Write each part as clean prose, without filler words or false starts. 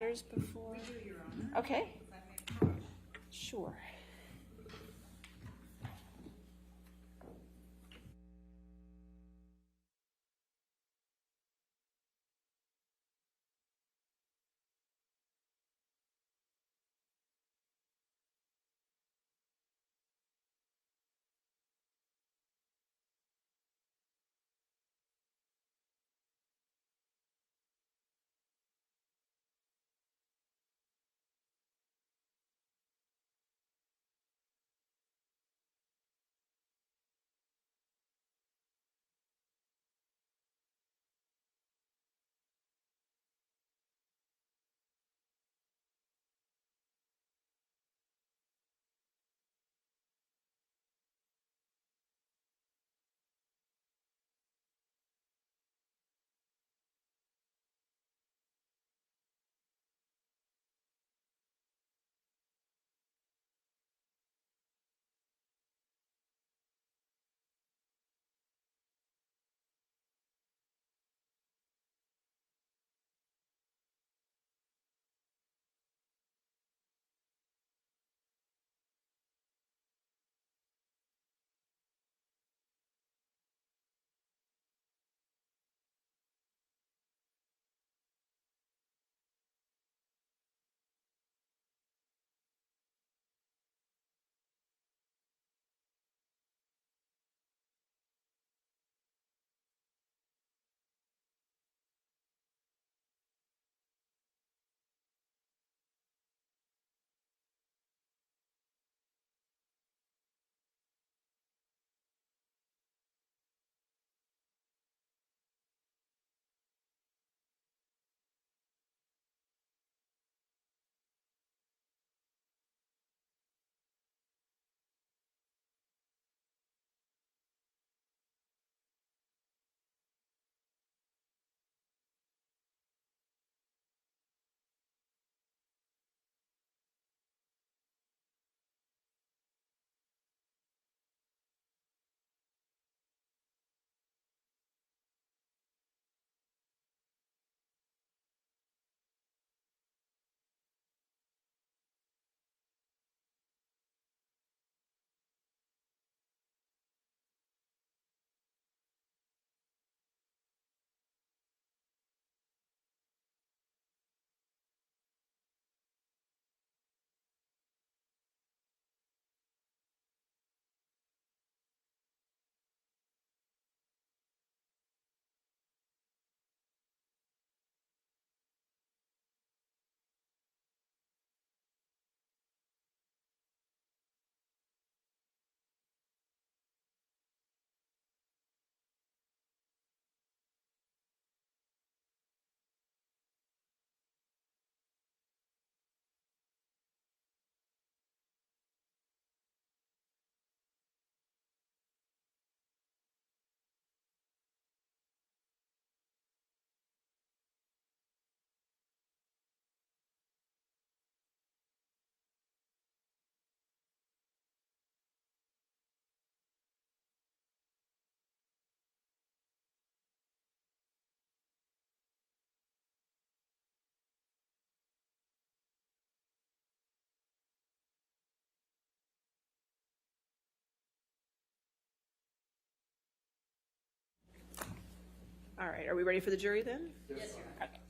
matters before? We do, Your Honor. Okay, If I may approach. sure. All right, are we ready for the jury then? Yes, Your Honor. Okay.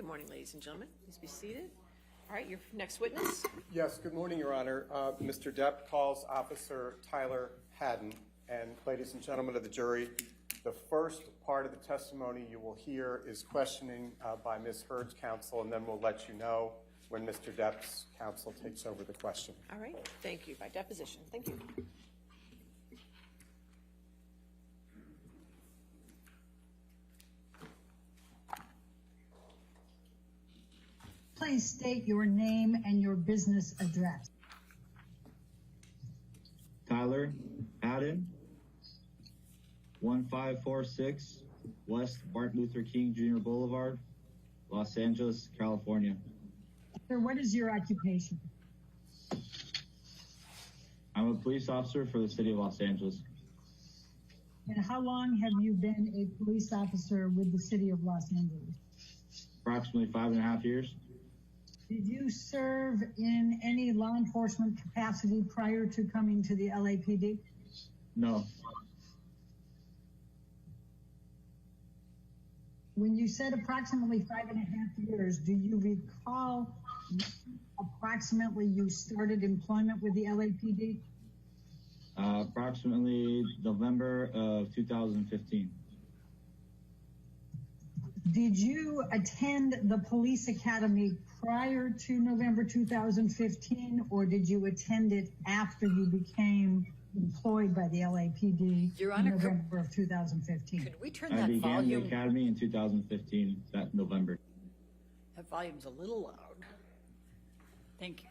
Good morning, ladies and gentlemen. Please be seated. All right, your next witness. Yes, good morning, Your Honor. Mr. Depp calls Officer Tyler Haddon. And ladies and gentlemen of the jury, the first part of the testimony you will hear is questioning by Ms. Heard's counsel, and then we'll let you know when Mr. Depp's counsel takes over the question. All right, thank you. By deposition. Thank you. Please state your name and your business address. Tyler Haddon, 1546 West Martin Luther King Jr. Boulevard, Los Angeles, California. Sir, what is your occupation? I'm a police officer for the city of Los Angeles. And how long have you been a police officer with the city of Los Angeles? Approximately 5.5 years. Did you serve in any law enforcement capacity prior to coming to the LAPD? No. When you said approximately 5.5 years, do you recall approximately you started employment with the LAPD? Approximately November of 2015. Did you attend the police academy prior to November 2015, or did you attend it after you became employed by the LAPD Your in Honor, November of 2015? Could we turn I that began the volume? academy in 2015, that November. That volume's a little loud. Thank you.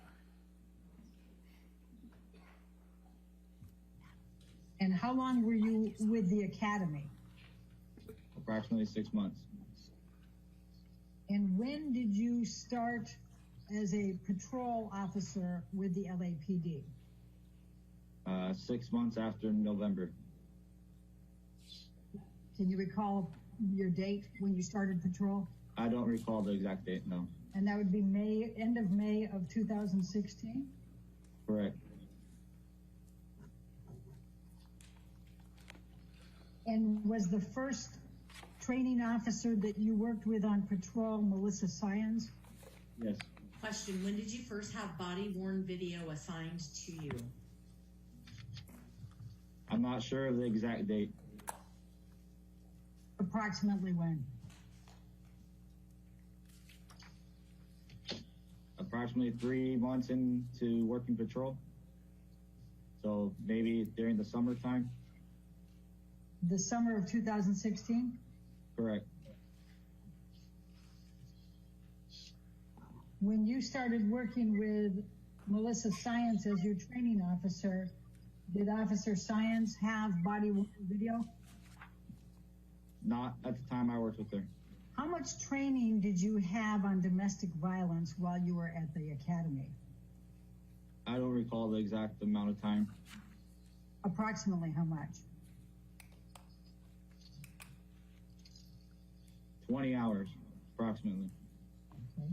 And how long were you with the academy? Approximately 6 months. And when did you start as a patrol officer with the LAPD? 6 months after November. Can you recall your date when you started patrol? I don't recall the exact date, no. And that would be end of May of 2016? Correct. And was the first training officer that you worked with on patrol Melissa Syons? Yes. Question, when did you first have body-worn video assigned to you? I'm not sure of the exact date. Approximately when? Approximately 3 months into working patrol. So maybe during the summertime. The summer of 2016? Correct. When you started working with Melissa Syons as your training officer, did Officer Syons have body-worn video? Not at the time I worked with her. How much training did you have on domestic violence while you were at the academy? I don't recall the exact amount of time. Approximately how much? 20 hours, approximately. Okay.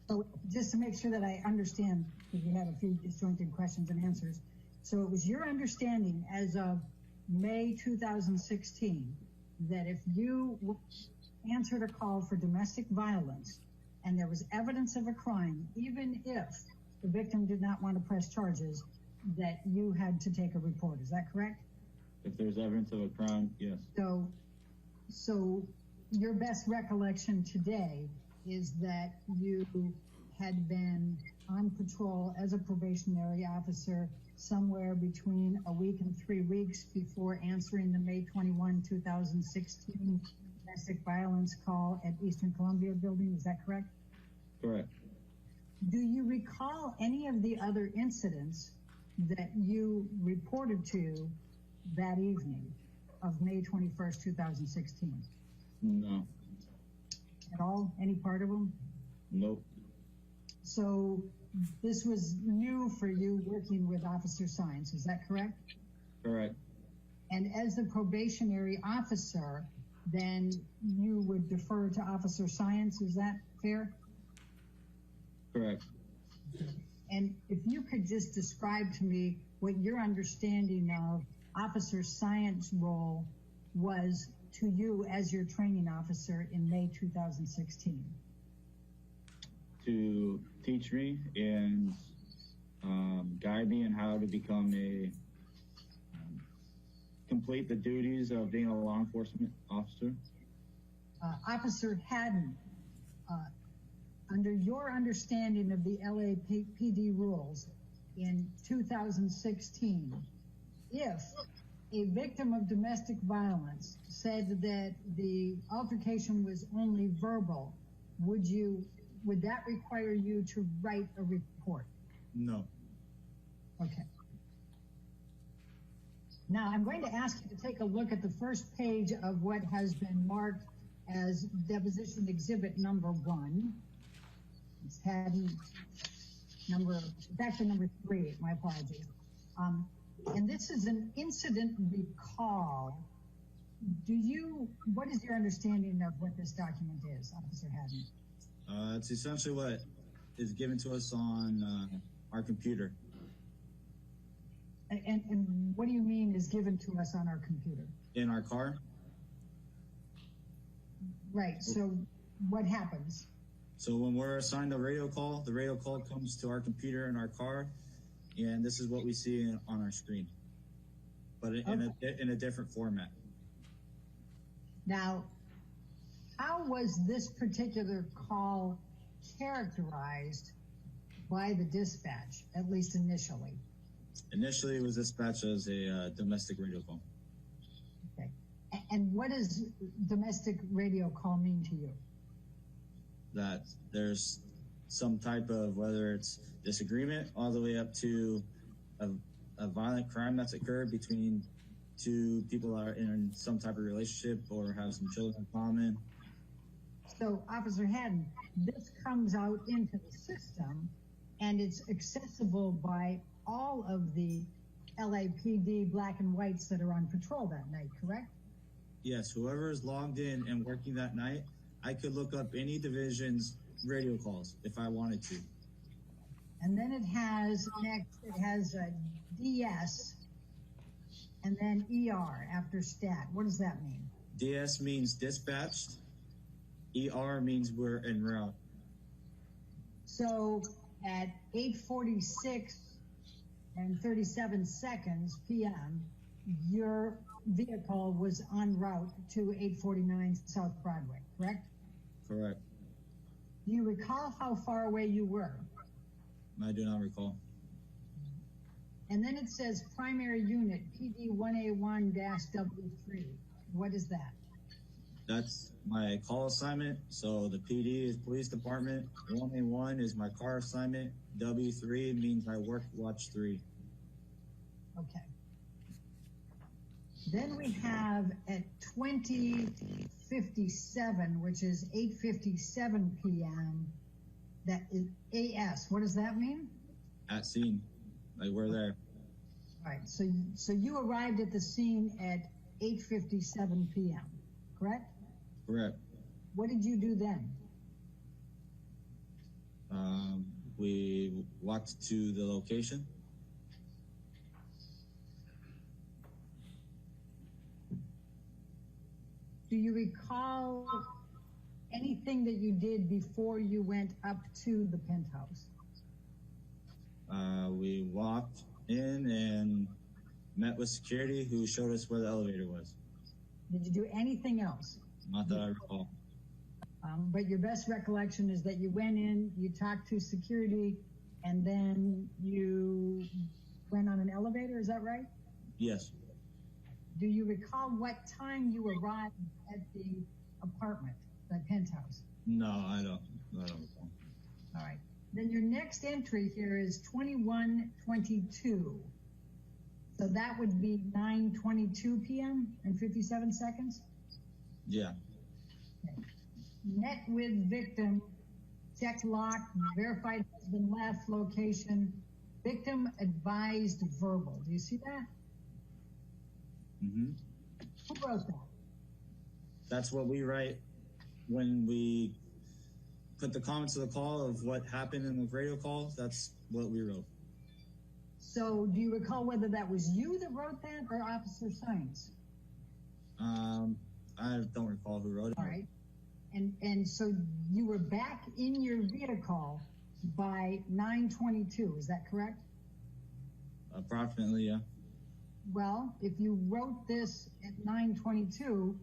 So just to make sure that I understand, because we had a few disjointed questions and answers. So it was your understanding as of May 2016 that if you answered a call for domestic violence and there was evidence of a crime, even if the victim did not want to press charges, that you had to take a report. Is that correct? If there's evidence of a crime, yes. So your best recollection today is that you had been on patrol as a probationary officer somewhere between a week and 3 weeks before answering the May 21, 2016 domestic violence call at Eastern Columbia building. Is that correct? Correct. Do you recall any of the other incidents that you reported to that evening of May 21st, 2016? No. At all? Any part of them? Nope. So this was new for you working with Officer Syons, is that correct? Correct. And as the probationary officer, then you would defer to Officer Syons, is that fair? Correct. And if you could just describe to me what your understanding of Officer Syons' role was to you as your training officer in May 2016. to teach me and guide me in how to become complete the duties of being a law enforcement officer. Officer Haddon, under your understanding of the LAPD rules in 2016, if a victim of domestic violence said that the altercation was only verbal, would that require you to write a report? No. Okay. Now, I'm going to ask you to take a look at the first page of what has been marked as deposition exhibit number 1. It's actually number 3, my apologies. And this is an incident recall. What is your understanding of what this document is, Officer Haddon? It's essentially what is given to us on our computer. And what do you mean is given to us on our computer? In our car? Right, so what happens? So when we're assigned a radio call, the radio call comes to our computer in our car, and this is what we see on our screen, but in a different format. Now, how was this particular call characterized by the dispatch, at least initially? Initially, it was dispatched as a domestic radio call. Okay. And what does domestic radio call mean to you? That there's some type of, whether it's disagreement all the way up to a violent crime that's occurred between two people that are in some type of relationship or have some children in common. So, Officer Haddon, this comes out into the system and it's accessible by all of the LAPD black and whites that are on patrol that night, correct? Yes, whoever is logged in and working that night, I could look up any division's radio calls if I wanted to. And then it has a DS and then ER after stat. What does that mean? DS means dispatched. ER means we're en route. So at 8:46 and 37 seconds p.m., your vehicle was en route to 849 South Broadway, correct? Correct. Do you recall how far away you were? I do not recall. And then it says primary unit PD 1A1-W3. What is that? That's my call assignment. So the PD is police department. 1A1 is my car assignment. W3 means I work watch 3. Okay. Then we have at 20:57, which is 8:57 p.m., that is AS. What does that mean? At scene. Like we're there. All right. So you arrived at the scene at 8:57 p.m., correct? Correct. What did you do then? We walked to the location. Do you recall anything that you did before you went up to the penthouse? We walked in and met with security who showed us where the elevator was. Did you do anything else? Not that I recall. But your best recollection is that you went in, you talked to security, and then you went on an elevator, is that right? Yes. Do you recall what time you arrived at the apartment, that penthouse? No, I don't recall. All right. Then your next entry here is 21:22. So that would be 9:22 p.m. and 57 seconds? Yeah. Okay. Met with victim, check lock, verified husband left location, victim advised verbal. Do you see that? Mm-hmm. Who wrote that? That's what we write when we put the comments of the call of what happened in the radio call. That's what we wrote. So do you recall whether that was you that wrote that or Officer Science? I don't recall who wrote it. All right. And so you were back in your vehicle by 9:22, is that correct? Approximately, yeah. Well, if you wrote this at 9:22,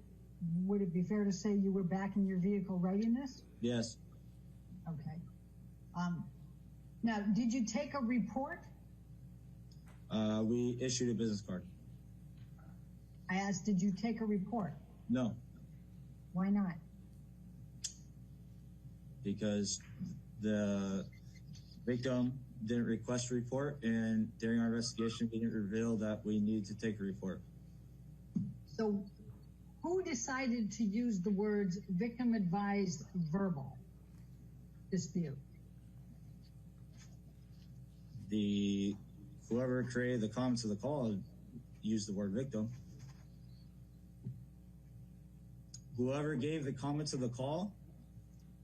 would it be fair to say you were back in your vehicle writing this? Yes. Okay. Now, did you take a report? We issued a business card. I asked, did you take a report? No, Why not? because the victim didn't request a report, and during our investigation, we didn't reveal that we needed to take a report. So who decided to use the words victim advised verbal dispute? Whoever created the comments of the call used the word victim. Whoever gave the comments of the call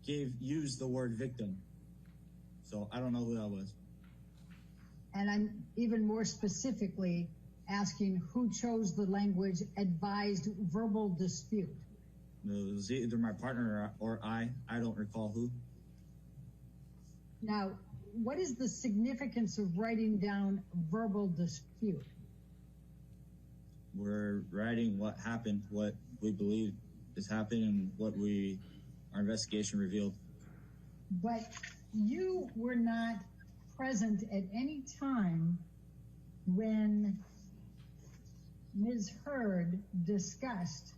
used the word victim. So I don't know who that was. And I'm even more specifically asking who chose the language advised verbal dispute. It was either my partner or I. I don't recall who. Now, what is the significance of writing down verbal dispute? We're writing what happened, what we believe is happening, and what our investigation revealed. But you were not present at any time when Ms. Heard discussed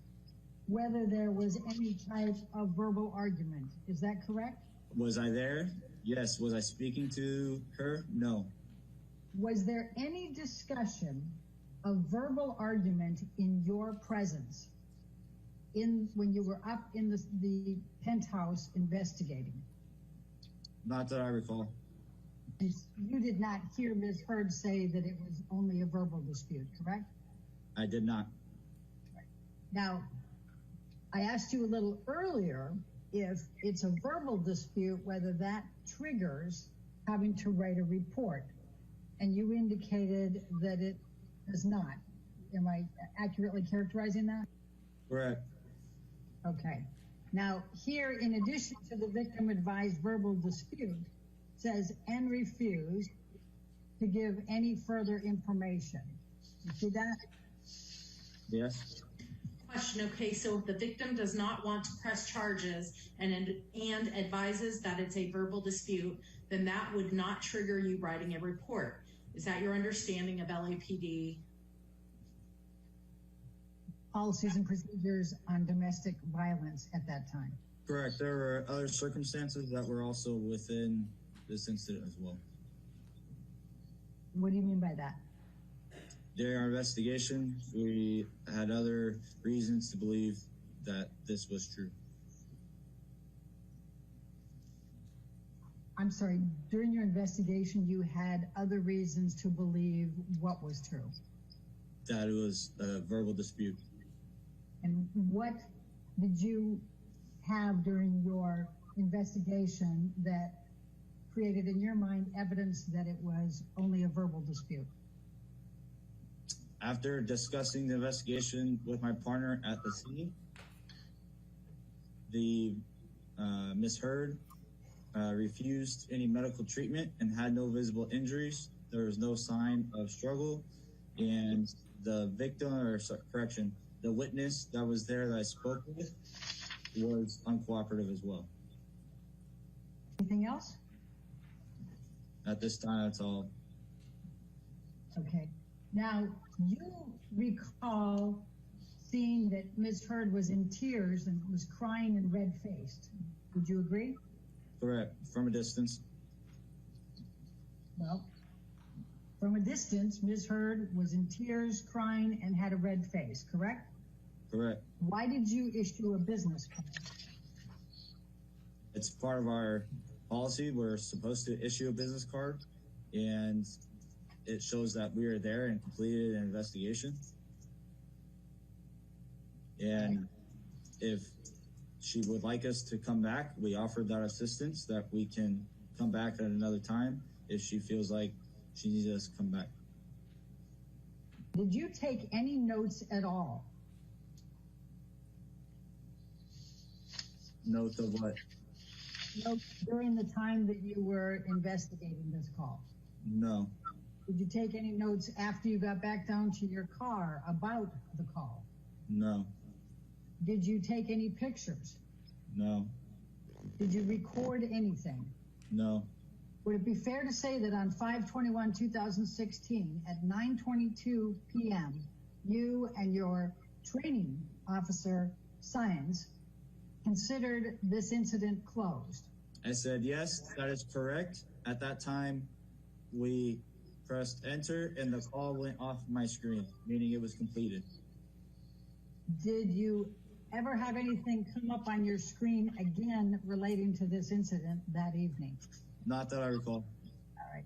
whether there was any type of verbal argument. Is that correct? Was I there? Yes. Was I speaking to her? No. Was there any discussion of verbal argument in your presence when you were up in the penthouse investigating? Not that I recall. You did not hear Ms. Heard say that it was only a verbal dispute, correct? I did not. Now, I asked you a little earlier if it's a verbal dispute, whether that triggers having to write a report. And you indicated that it does not. Am I accurately characterizing that? Correct. Okay. Now, here, in addition to the victim advised verbal dispute, says and refused to give any further information. You see that? Yes. Question, okay, so if the victim does not want to press charges and advises that it's a verbal dispute, then that would not trigger you writing a report. Is that your understanding of LAPD? Policies and procedures on domestic violence at that time. Correct. There were other circumstances that were also within this incident as well. What do you mean by that? During our investigation, we had other reasons to believe that this was true. I'm sorry, during your investigation, you had other reasons to believe what was true. That it was a verbal dispute. And what did you have during your investigation that created in your mind evidence that it was only a verbal dispute? After discussing the investigation with my partner at the scene, the Ms. Heard refused any medical treatment and had no visible injuries. There was no sign of struggle, and the victim, the witness that was there that I spoke with was uncooperative as well. Anything else? At this time, that's all. Okay. Now, you recall seeing that Ms. Heard was in tears and was crying and red-faced. Would you agree? Correct. From a distance. Well, from a distance, Ms. Heard was in tears, crying, and had a red face, correct? Correct. Why did you issue a business card? It's part of our policy. We're supposed to issue a business card, and it shows that we are there and completed an investigation. And if she would like us to come back, we offered that assistance that we can come back at another time if she feels like she needs us to come back. Did you take any notes at all? note of what? No, during the time that you were investigating this call? No, Did you take any notes after you got back down to your car about the call? no, Did you take any pictures? no, Did you record anything? no, Would it be fair to say that on 5/21/2016 at 9:22 p.m., you and your training officer, Science, considered this incident closed? I said, yes, that is correct. At that time, we pressed enter and the call went off my screen, meaning it was completed. Did you ever have anything come up on your screen again relating to this incident that evening? Not that I recall. All right.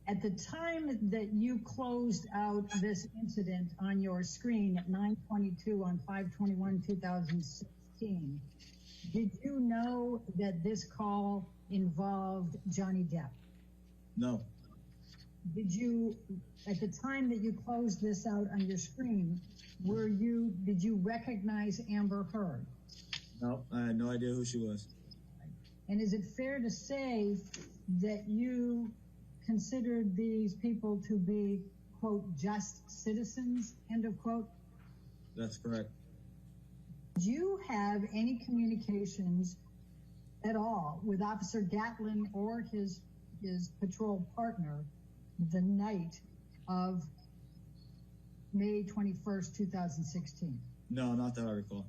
At the time that you closed out this incident on your screen at 9:22 on 5/21/2016, did you know that this call involved Johnny Depp? No, Did you, at the time that you closed this out on your screen, did you recognize Amber Heard? no, I had no idea who she was. And is it fair to say that you considered these people to be, quote, just citizens, end of quote? That's correct. Do you have any communications at all with Officer Gatlin or his patrol partner the night of May 21st, 2016? No, not that I recall.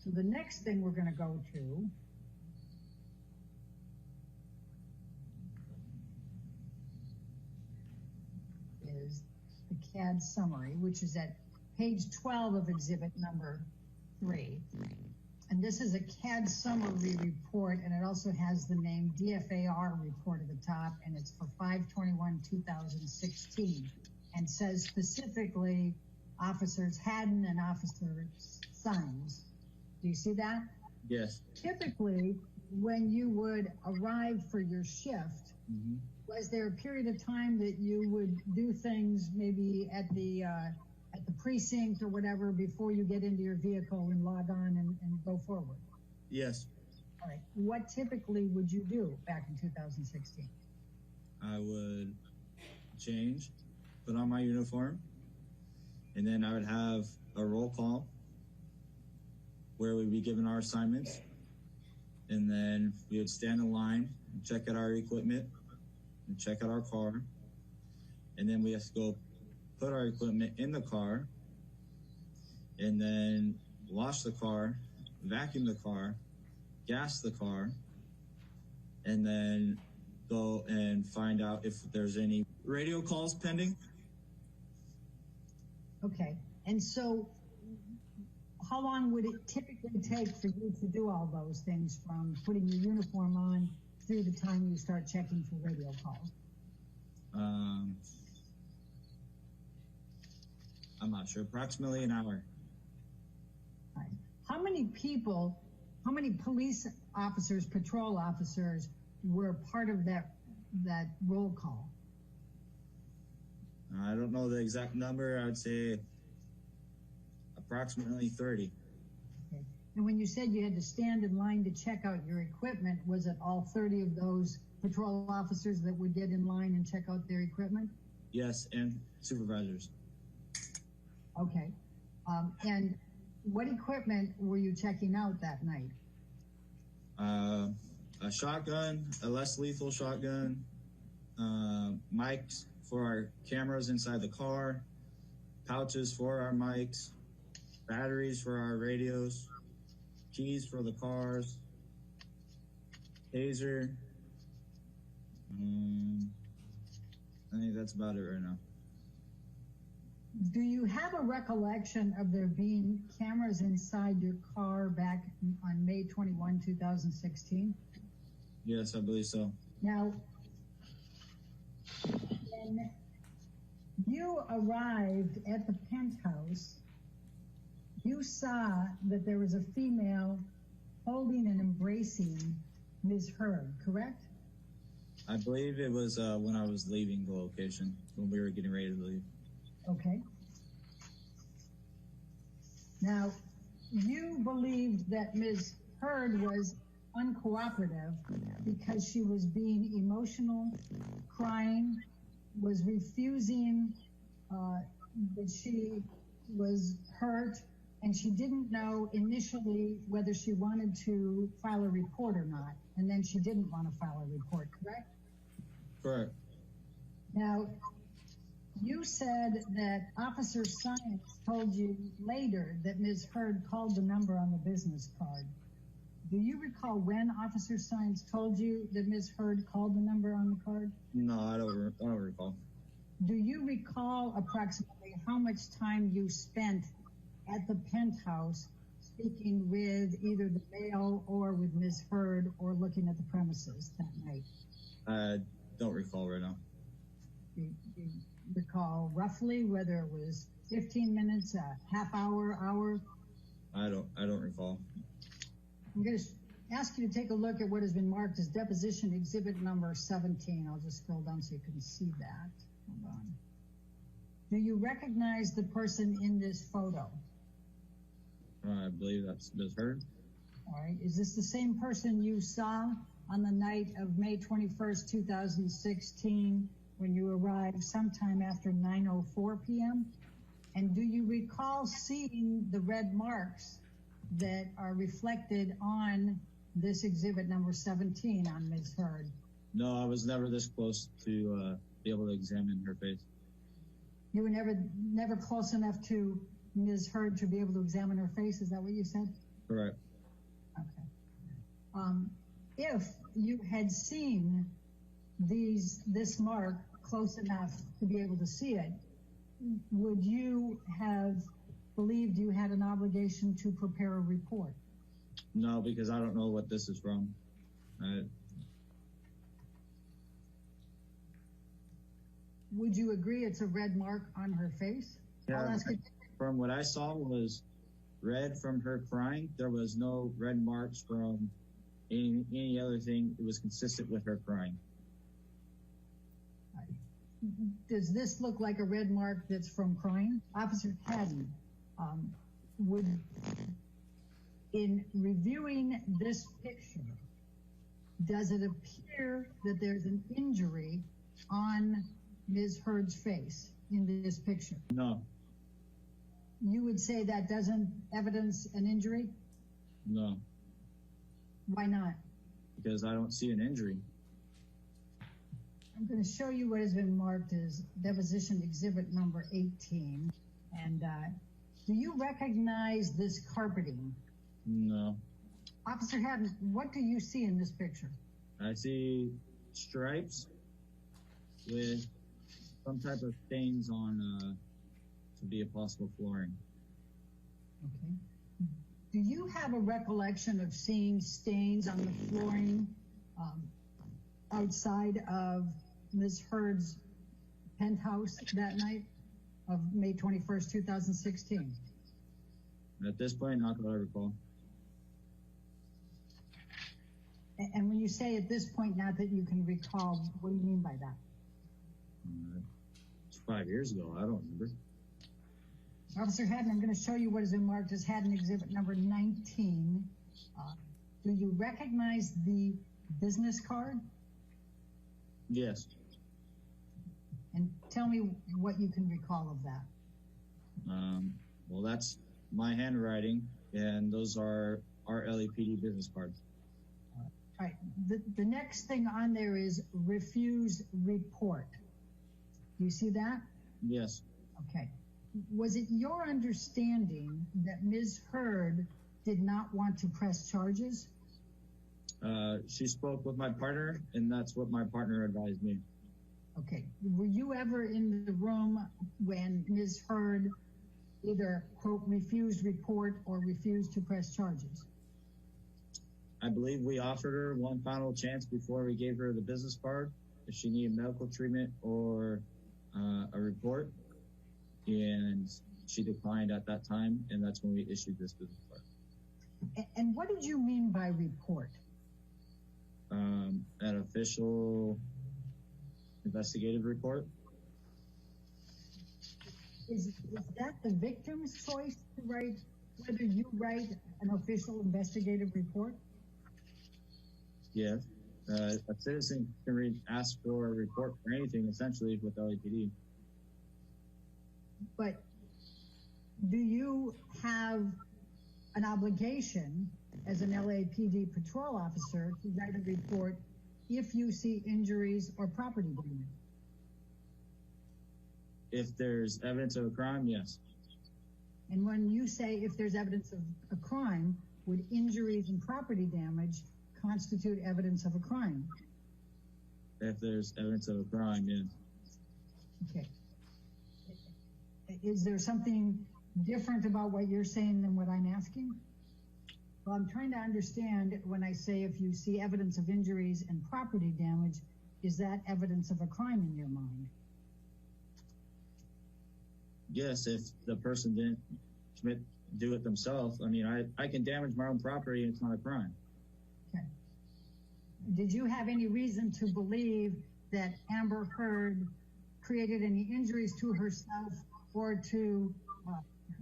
So the next thing we're going to go to is the CAD summary, which is at page 12 of exhibit number 3. And this is a CAD summary report, and it also has the name DFAR report at the top, and it's for 5/21/2016, and says specifically Officers Haddon and Officer Sines. Do you see that? Yes. Typically, when you would arrive for your shift, was there a period of time that you would do things maybe at the precinct or whatever before you get into your vehicle and log on and go forward? Yes. All right. What typically would you do back in 2016? I would change, put on my uniform, and then I would have a roll call where we'd be given our assignments, and then we would stand in line and check out our equipment and check out our car, and then we have to go put our equipment in the car, and then wash the car, vacuum the car, gas the car, and then go and find out if there's any radio calls pending. Okay. And so how long would it typically take for you to do all those things, from putting your uniform on through the time you start checking for radio calls? I'm not sure, approximately an hour. All right. How many police officers, patrol officers were part of that roll call? I don't know the exact number. I would say approximately 30. Okay. And when you said you had to stand in line to check out your equipment, was it all 30 of those patrol officers that would get in line and check out their equipment? Yes, and supervisors. Okay. And what equipment were you checking out that night? A shotgun, a less lethal shotgun, mics for our cameras inside the car, pouches for our mics, batteries for our radios, keys for the cars, taser. I think that's about it right now. Do you have a recollection of there being cameras inside your car back on May 21, 2016? Yes, I believe so. Now, when you arrived at the penthouse, you saw that there was a female holding and embracing Ms. Heard, correct? I believe it was when I was leaving the location, when we were getting ready to leave. Okay. Now, you believed that Ms. Heard was uncooperative because she was being emotional, crying, was refusing that she was hurt, and she didn't know initially whether she wanted to file a report or not, and then she didn't want to file a report, correct? Correct. Now, you said that Officer Science told you later that Ms. Heard called the number on the business card. Do you recall when Officer Science told you that Ms. Heard called the number on the card? No, I don't recall. Do you recall approximately how much time you spent at the penthouse speaking with either the male or with Ms. Heard or looking at the premises that night? I don't recall right now. Do you recall roughly whether it was 15 minutes, a half hour, hour? I don't recall. I'm going to ask you to take a look at what has been marked as deposition exhibit number 17. I'll just scroll down so you can see that. Hold on. Do you recognize the person in this photo? I believe that's Ms. Heard. All right. Is this the same person you saw on the night of May 21st, 2016, when you arrived sometime after 9:04 p.m.? And do you recall seeing the red marks that are reflected on this exhibit number 17 on Ms. Heard? No, I was never this close to be able to examine her face. You were never close enough to Ms. Heard to be able to examine her face? Is that what you said? Correct. Okay. If you had seen this mark close enough to be able to see it, would you have believed you had an obligation to prepare a report? No, because I don't know what this is from. Would you agree it's a red mark on her face? I'll Yeah, ask you. from what I saw was red from her crying. There was no red marks from any other thing. It was consistent with her crying. Does this look like a red mark that's from crying? Officer Haddon, in reviewing this picture, does it appear that there's an injury on Ms. Heard's face in this picture? No, You would say that doesn't evidence an injury? no, Why not? because I don't see an injury. I'm going to show you what has been marked as deposition exhibit number 18. And do you recognize this carpeting? No, Officer Haddon, what do you see in this picture? I see stripes with some type of stains on to be a possible flooring. Okay. Do you have a recollection of seeing stains on the flooring outside of Ms. Heard's penthouse that night of May 21st, 2016? At this point, not that I recall. And when you say at this point, not that you can recall, what do you mean by that? It's 5 years ago. I don't remember. Officer Haddon, I'm going to show you what has been marked as Haddon exhibit number 19. Do you recognize the business card? Yes. And tell me what you can recall of that. Well, that's my handwriting, and those are our LAPD business cards. All right. The next thing on there is refuse report. Do you see that? Yes. Okay. Was it your understanding that Ms. Heard did not want to press charges? She spoke with my partner, and that's what my partner advised me. Okay. Were you ever in the room when Ms. Heard either, quote, refused report or refused to press charges? I believe we offered her one final chance before we gave her the business card if she needed medical treatment or a report, and she declined at that time, and that's when we issued this business card. And what did you mean by report? An official investigative report. Is that the victim's choice to write, whether you write an official investigative report? Yeah. A citizen can ask for a report for anything, essentially, with LAPD. But do you have an obligation as an LAPD patrol officer to write a report if you see injuries or property damage? If there's evidence of a crime, yes. And when you say if there's evidence of a crime, would injuries and property damage constitute evidence of a crime? If there's evidence of a crime, yes. Okay. Is there something different about what you're saying than what I'm asking? Well, I'm trying to understand when I say if you see evidence of injuries and property damage, is that evidence of a crime in your mind? Yes, if the person didn't do it themselves. I mean, I can damage my own property and it's not a crime. Okay. Did you have any reason to believe that Amber Heard created any injuries to herself or to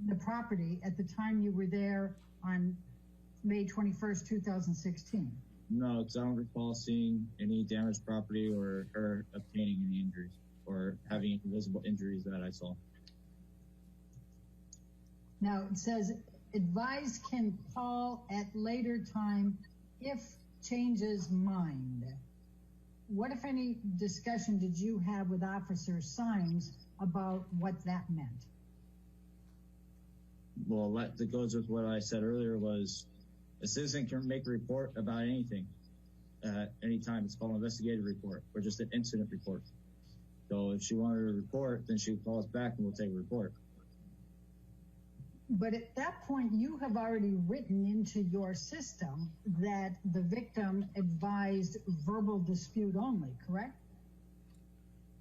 the property at the time you were there on May 21st, 2016? No, because I don't recall seeing any damaged property or her obtaining any injuries or having visible injuries that I saw. Now it says advised can call at later time if changes mind. What, if any, discussion did you have with Officer Symes about what that meant? Well, that goes with what I said earlier was a citizen can make a report about anything at any time. It's called an investigative report or just an incident report. So if she wanted a report, then she would call us back and we'll take a report. But at that point, you have already written into your system that the victim advised verbal dispute only, correct?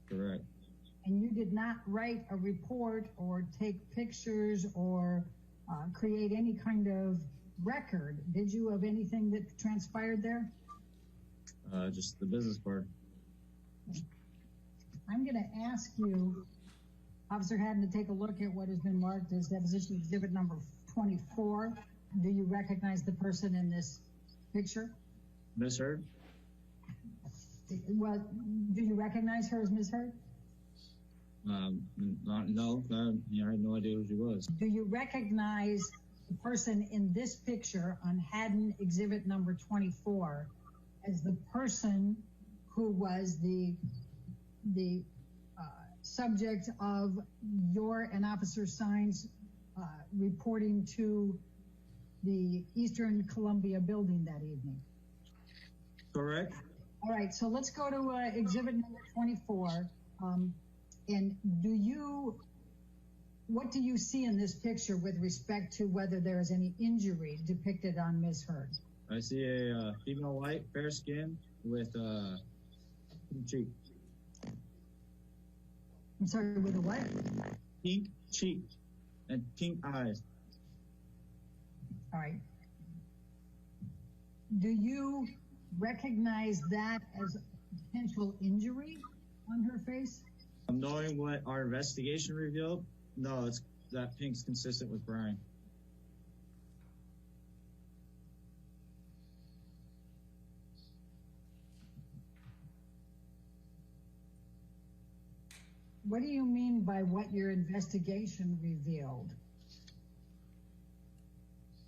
Correct. And you did not write a report or take pictures or create any kind of record, did you, of anything that transpired there? Just the business part. I'm going to ask you, Officer Haddon, to take a look at what has been marked as deposition exhibit number 24. Do you recognize the person in this picture? Miss Heard? Well, do you recognize her as Ms. Heard? No, I had no idea who she was. Do you recognize the person in this picture on Haddon exhibit number 24 as the person who was the subject of your and Officer Symes reporting to the Eastern Columbia building that evening? Correct. All right, so let's go to exhibit number 24. And what do you see in this picture with respect to whether there is any injury depicted on Ms. Heard? I see a female white, fair skin with pink cheek. I'm sorry, with a what? Pink cheek and pink eyes. All right. Do you recognize that as a potential injury on her face? Knowing what our investigation revealed, no, that pink's consistent with Brian. What do you mean by what your investigation revealed?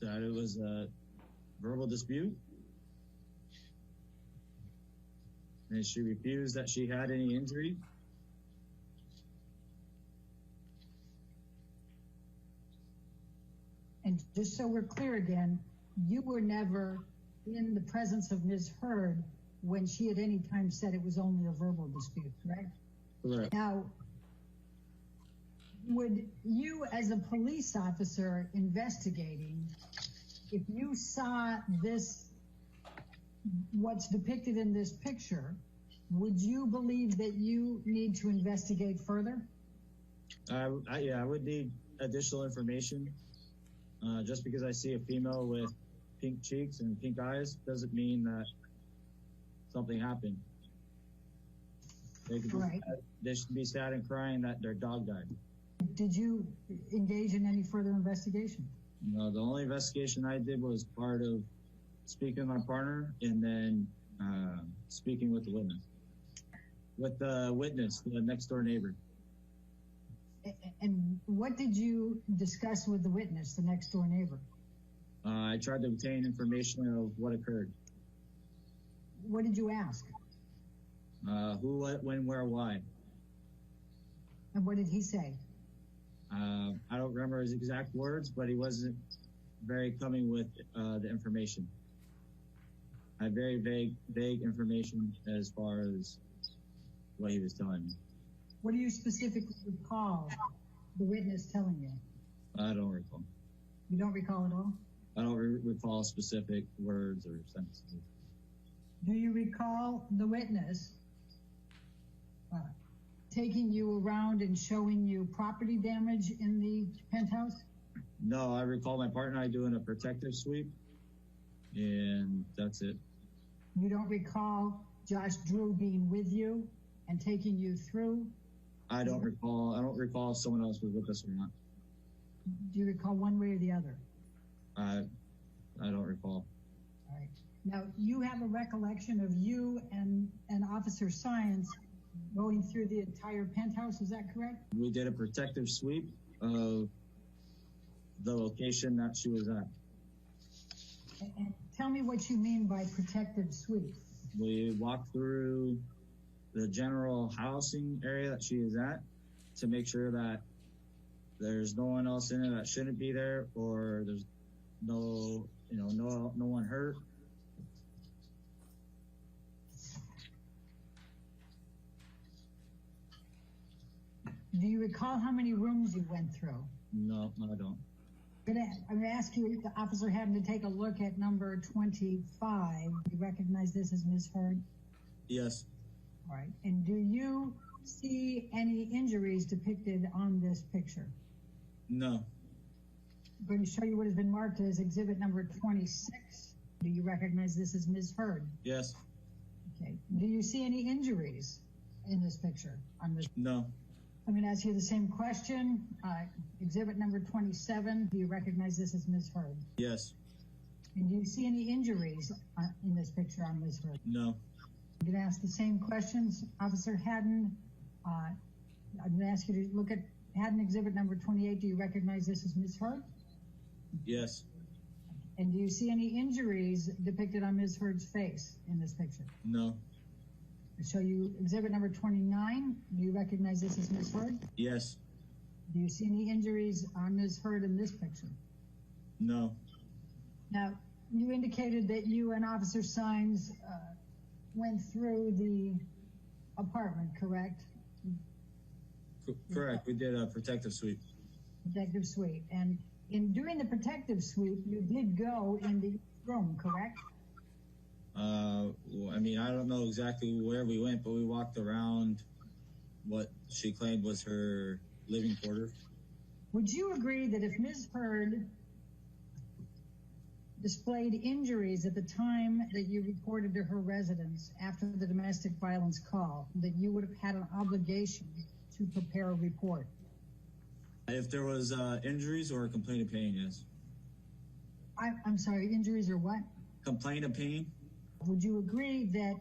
That it was a verbal dispute. And she refused that she had any injury. And just so we're clear again, you were never in the presence of Ms. Heard when she at any time said it was only a verbal dispute, correct? Correct. Now, would you as a police officer investigating, if you saw this, what's depicted in this picture, would you believe that you need to investigate further? Yeah, I would need additional information. Just because I see a female with pink cheeks and pink eyes doesn't mean that something happened. They should be sad and crying that their dog died. Did you engage in any further investigation? No, the only investigation I did was part of speaking to my partner and then Speaking with the witness. With the witness, the next door neighbor. And what did you discuss with the witness, the next door neighbor? I tried to obtain information of what occurred. What did you ask? Who, what, when, where, why. And what did he say? I don't remember his exact words, but he wasn't very coming with the information. I had very vague information as far as what he was telling me. What do you specifically recall the witness telling you? I don't recall. You don't recall at all? I don't recall specific words or sentences. Do you recall the witness taking you around and showing you property damage in the penthouse? No, I recall my partner and I doing a protective sweep, and that's it. You don't recall Josh Drew being with you and taking you through? I don't recall if someone else was with us or not. Do you recall one way or the other? I don't recall. All right. Now, you have a recollection of you and Officer Science going through the entire penthouse, is that correct? We did a protective sweep of the location that she was at. And tell me what you mean by protective sweep. We walked through the general housing area that she is at to make sure that there's no one else in it that shouldn't be there, or there's no one hurt. Do you recall how many rooms you went through? No, I don't. I'm going to ask you, the officer having to take a look at number 25. Do you recognize this as Ms. Heard? Yes. All right. And do you see any injuries depicted on this picture? No. I'm going to show you what has been marked as exhibit number 26. Do you recognize this as Ms. Heard? Yes. Okay. Do you see any injuries in this picture? No. I'm going to ask you the same question. Exhibit number 27. Do you recognize this as Ms. Heard? Yes. And do you see any injuries in this picture on Ms. Heard? No. I'm going to ask the same questions. Officer Haddon, I'm going to ask you to look at Haddon exhibit number 28. Do you recognize this as Ms. Heard? Yes. And do you see any injuries depicted on Ms. Heard's face in this picture? No. I show you exhibit number 29. Do you recognize this as Ms. Heard? Yes. Do you see any injuries on Ms. Heard in this picture? No. Now, you indicated that you and Officer Sines went through the apartment, correct? Correct. We did a protective sweep. Protective sweep. And in doing the protective sweep, you did go in the room, correct? Well, I mean, I don't know exactly where we went, but we walked around what she claimed was her living quarters. Would you agree that if Ms. Heard displayed injuries at the time that you reported to her residence after the domestic violence call, that you would have had an obligation to prepare a report? If there was injuries or a complaint of pain, yes. I'm sorry, injuries or what? Complaint of pain? Would you agree that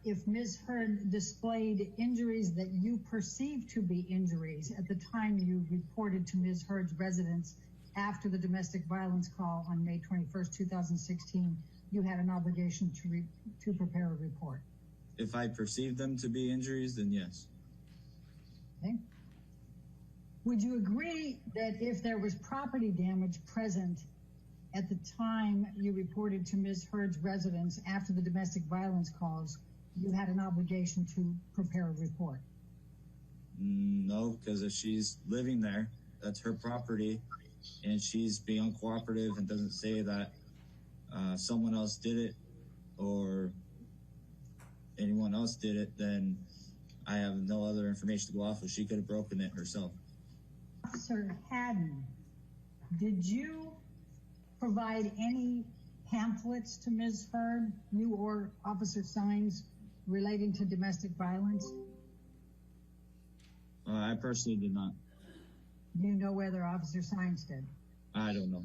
if Ms. Heard displayed injuries that you perceived to be injuries at the time you reported to Ms. Heard's residence after the domestic violence call on May 21st, 2016, you had an obligation to prepare a report? If I perceived them to be injuries, then yes. Okay. Would you agree that if there was property damage present at the time you reported to Ms. Heard's residence after the domestic violence calls, you had an obligation to prepare a report? No, because if she's living there, that's her property, and she's being uncooperative and doesn't say that someone else did it or anyone else did it, then I have no other information to go off of. She could have broken it herself. Officer Haddon, did you provide any pamphlets to Ms. Heard, you or Officer Sines, relating to domestic violence? I personally did not. Do you know whether Officer Sines did? I don't know.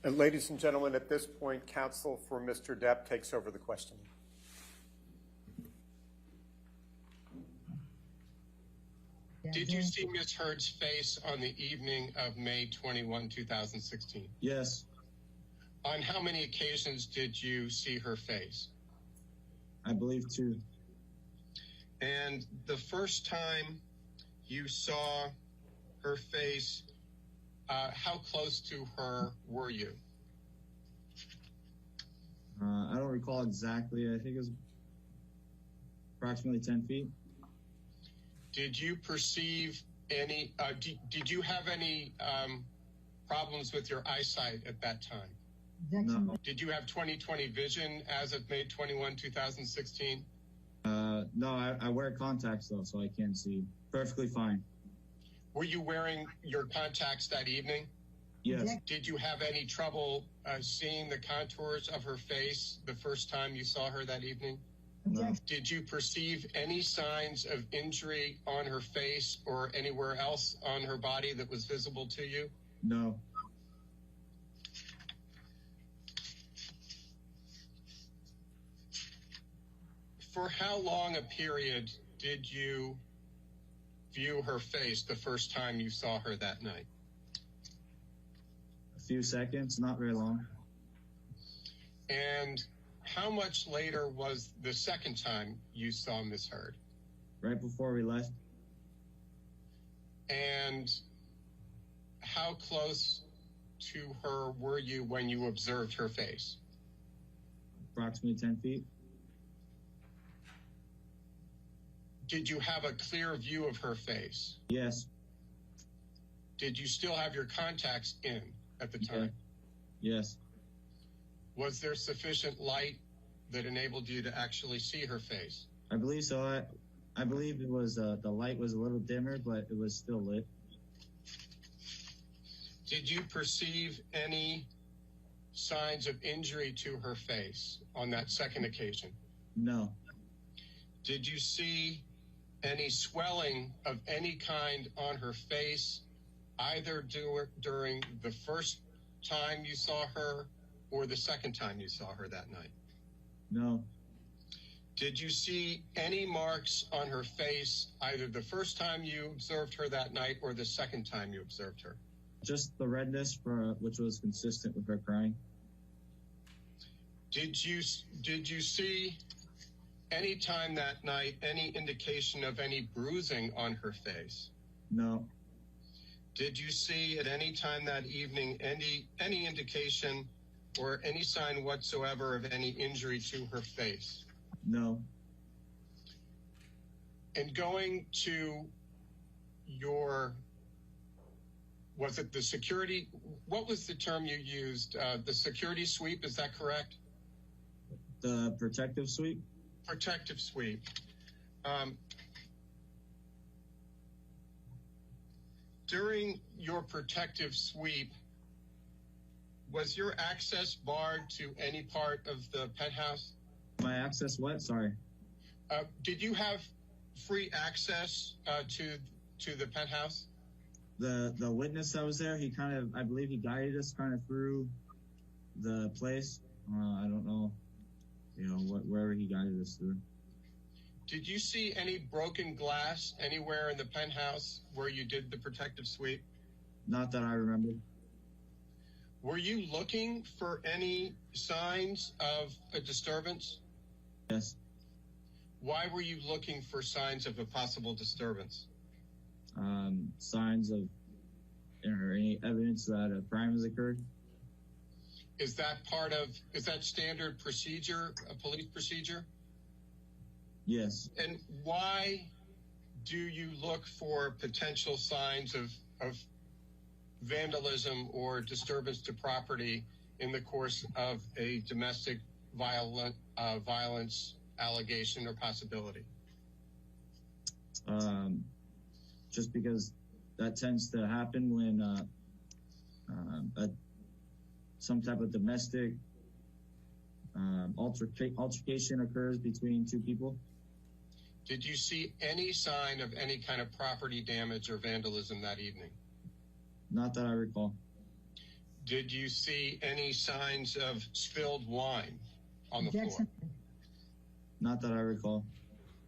And ladies and gentlemen, at this point, counsel for Mr. Depp takes over the questioning. Did you see Ms. Heard's face on the evening of May 21, 2016? Yes. On how many occasions did you see her face? I believe 2. And the first time you saw her face, how close to her were you? I don't recall exactly. I think it was approximately 10 feet. Did you perceive any, did you have any problems with your eyesight at that time? Objection. No. Did you have 20/20 vision as of May 21, 2016? No, I wear contacts though, so I can see perfectly fine. Were you wearing your contacts that evening? Yes. Did you have any trouble seeing the contours of her face the first time you saw her that evening? No. Did you perceive any signs of injury on her face or anywhere else on her body that was visible to you? No. For how long a period did you view her face the first time you saw her that night? A few seconds, not very long. And how much later was the second time you saw Miss Heard? Right before we left. And how close to her were you when you observed her face? Approximately 10 feet. Did you have a clear view of her face? Yes. Did you still have your contacts in at the time? Yes. Was there sufficient light that enabled you to actually see her face? I believe so. I believe it was the light was a little dimmer, but it was still lit. Did you perceive any signs of injury to her face on that second occasion? No. Did you see any swelling of any kind on her face, either during the first time you saw her or the second time you saw her that night? No. Did you see any marks on her face, either the first time you observed her that night or the second time you observed her? Just the redness, which was consistent with her crying. Did you see any time that night any indication of any bruising on her face? No. Did you see at any time that evening any indication or any sign whatsoever of any injury to her face? No. And going to your, was it the security, what was the term you used? The security sweep, is that correct? The protective sweep? Protective sweep. During your protective sweep, was your access barred to any part of the penthouse? My access what? Sorry. Did you have free access to the penthouse? The witness that was there, he kind of, I believe he guided us kind of through the place. I don't know, wherever he guided us through. Did you see any broken glass anywhere in the penthouse where you did the protective sweep? Not that I remember. Were you looking for any signs of a disturbance? Yes. Why were you looking for signs of a possible disturbance? Signs of or any evidence that a crime has occurred. Is that standard procedure, a police procedure? Yes. And why do you look for potential signs of vandalism or disturbance to property in the course of a domestic violence allegation or possibility? Just because that tends to happen when some type of domestic altercation occurs between two people. Did you see any sign of any kind of property damage or vandalism that evening? Not that I recall. Did you see any signs of spilled wine on the Objection. floor? Not that I recall.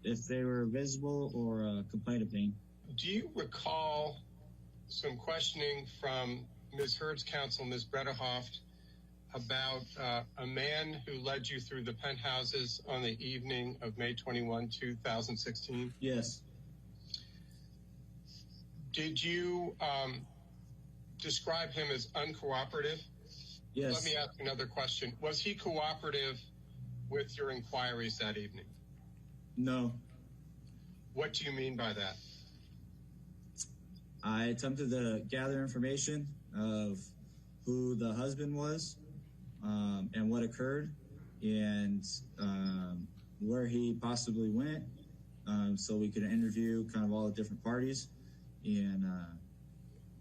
If they were visible or a complaint of pain. Do you recall some questioning from Ms. Heard's counsel, Ms. Bredehoft, about a man who led you through the penthouses on the evening of May 21, 2016? Yes. Did you describe him as uncooperative? Yes. Let me ask another question. Was he cooperative with your inquiries that evening? No. What do you mean by that? I attempted to gather information of who the husband was, and what occurred, and where he possibly went, so we could interview kind of all the different parties. And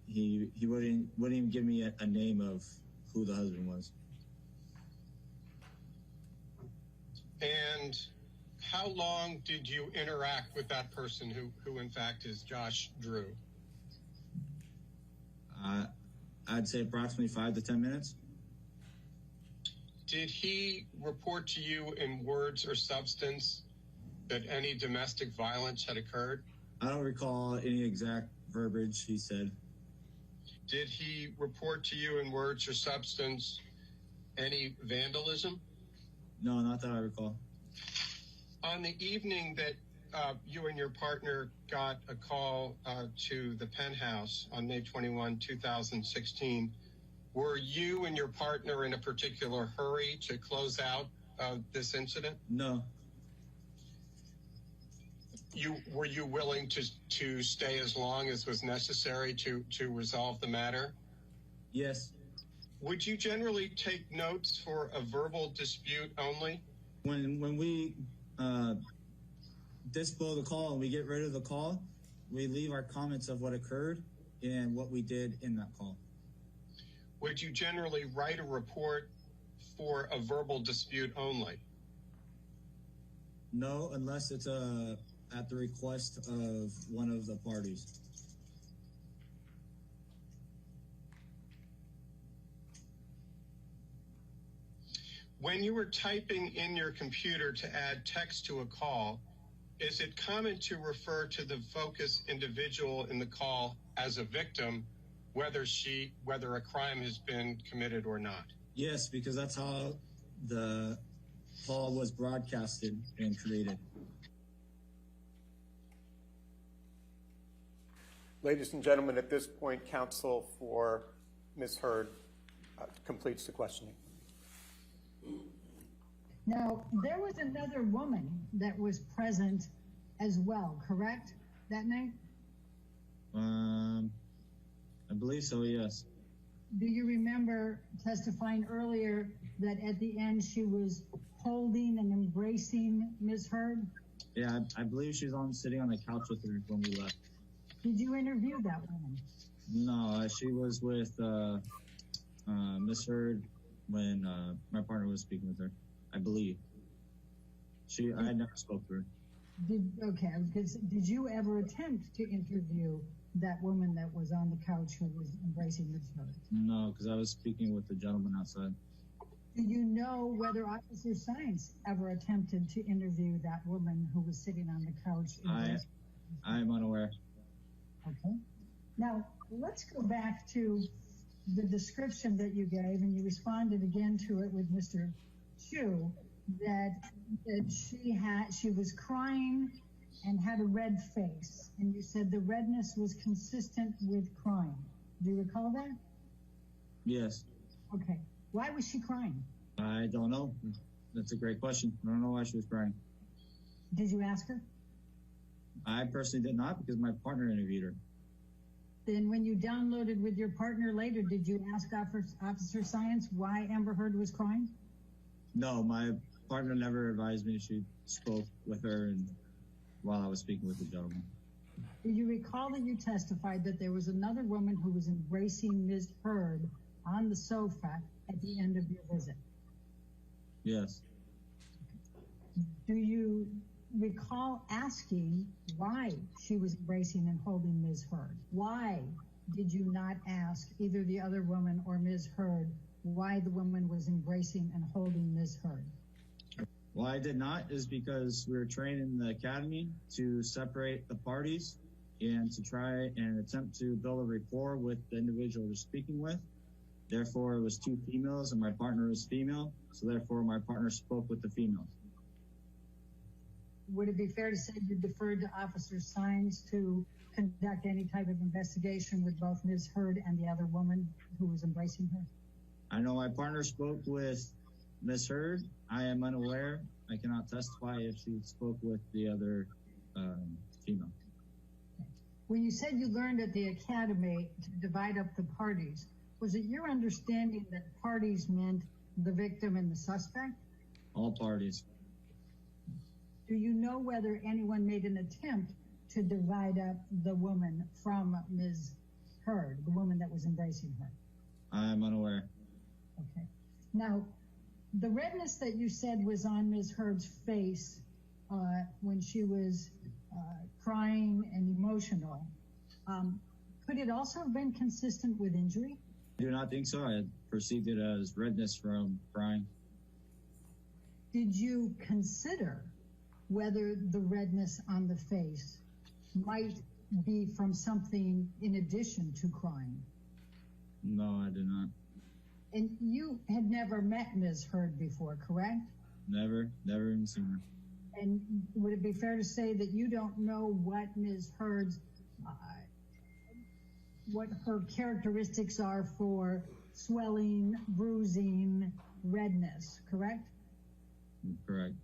he wouldn't even give me a name of who the husband was. And how long did you interact with that person who in fact is Josh Drew? I'd say approximately 5 to 10 minutes. Did he report to you in words or substance that any domestic violence had occurred? I don't recall any exact verbiage he said. Did he report to you in words or substance any vandalism? No, not that I recall. On the evening that you and your partner got a call to the penthouse on May 21, 2016, were you and your partner in a particular hurry to close out this incident? No. Were you willing to stay as long as was necessary to resolve the matter? Yes. Would you generally take notes for a verbal dispute only? When we dispo the call and we get rid of the call, we leave our comments of what occurred and what we did in that call. Would you generally write a report for a verbal dispute only? No, unless it's at the request of one of the parties. When you were typing in your computer to add text to a call, is it common to refer to the focus individual in the call as a victim, whether a crime has been committed or not? Yes, because that's how the call was broadcasted and created. Ladies and gentlemen, at this point, counsel for Ms. Heard completes the questioning. Now, there was another woman that was present as well, correct, that night? I believe so, yes. Do you remember testifying earlier that at the end she was holding and embracing Ms. Heard? Yeah, I believe she was sitting on the couch with her when we left. Did you interview that woman? No, she was with Miss Heard when my partner was speaking with her, I believe. I never spoke to her. Did you ever attempt to interview that woman that was on the couch who was embracing Ms. Heard? No, because I was speaking with the gentleman outside. Do you know whether Officer Science ever attempted to interview that woman who was sitting on the couch? I am unaware. Okay. Now, let's go back to the description that you gave, and you responded again to it with Mr. Chu, that she was crying and had a red face, and you said the redness was consistent with crying. Do you recall that? Yes. Okay. Why was she crying? I don't know. That's a great question. I don't know why she was crying. Did you ask her? I personally did not, because my partner interviewed her. Then when you downloaded with your partner later, did you ask Officer Science why Amber Heard was crying? No, my partner never advised me. She spoke with her while I was speaking with the gentleman. Do you recall that you testified that there was another woman who was embracing Ms. Heard on the sofa at the end of your visit? Yes. Do you recall asking why she was embracing and holding Ms. Heard? Why did you not ask either the other woman or Ms. Heard why the woman was embracing and holding Ms. Heard? Why I did not is because we were trained in the academy to separate the parties and to try and attempt to build a rapport with the individual we're speaking with. Therefore, it was two females and my partner was female, so therefore my partner spoke with the females. Would it be fair to say you deferred to Officer Sines to conduct any type of investigation with both Ms. Heard and the other woman who was embracing her? I know my partner spoke with Ms. Heard. I am unaware. I cannot testify if she spoke with the other female. When you said you learned at the academy to divide up the parties, was it your understanding that parties meant the victim and the suspect? All parties. Do you know whether anyone made an attempt to divide up the woman from Ms. Heard, the woman that was embracing her? I'm unaware. Okay. Now, the redness that you said was on Ms. Heard's face when she was crying and emotional, could it also have been consistent with injury? I do not think so. I perceived it as redness from crying. Did you consider whether the redness on the face might be from something in addition to crying? No, I did not. And you had never met Ms. Heard before, correct? Never even seen her. And would it be fair to say that you don't know what Ms. Heard's, what her characteristics are for swelling, bruising, redness, correct? Correct.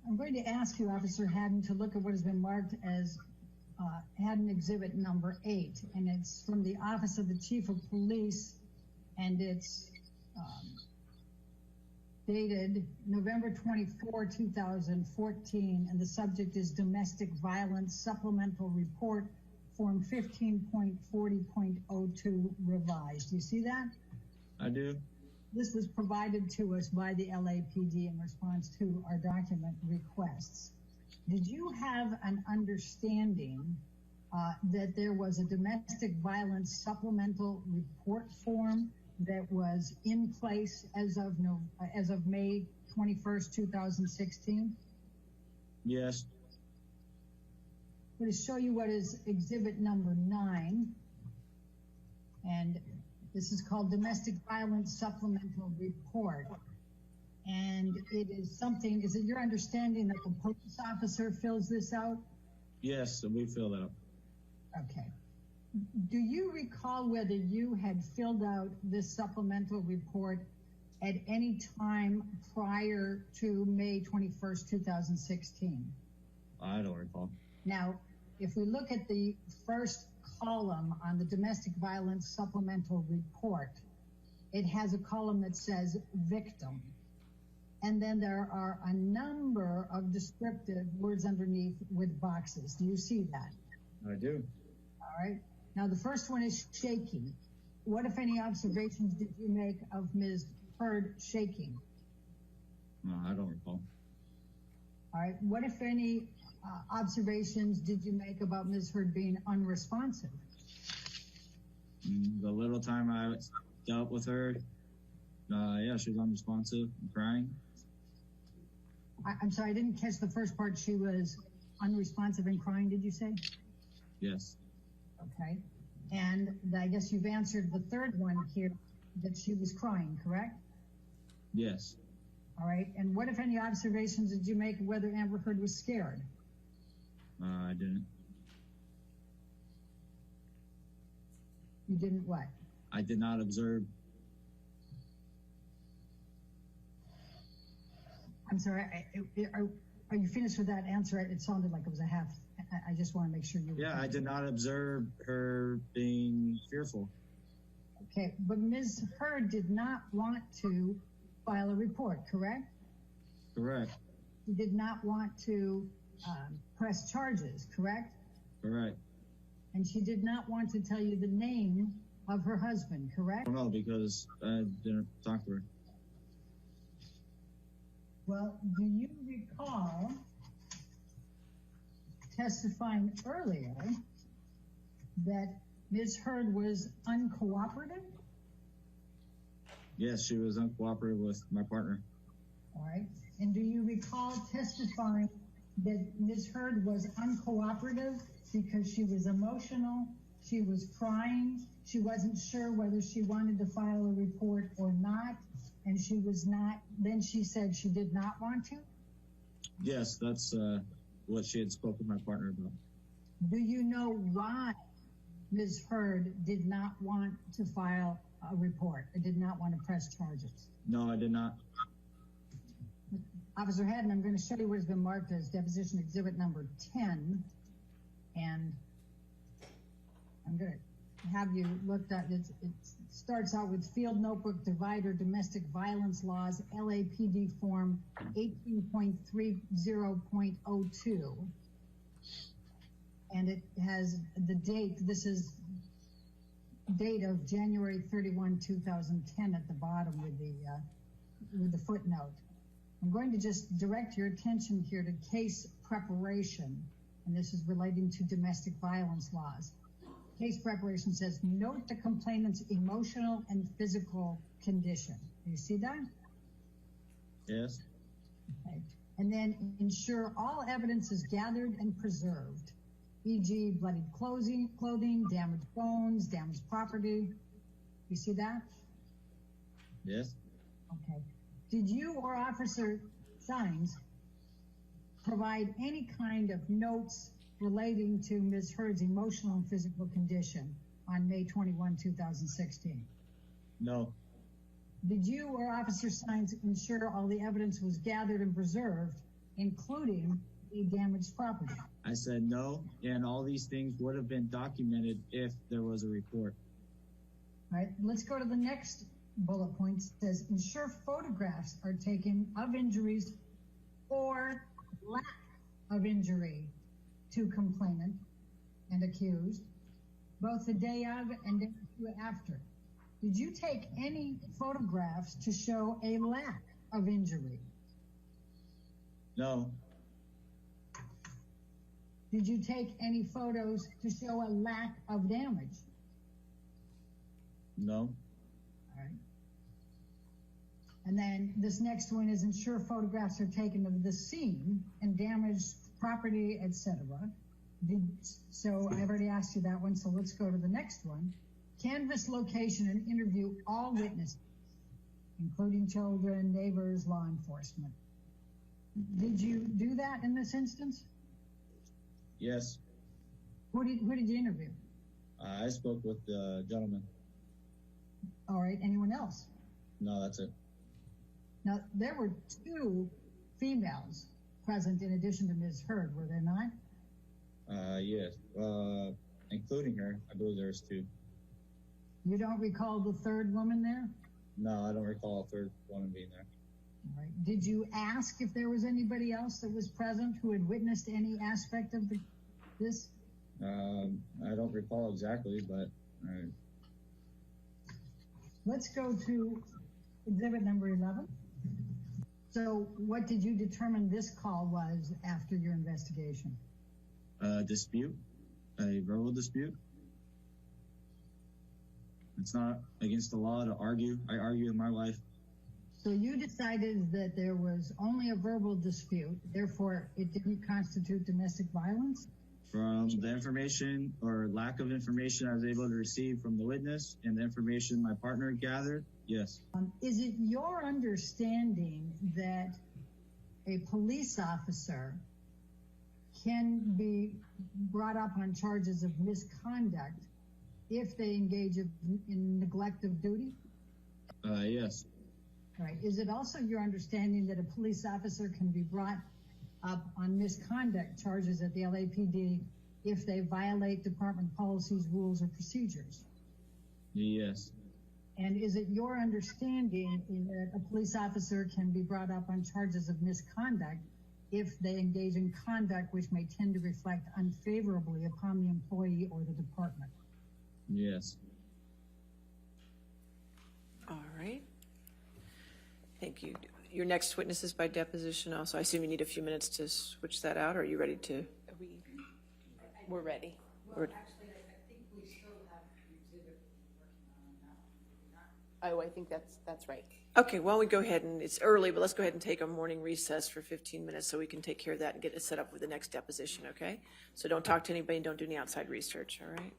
I'm going to ask you, Officer Haddon, to look at what has been marked as Haddon Exhibit number 8, and it's from the Office of the Chief of Police, and it's dated November 24, 2014, and the subject is Domestic Violence Supplemental Report, Form 15.40.02 revised. Do you see that? I do. This was provided to us by the LAPD in response to our document requests. Did you have an understanding that there was a domestic violence supplemental report form that was in place as of May 21st, 2016? Yes. I'm going to show you what is Exhibit number 9, and this is called Domestic Violence Supplemental Report. And it is something, is it your understanding that the police officer fills this out? Yes, we fill that out. Okay. Do you recall whether you had filled out this supplemental report at any time prior to May 21st, 2016? I don't recall. Now, if we look at the first column on the domestic violence supplemental report, it has a column that says victim. And then there are a number of descriptive words underneath with boxes. Do you see that? I do. All right. Now, the first one is shaking. What, if any, observations did you make of Ms. Heard shaking? No, I don't recall. All right. What, if any, observations did you make about Ms. Heard being unresponsive? The little time I dealt with her, yeah, she was unresponsive and crying. I'm sorry, I didn't catch the first part. She was unresponsive and crying, did you say? Yes. Okay. And I guess you've answered the third one here, that she was crying, correct? Yes. All right. And what, if any, observations did you make of whether Amber Heard was scared? I didn't. You didn't what? I did not observe. I'm sorry. Are you finished with that answer? It sounded like it was a half. I just want to make sure you. Yeah, I did not observe her being fearful. Okay, but Ms. Heard did not want to file a report, correct? Correct. She did not want to press charges, correct? Correct. And she did not want to tell you the name of her husband, correct? I don't know because I didn't talk to her. Well, do you recall testifying earlier that Ms. Heard was uncooperative? Yes, she was uncooperative with my partner. All right. And do you recall testifying that Ms. Heard was uncooperative because she was emotional, she was crying, she wasn't sure whether she wanted to file a report or not, and she was not, then she said she did not want to? Yes, that's what she had spoken with my partner about. Do you know why Ms. Heard did not want to file a report, or did not want to press charges? No, I did not. Officer Haddon, I'm going to show you what has been marked as deposition exhibit number 10, and I'm going to have you looked at it. It starts out with field notebook divider, domestic violence laws, LAPD form 18.30.02. And it has the date. This is date of January 31, 2010 at the bottom with the footnote. I'm going to just direct your attention here to case preparation, and this is relating to domestic violence laws. Case preparation says, note the complainant's emotional and physical condition. Do you see that? Yes. Okay. And then ensure all evidence is gathered and preserved, e.g. bloodied clothing, damaged bones, damaged property. You see that? Yes. Okay. Did you or Officer Sines provide any kind of notes relating to Ms. Heard's emotional and physical condition on May 21, 2016? No. Did you or Officer Sines ensure all the evidence was gathered and preserved, including the damaged property? I said no, and all these things would have been documented if there was a report. All right, let's go to the next bullet point. It says, ensure photographs are taken of injuries or lack of injury to complainant and accused, both the day of and day after. Did you take any photographs to show a lack of injury? No. Did you take any photos to show a lack of damage? No. All right. And then this next one is ensure photographs are taken of the scene and damaged property, etc. So I've already asked you that one, so let's go to the next one. Canvass location and interview all witnesses, including children, neighbors, law enforcement. Did you do that in this instance? Yes. Who did you interview? I spoke with the gentleman. All right, anyone else? No, that's it. Now, there were 2 females present in addition to Ms. Heard, were there not? Yes. Including her, I believe there's 2. You don't recall the 3rd woman there? No, I don't recall a 3rd woman being there. All right. Did you ask if there was anybody else that was present who had witnessed any aspect of this? I don't recall exactly, but Let's go to exhibit number 11. So what did you determine this call was after your investigation? dispute, a verbal dispute. It's not against the law to argue. I argue in my life. So you decided that there was only a verbal dispute, therefore it didn't constitute domestic violence? From the information or lack of information I was able to receive from the witness and the information my partner gathered, yes. Is it your understanding that a police officer can be brought up on charges of misconduct if they engage in neglect of duty? Yes. All right. Is it also your understanding that a police officer can be brought up on misconduct charges at the LAPD if they violate department policies, rules, or procedures? Yes. And is it your understanding that a police officer can be brought up on charges of misconduct if they engage in conduct which may tend to reflect unfavorably upon the employee or the department? Yes. All right. Thank you. Your next witness is by deposition also. I assume you need a few minutes to switch that out, or are you ready to? We're ready. Well, actually, I think we still have Oh, I think that's right. Okay, well, we go ahead and, it's early, but let's go ahead and take a morning recess for 15 minutes so we can take care of that and get it set up with the next deposition, okay? So don't talk to anybody, and don't do any outside research, all right?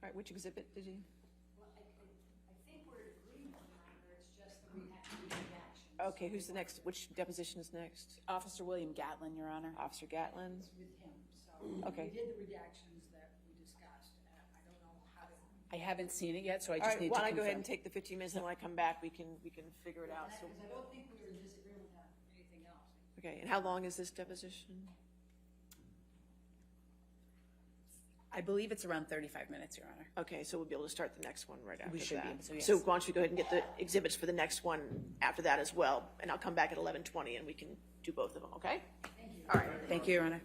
All right, which exhibit did you? I think we're in agreement, Your Honor, it's just that we have to do redactions. Okay, who's the next, which deposition is next? Officer William Gatlin, Your Honor. Officer Gatlin? With him, so Okay. we did the redactions that we discussed. I don't know how to. I haven't seen it yet, so I All just right, need why to don't I go ahead confirm. and take the 15 minutes, and when I come back, we can figure it out. So, Because I don't think we were in disagreement on anything else. okay, and how long is this deposition? I believe it's around 35 minutes, Your Honor. Okay, so we'll be able to start the next one right after should be that. able to, yes. So why don't you go ahead and get the exhibits for the next one after that as well, and I'll come back at 11:20 and we can do both of them, okay? Thank you. All right. Thank you, Your Honor.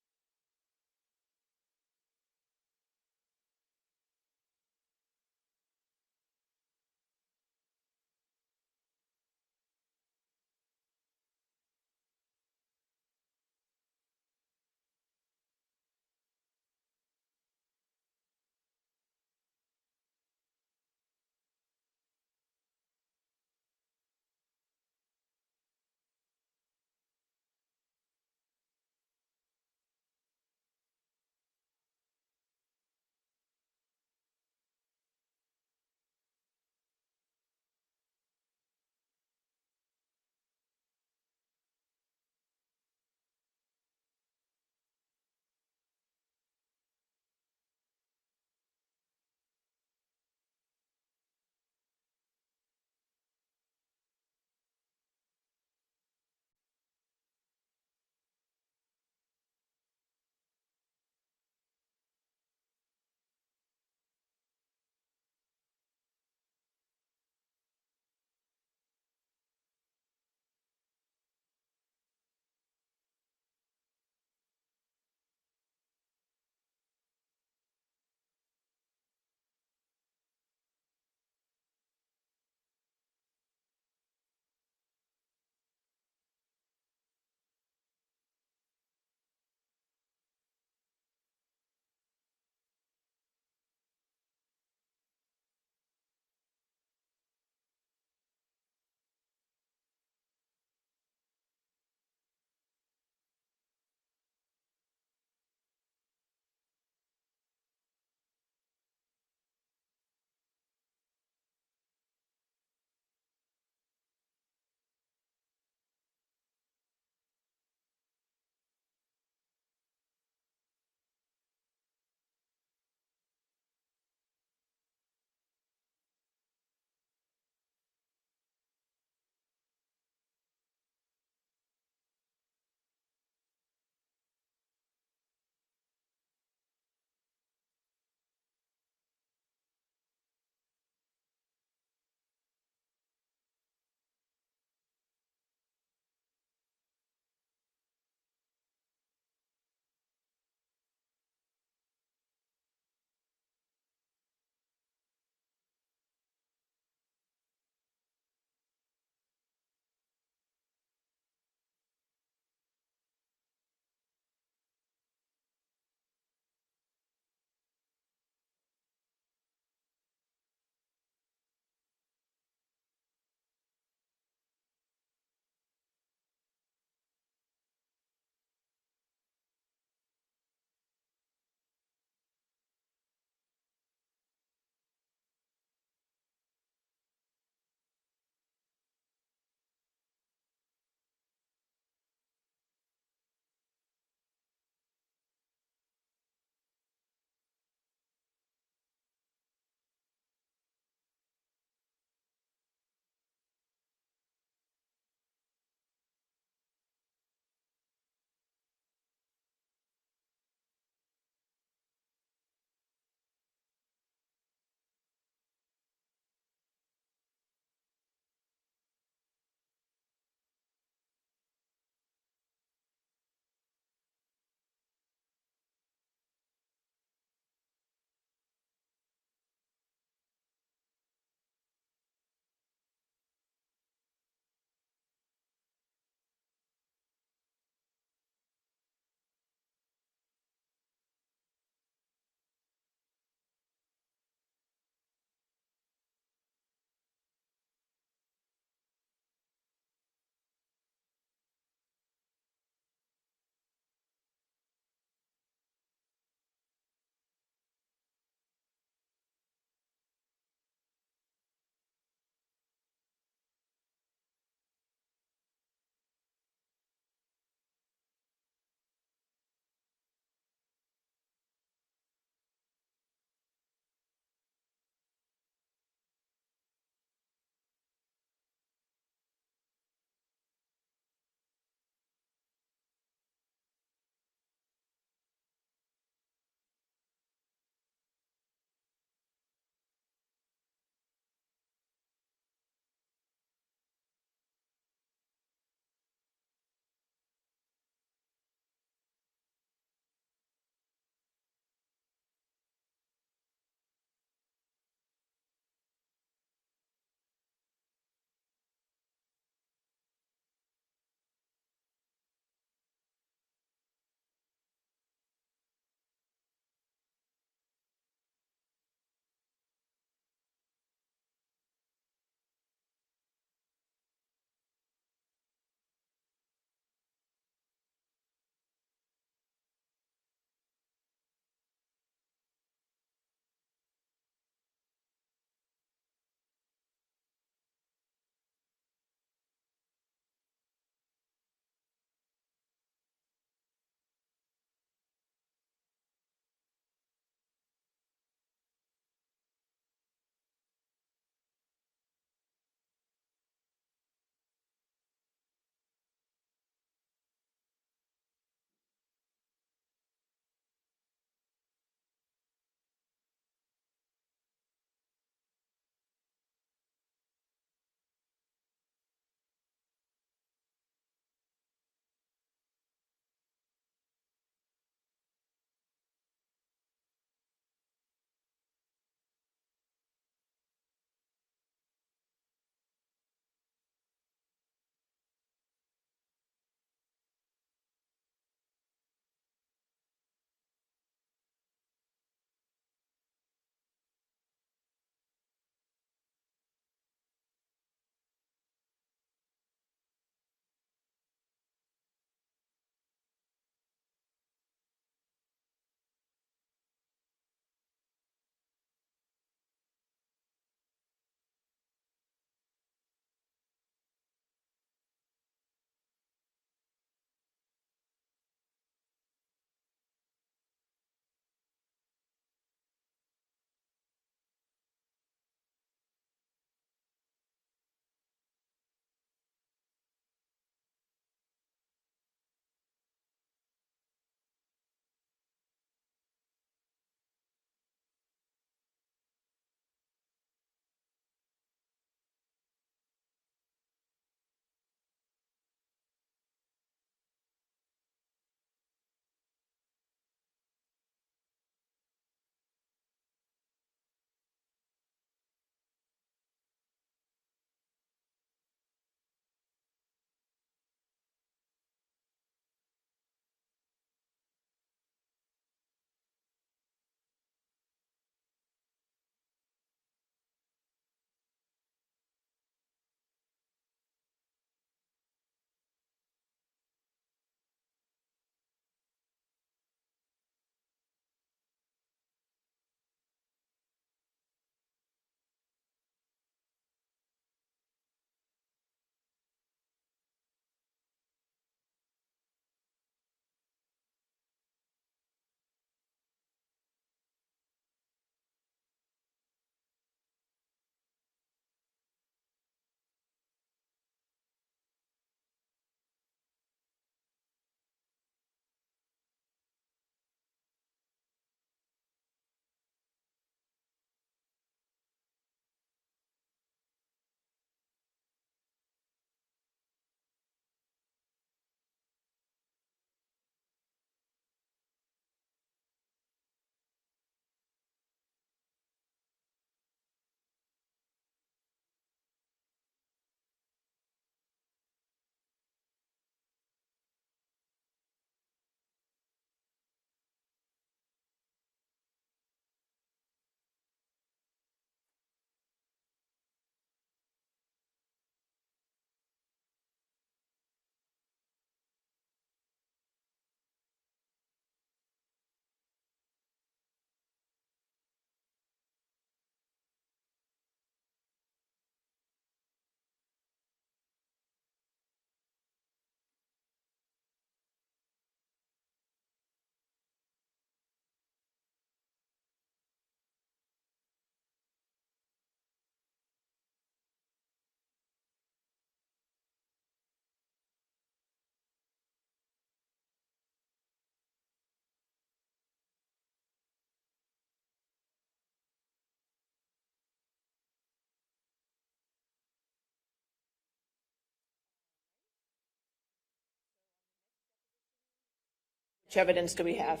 Which evidence do we have?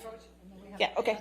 Yeah, okay.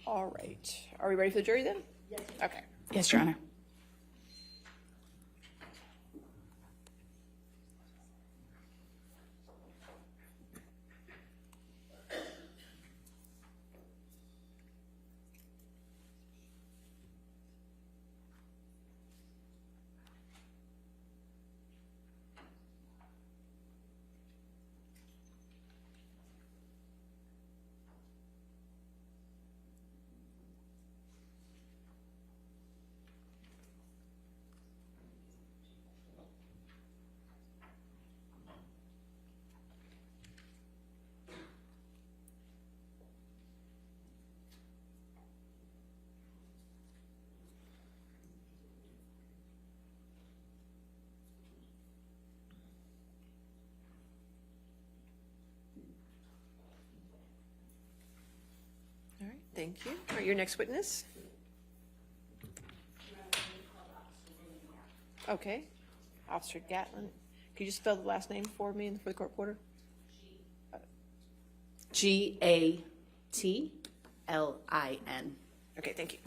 All right. Are we ready for the jury then? Yes. Okay. Yes, Your Honor. All right, thank you. All right, your next witness? Okay. Officer Gatlin. Could you spell the last name for me and for the court reporter? Gatlin. Okay, thank you.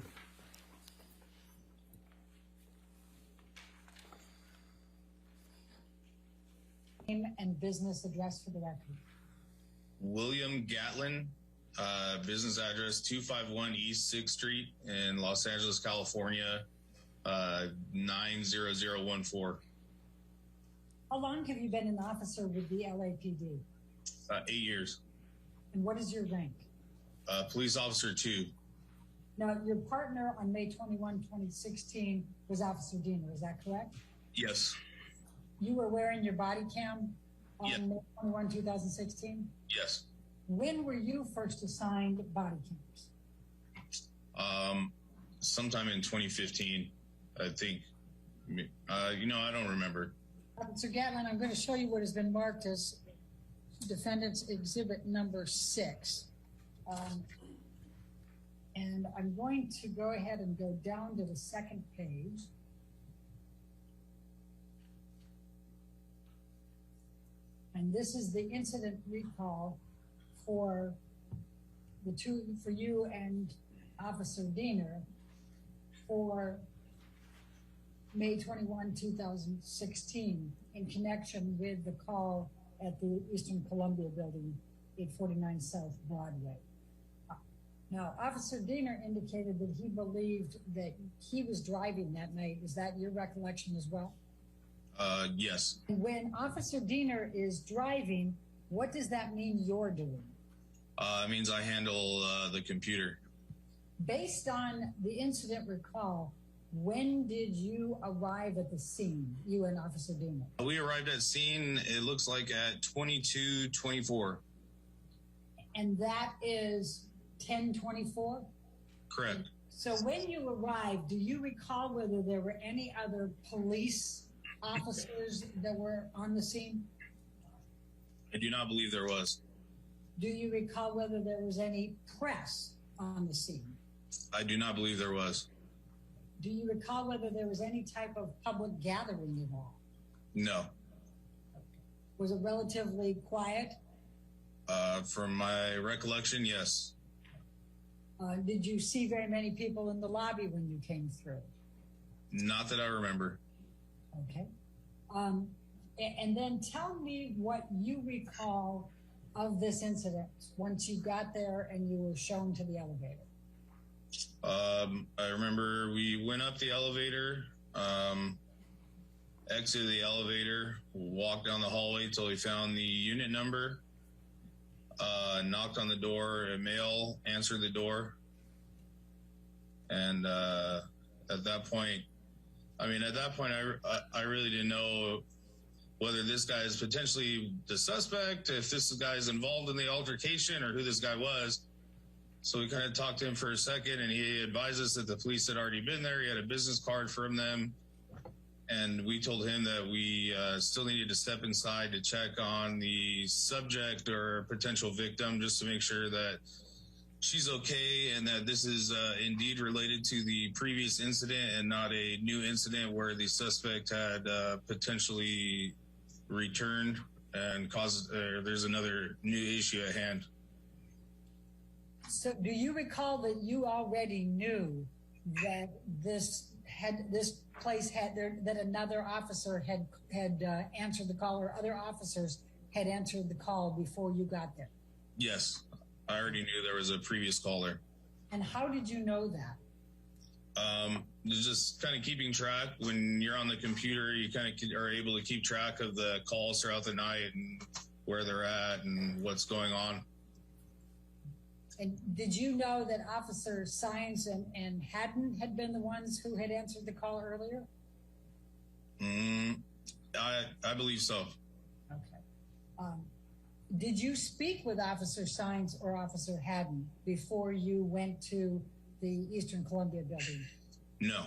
Name and business address for the record. William Gatlin, business address 251 East 6th Street in Los Angeles, California, 90014. How long have you been an officer with the LAPD? 8 years. And what is your rank? Police officer 2. Now, your partner on May 21, 2016 was Officer Diener, is that correct? Yes. You were wearing your body cam on Yeah. May 21, 2016? Yes. When were you first assigned body cams? Sometime in 2015, I think. I don't remember. Officer Gatlin, I'm going to show you what has been marked as Defendant's Exhibit number 6. And I'm going to go ahead and go down to the second page. And this is the incident recall for you and Officer Diener for May 21, 2016, in connection with the call at the Eastern Columbia Building, 849 South Broadway. Now, Officer Diener indicated that he believed that he was driving that night. Is that your recollection as well? Yes. When Officer Diener is driving, what does that mean you're doing? It means I handle the computer. Based on the incident recall, when did you arrive at the scene, you and Officer Diener? We arrived at scene, it looks like at 22:24. And that is 10:24? Correct. So when you arrived, do you recall whether there were any other police officers that were on the scene? I do not believe there was. Do you recall whether there was any press on the scene? I do not believe there was. Do you recall whether there was any type of public gathering at all? No. Was it relatively quiet? From my recollection, yes. Did you see very many people in the lobby when you came through? Not that I remember. Okay. And then tell me what you recall of this incident once you got there and you were shown to the elevator. I remember we went up the elevator, exited the elevator, walked down the hallway till we found the unit number, knocked on the door, a male answered the door. And at that point, I really didn't know whether this guy is potentially the suspect, if this guy is involved in the altercation, or who this guy was. So we kind of talked to him for a second, and he advised us that the police had already been there. He had a business card from them. And we told him that we still needed to step inside to check on the subject or potential victim, just to make sure that she's okay and that this is indeed related to the previous incident and not a new incident where the suspect had potentially returned and caused there's another new issue at hand. So do you recall that you already knew that that another officer had answered the call, or other officers had answered the call before you got there? Yes, I already knew there was a previous caller. And how did you know that? Just kind of keeping track. When you're on the computer, you kind of are able to keep track of the calls throughout the night and where they're at and what's going on. And did you know that Officer Science and Haddon had been the ones who had answered the call earlier? I believe so. Okay. Did you speak with Officer Science or Officer Haddon before you went to the Eastern Columbia building? No.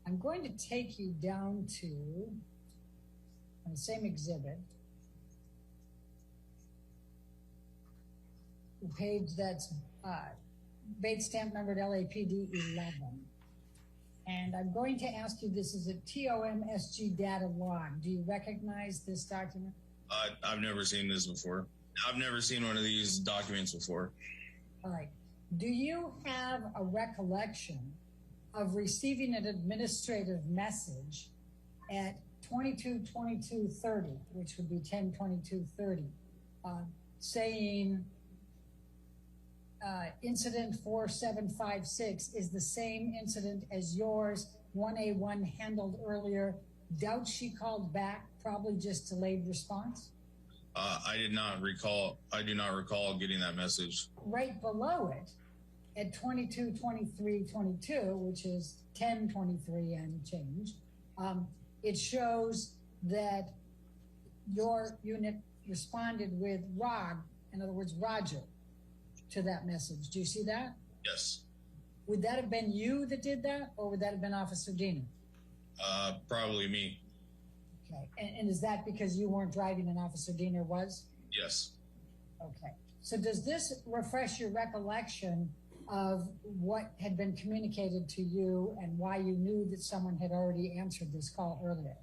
I'm going to take you down to the same exhibit, the page that's Bates stamp numbered LAPD 11. And I'm going to ask you, this is a TOMSG data log. Do you recognize this document? I've never seen this before. I've never seen one of these documents before. All right. Do you have a recollection of receiving an administrative message at 22:22:30, which would be 10:22:30, saying incident 4756 is the same incident as yours, 1A1 handled earlier? Doubt she called back, probably just delayed response? I do not recall getting that message. Right below it, at 22:23:22, which is 10:23 and change, it shows that your unit responded with ROG, in other words, Roger, to that message. Do you see that? Yes. Would that have been you that did that, or would that have been Officer Diener? Probably me. Okay. And is that because you weren't driving and Officer Diener was? Yes. Okay. So does this refresh your recollection of what had been communicated to you and why you knew that someone had already answered this call earlier?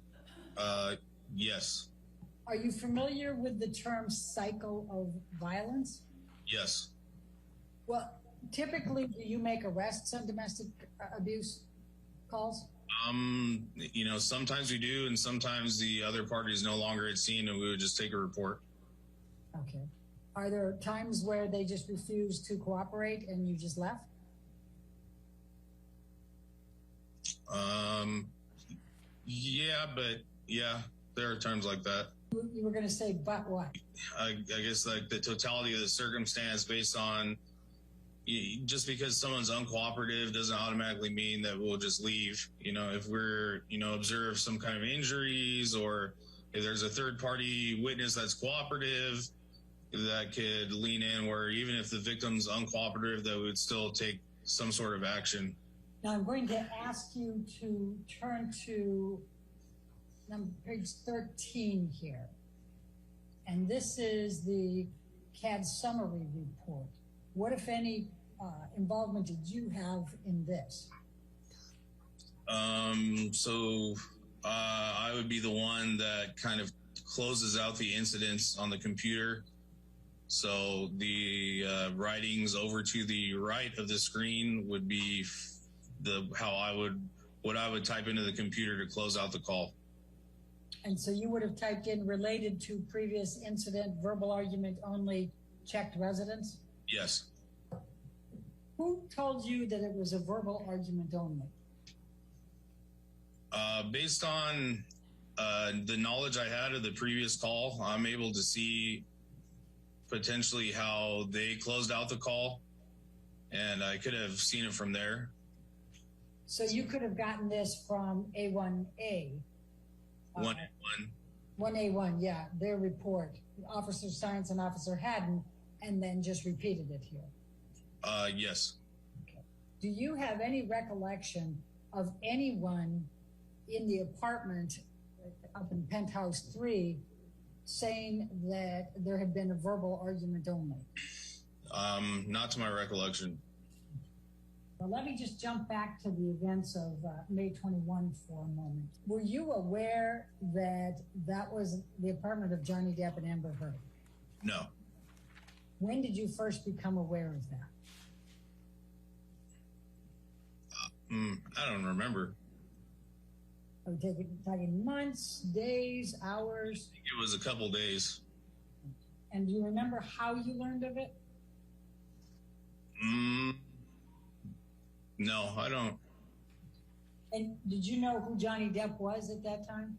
Yes. Are you familiar with the term cycle of violence? Yes. Well, typically, do you make arrests on domestic abuse calls? Sometimes we do, and sometimes the other party is no longer at scene, and we would just take a report. Okay. Are there times where they just refuse to cooperate and you just left? Yeah, there are times like that. You were going to say, but what? I guess like the totality of the circumstance based on just because someone's uncooperative doesn't automatically mean that we'll just leave. If we're, observe some kind of injuries, or if there's a third party witness that's cooperative, that could lean in, where even if the victim's uncooperative, that would still take some sort of action. Now I'm going to ask you to turn to page 13 here. And this is the CAD summary report. What, if any, involvement did you have in this? I would be the one that kind of closes out the incidents on the computer. So the writings over to the right of the screen would be what I would type into the computer to close out the call. And so you would have typed in related to previous incident, verbal argument only, checked residence? Yes. Who told you that it was a verbal argument only? Based on the knowledge I had of the previous call, I'm able to see potentially how they closed out the call, and I could have seen it from there. So you could have gotten this from A1A. 1A1, yeah, their report, Officer Science and Officer Haddon, and then just repeated it here. Yes. Okay. Do you have any recollection of anyone in the apartment up in Penthouse 3 saying that there had been a verbal argument only? Not to my recollection. Well, let me just jump back to the events of May 21 for a moment. Were you aware that that was the apartment of Johnny Depp and Amber Heard? No. When did you first become aware of that? I don't remember. Are we talking months, days, hours? It was a couple days. And do you remember how you learned of it? No, I don't. And did you know who Johnny Depp was at that time?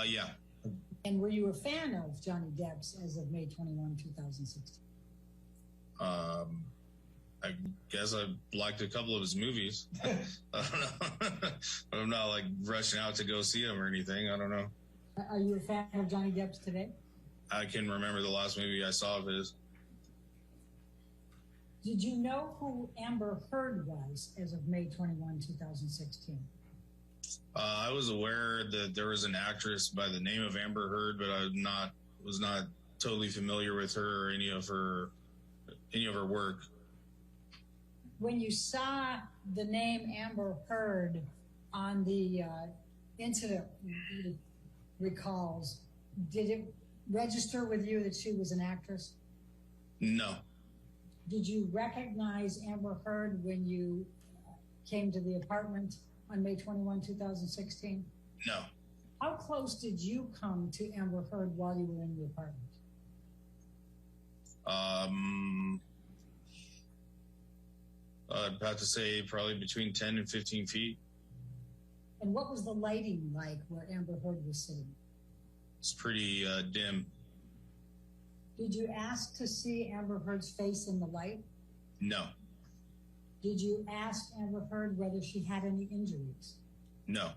Yeah. And were you a fan of Johnny Depp's as of May 21, 2016? I guess I liked a couple of his movies. I don't know. I'm not like rushing out to go see him or anything. I don't know. Are you a fan of Johnny Depp's today? I can remember the last movie I saw of his. Did you know who Amber Heard was as of May 21, 2016? I was aware that there was an actress by the name of Amber Heard, but I was not totally familiar with her or any of her work. When you saw the name Amber Heard on the incident recalls, did it register with you that she was an actress? No. Did you recognize Amber Heard when you came to the apartment on May 21, 2016? No. How close did you come to Amber Heard while you were in the apartment? I'd have to say probably between 10 and 15 feet. And what was the lighting like where Amber Heard was sitting? It's pretty dim. Did you ask to see Amber Heard's face in the light? No. Did you ask Amber Heard whether she had any injuries? No.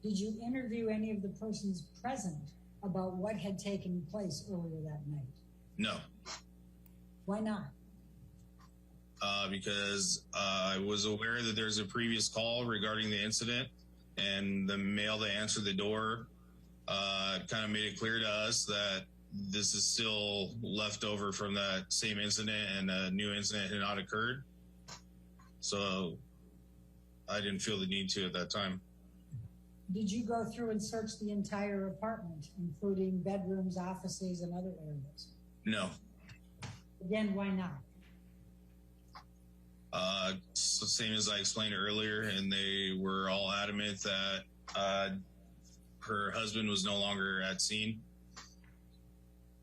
Did you interview any of the persons present about what had taken place earlier that night? No. Why not? Because I was aware that there's a previous call regarding the incident, and the male that answered the door kind of made it clear to us that this is still left over from that same incident, and a new incident had not occurred. So I didn't feel the need to at that time. Did you go through and search the entire apartment, including bedrooms, offices, and other areas? No. Again, why not? Same as I explained earlier, and they were all adamant that her husband was no longer at scene.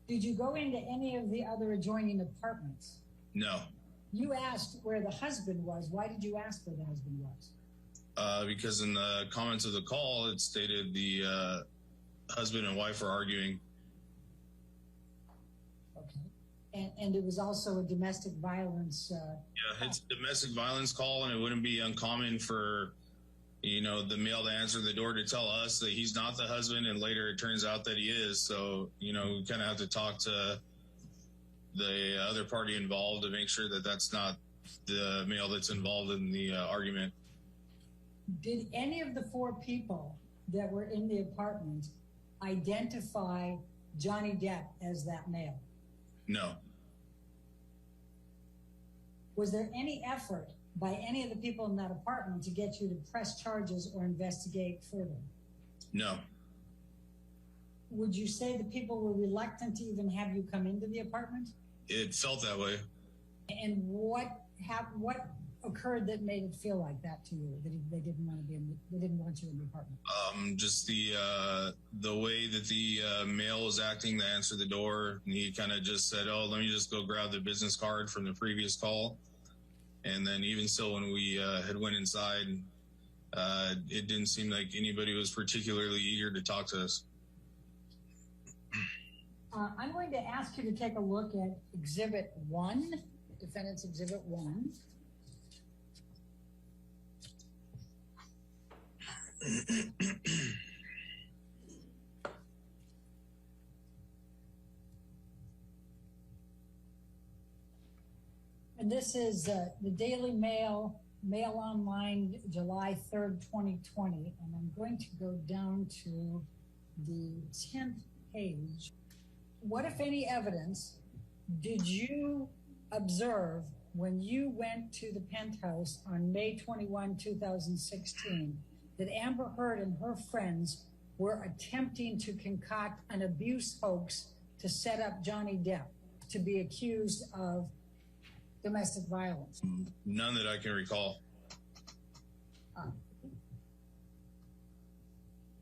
Did you go into any of the other adjoining apartments? No. You asked where the husband was. Why did you ask where the husband was? Because in the comments of the call, it stated the husband and wife were arguing. Okay. And it was also a domestic violence. Yeah, it's a domestic violence call, and it wouldn't be uncommon for, the male to answer the door to tell us that he's not the husband, and later it turns out that he is. So, we kind of have to talk to the other party involved to make sure that that's not the male that's involved in the argument. Did any of the four people that were in the apartment identify Johnny Depp as that male? No. Was there any effort by any of the people in that apartment to get you to press charges or investigate further? No. Would you say the people were reluctant to even have you come into the apartment? It felt that way. And what occurred that made it feel like that to you? That they didn't want you in the apartment? Just the way that the male was acting to answer the door. He kind of just said, "Oh, let me just go grab the business card from the previous call." And then even still, when we had went inside, it didn't seem like anybody was particularly eager to talk to us. I'm going to ask you to take a look at Exhibit 1, Defendant's Exhibit 1. And this is the Daily Mail, Mail Online, July 3rd, 2020. And I'm going to go down to the 10th page. What, if any, evidence did you observe when you went to the penthouse on May 21, 2016, that Amber Heard and her friends were attempting to concoct an abuse hoax to set up Johnny Depp? to be accused of domestic violence? None that I can recall.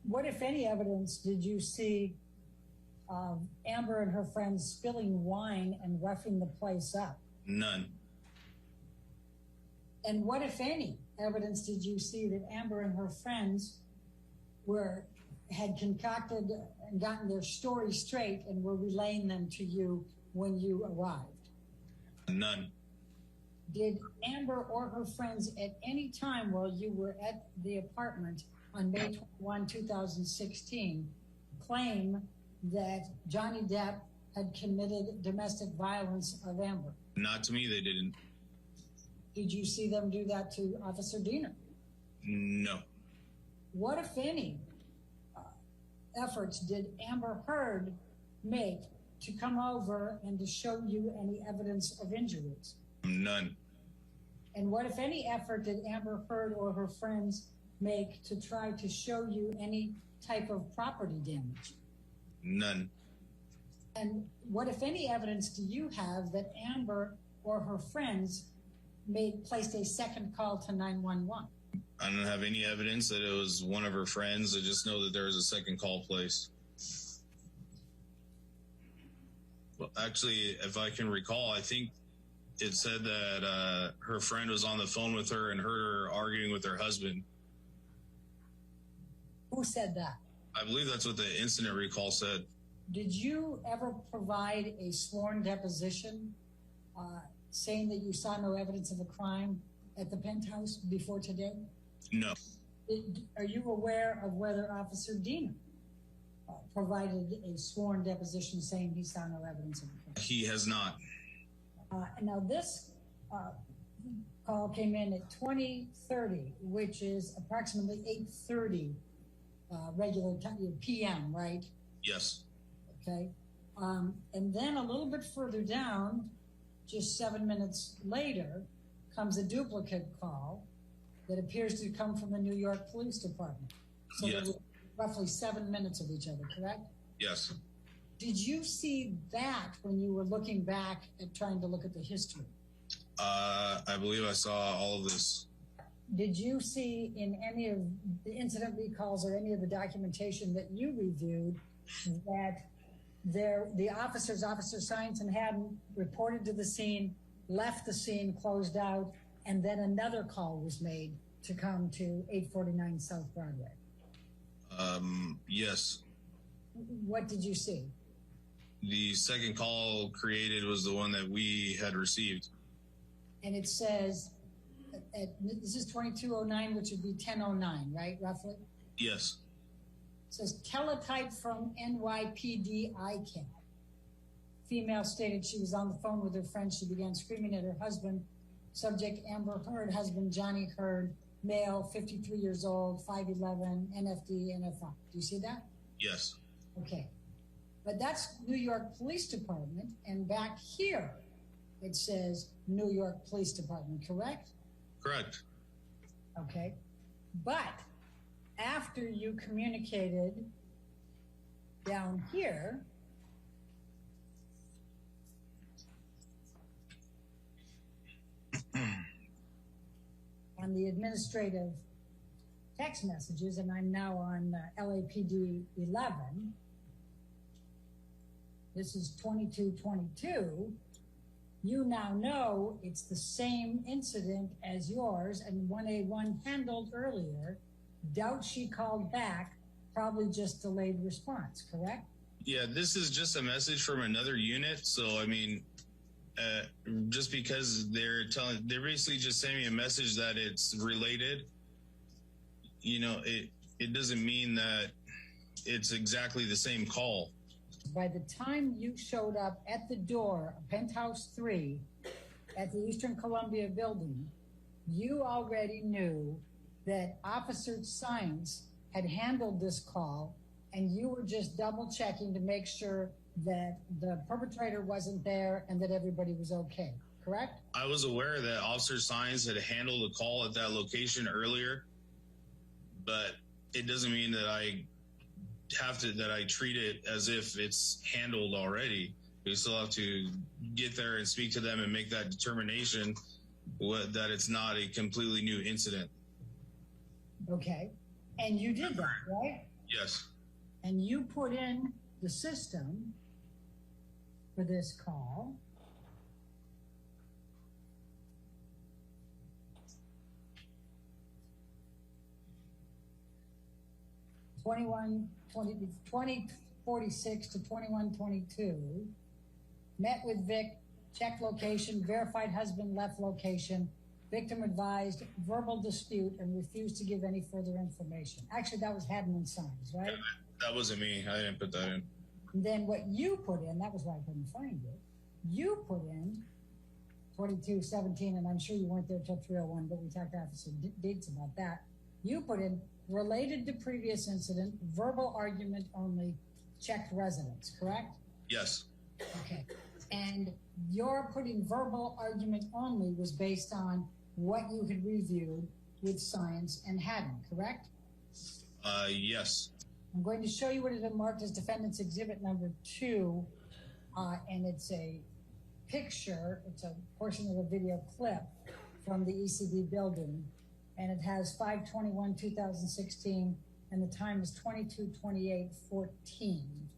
What, if any, evidence did you see of Amber and her friends spilling wine and roughing the place up? None. And what, if any, evidence did you see that Amber and her friends had concocted and gotten their story straight and were relaying them to you when you arrived? None. Did Amber or her friends at any time while you were at the apartment on May 21, 2016, claim that Johnny Depp had committed domestic violence of Amber? Not to me, they didn't. Did you see them do that to Officer Diener? No. What, if any, efforts did Amber Heard make to come over and to show you any evidence of injuries? None. And what, if any, effort did Amber Heard or her friends make to try to show you any type of property damage? None. And what, if any, evidence do you have that Amber or her friends placed a second call to 911? I don't have any evidence that it was one of her friends. I just know that there was a second call placed. Well, actually, if I can recall, I think it said that her friend was on the phone with her and heard her arguing with her husband. Who said that? I believe that's what the incident recall said. Did you ever provide a sworn deposition saying that you saw no evidence of a crime at the penthouse before today? No. Are you aware of whether Officer Diener provided a sworn deposition saying he saw no evidence of a crime? He has not. Now, this call came in at 20:30, which is approximately 8:30 regular time, PM, right? Yes. Okay. And then a little bit further down, just 7 minutes later, comes a duplicate call that appears to come from the New York Police Department. So Yes. there were roughly 7 minutes of each other, correct? Yes. Did you see that when you were looking back at trying to look at the history? I believe I saw all of this. Did you see in any of the incident recalls or any of the documentation that you reviewed that the officers, Officer Science and Haddon, reported to the scene, left the scene, closed out, and then another call was made to come to 849 South Broadway? Yes. What did you see? The second call created was the one that we had received. And it says, this is 2209, which would be 1009, right, roughly? Yes. It says, teletype from NYPD ICAP. Female stated she was on the phone with her friend. She began screaming at her husband. Subject, Amber Heard. Husband, Johnny Heard. Male, 53 years old, 5'11", NFD, NFI. Do you see that? Yes. Okay. But that's New York Police Department. And back here, it says New York Police Department, correct? Correct. Okay. But after you communicated down here, on the administrative text messages, and I'm now on LAPD 11, this is 2222, you now know it's the same incident as yours and 1A1 handled earlier. Doubt she called back, probably just delayed response, correct? Yeah, this is just a message from another unit. So, I mean, just because they're basically just sending me a message that it's related, you know, it doesn't mean that it's exactly the same call. By the time you showed up at the door of Penthouse 3 at the Eastern Columbia building, you already knew that Officer Science had handled this call, and you were just double checking to make sure that the perpetrator wasn't there and that everybody was okay, correct? I was aware that Officer Science had handled a call at that location earlier, but it doesn't mean that I treat it as if it's handled already. We still have to get there and speak to them and make that determination that it's not a completely new incident. Okay. And you did that, right? Yes. And you put in the system for this call. Twenty 2046 to 2122. Met with Vic, checked location, verified husband left location. Victim advised verbal dispute and refused to give any further information. Actually, that was Haddon and Sons, right? That wasn't me. I didn't put that in. And then what you put in, that was why I couldn't find it. You put in 2217, and I'm sure you weren't there till 301, but we talked after some dates about that. You put in related to previous incident, verbal argument only, checked residence, correct? Yes. Okay. And your putting verbal argument only was based on what you had reviewed with Science and Haddon, correct? Yes. I'm going to show you what has been marked as defendant's exhibit number 2, and it's a picture, it's a portion of a video clip from the ECB building, and it has 5/21/2016, and the time is 22/28/14.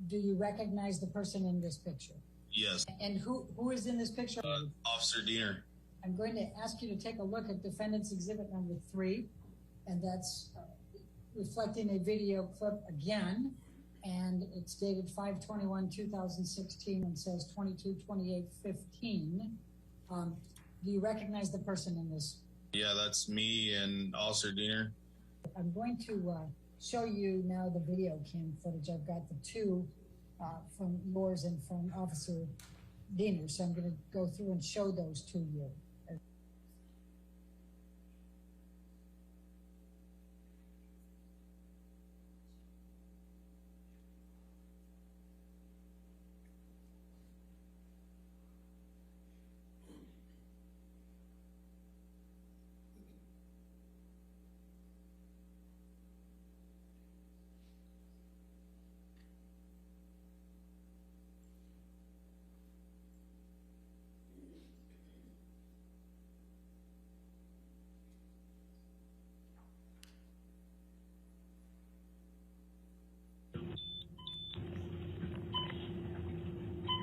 Do you recognize the person in this picture? Yes. And who is in this picture? Officer Diener. I'm going to ask you to take a look at defendant's exhibit number 3, and that's reflecting a video clip again, and it's dated 5/21/2016 and says 22/28/15. Do you recognize the person in this? Yeah, that's me and Officer Diener. I'm going to show you now the video cam footage. I've got the 2 from yours and from Officer Diener, so I'm going to go through and show those to you.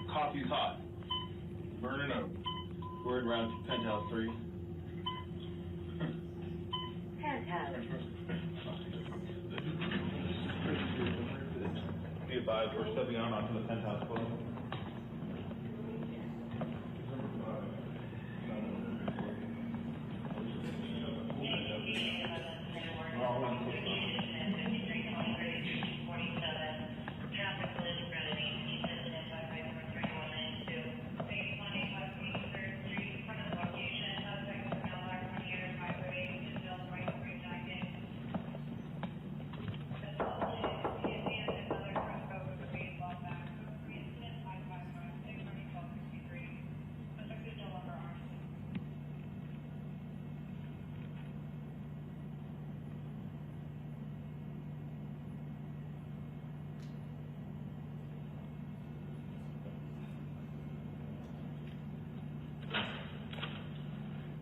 Coffee's hot. Burning up. Word around penthouse 3. Penthouse. Be advised, we're stepping out onto the penthouse floor.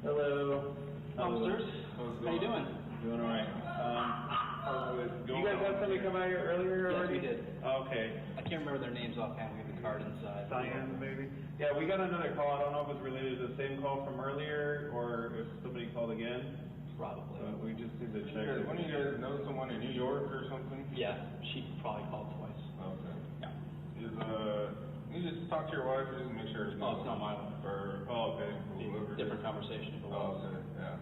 Hello. Officers. How you doing? Doing all right. You guys had somebody come out here earlier already? Yes, we did. Okay. I can't remember their names offhand. We have the card inside. Cyan, maybe? Yeah, we got another call. I don't know if it's related to the same call from earlier or if somebody called again. Probably. We just need to check. One of you guys know someone in New York or something? Yeah, she probably called twice. Okay. Yeah. You just talk to your wife just to make sure it's Oh, it's not my wife. Okay. Whoever it Different is. conversation. If it Oh, was. okay, yeah.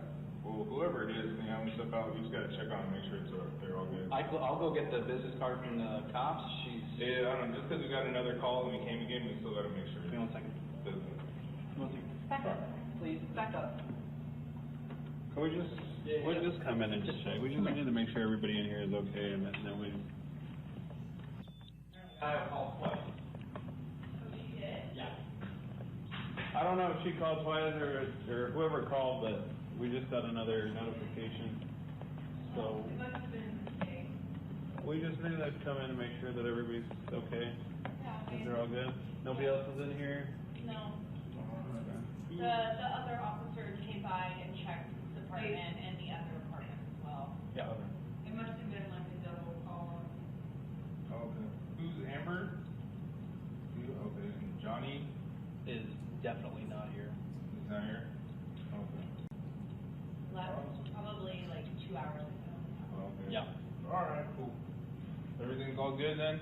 Well, whoever it is, I'm gonna step out, we just gotta check on them, make sure they're all good. I'll go get the business card from the cops. She's. Yeah, I don't know, just because we got another call and we came again, we still gotta make sure. Give me 1 second. Business. 1 second. Back up, please, back up. Can we just, we'll just come in and just check, we need to make sure everybody in here is okay, and then we. I have called twice. Yeah. I don't know if she called twice or whoever called, but we just got another notification, so. We just need to come in and make sure that everybody's okay. Is there all all good? Nobody else is in here? No. Okay. The other officers came by and checked the apartment and the other apartment as well. Yeah. Okay. It must have been like a double call. Okay. Who's Amber? You? Okay. And Johnny Is definitely not here. is not here? Okay. Left probably like 2 hours ago. Okay. Yeah. All right, cool. Everything's all good then?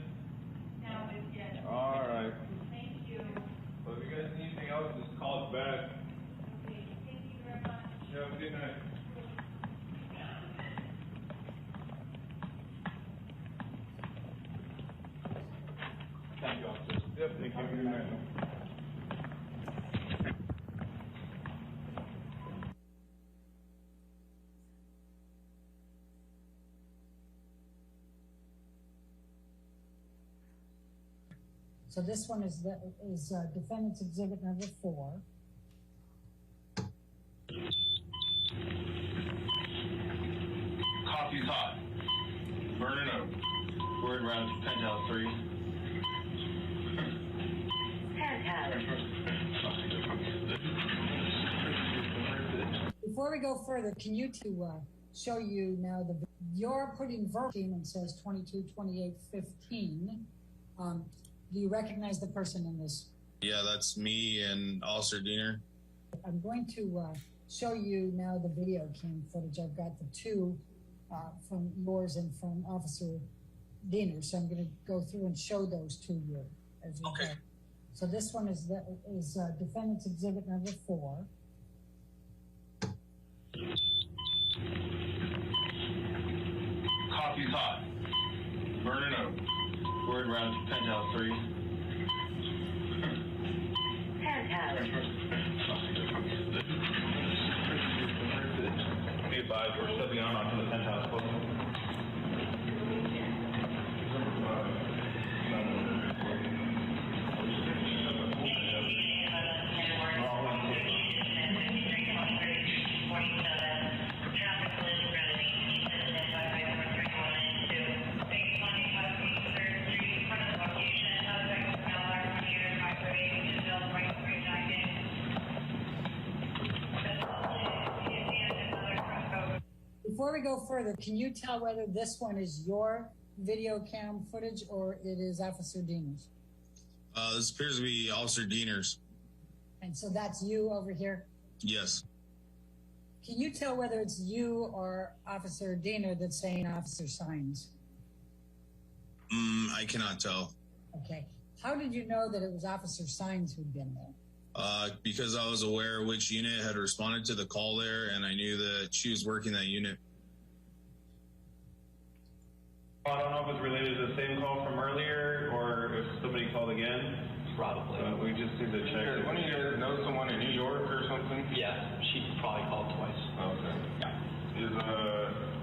Now it's yes. All right. Thank you. Well, if you guys need anything else, just call us back. Okay, thank you very much. You have a good night. Thank you, officers. Yep, thank you. Good night. So this one is defendant's exhibit number 4. Coffee's hot. Burning up. Word around penthouse 3. Before we go further, can you show you now you're putting verbatim and says 22, 28, 15. Do you recognize the person in this? Yeah, that's me and Officer Diener. I'm going to show you now the video cam footage. I've got the 2 from yours and from Officer Diener. So I'm going to go through and show those to you as we go. So this one is defendant's exhibit number 4. Coffee's hot. Burning up. Word around penthouse 3. Be advised, we're stepping on onto the penthouse floor. Before we go further, can you tell whether this one is your video cam footage or it is Officer Diener's? This appears to be Officer Diener's. And so that's you over here? Yes. Can you tell whether it's you or Officer Diener that's saying Officer Signs? I cannot tell. Okay. How did you know that it was Officer Signs who'd been there? Because I was aware which unit had responded to the call there, and I knew that she was working that unit. I don't know if it's related to the same call from earlier or if somebody called again. Probably. We just need to check. One of you guys know someone in New York or something? Yeah, she probably called twice. Okay. Yeah.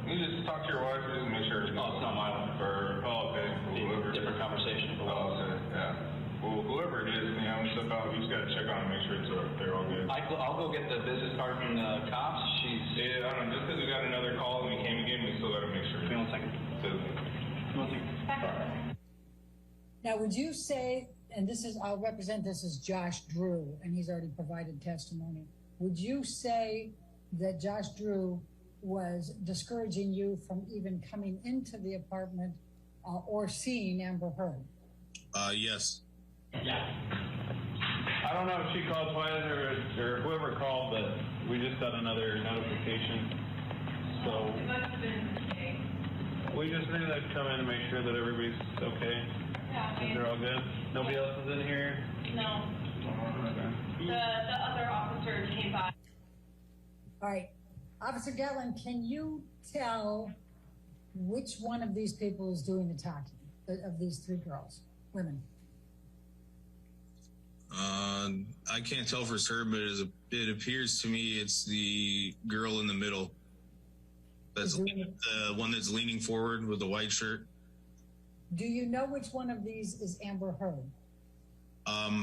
You just talk to your wife and just make sure. Oh, it's not my one. Okay. Whoever. Different conversation. Oh, okay. Yeah. Well, whoever it is, step out. We just gotta check on and make sure they're all good. I'll go get the business card from the cops. Yeah, I don't know. Just because we got another call and we came again, we still gotta make sure. Give me 1 second. Now, would you say, and I'll represent this as Josh Drew, and he's already provided testimony. Would you say that Josh Drew was discouraging you from even coming into the apartment or seeing Amber Heard? Yes. Yeah. I don't know if she called twice or whoever called, but we just got another notification. So It must have been a mistake. we just need to come in and make sure that everybody's okay. Yeah, I mean, They're all good. Nobody else is in here. no. Okay. The other officers came by. All right. Officer Gatlin, can you tell which one of these people is doing the talking, of these 3 girls, women? I can't tell for certain, but it appears to me it's the girl in the middle. That's the one that's leaning forward with the white shirt. Do you know which one of these is Amber Heard?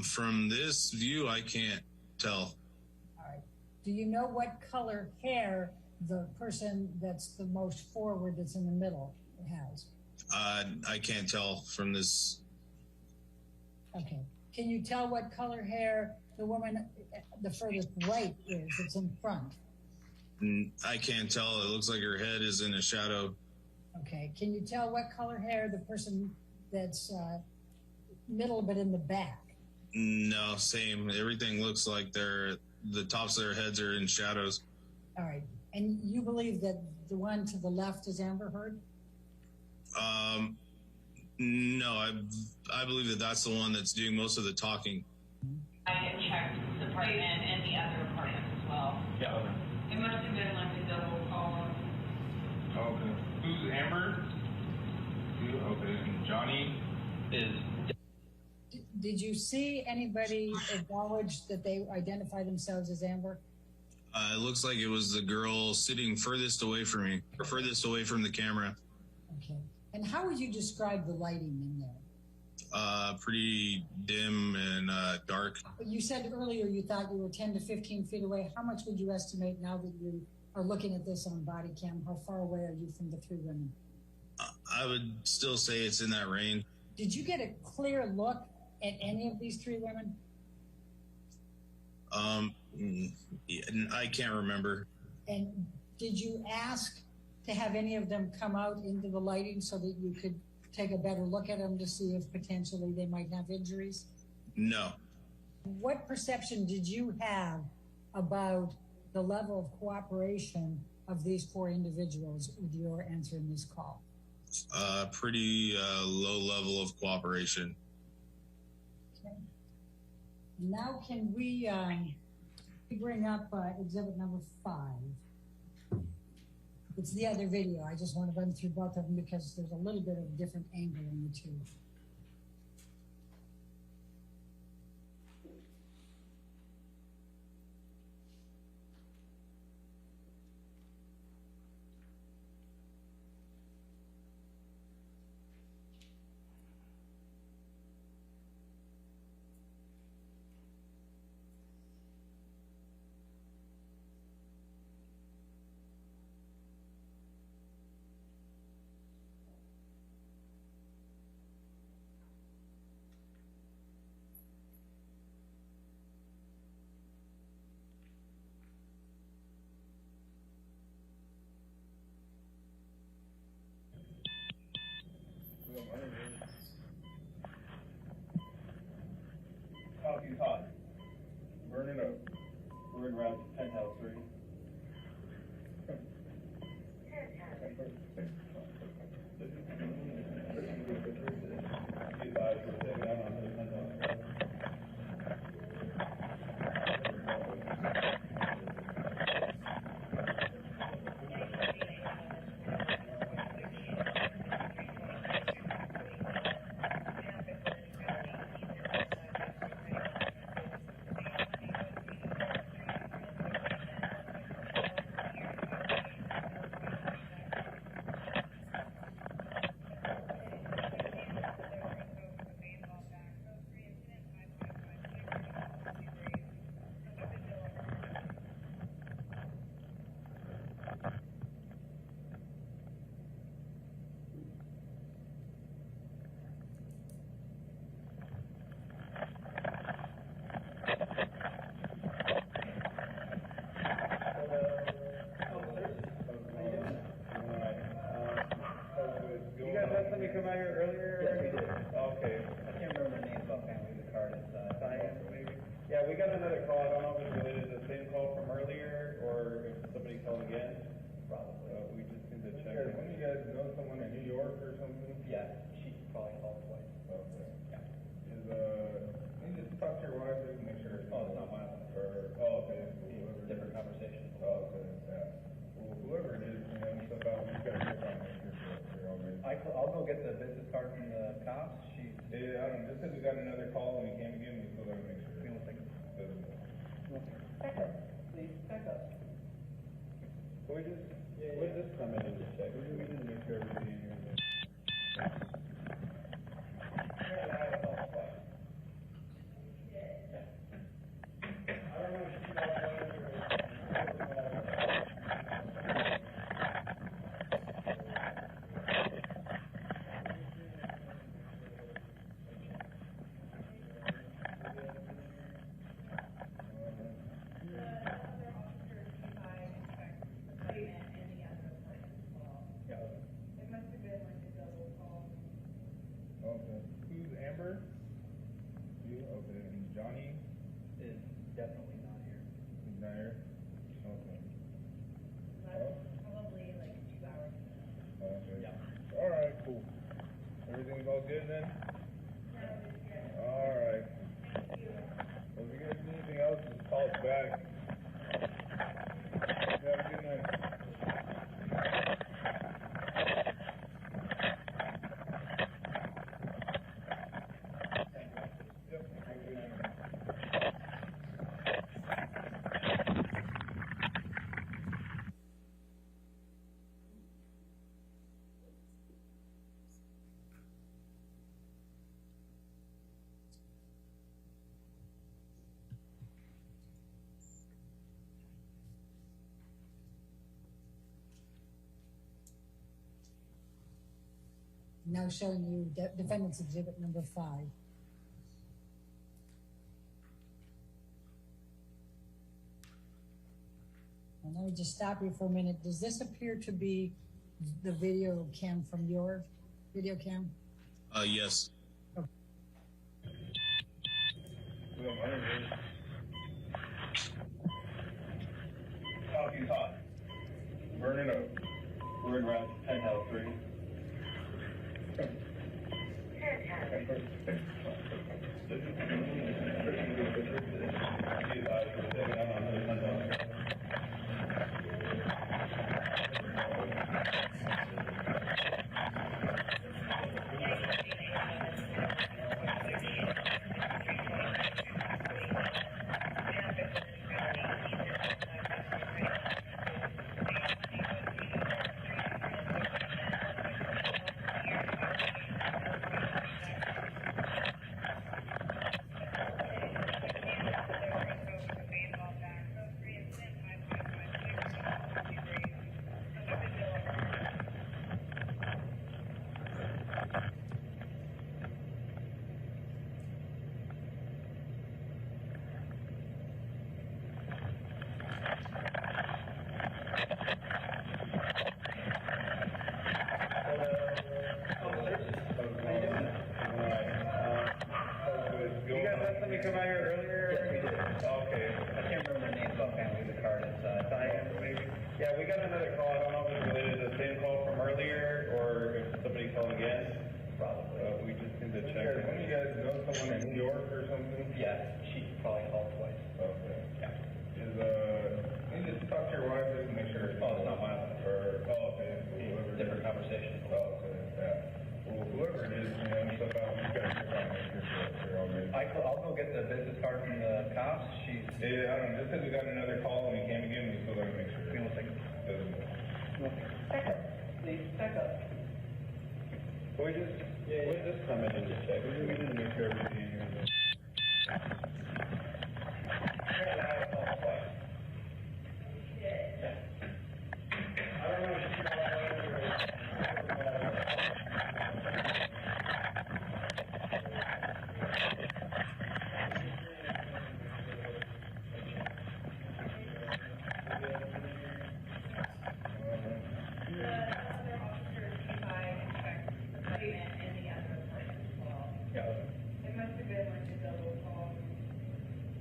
From this view, I can't tell. All right. Do you know what color hair the person that's the most forward, that's in the middle, has? I can't tell from this. Okay. Can you tell what color hair the woman, the furthest right is? It's in front. I can't tell. It looks like her head is in a shadow. Okay. Can you tell what color hair the person that's middle but in the back? No, same. Everything looks like the tops of their heads are in shadows. All right. And you believe that the one to the left is Amber Heard? No, I believe that that's the one that's doing most of the talking. I checked the apartment and the other apartment as well. Yeah, okay. It must have been like a double call. Okay. Who's Amber? You, okay, and Johnny? Is Did you see anybody acknowledge that they identify themselves as Amber? It looks like it was the girl sitting furthest away from me, or furthest away from the camera. Okay. And how would you describe the lighting in there? Pretty dim and dark. You said earlier you thought you were 10 to 15 feet away. How much would you estimate now that you are looking at this on body cam? How far away are you from the three women? I would still say it's in that range. Did you get a clear look at any of these three women? I can't remember. And did you ask to have any of them come out into the lighting so that you could take a better look at them to see if potentially they might have injuries? No. What perception did you have about the level of cooperation of these four individuals with your answering this call? Pretty low level of cooperation. Okay. Now can we bring up exhibit number 5? It's the other video. I just want to run through both of them because there's a little bit of a different angle in the two. Coffee hot. Burn it up. We're in route penthouse 3. You guys had somebody come out here earlier? Yes, we did. Okay. I can't remember the names offhand. The card is Science, maybe? Yeah, we got another call. I don't know if it's related to the same call from earlier or if somebody called again. probably. We just need to check. When you guys know someone in New York or something? Yeah, she probably called twice. Okay. Yeah. Is, you just talk to your wife so you can make sure. Oh, it's not my wife. Okay. Different conversation. Oh, okay, yeah. Well, whoever it is, you know, stuff out, you gotta get on make sure you're all good. I'll go get the business card from the cops. Yeah, I don't know, just because we got another call and we came again, we still gotta make sure. Back up, please, back up. We'll just come in and just check. We just need to make sure everything in here is. back. Have a good night. Now showing you defendant's exhibit number 5. And let me just stop you for a minute. Does this appear to be the video cam from your video cam? Yes. Talking hot. Burn it up. We're in round 10 out of 3. Come out here earlier? Yes, we did. Okay. I can't remember the names offhand. We have the card inside. Diane, maybe? Yeah, we got another call. I don't know if it's related to the same call from earlier or if somebody called again. Probably. We just need to check. One of you guys know someone in New York or something? Yeah, she probably called twice. Okay. Yeah. Is, you just talk to your wife just to make sure. Oh, it's not my wife. Okay. Whoever. Different conversation. Oh, okay. Yeah. Well, whoever it is, stuff out, you guys are trying to make sure they're all good. I'll go get the business card from the cops. Yeah, I don't know. Just because we got another call and we came again, we still gotta make sure. Give me 1 second. Back up. Please, back up. We'll just come in and just check. We need to make sure everything is. I don't know if you know It must have been like a double call.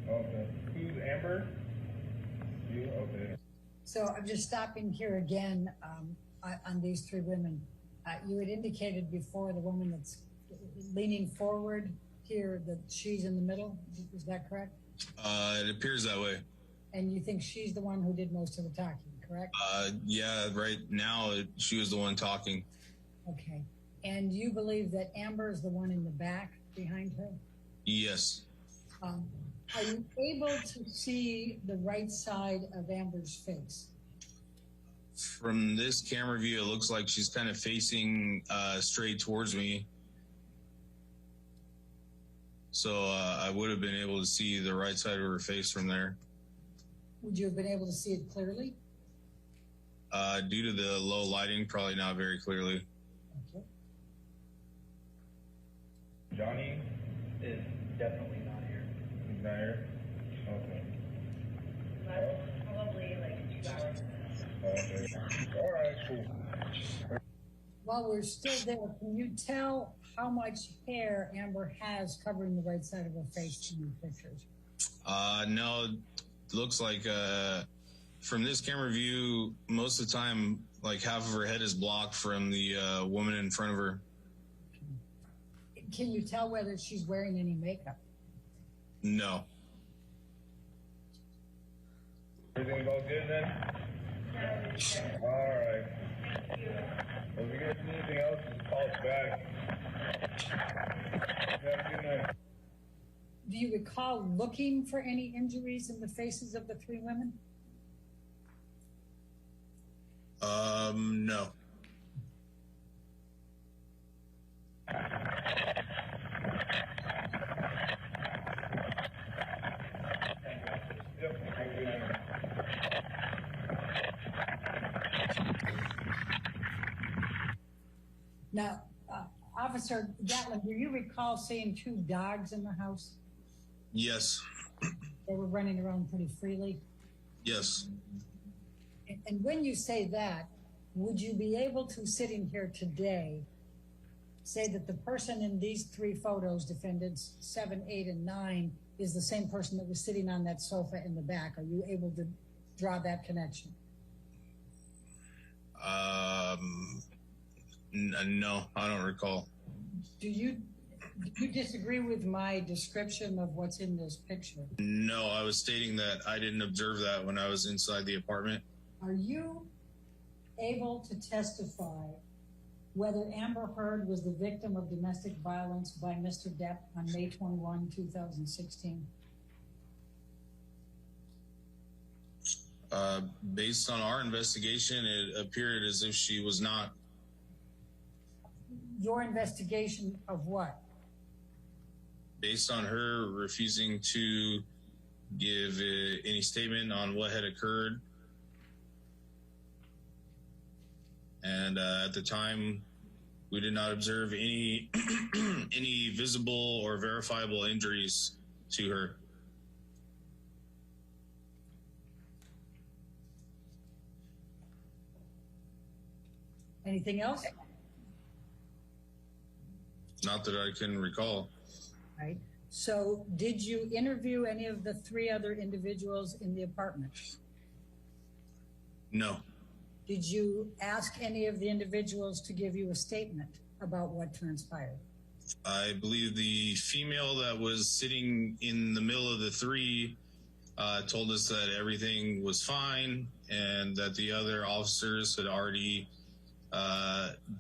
Okay. Who's Amber? You? Okay. So I'm just stopping here again on these 3 women. You had indicated before the woman that's leaning forward here that she's in the middle. Is that correct? It appears that way. And you think she's the one who did most of the talking, correct? Yeah, right now she was the one talking. Okay. And you believe that Amber is the one in the back behind her? Yes. Are you able to see the right side of Amber's face? From this camera view, it looks like she's kind of facing straight towards me. So I would have been able to see the right side of her face from there. Would you have been able to see it clearly? Due to the low lighting, probably not very clearly. Okay. Johnny Is definitely not here. is not here? Okay. Probably like 2 hours. Okay. All right, cool. While we're still there, can you tell how much hair Amber has covering the right side of her face in the pictures? No, it looks like from this camera view, most of the time, like half of her head is blocked from the woman in front of her. Can you tell whether she's wearing any makeup? No. Everything all good then? All right. Well, if you guys need anything else, just call us back. Have a good night. Do you recall looking for any injuries in the faces of the three women? No. Yep. Have a good night. Now, Officer Gatlin, do you recall seeing two dogs in the house? Yes. They were running around pretty freely. Yes. And when you say that, would you be able to, sitting here today, say that the person in these three photos, defendants 7, 8, and 9, is the same person that was sitting on that sofa in the back? Are you able to draw that connection? No, I don't recall. Do you disagree with my description of what's in this picture? No, I was stating that I didn't observe that when I was inside the apartment. Are you able to testify whether Amber Heard was the victim of domestic violence by Mr. Depp on May 21, 2016? Based on our investigation, it appeared as if she was not. Your investigation of what? Based on her refusing to give any statement on what had occurred. And at the time, we did not observe any any visible or verifiable injuries to her. Anything else? Not that I can recall. Right. So did you interview any of the three other individuals in the apartment? No. Did you ask any of the individuals to give you a statement about what transpired? I believe the female that was sitting in the middle of the three told us that everything was fine and that the other officers had already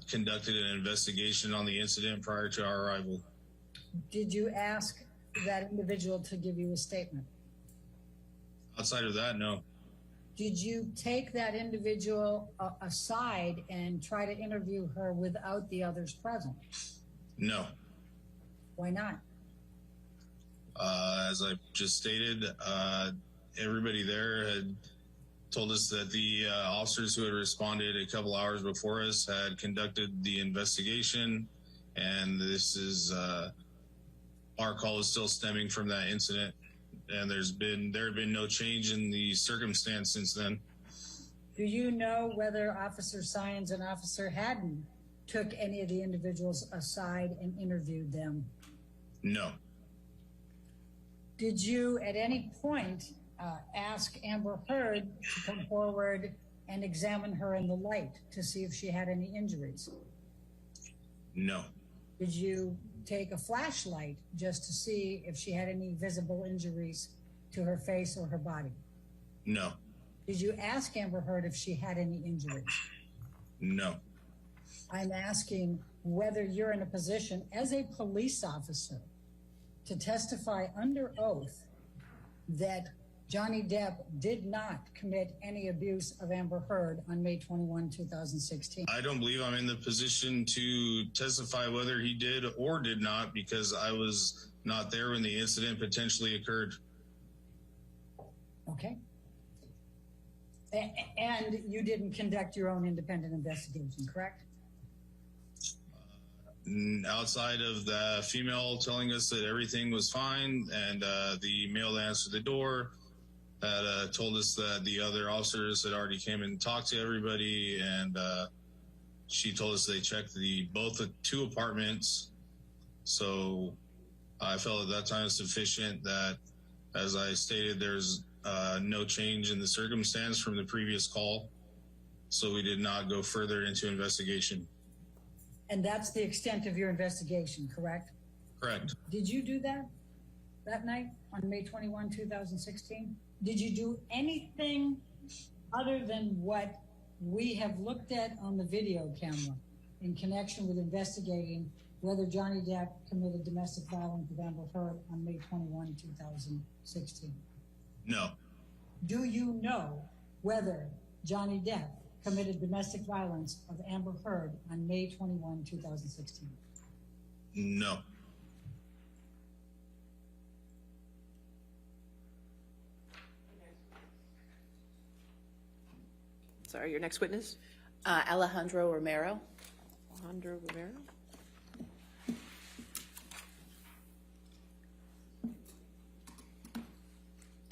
conducted an investigation on the incident prior to our arrival. Did you ask that individual to give you a statement? Outside of that, no. Did you take that individual aside and try to interview her without the others present? No. Why not? As I just stated, everybody there had told us that the officers who had responded a couple hours before us had conducted the investigation, and this is our call is still stemming from that incident, and there had been no change in the circumstance since then. Do you know whether Officer Sines and Officer Haddon took any of the individuals aside and interviewed them? No. Did you at any point ask Amber Heard to come forward and examine her in the light to see if she had any injuries? No. Did you take a flashlight just to see if she had any visible injuries to her face or her body? No. Did you ask Amber Heard if she had any injuries? No. I'm asking whether you're in a position as a police officer to testify under oath that Johnny Depp did not commit any abuse of Amber Heard on May 21, 2016. I don't believe I'm in the position to testify whether he did or did not, because I was not there when the incident potentially occurred. Okay. And you didn't conduct your own independent investigation, correct? Outside of the female telling us that everything was fine, and the male that answered the door had told us that the other officers had already came and talked to everybody, and she told us they checked both the two apartments. So I felt at that time sufficient that, as I stated, there's no change in the circumstance from the previous call. So we did not go further into investigation. And that's the extent of your investigation, correct? Correct. Did you do that? that night on May 21, 2016? Did you do anything other than what we have looked at on the video camera in connection with investigating whether Johnny Depp committed domestic violence with Amber Heard on May 21, 2016? No. Do you know whether Johnny Depp committed domestic violence of Amber Heard on May 21, 2016? No. Sorry, your next witness? Alejandro Romero. Alejandro Romero?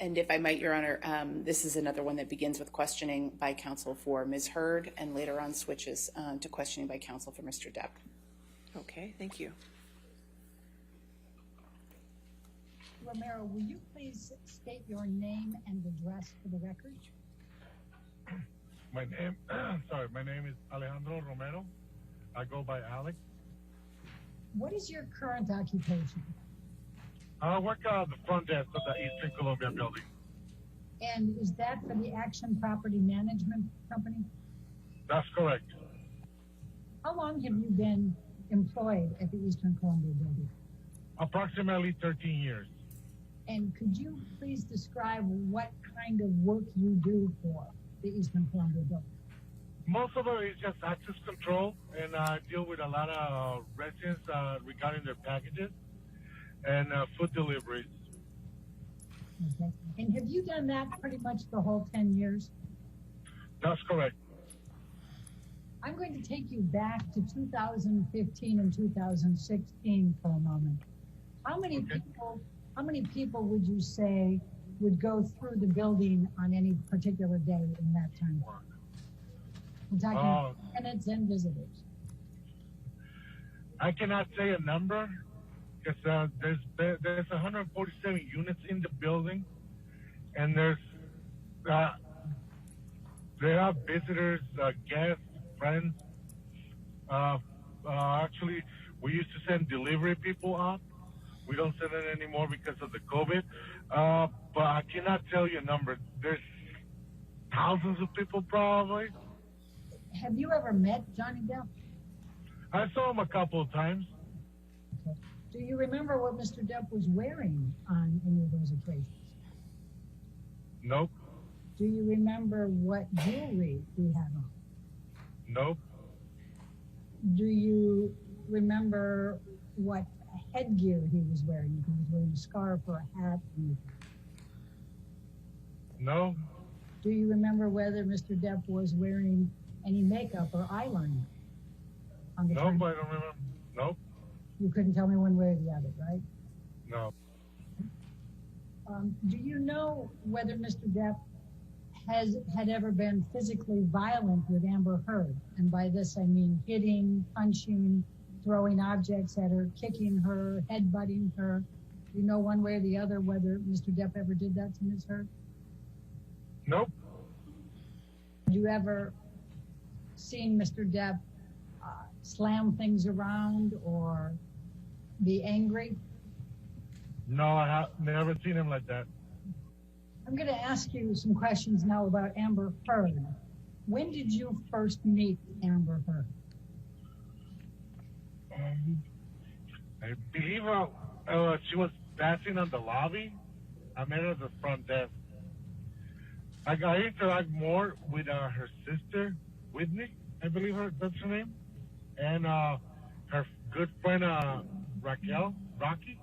And if I might, Your Honor, this is another one that begins with questioning by counsel for Ms. Heard and later on switches to questioning by counsel for Mr. Depp. Okay, thank you. Romero, will you please state your name and address for the record? My name is Alejandro Romero. I go by Alex. What is your current occupation? I work at the front desk of the Eastern Columbia building. And is that for the Action Property Management Company? That's correct. How long have you been employed at the Eastern Columbia building? Approximately 13 years. And could you please describe what kind of work you do for the Eastern Columbia building? Most of it is just access control, and I deal with a lot of residents regarding their packages and food deliveries. Okay. And have you done that pretty much the whole 10 years? That's correct. I'm going to take you back to 2015 and 2016 for a moment. How many people would you say would go through the building on any particular day in that time? We're talking tenants and visitors. I cannot say a number because there's 147 units in the building, and there are visitors, guests, friends. Actually, we used to send delivery people up. We don't send it anymore because of the COVID. But I cannot tell you a number. There's thousands of people probably. Have you ever met Johnny Depp? I saw him a couple of times. Okay. Do you remember what Mr. Depp was wearing on any of those occasions? Nope. Do you remember what jewelry he had on? Nope. Do you remember what headgear he was wearing? If he was wearing a scarf or a hat? No. Do you remember whether Mr. Depp was wearing any makeup or eyeliner? Nope, I don't remember. Nope. You couldn't tell me one way or the other, right? No. Do you know whether Mr. Depp had ever been physically violent with Amber Heard? And by this I mean hitting, punching, throwing objects at her, kicking her, headbutting her. Do you know one way or the other whether Mr. Depp ever did that to Ms. Heard? Nope. Have you ever seen Mr. Depp slam things around or be angry? No, I have never seen him like that. I'm going to ask you some questions now about Amber Heard. When did you first meet Amber Heard? I believe she was dancing on the lobby. I met her at the front desk. I interact more with her sister, Whitney, I believe that's her name, and her good friend, Rocky.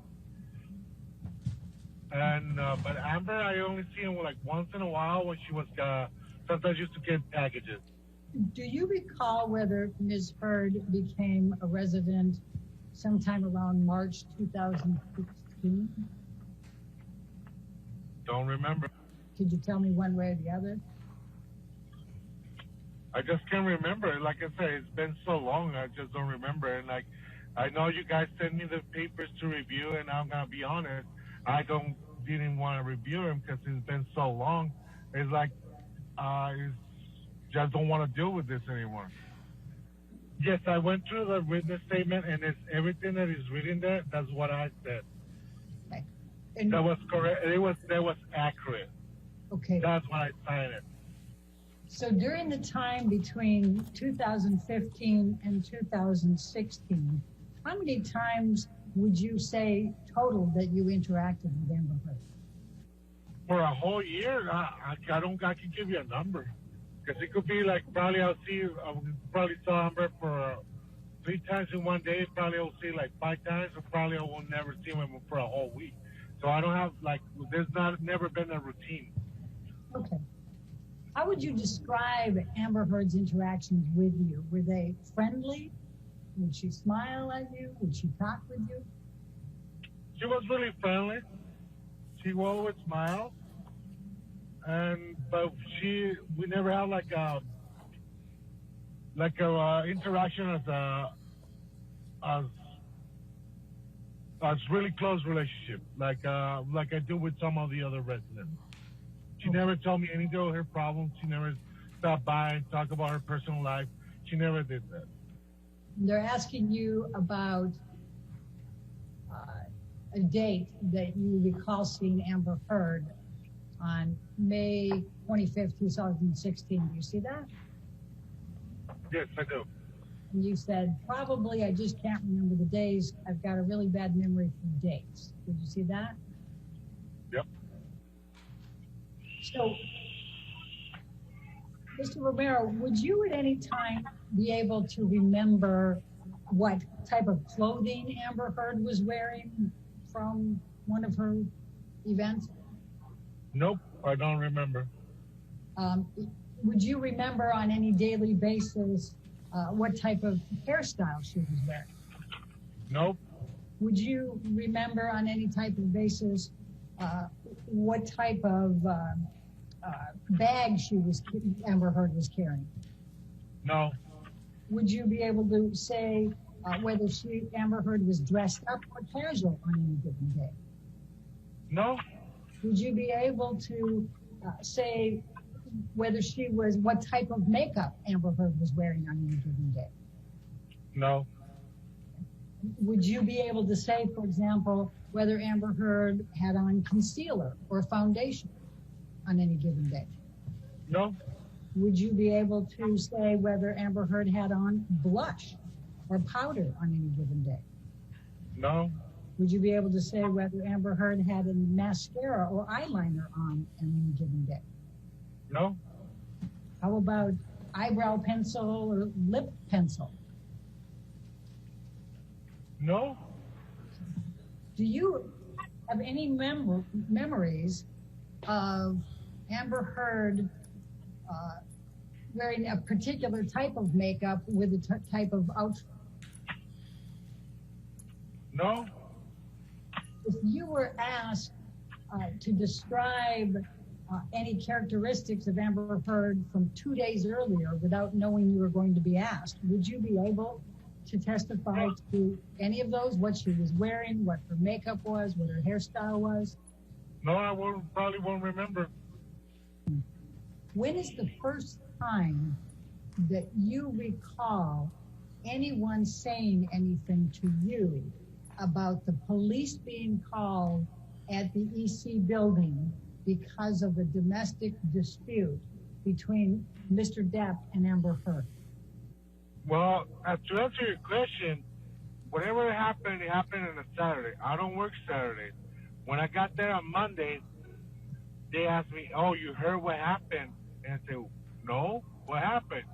And but Amber, I only see him like once in a while when she was sometimes used to get packages. Do you recall whether Ms. Heard became a resident sometime around March 2016? Don't remember. Could you tell me one way or the other? I just can't remember. Like I said, it's been so long, I just don't remember. And like, I know you guys sent me the papers to review, and I'm gonna be honest, I didn't want to review them because it's been so long. It's like, just don't want to deal with this anymore. Yes, I went through the witness statement, and it's everything that is written there. That's what I said. Okay. And, That was correct. That was accurate. okay. That's why I signed it. So during the time between 2015 and 2016, how many times would you say total that you interacted with Amber Heard? For a whole year, I can give you a number. Because it could be like probably I probably saw Amber for 3 times in one day. Probably I'll see like 5 times, or probably I will never see him for a whole week. So I don't have there's never been a routine. Okay. How would you describe Amber Heard's interactions with you? Were they friendly? Would she smile at you? Would she talk with you? She was really friendly. She will always smile. But we never had like a interaction as really close relationship, like I do with some of the other residents. She never told me anything of her problems. She never stopped by and talked about her personal life. She never did that. They're asking you about a date that you recall seeing Amber Heard on May 25th, 2016. Do you see that? Yes, I do. And you said, probably, I just can't remember the days. I've got a really bad memory for dates. Did you see that? Yep. So, Mr. Romero, would you at any time be able to remember what type of clothing Amber Heard was wearing from one of her events? Nope, I don't remember. Would you remember on any daily basis what type of hairstyle she was wearing? Nope. Would you remember on any type of basis what type of bag Amber Heard was carrying? No. Would you be able to say whether Amber Heard was dressed up or casual on any given day? No. Would you be able to say what type of makeup Amber Heard was wearing on any given day? No. Would you be able to say, for example, whether Amber Heard had on concealer or foundation on any given day? No. Would you be able to say whether Amber Heard had on blush or powder on any given day? No. Would you be able to say whether Amber Heard had a mascara or eyeliner on any given day? No. How about eyebrow pencil or lip pencil? No. Do you have any memories of Amber Heard wearing a particular type of makeup with a type of outfit? No. If you were asked to describe any characteristics of Amber Heard from 2 days earlier without knowing you were going to be asked, would you be able to testify to any of those? What she was wearing, what her makeup was, what her hairstyle was? No, I probably won't remember. When is the first time that you recall anyone saying anything to you about the police being called at the EC building because of a domestic dispute between Mr. Depp and Amber Heard? Well, to answer your question, whatever happened, it happened on a Saturday. I don't work Saturdays. When I got there on Monday, they asked me, "Oh, you heard what happened?" And I said, "No, what happened?"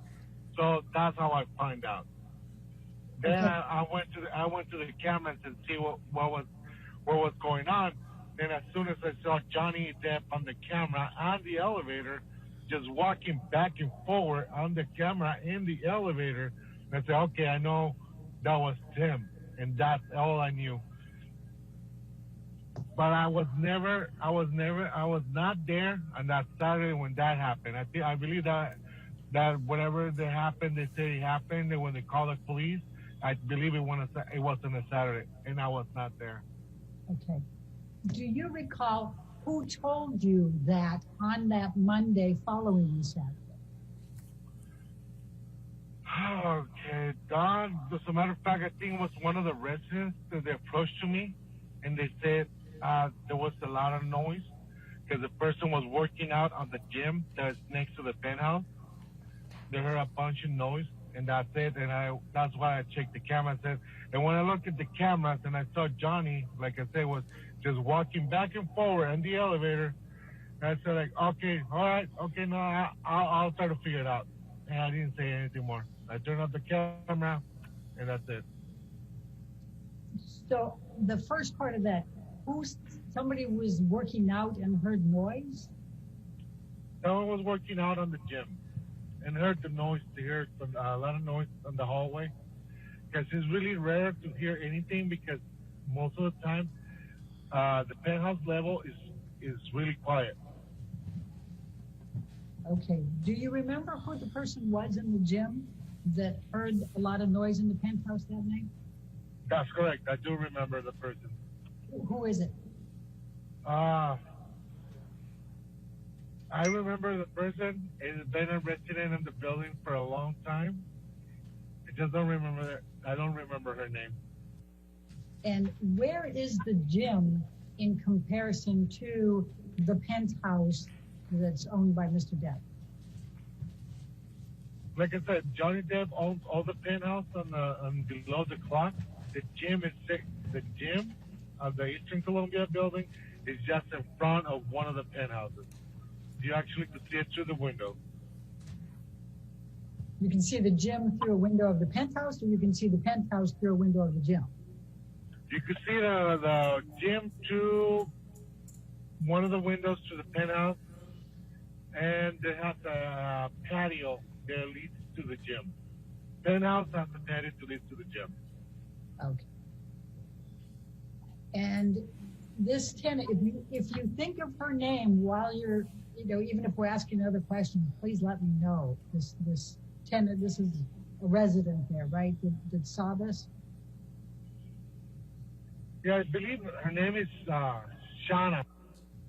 So that's how I find out. Then Okay. I went to the cameras and see what was going on. Then as soon as I saw Johnny Depp on the camera on the elevator, just walking back and forward on the camera in the elevator, and I said, "Okay, I know that was Tim," and that's all I knew. But I was not there on that Saturday when that happened. I believe that whatever that happened, they say it happened, and when they called the police, I believe it was on a Saturday, and I was not there. Okay. Do you recall who told you that on that Monday following the Saturday? Okay, Don, as a matter of fact, I think it was one of the residents that they approached to me, and they said, there was a lot of noise because the person was working out on the gym that's next to the penthouse. They heard a bunch of noise, and that's it. And that's why I checked the camera. And when I looked at the cameras and I saw Johnny, like I said, was just walking back and forward in the elevator. And I said, like, okay, all right, okay, no, I'll try to figure it out. And I didn't say anything more. I turned off the camera, and that's it. So the first part of that, somebody was working out and heard noise? Someone was working out on the gym and heard the noise. They heard a lot of noise on the hallway. Because it's really rare to hear anything because most of the time the penthouse level is really quiet. Okay. Do you remember who the person was in the gym that heard a lot of noise in the penthouse that night? That's correct. I do remember the person. Who is it? I remember the person. It's been a resident in the building for a long time. I just don't remember. I don't remember her name. And where is the gym in comparison to the penthouse that's owned by Mr. Depp? Like I said, Johnny Depp owns all the penthouse on below the clock. The gym of the Eastern Columbia building is just in front of one of the penthouses. You actually could see it through the window. You can see the gym through a window of the penthouse, or you can see the penthouse through a window of the gym? You could see the gym through one of the windows to the penthouse, and they have a patio that leads to the gym. Penthouse has a patio that leads to the gym. Okay. And this tenant, if you think of her name while you're, even if we're asking other questions, please let me know. This tenant, this is a resident there, right? That saw this? Yeah, I believe her name is Shauna.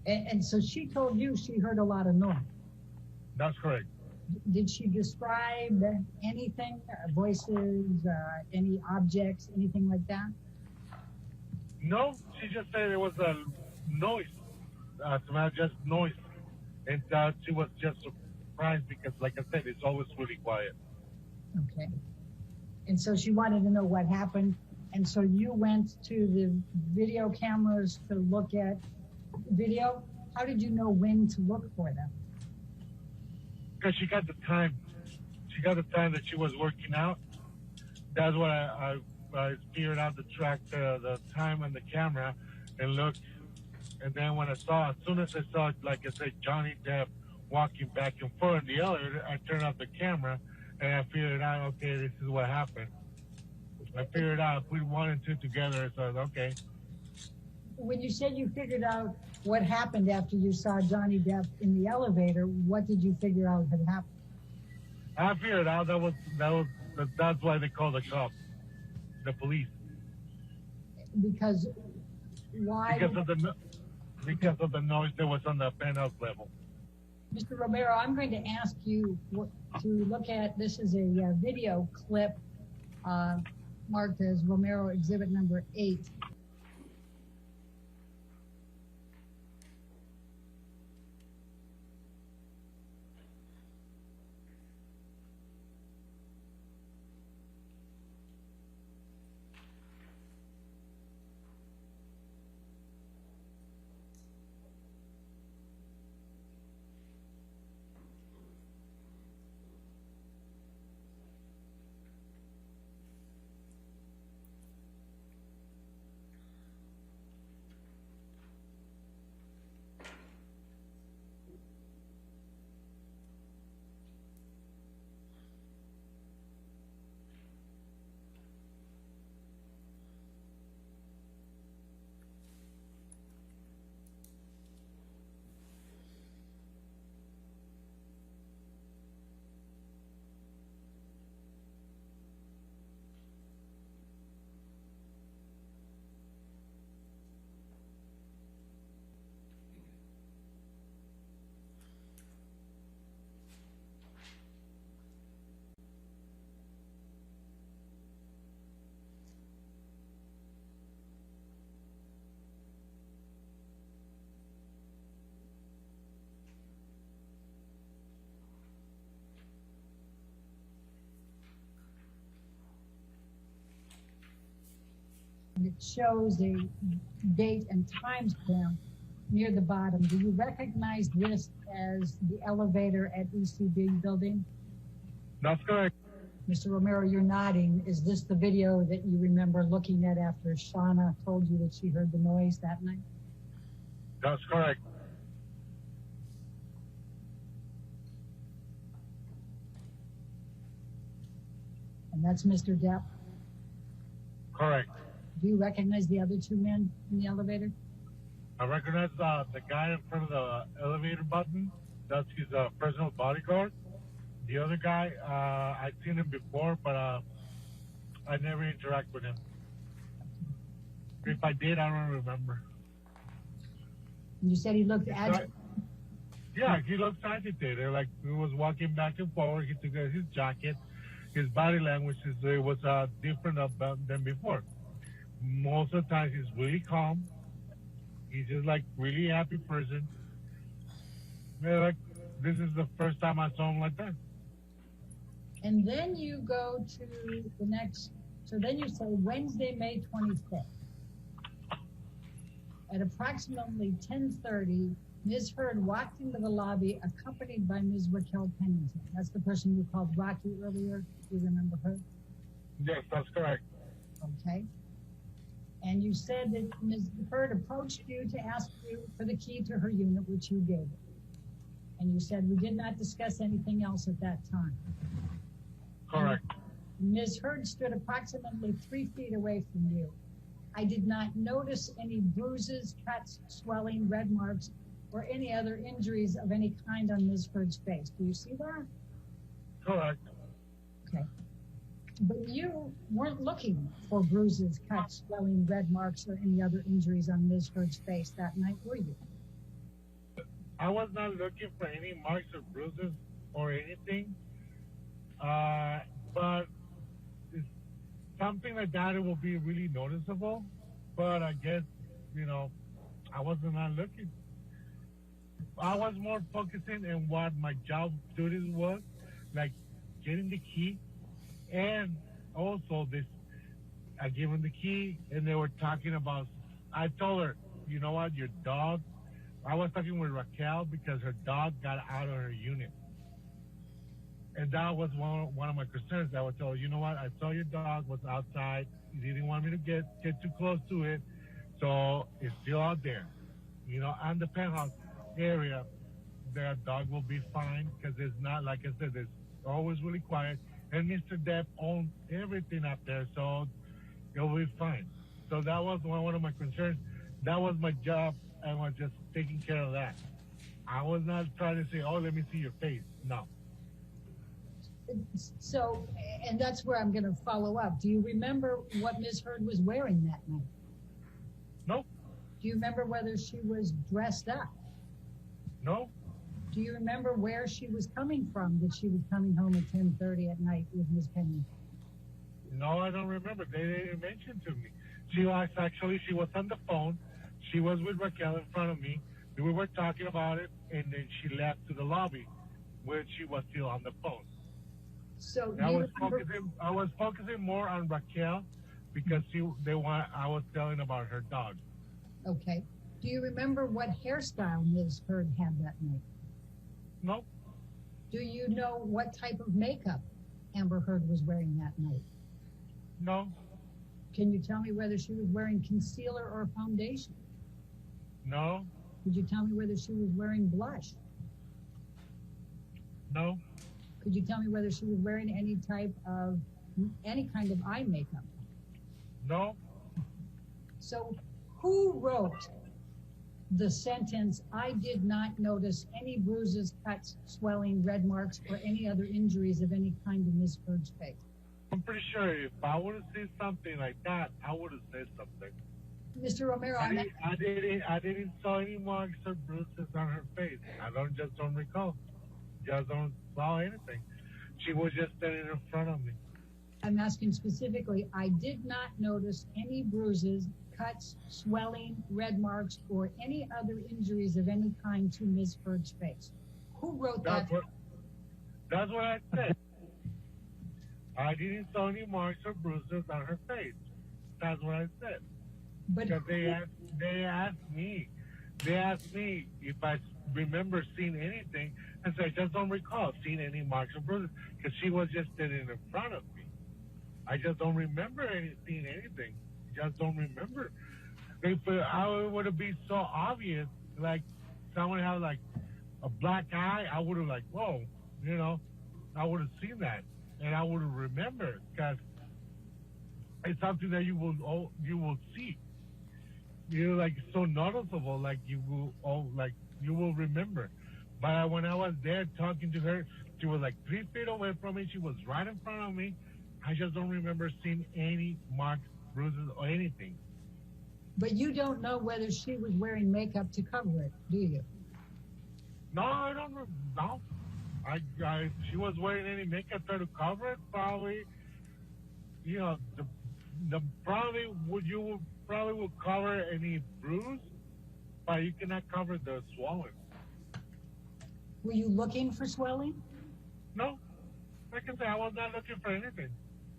And so she told you she heard a lot of noise. That's correct. Did she describe anything, voices, any objects, anything like that? No, she just said it was a noise. Just noise. And she was just surprised because, like I said, it's always really quiet. Okay. And so she wanted to know what happened. And so you went to the video cameras to look at video. How did you know when to look for them? Because she got the time. She got the time that she was working out. That's what I figured out to track the time on the camera and look. And then when as soon as I saw, like I said, Johnny Depp walking back and forth in the elevator, I turned off the camera and I figured out, okay, this is what happened. I figured out, put one and two together, so I was okay. When you said you figured out what happened after you saw Johnny Depp in the elevator, what did you figure out had happened? I figured out that's why they call the cops, the police. Because why? Because of the noise that was on the penthouse level. Mr. Romero, I'm going to ask you to look at, this is a video clip marked as Romero Exhibit number 8. and it shows a date and time stamp near the bottom. Do you recognize this as the elevator at ECB building? That's correct. Mr. Romero, you're nodding. Is this the video that you remember looking at after Shauna told you that she heard the noise that night? That's correct. And that's Mr. Depp. Correct. Do you recognize the other two men in the elevator? I recognize the guy in front of the elevator button. That's his personal bodyguard. The other guy, I've seen him before, but I never interact with him. If I did, I don't remember. You said he looked agitated. Yeah, he looked agitated. Like he was walking back and forward. He took his jacket. His body language was different than before. Most of the time, he's really calm. He's just like really happy person. Yeah, like this is the first time I saw him like that. And then you go to the next, so then you say Wednesday, May 25th. At approximately 10:30, Ms. Heard walked into the lobby accompanied by Ms. Raquel Pennington. That's the person you called Rocky earlier. Do you remember her? Yes, that's correct. Okay. And you said that Ms. Heard approached you to ask you for the key to her unit, which you gave her. And you said we did not discuss anything else at that time. Correct. Ms. Heard stood approximately 3 feet away from you. I did not notice any bruises, cuts, swelling, red marks, or any other injuries of any kind on Ms. Heard's face. Do you see that? Correct. Okay. But you weren't looking for bruises, cuts, swelling, red marks, or any other injuries on Ms. Heard's face that night, were you? I was not looking for any marks or bruises or anything. But something like that, it will be really noticeable. But I guess, I wasn't not looking. I was more focusing on what my job duties was, like getting the key. And also I gave them the key and they were talking about, I told her, you know what, your dog, I was talking with Raquel because her dog got out of her unit. And that was one of my concerns. I would tell her, you know what, I saw your dog was outside. You didn't want me to get too close to it. So it's still out there. On the penthouse area, the dog will be fine because it's not, like I said, it's always really quiet. And Mr. Depp owns everything up there, so it'll be fine. So that was one of my concerns. That was my job. I was just taking care of that. I was not trying to say, oh, let me see your face. No. So, and that's where I'm going to follow up. Do you remember what Ms. Heard was wearing that night? No. Do you remember whether she was dressed up? No. Do you remember where she was coming from, that she was coming home at 10:30 at night with Ms. Pennington? No, I don't remember. They didn't mention to me. She was on the phone. She was with Raquel in front of me. We were talking about it, and then she left to the lobby where she was still on the phone. So I was focusing more on Raquel because I was telling about her dog. Okay. Do you remember what hairstyle Ms. Heard had that night? No. Do you know what type of makeup Amber Heard was wearing that night? No. Can you tell me whether she was wearing concealer or foundation? No. Could you tell me whether she was wearing blush? No. Could you tell me whether she was wearing any kind of eye makeup? No. So who wrote the sentence, I did not notice any bruises, cuts, swelling, red marks, or any other injuries of any kind in Ms. Heard's face? I'm pretty sure if I would have seen something like that, I would have said something. Mr. Romero, I didn't saw any marks or bruises on her face. I don't recall. Just don't saw anything. She was just standing in front of me. I'm asking specifically, I did not notice any bruises, cuts, swelling, red marks, or any other injuries of any kind to Ms. Heard's face. Who wrote that? That's what I said. I didn't saw any marks or bruises on her face. That's what I said. But Because they asked me if I remember seeing anything, and so I just don't recall seeing any marks or bruises because she was just sitting in front of me. I just don't remember seeing anything. Just don't remember. If it would have been so obvious, like someone had like a black eye, I would have like, whoa, you know, I would have seen that and I would have remembered because it's something that you will see. You know, like so noticeable, like you will remember. But when I was there talking to her, she was like 3 feet away from me. She was right in front of me. I just don't remember seeing any marks, bruises, or anything. But you don't know whether she was wearing makeup to cover it, do you? No, I don't know. No. She was wearing any makeup to cover it, probably. You know, the probably would cover any bruise, but you cannot cover the swelling. Were you looking for swelling? No. Like I said, I was not looking for anything.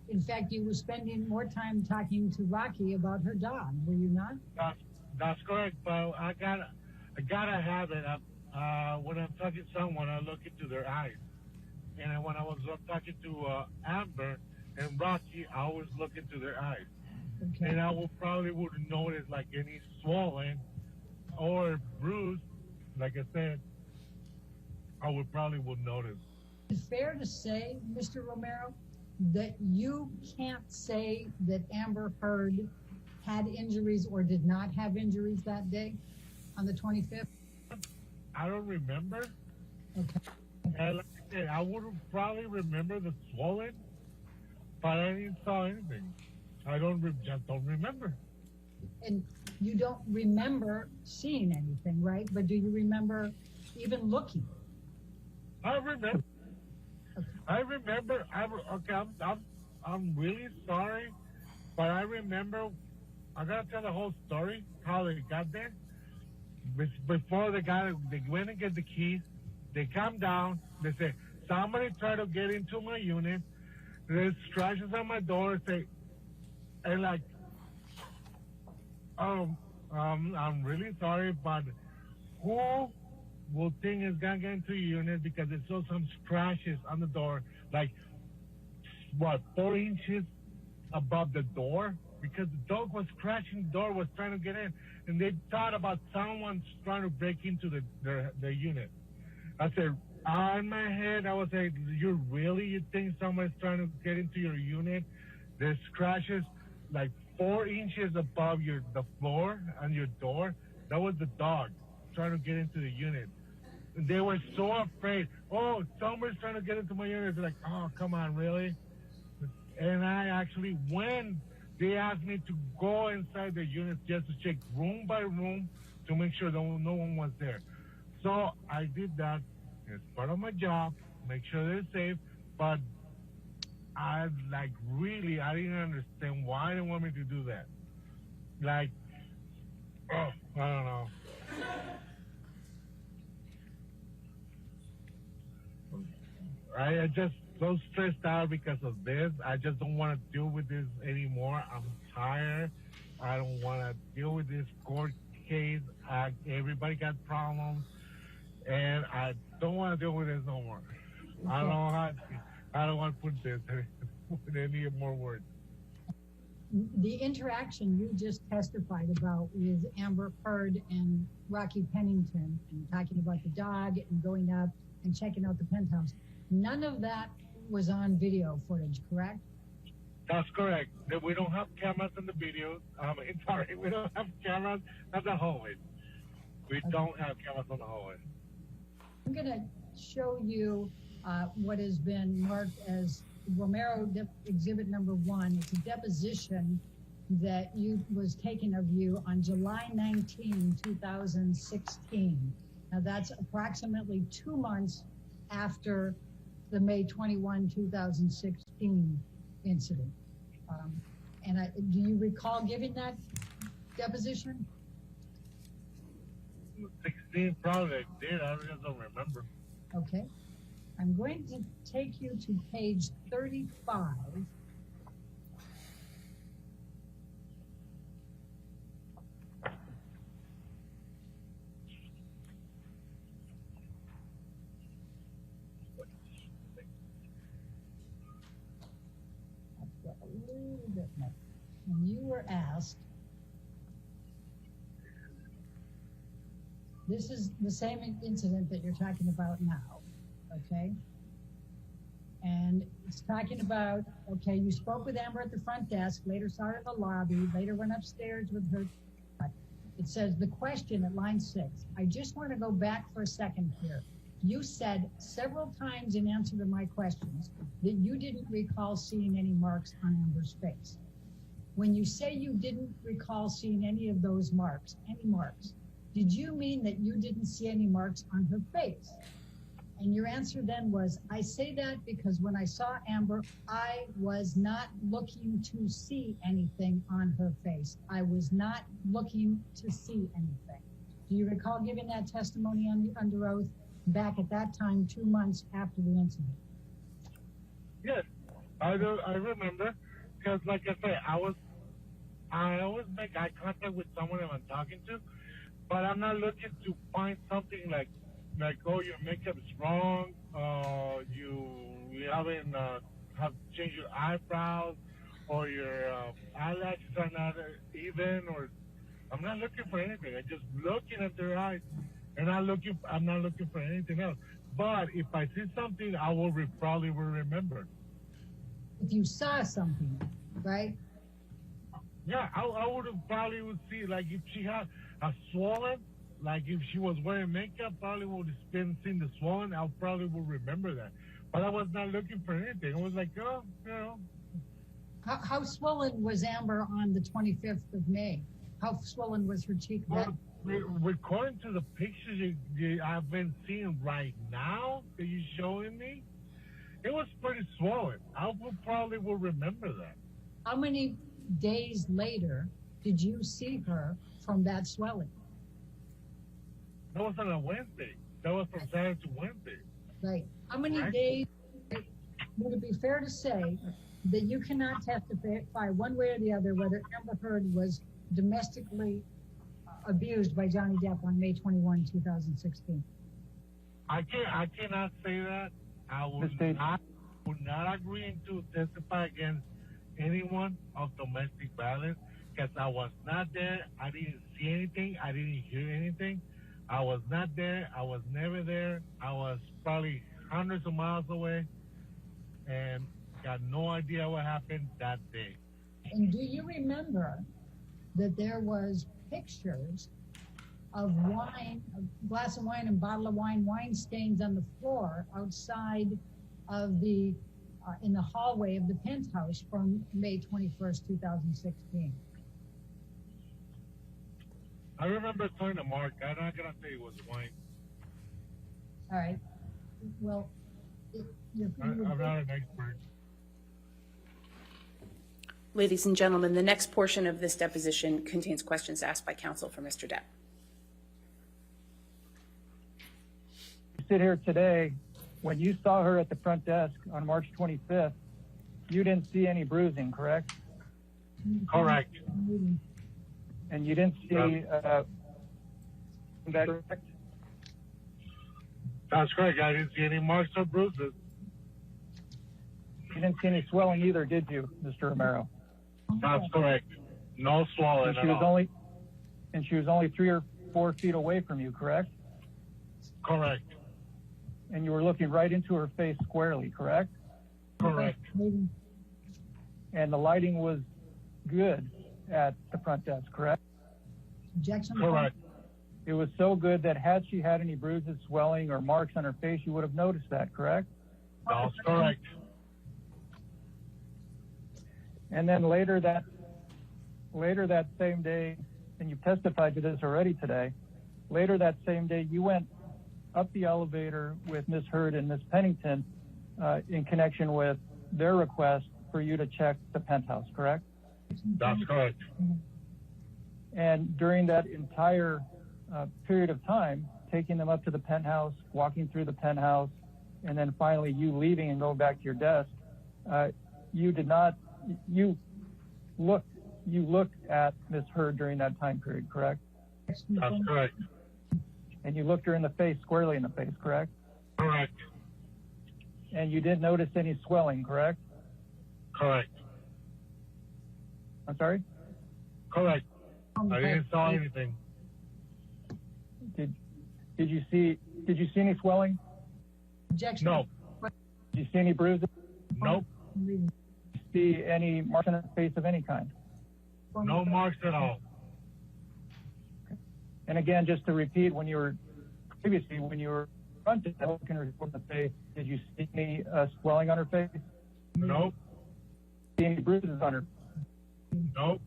In fact, you were spending more time talking to Rocky about her dog, were you not? That's correct, but I gotta have it. When I'm talking to someone, I look into their eyes. And when I was talking to Amber and Rocky, I always look into their eyes. Okay. And I wouldn't notice like any swelling or bruise. Like I said, I would notice. Is it fair to say, Mr. Romero, that you can't say that Amber Heard had injuries or did not have injuries that day on the 25th? I don't remember. Okay. And like I said, I would probably remember the swelling, but I didn't saw anything. I just don't remember. And you don't remember seeing anything, right? But do you remember even looking? I remember. I'm really sorry, but I remember. I gotta tell the whole story how they got there. Before they went and get the keys. They come down. They say somebody tried to get into my unit. There's scratches on my door. And like, I'm really sorry, but who will think is gonna get into your unit because they saw some scratches on the door, like 4 inches above the door, because the dog was scratching the door, was trying to get in, and they thought about someone trying to break into the unit. I said, on my head, I was like, you think someone's trying to get into your unit? There's scratches like 4 inches above the floor on your door. That was the dog trying to get into the unit. They were so afraid. Oh, someone's trying to get into my unit. They're like, oh, come on, really? And I actually, when they asked me to go inside the unit just to check room by room to make sure that no one was there. So I did that. It's part of my job, make sure they're safe. But I didn't understand why they want me to do that. Like, I don't know. I just so stressed out because of this. I just don't want to deal with this anymore. I'm tired. I don't want to deal with this court case. Everybody got problems, and I don't want to deal with this no more. Okay. I don't want to put this with any more words. The interaction you just testified about with Amber Heard and Rocky Pennington, and talking about the dog and going up and checking out the penthouse, none of that was on video footage, correct? That's correct. We don't have cameras in the videos. We don't have cameras at the hallway. We don't have cameras on the hallway. I'm going to show you what has been marked as Romero Exhibit Number 1. It's a deposition that was taken of you on July 19, 2016. Now that's approximately 2 months after the May 21, 2016 incident. Do you recall giving that deposition? 16, probably I did. I just don't remember. Okay. I'm going to take you to page 35. with me. And you were asked, this is the same incident that you're talking about now, okay? And it's talking about, okay, you spoke with Amber at the front desk, later saw her in the lobby, later went upstairs with her. It says the question at line 6. I just want to go back for a second here. You said several times in answer to my questions that you didn't recall seeing any marks on Amber's face. When you say you didn't recall seeing any of those marks, did you mean that you didn't see any marks on her face? And your answer then was, I say that because when I saw Amber, I was not looking to see anything on her face. I was not looking to see anything. Do you recall giving that testimony under oath back at that time, 2 months after the incident? Yes, I remember, because like I say, I always make eye contact with someone that I'm talking to, but I'm not looking to find something like, oh, your makeup is wrong, you haven't have changed your eyebrows, or your eyelashes are not even, or I'm not looking for anything. I'm just looking at their eyes, and I'm not looking for anything else. But if I see something, I will probably will remember. If you saw something, right? Yeah, I would have probably would see, like if she had a swollen, like if she was wearing makeup, probably would have been seeing the swollen. I probably would remember that. But I was not looking for anything. I was like, oh, you know. How swollen was Amber on the 25th of May? How swollen was her cheek then? According to the pictures I've been seeing right now that you're showing me, it was pretty swollen. I probably will remember that. How many days later did you see her from that swelling? That was on a Wednesday. That was from Saturday to Wednesday. Right. How many days would it be fair to say that you cannot testify one way or the other whether Amber Heard was domestically abused by Johnny Depp on May 21, 2016? I cannot say that. I would not agree to testify against anyone of domestic violence because I was not there. I didn't see anything. I didn't hear anything. I was not there. I was never there. I was probably hundreds of miles away and got no idea what happened that day. And do you remember that there was pictures of wine, a glass of wine and bottle of wine stains on the floor outside of the, in the hallway of the penthouse from May 21st, 2016? I remember talking to Mark. I'm not going to say it was wine. All right. Well, I'm not an expert. Ladies and gentlemen, the next portion of this deposition contains questions asked by counsel for Mr. Depp. You sit here today, when you saw her at the front desk on March 25th, you didn't see any bruising, correct? Correct. And you didn't see that correct? That's correct. I didn't see any marks or bruises. You didn't see any swelling either, did you, Mr. Romero? That's correct. No swelling And at she was all. she was only 3 or 4 feet away from you, correct? Correct. And you were looking right into her face squarely, correct? Correct. And the lighting was good at the front desk, correct? Objection. Correct. It was so good that had she had any bruises, swelling, or marks on her face, you would have noticed that, correct? That's correct. And then later that same day, and you've testified to this already today, later that same day, you went up the elevator with Ms. Heard and Ms. Pennington in connection with their request for you to check the penthouse, correct? That's correct. And during that entire period of time, taking them up to the penthouse, walking through the penthouse, and then finally you leaving and going back to your desk, you looked at Ms. Heard during that time period, correct? That's correct. And you looked her in the face, squarely in the face, correct? Correct. And you didn't notice any swelling, correct? Correct. I'm sorry? Correct. I didn't saw anything. Did you see any swelling? Objection. No. Did you see any bruises? Nope. Did you see any marks on her face of any kind? No marks at all. And again, just to repeat, when you were confronted, looking her in the face, did you see any swelling on her face? Nope. See any bruises on her? Nope.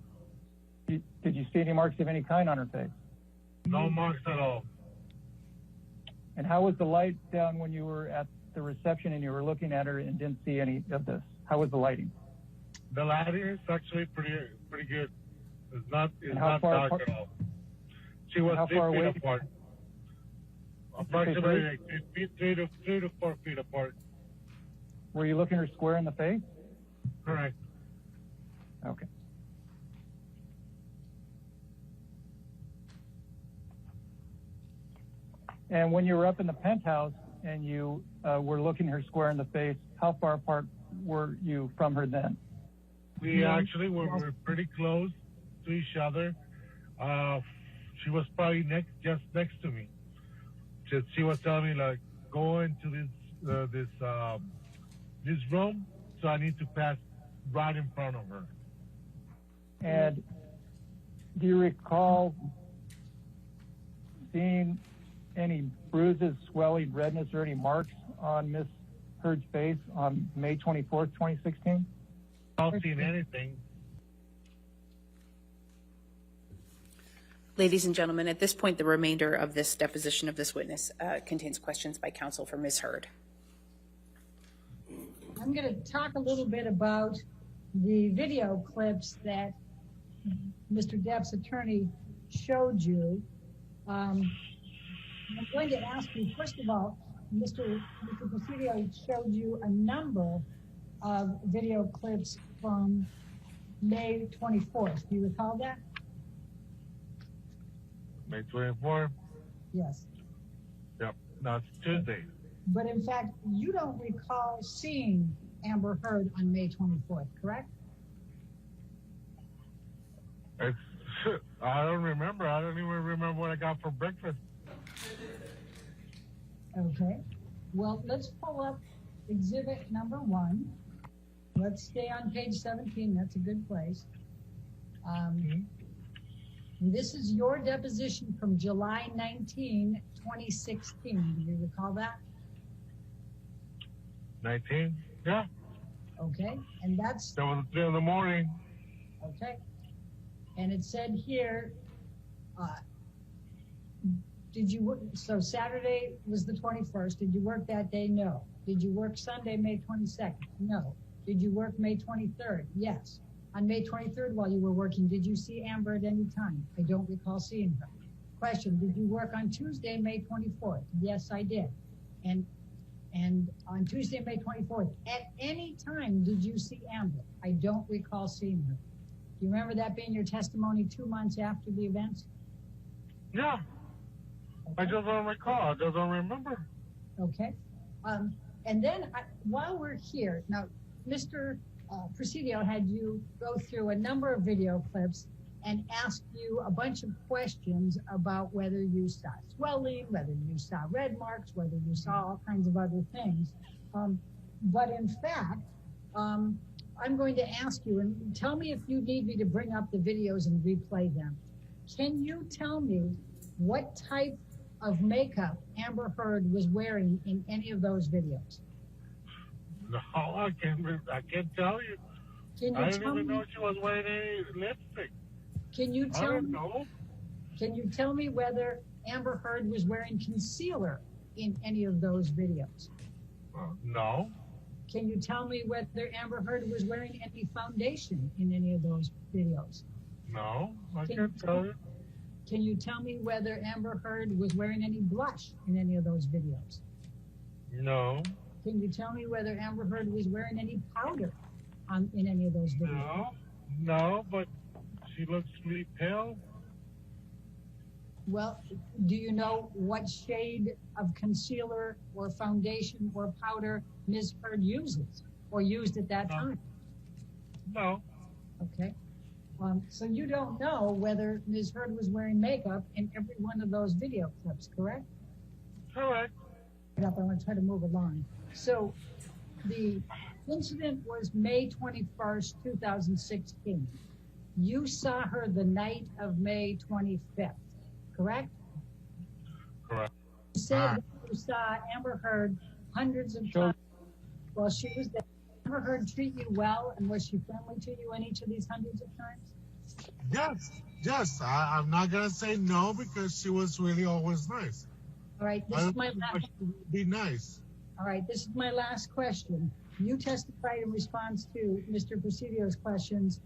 Did you see any marks of any kind on her face? No marks at all. And how was the light down when you were at the reception and you were looking at her and didn't see any of this? How was the lighting? The lighting is actually pretty good. It's not how far dark apart? at all. She was How 3 far feet away? apart. Approximately like 3 to 4 feet apart. Were you looking her square in the face? Correct. Okay. And when you were up in the penthouse and you were looking her square in the face, how far apart were you from her then? We actually were pretty close to each other. She was probably just next to me. She was telling me like, go into this room, so I need to pass right in front of her. And do you recall seeing any bruises, swelling, redness, or any marks on Miss Heard's face on May 24th, 2016? I don't see anything. Ladies and gentlemen, at this point, the remainder of this deposition of this witness contains questions by counsel for Ms. Heard. I'm going to talk a little bit about the video clips that Mr. Depp's attorney showed you. I'm going to ask you, first of all, Mr. Presidio showed you a number of video clips from May 24th. Do you recall that? May 24th? Yes. Yep, that's Tuesday. But in fact, you don't recall seeing Amber Heard on May 24th, correct? I don't remember. I don't even remember what I got for breakfast. Okay. Well, let's pull up exhibit number 1. Let's stay on page 17. That's a good place. This is your deposition from July 19, 2016. Do you recall that? 19? Yeah. Okay. And that's... That was 3 in the morning. Okay. And it said here, did you work, so Saturday was the 21st. Did you work that day? No. Did you work Sunday, May 22nd? No. Did you work May 23rd? Yes. On May 23rd, while you were working, did you see Amber at any time? I don't recall seeing her. Question, did you work on Tuesday, May 24th? Yes, I did. And on Tuesday, May 24th, at any time, did you see Amber? I don't recall seeing her. Do you remember that being your testimony 2 months after the events? Yeah. Okay. I just don't recall. I just don't remember. Okay. And then while we're here, now, Mr. Presidio had you go through a number of video clips and ask you a bunch of questions about whether you saw swelling, whether you saw red marks, whether you saw all kinds of other things. But in fact, I'm going to ask you, and tell me if you need me to bring up the videos and replay them. Can you tell me what type of makeup Amber Heard was wearing in any of those videos? No, I can't tell you. I didn't even know she was wearing any lipstick. Can you tell I don't know. Can you tell me whether Amber Heard was wearing concealer in any of those videos? No. Can you tell me whether Amber Heard was wearing any foundation in any of those videos? No, I can't tell you. Can you tell me whether Amber Heard was wearing any blush in any of those videos? No. Can you tell me whether Amber Heard was wearing any powder in any of those videos? No, but she looks really pale. Well, do you know what shade of concealer or foundation or powder Ms. Heard uses or used at that time? No. Okay. So you don't know whether Ms. Heard was wearing makeup in every one of those video clips, correct? Correct. I want to try to move along. So the incident was May 21st, 2016. You saw her the night of May 25th, correct? Correct. You said that you saw Amber Heard hundreds of times while she was there. Did Amber Heard treat you well, and was she friendly to you in each of these hundreds of times? Yes. I'm not gonna say no because she was really always nice. All right, this is my last. Be nice. All right, this is my last question. You testified in response to Mr. Presidio's questions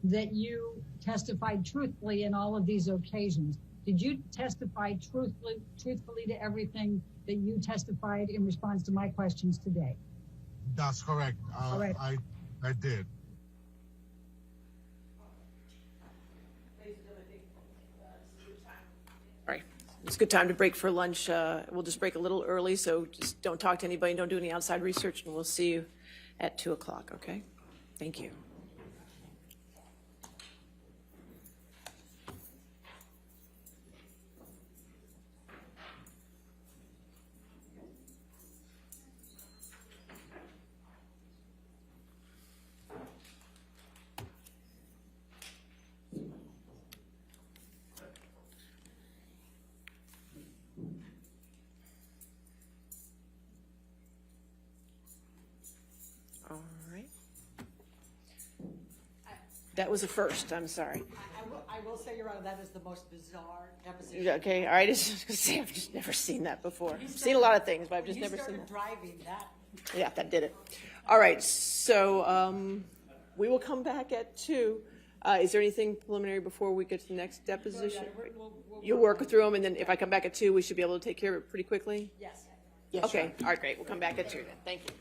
that you testified truthfully in all of these occasions. Did you testify truthfully to everything that you testified in response to my questions today? That's correct. All right. I did. All right, it's a good time to break for lunch. We'll just break a little early, so just don't talk to anybody, don't do any outside research, and we'll see you at 2 o'clock, okay? Thank you. All right. That was a first, I'm sorry. I will say, Your Honor, that is the most bizarre deposition. Okay, all right, I've just never seen that before. I've seen a lot of things, but I've just never seen that. You started driving that. Yeah, that did it. All right, so we will come back at 2. Is there anything preliminary before we get to the next deposition? You'll work through them, and then if I come back at 2, we should be able to take care of it pretty quickly? Yes. Okay, all right, great. We'll come back at 2 then. Thank you.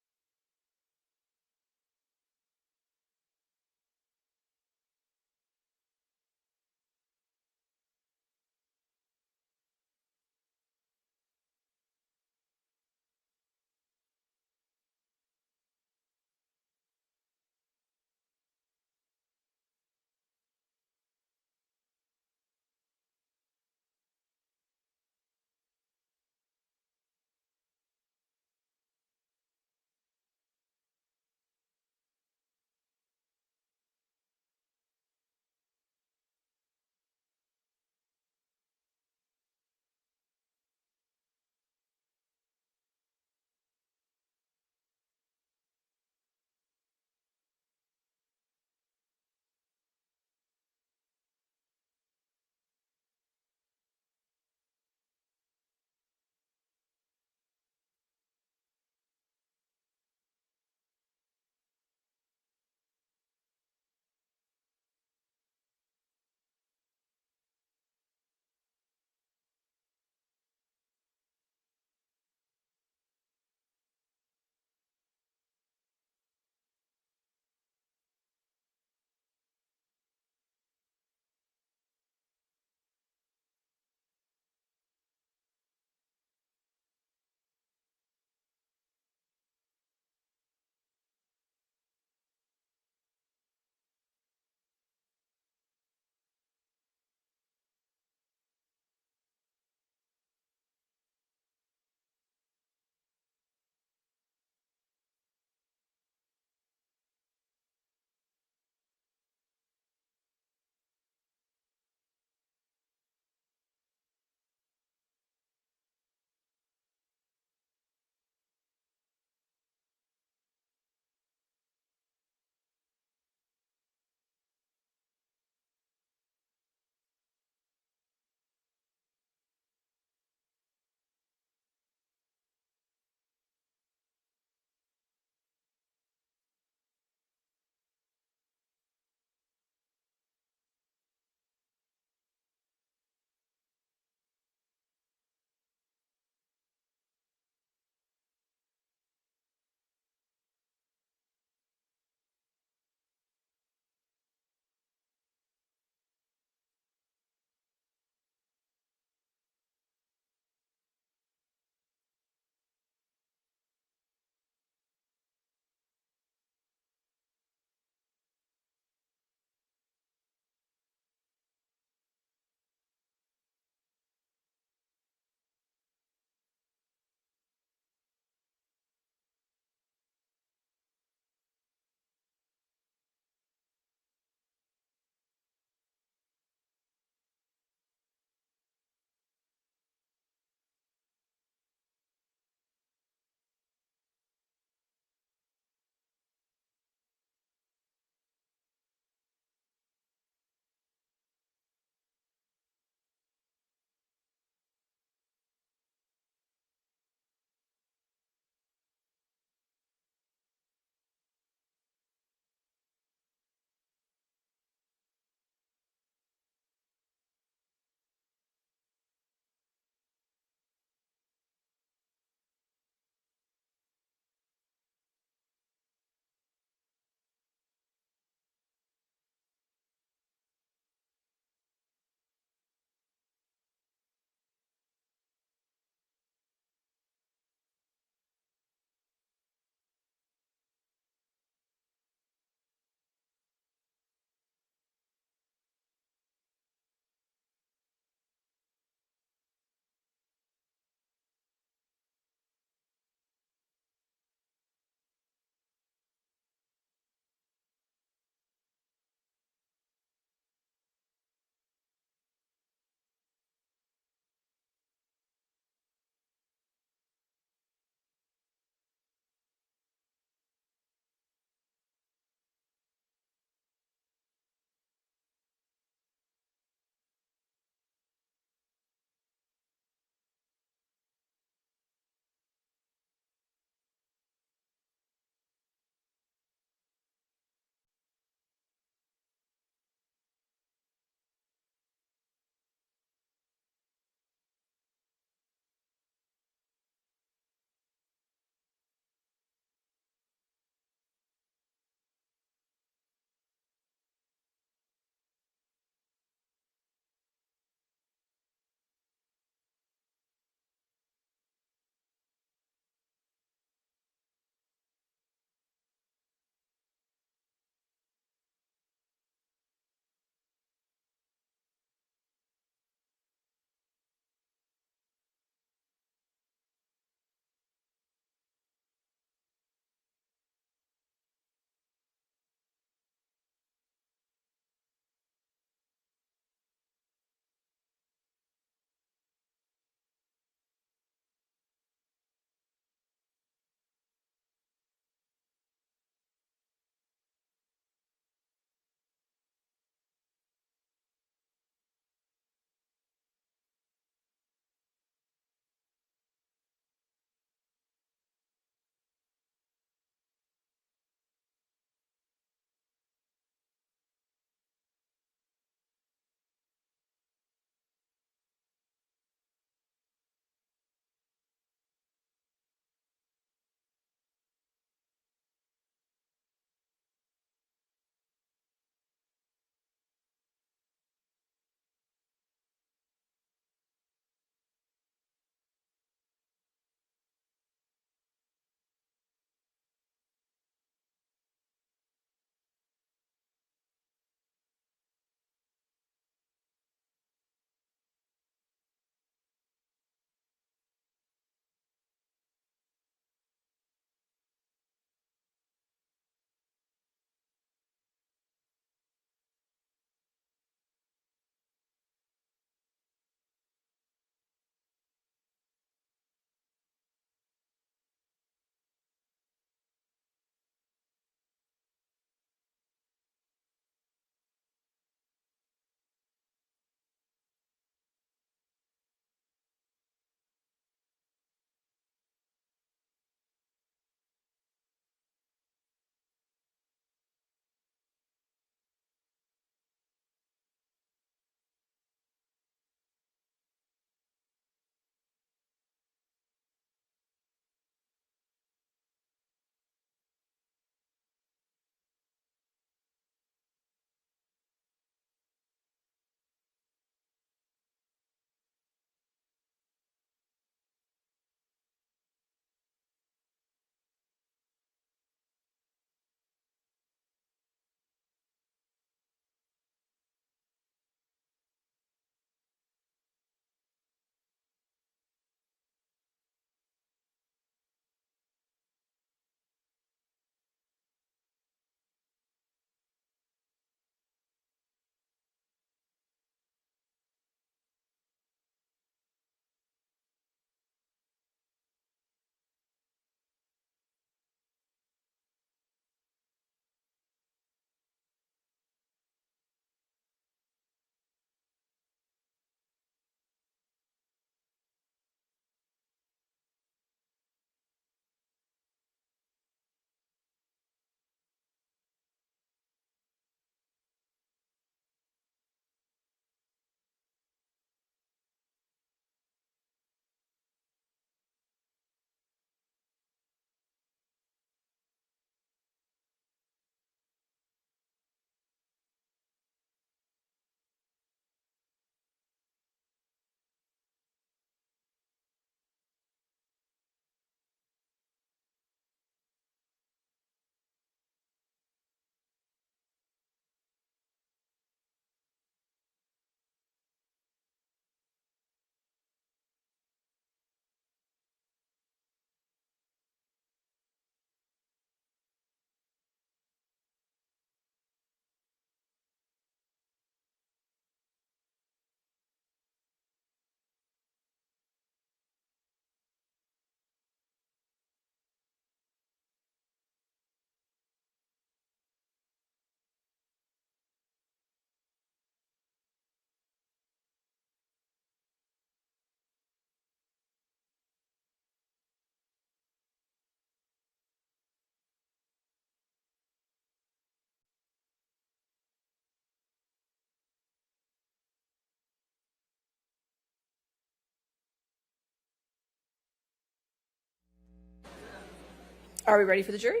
Are we ready for the jury?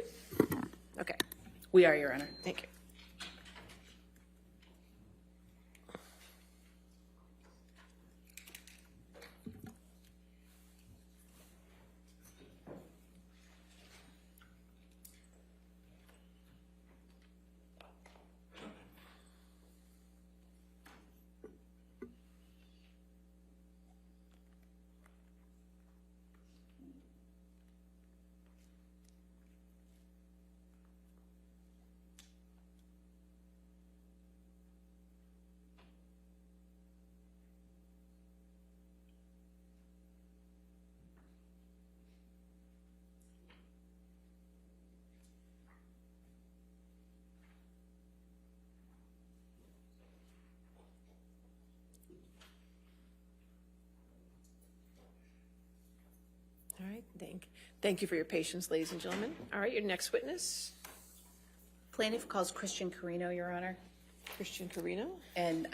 Okay, We are, Your Honor. thank you. All right, thank you for your patience, ladies and gentlemen. All right, your next witness, Plaintiff calls Christian Carino, Your Honor. Christian Carino. And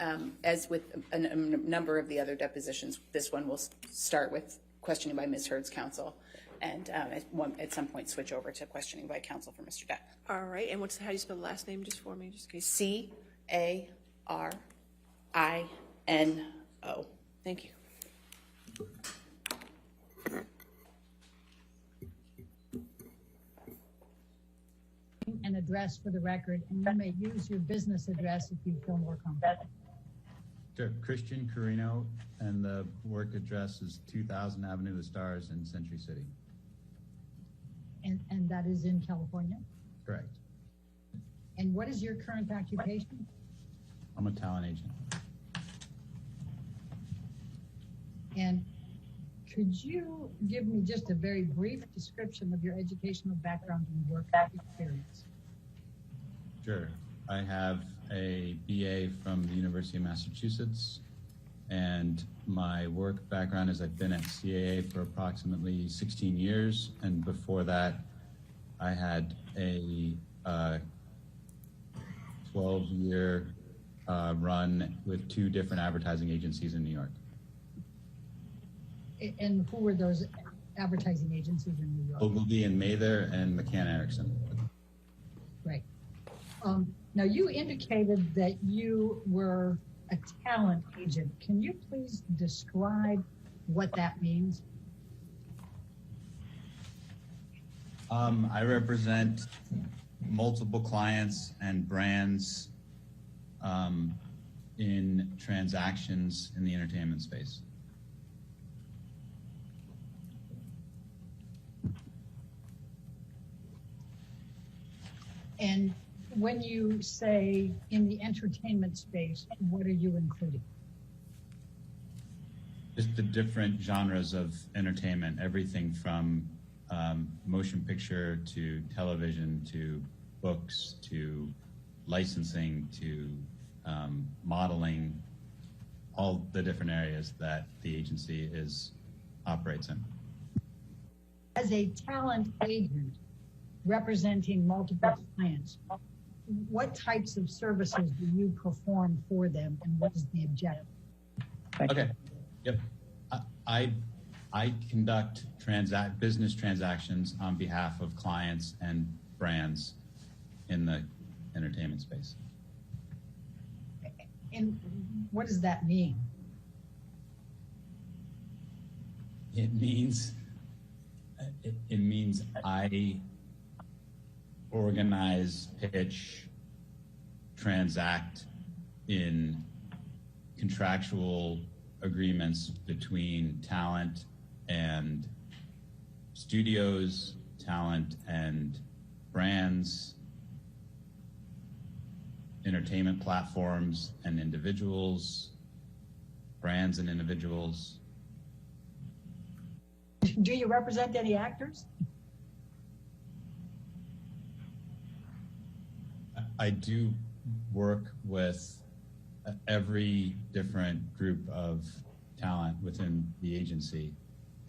as with a number of the other depositions, this one will start with questioning by Ms. Heard's counsel, and at some point switch over to questioning by counsel for Mr. Depp. All right, and how do you spell the last name just for me, just in case? C-A-R-I-N-O. Thank you. An address for the record, and you may use your business address if you feel more comfortable. Sure. Christian Carino, and the work address is 2000 Avenue of the Stars in Century City. And that is in California? Correct. And what is your current occupation? I'm a talent agent. And could you give me just a very brief description of your educational background and work experience? Sure. I have a BA from the University of Massachusetts, and my work background is I've been at CAA for approximately 16 years, and before that, I had a 12-year run with 2 different advertising agencies in New York. And who were those advertising agencies in New York? Ogilvy and Mather and McCann Erickson. Right. Now, you indicated that you were a talent agent. Can you please describe what that means? I represent multiple clients and brands in transactions in the entertainment space. And when you say in the entertainment space, what are you including? Just the different genres of entertainment, everything from motion picture to television to books to licensing to modeling, all the different areas that the agency operates in. As a talent agent representing multiple clients, what types of services do you perform for them, and what is the objective? Okay. Yep. I conduct business transactions on behalf of clients and brands in the entertainment space. And what does that mean? It means I organize, pitch, transact in contractual agreements between talent and studios, talent and brands, entertainment platforms and individuals, brands and individuals. Do you represent any actors? I do work with every different group of talent within the agency,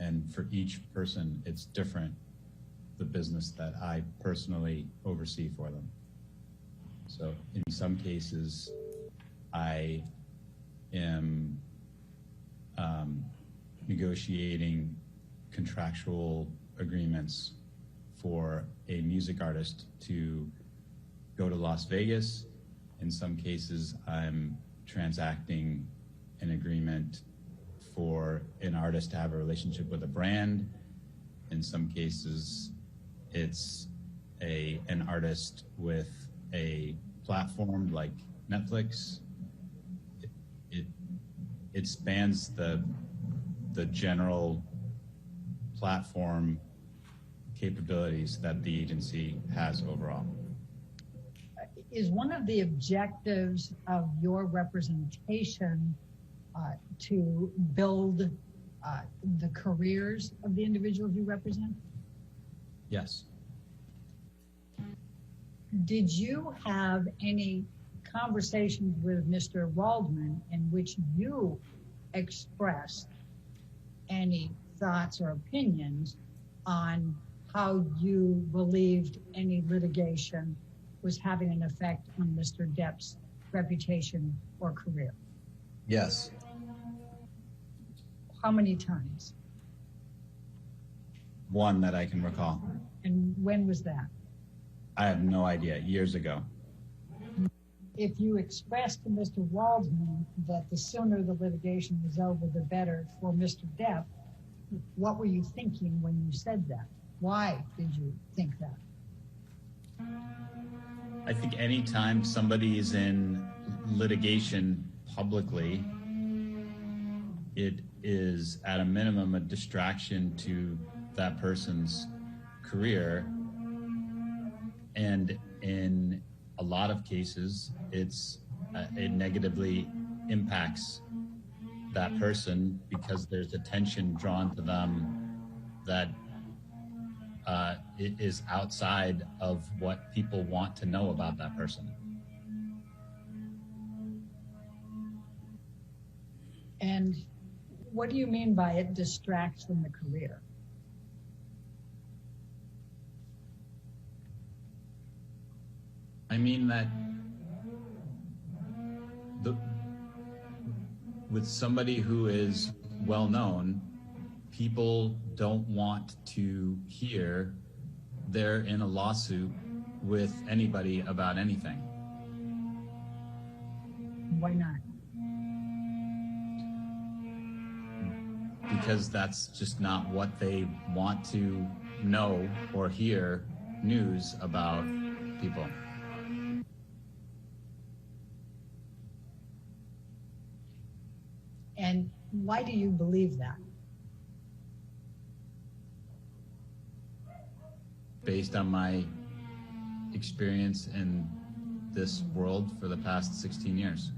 and for each person it's different, the business that I personally oversee for them. So in some cases I am negotiating contractual agreements for a music artist to go to Las Vegas. In some cases, I'm transacting an agreement for an artist to have a relationship with a brand. In some cases, it's an artist with a platform like Netflix. It spans the general platform capabilities that the agency has overall. Is one of the objectives of your representation to build the careers of the individuals you represent? Yes. Did you have any conversations with Mr. Waldman in which you expressed any thoughts or opinions on how you believed any litigation was having an effect on Mr. Depp's reputation or career? Yes. How many times? One that I can recall. And when was that? I have no idea. Years ago. If you expressed to Mr. Waldman that the sooner the litigation was over, the better for Mr. Depp, what were you thinking when you said that? Why did you think that? I think anytime somebody is in litigation publicly, it is at a minimum a distraction to that person's career. And in a lot of cases, it negatively impacts that person because there's attention drawn to them that it is outside of what people want to know about that person. And what do you mean by it distracts from the career? I mean that with somebody who is well known, people don't want to hear they're in a lawsuit with anybody about anything. Why not? Because that's just not what they want to know or hear news about people. And why do you believe that? Based on my experience in this world for the past 16 years.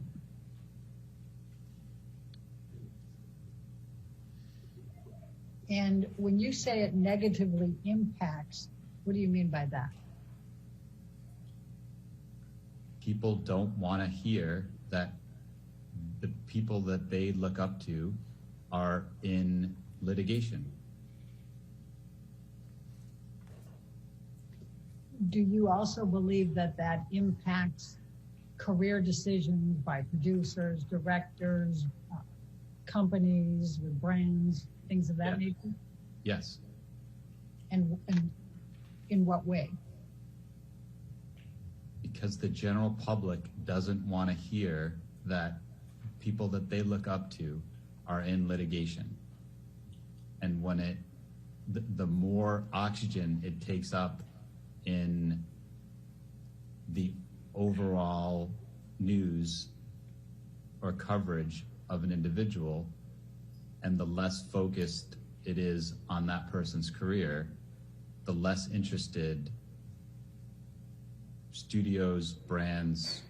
And when you say it negatively impacts, what do you mean by that? People don't want to hear that the people that they look up to are in litigation. Do you also believe that that impacts career decisions by producers, directors, companies with brands, things of that nature? Yes. And in what way? Because the general public doesn't want to hear that people that they look up to are in litigation. And when the more oxygen it takes up in the overall news or coverage of an individual, and the less focused it is on that person's career, the less interested studios, brands,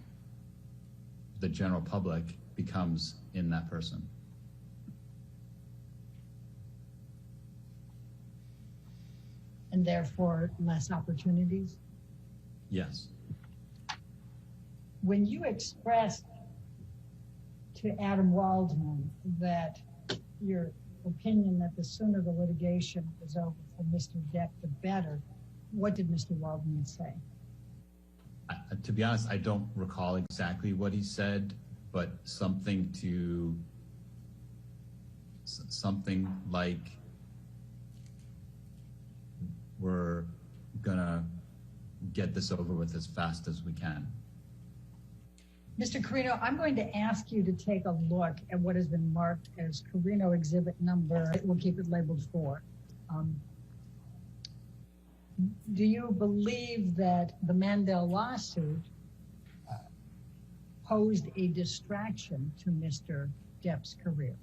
the general public becomes in that person. And therefore less opportunities? Yes. When you expressed to Adam Waldman that your opinion that the sooner the litigation is over for Mr. Depp, the better, what did Mr. Waldman say? To be honest, I don't recall exactly what he said, but something like get this over with as fast as we can. Mr. Carino, I'm going to ask you to take a look at what has been marked as Carino exhibit number, we'll keep it labeled 4. Do you believe that the Mandel lawsuit posed a distraction to Mr. Depp's career?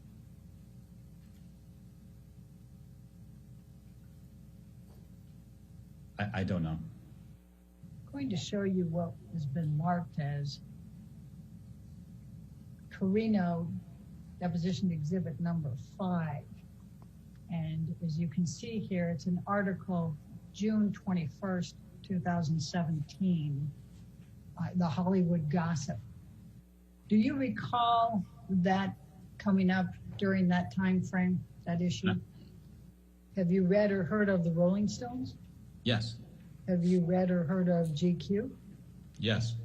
I don't know. I'm going to show you what has been marked as Carino deposition exhibit number 5. And as you can see here, it's an article June 21st, 2017, the Hollywood Gossip. Do you recall that coming up during that time frame, that issue? No. Have you read or heard of the Rolling Stones? Yes. Have you read or heard of GQ? Yes.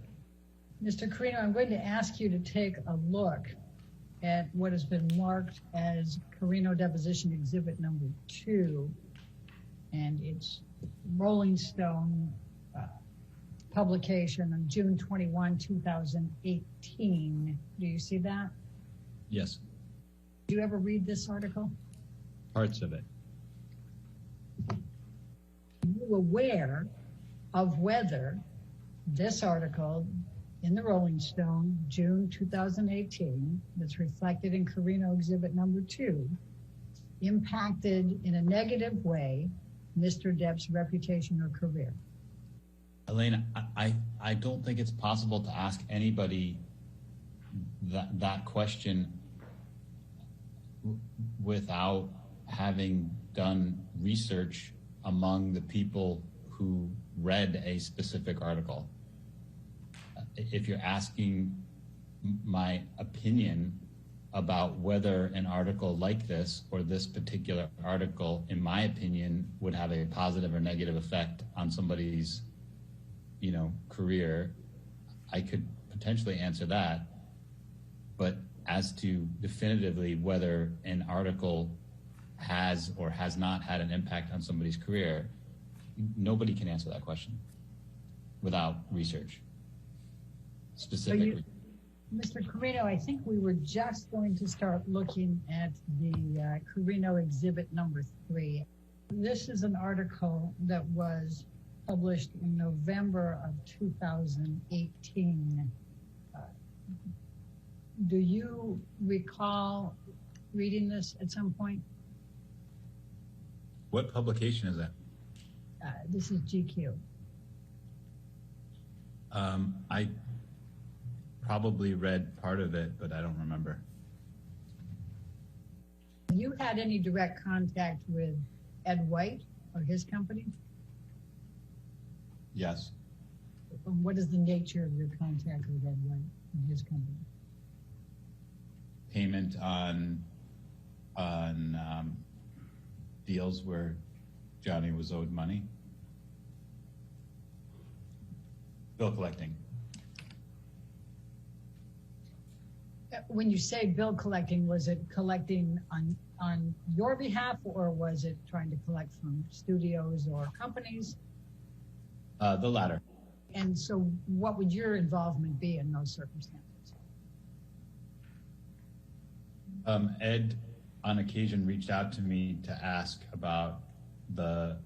Mr. Carino, I'm going to ask you to take a look at what has been marked as Carino deposition exhibit number 2, and it's Rolling Stone publication on June 21, 2018. Do you see that? Yes. Do you ever read this article? Parts of it. Are you aware of whether this article in the Rolling Stone, June 2018, that's reflected in Carino exhibit number 2, impacted in a negative way Mr. Depp's reputation or career? Elena, I don't think it's possible to ask anybody that question without having done research among the people who read a specific article. If you're asking my opinion about whether an article like this or this particular article, in my opinion, would have a positive or negative effect on somebody's, career, I could potentially answer that. But as to definitively whether an article has or has not had an impact on somebody's career, nobody can answer that question without research. Specifically. Mr. Carino, I think we were just going to start looking at the Carino exhibit number 3. This is an article that was published in November of 2018. Do you recall reading this at some point? What publication is that? This is GQ. I probably read part of it, but I don't remember. Have you had any direct contact with Ed White or his company? Yes. What is the nature of your contact with Ed White and his company? Payment on deals where Johnny was owed money. Bill collecting. When you say bill collecting, was it collecting on your behalf, or was it trying to collect from studios or companies? The latter. And so what would your involvement be in those circumstances? Ed, on occasion, reached out to me to ask about the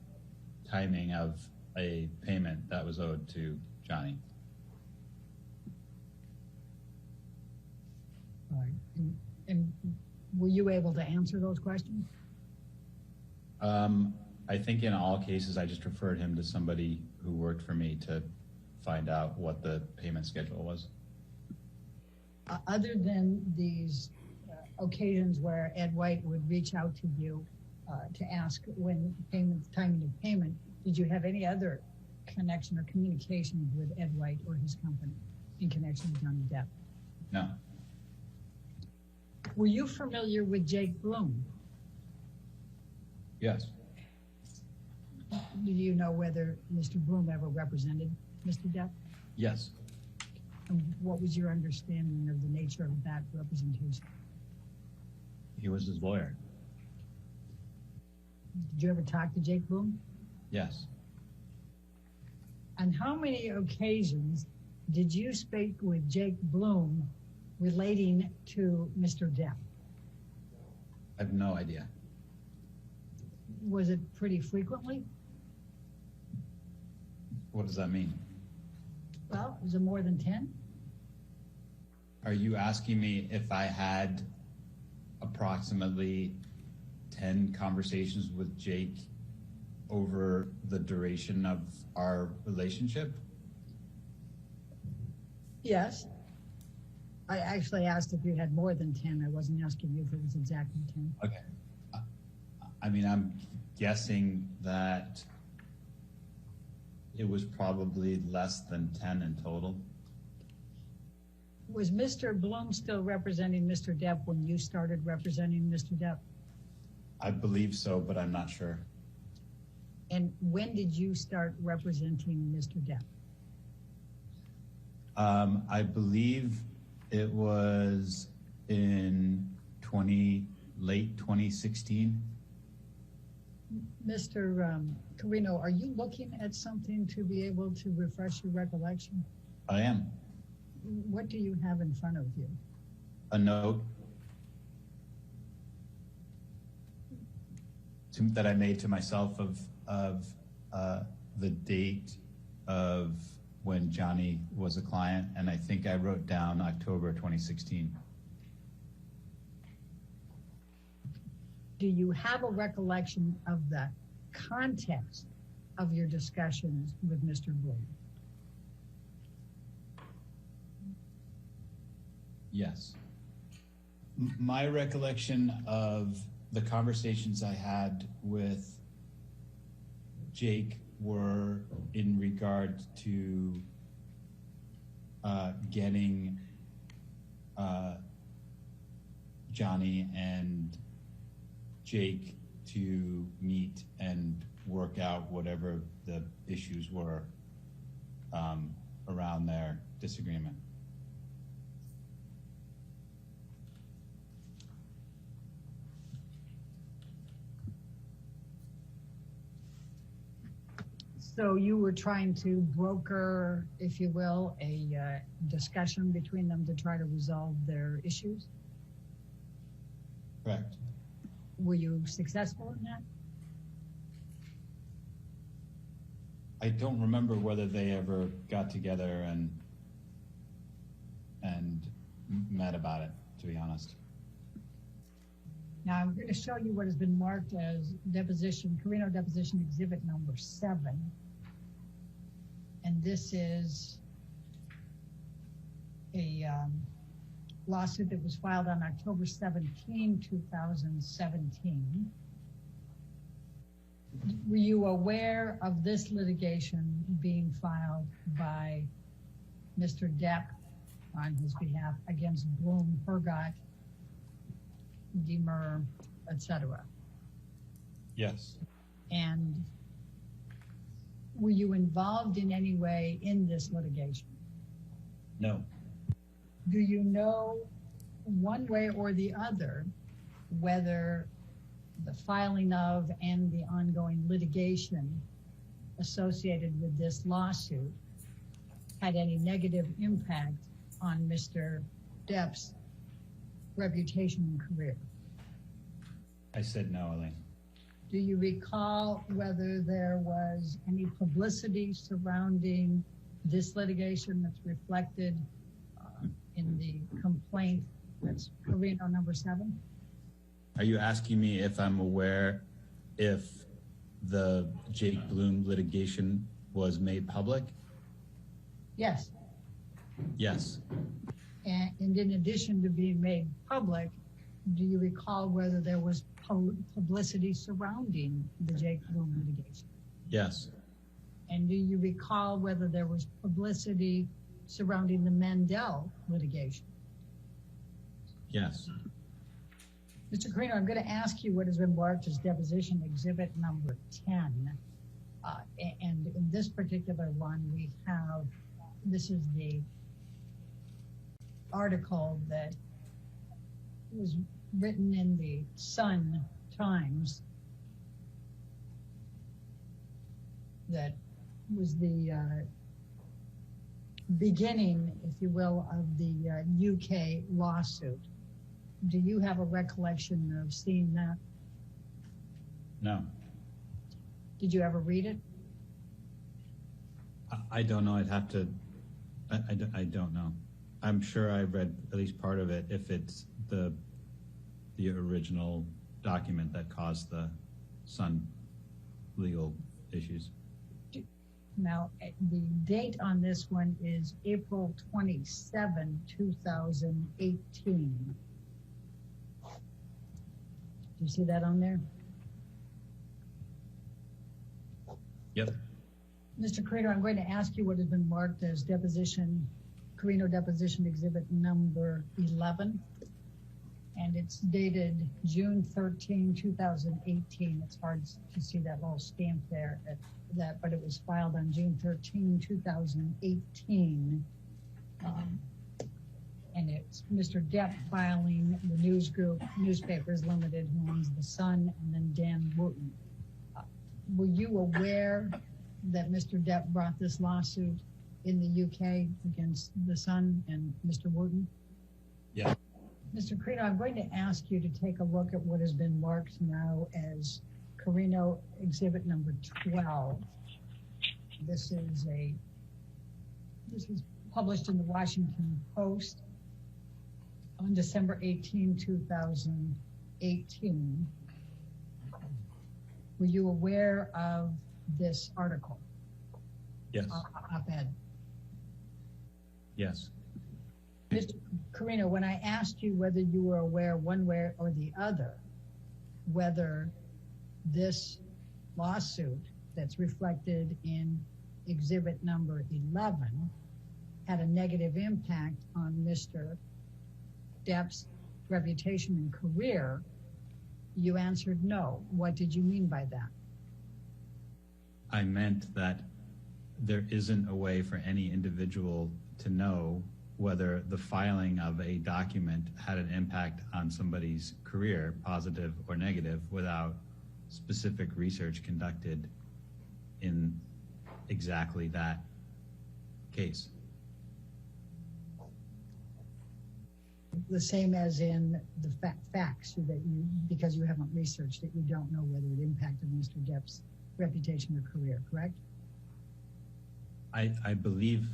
timing of a payment that was owed to Johnny. All right. And were you able to answer those questions? I think in all cases, I just referred him to somebody who worked for me to find out what the payment schedule was. Other than these occasions where Ed White would reach out to you to ask when timing of payment, did you have any other connection or communication with Ed White or his company in connection with Johnny Depp? No. Were you familiar with Jake Bloom? Yes. Do you know whether Mr. Bloom ever represented Mr. Depp? Yes. And what was your understanding of the nature of that representation? He was his lawyer. Did you ever talk to Jake Bloom? Yes. On how many occasions did you speak with Jake Bloom relating to Mr. Depp? I have no idea. Was it pretty frequently? What does that mean? Well, was it more than 10? Are you asking me if I had approximately 10 conversations with Jake over the duration of our relationship? Yes. I actually asked if you had more than 10. I wasn't asking you if it was exactly 10. Okay. I mean, I'm guessing that it was probably less than 10 in total. Was Mr. Bloom still representing Mr. Depp when you started representing Mr. Depp? I believe so, but I'm not sure. And when did you start representing Mr. Depp? I believe it was in late 2016. Mr. Carino, are you looking at something to be able to refresh your recollection? I am. What do you have in front of you? A note that I made to myself of the date of when Johnny was a client, and I think I wrote down October 2016. Do you have a recollection of the context of your discussions with Mr. Bloom? Yes. My recollection of the conversations I had with Jake were in regard to getting Johnny and Jake to meet and work out whatever the issues were around their disagreement. So you were trying to broker, if you will, a discussion between them to try to resolve their issues? Correct. Were you successful in that? I don't remember whether they ever got together and met about it, to be honest. Now I'm going to show you what has been marked as Carino deposition exhibit number 7. And this is a lawsuit that was filed on October 17, 2017. Were you aware of this litigation being filed by Mr. Depp on his behalf against Bloom, Hergott, Demer, etc.? Yes. And were you involved in any way in this litigation? No. Do you know one way or the other whether the filing of and the ongoing litigation associated with this lawsuit had any negative impact on Mr. Depp's reputation and career? I said no, Elaine. Do you recall whether there was any publicity surrounding this litigation that's reflected in the complaint that's Carino number 7? Are you asking me if I'm aware if the Jake Bloom litigation was made public? Yes. Yes. And in addition to being made public, do you recall whether there was publicity surrounding the Jake Bloom litigation? Yes. And do you recall whether there was publicity surrounding the Mandel litigation? Yes. Mr. Carino, I'm going to ask you what has been marked as deposition exhibit number 10. And in this particular one, we have, this is the article that was written in the Sun Times that was the beginning, if you will, of the UK lawsuit. Do you have a recollection of seeing that? No, Did you ever read it? I don't know. I'd have to. I don't know. I'm sure I read at least part of it. If it's the original document that caused the Sun legal issues. Now, the date on this one is April 27, 2018. Do you see that on there? Yep. Mr. Carino, I'm going to ask you what has been marked as Carino deposition exhibit number 11. And it's dated June 13, 2018. It's hard to see that little stamp there, but it was filed on June 13, 2018. And it's Mr. Depp filing the News Group Newspapers Limited, who owns The Sun, and then Dan Wooten. Were you aware that Mr. Depp brought this lawsuit in the UK against The Sun and Mr. Wooten? Yeah. Mr. Carino, I'm going to ask you to take a look at what has been marked now as Carino exhibit number 12. This is published in the Washington Post on December 18, 2018. Were you aware of this article? Yes. Op-ed. Yes. Mr. Carino, when I asked you whether you were aware one way or the other, whether this lawsuit that's reflected in exhibit number 11 had a negative impact on Mr. Depp's reputation and career, you answered no. What did you mean by that? I meant that there isn't a way for any individual to know whether the filing of a document had an impact on somebody's career, positive or negative, without specific research conducted in exactly that case. The same as in the facts that you, because you haven't researched it, you don't know whether it impacted Mr. Depp's reputation or career, correct? I believe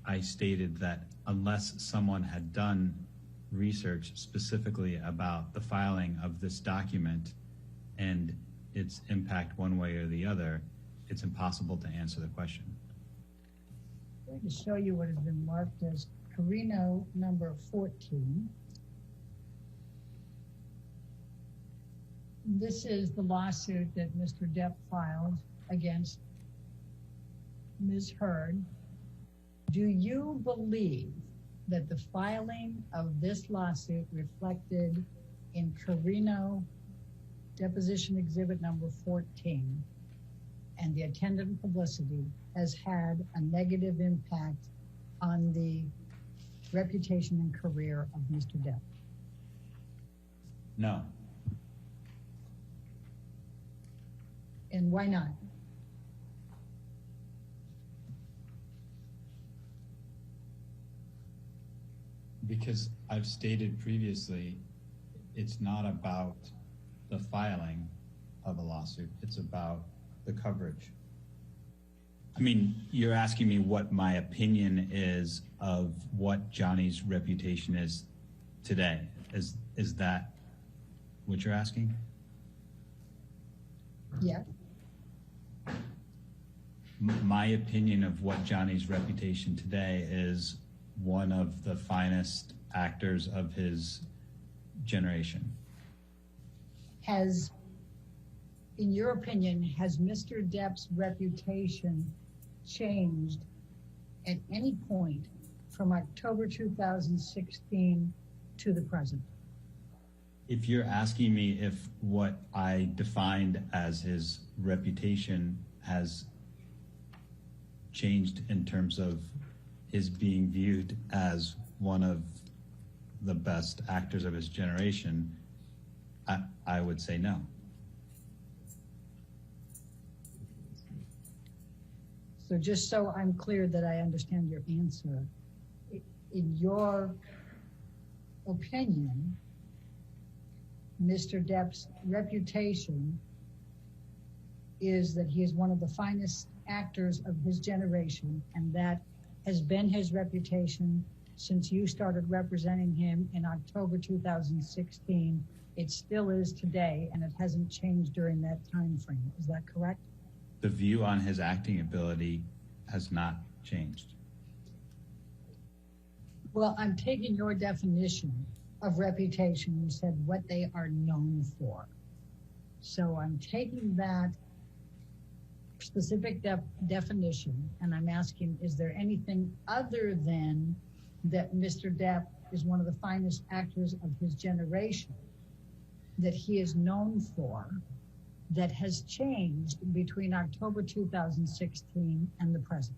I stated that unless someone had done research specifically about the filing of this document and its impact one way or the other, it's impossible to answer the question. I'm going to show you what has been marked as Carino number 14. This is the lawsuit that Mr. Depp filed against Ms. Heard. Do you believe that the filing of this lawsuit reflected in Carino deposition exhibit number 14 and the attendant publicity has had a negative impact on the reputation and career of Mr. Depp? No. And why not? Because I've stated previously, it's not about the filing of a lawsuit, it's about the coverage. I mean, you're asking me what my opinion is of what Johnny's reputation is today. Is that what you're asking? Yeah. My opinion of what Johnny's reputation today is one of the finest actors of his generation. In your opinion, has Mr. Depp's reputation changed at any point from October 2016 to the present? If you're asking me if what I defined as his reputation has changed in terms of his being viewed as one of the best actors of his generation, I would say no. So just so I'm clear that I understand your answer, in your opinion, Mr. Depp's reputation is that he is one of the finest actors of his generation, and that has been his reputation since you started representing him in October 2016. It still is today, and it hasn't changed during that time frame. Is that correct? The view on his acting ability has not changed. Well, I'm taking your definition of reputation. You said what they are known for. So I'm taking that specific definition, and I'm asking, is there anything other than that Mr. Depp is one of the finest actors of his generation that he is known for that has changed between October 2016 and the present?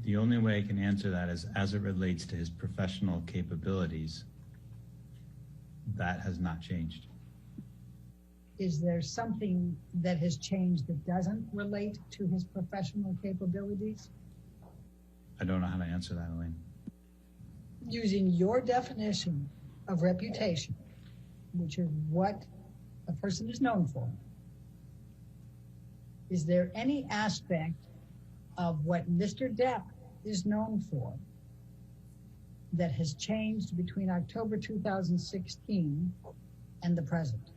The only way I can answer that is as it relates to his professional capabilities. That has not changed. Is there something that has changed that doesn't relate to his professional capabilities? I don't know how to answer that, Elaine. Using your definition of reputation, which is what a person is known for, is there any aspect of what Mr. Depp is known for that has changed between October 2016 and the present?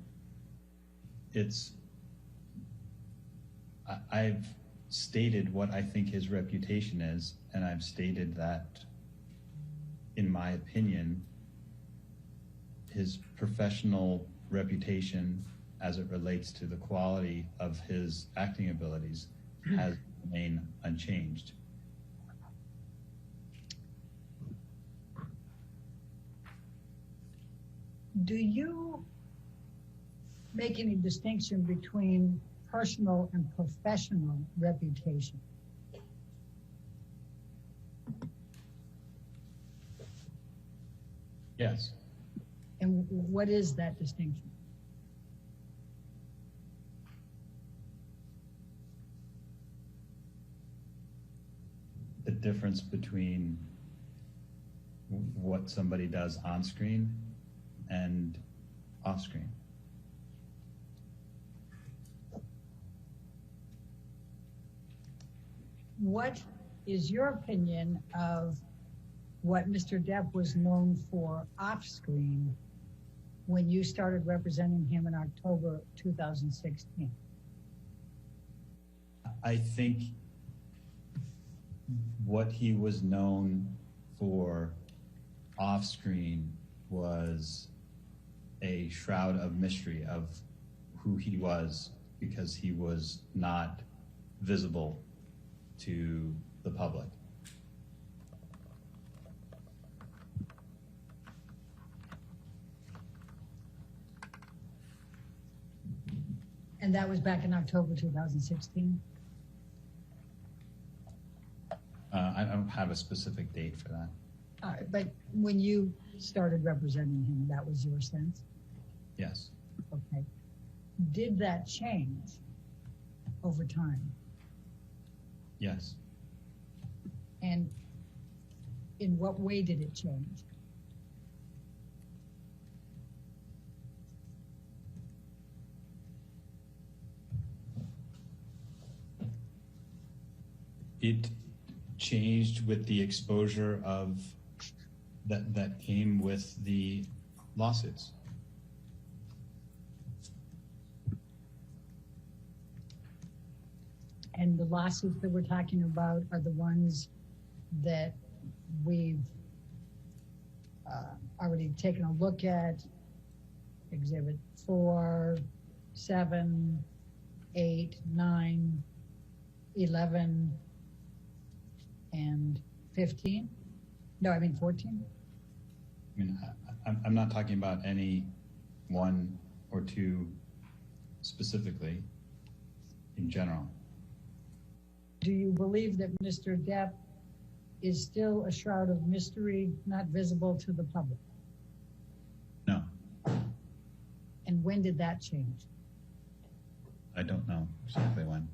I've stated what I think his reputation is, and I've stated that, in my opinion, his professional reputation as it relates to the quality of his acting abilities has remained unchanged. Do you make any distinction between personal and professional reputation? Yes. And what is that distinction? The difference between what somebody does on screen and off screen. What is your opinion of what Mr. Depp was known for off screen when you started representing him in October 2016? I think what he was known for off screen was a shroud of mystery of who he was, because he was not visible to the public. And that was back in October 2016? I don't have a specific date for that. All right, but when you started representing him, that was your sense? Yes. Okay. Did that change over time? Yes. And in what way did it change? It changed with the exposure of that came with the lawsuits. And the lawsuits that we're talking about are the ones that we've already taken a look at: Exhibit 4, 7, 8, 9, 11, and 15? No, I mean 14? I mean, I'm not talking about any one or two specifically, in general. Do you believe that Mr. Depp is still a shroud of mystery, not visible to the public? No. And when did that change? I don't know exactly when.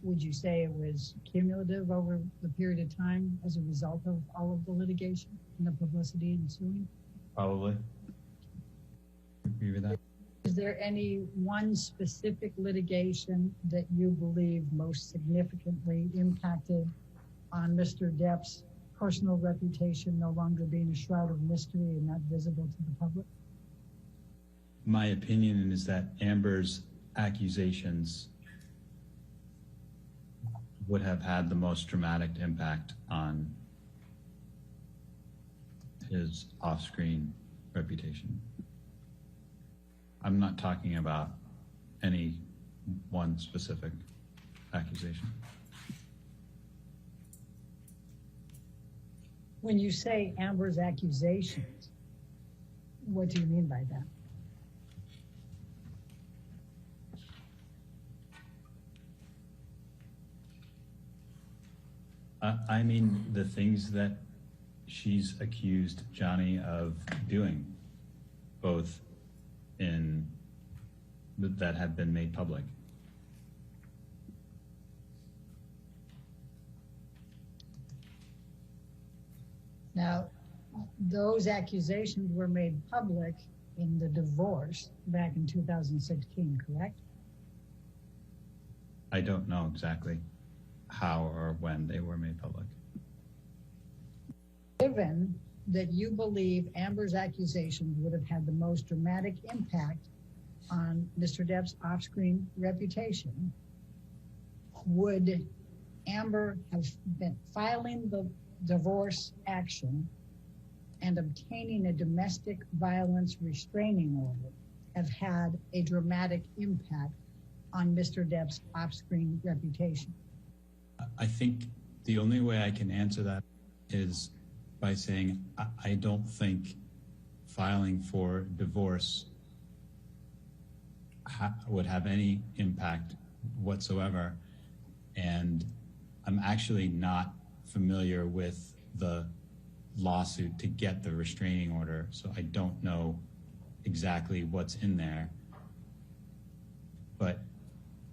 Would you say it was cumulative over the period of time as a result of all of the litigation and the publicity ensuing? Probably. Agree with that. Is there any one specific litigation that you believe most significantly impacted on Mr. Depp's personal reputation no longer being a shroud of mystery and not visible to the public? My opinion is that Amber's accusations would have had the most dramatic impact on his off-screen reputation. I'm not talking about any one specific accusation. When you say Amber's accusations, what do you mean by that? I mean the things that she's accused Johnny of doing, both in that have been made public. Now, those accusations were made public in the divorce back in 2016, correct? I don't know exactly how or when they were made public. Given that you believe Amber's accusations would have had the most dramatic impact on Mr. Depp's off-screen reputation, would Amber have been filing the divorce action and obtaining a domestic violence restraining order have had a dramatic impact on Mr. Depp's off-screen reputation? I think the only way I can answer that is by saying I don't think filing for divorce would have any impact whatsoever. And I'm actually not familiar with the lawsuit to get the restraining order, so I don't know exactly what's in there. But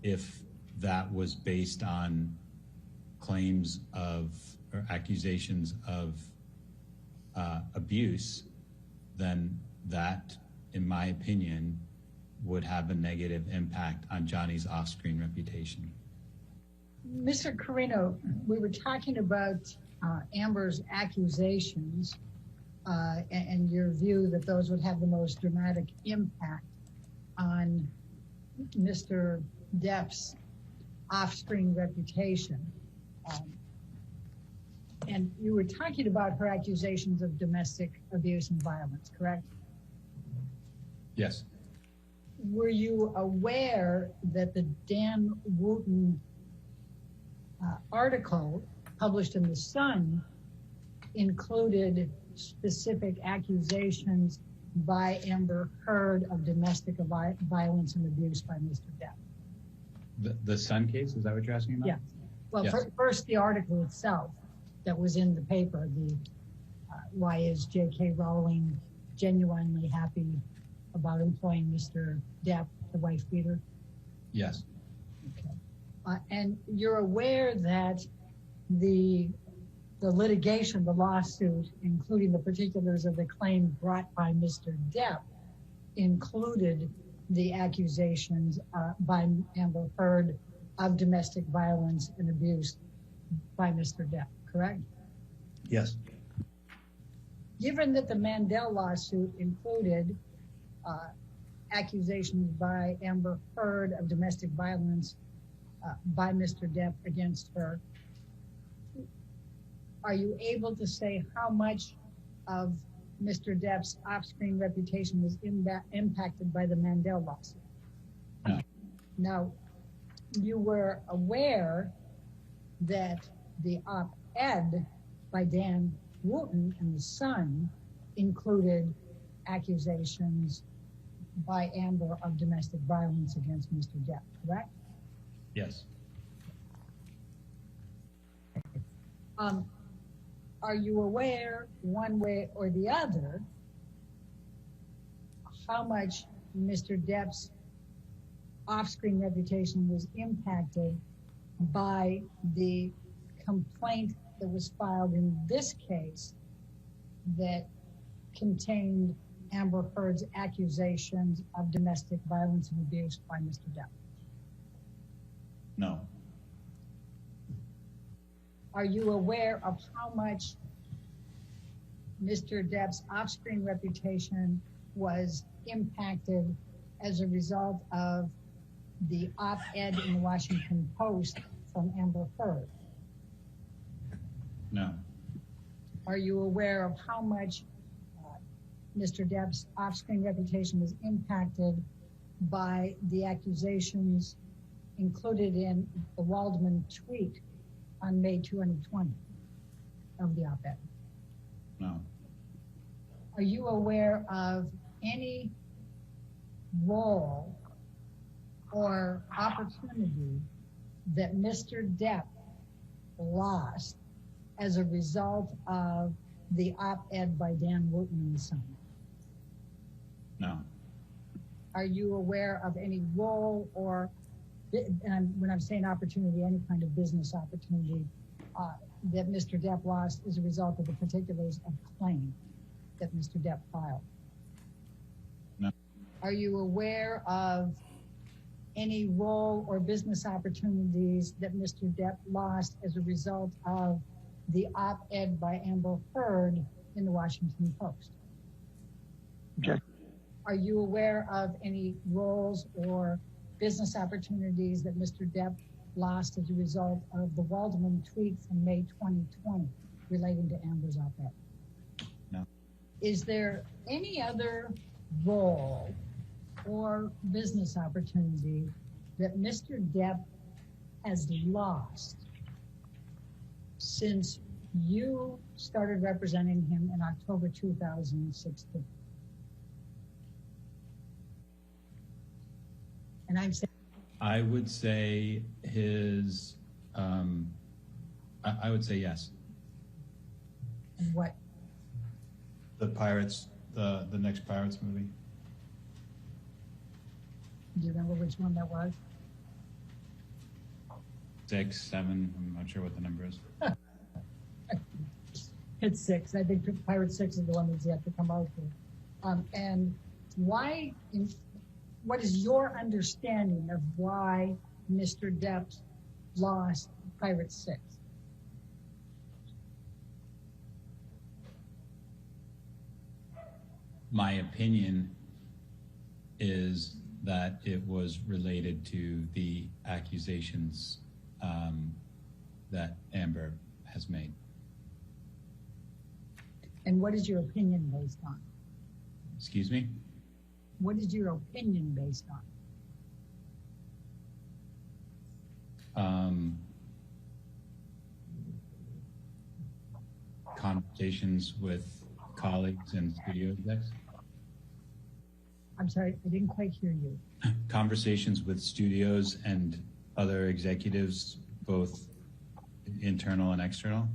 if that was based on claims of or accusations of abuse, then that, in my opinion, would have a negative impact on Johnny's off-screen reputation. Mr. Carino, we were talking about Amber's accusations and your view that those would have the most dramatic impact on Mr. Depp's off-screen reputation. And you were talking about her accusations of domestic abuse and violence, correct? Yes. Were you aware that the Dan Wooten article published in The Sun included specific accusations by Amber Heard of domestic violence and abuse by Mr. Depp? The Sun case, is that what you're asking about? Yeah. Well, yes. First the article itself that was in the paper, the why is J.K. Rowling genuinely happy about employing Mr. Depp, the wife beater? Yes. Okay. And you're aware that the litigation, the lawsuit, including the particulars of the claim brought by Mr. Depp, included the accusations by Amber Heard of domestic violence and abuse by Mr. Depp, correct? Yes. Given that the Mandel lawsuit included accusations by Amber Heard of domestic violence by Mr. Depp against her, are you able to say how much of Mr. Depp's off-screen reputation was impacted by the Mandel lawsuit? No. Now, you were aware that the op-ed by Dan Wooten in The Sun included accusations by Amber of domestic violence against Mr. Depp, correct? Yes. Are you aware, one way or the other, how much Mr. Depp's off-screen reputation was impacted by the complaint that was filed in this case that contained Amber Heard's accusations of domestic violence and abuse by Mr. Depp? No. Are you aware of how much Mr. Depp's off-screen reputation was impacted as a result of the op-ed in the Washington Post from Amber Heard? No. Are you aware of how much Mr. Depp's off-screen reputation was impacted by the accusations included in the Waldman tweet on May 2020 of the op-ed? No. Are you aware of any role or opportunity that Mr. Depp lost as a result of the op-ed by Dan Wooten and Son? No. Are you aware of any role or, and when I'm saying opportunity, any kind of business opportunity that Mr. Depp lost as a result of the particulars of claim that Mr. Depp filed? No. Are you aware of any role or business opportunities that Mr. Depp lost as a result of the op-ed by Amber Heard in the Washington Post? Okay. Are you aware of any roles or business opportunities that Mr. Depp lost as a result of the Waldman tweet from May 2020 relating to Amber's op-ed? No. Is there any other role or business opportunity that Mr. Depp has lost since you started representing him in October 2016? And I'm saying, I would say his, I would say yes. and what? The Pirates, the next Pirates movie. Do you remember which one that was? 6, 7, I'm not sure what the number is. It's 6. I think Pirate 6 is the one that's yet to come out here. And why, what is your understanding of why Mr. Depp lost Pirate 6? My opinion is that it was related to the accusations that Amber has made. And what is your opinion based on? Excuse me? What is your opinion based on? Conversations with colleagues and studio execs. I'm sorry, I didn't quite hear you. Conversations with studios and other executives, both internal and external.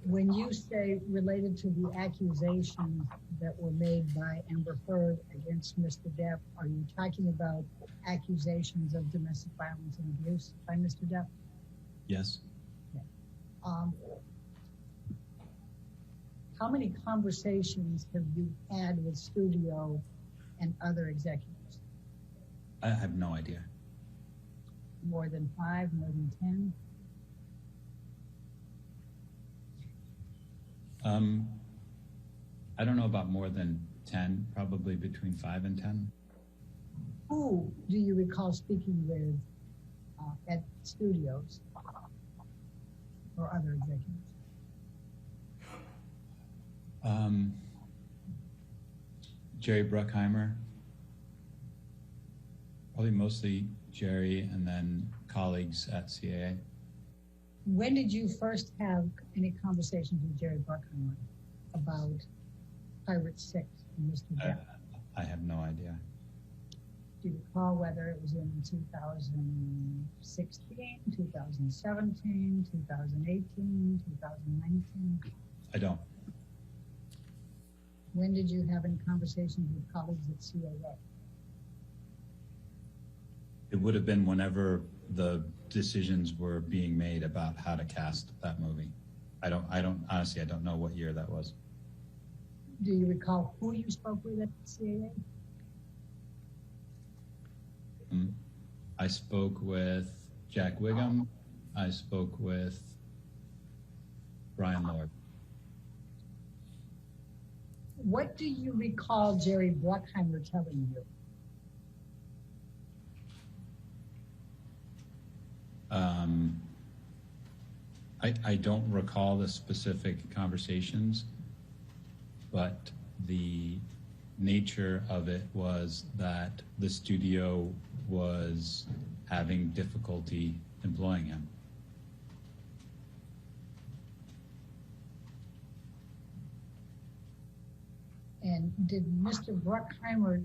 When you say related to the accusations that were made by Amber Heard against Mr. Depp, are you talking about accusations of domestic violence and abuse by Mr. Depp? Yes. Okay. How many conversations have you had with studio and other executives? I have no idea. More than 5, more than 10? I don't know about more than 10, probably between 5 and 10. Who do you recall speaking with at studios or other executives? Jerry Bruckheimer, probably mostly Jerry, and then colleagues at CAA. When did you first have any conversations with Jerry Bruckheimer about Pirate 6 and Mr. Depp? I have no idea. Do you recall whether it was in 2016, 2017, 2018, 2019? I don't. When did you have any conversations with colleagues at CAA? It would have been whenever the decisions were being made about how to cast that movie. I don't honestly, I don't know what year that was. Do you recall who you spoke with at CAA? I spoke with Jack Wiggum. I spoke with Brian Lord. What do you recall Jerry Bruckheimer telling you? I don't recall the specific conversations, but the nature of it was that the studio was having difficulty employing him. And did Mr. Bruckheimer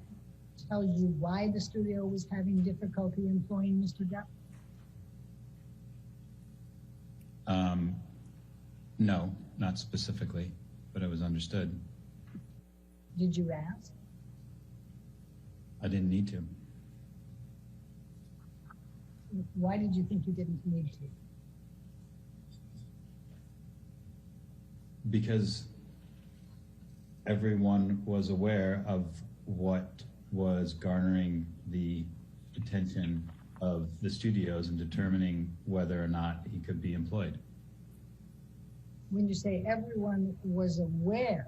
tell you why the studio was having difficulty employing Mr. Depp? No, not specifically, but it was understood. Did you ask? I didn't need to. Why did you think you didn't need to? Because everyone was aware of what was garnering the attention of the studios and determining whether or not he could be employed. When you say everyone was aware,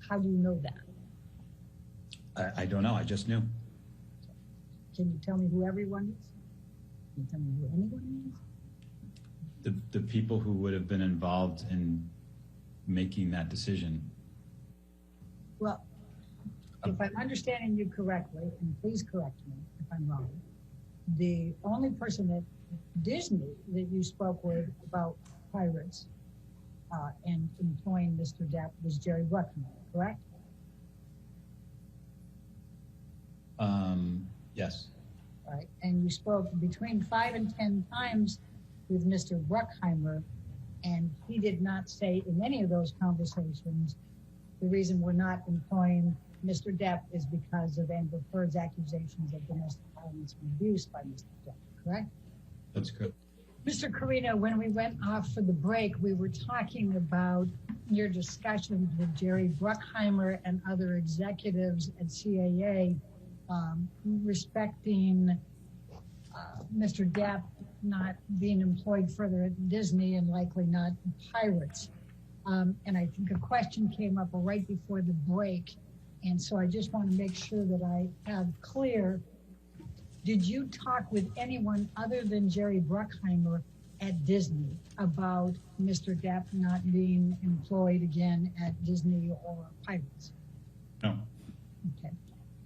how do you know that? I don't know. I just knew. Can you tell me who everyone is? Can you tell me who anyone is? The people who would have been involved in making that decision. Well, if I'm understanding you correctly, and please correct me if I'm wrong, the only person at Disney that you spoke with about pirates and employing Mr. Depp was Jerry Bruckheimer, correct? Yes. All right, and you spoke between 5 and 10 times with Mr. Bruckheimer, and he did not say in any of those conversations, the reason we're not employing Mr. Depp is because of Amber Heard's accusations of domestic violence and abuse by Mr. Depp, correct? That's good. Mr. Carino, when we went off for the break, we were talking about your discussions with Jerry Bruckheimer and other executives at CAA respecting Mr. Depp not being employed further at Disney and likely not pirates. And I think a question came up right before the break. And so I just want to make sure that I have clear, did you talk with anyone other than Jerry Bruckheimer at Disney about Mr. Depp not being employed again at Disney or Pirates? No. Okay.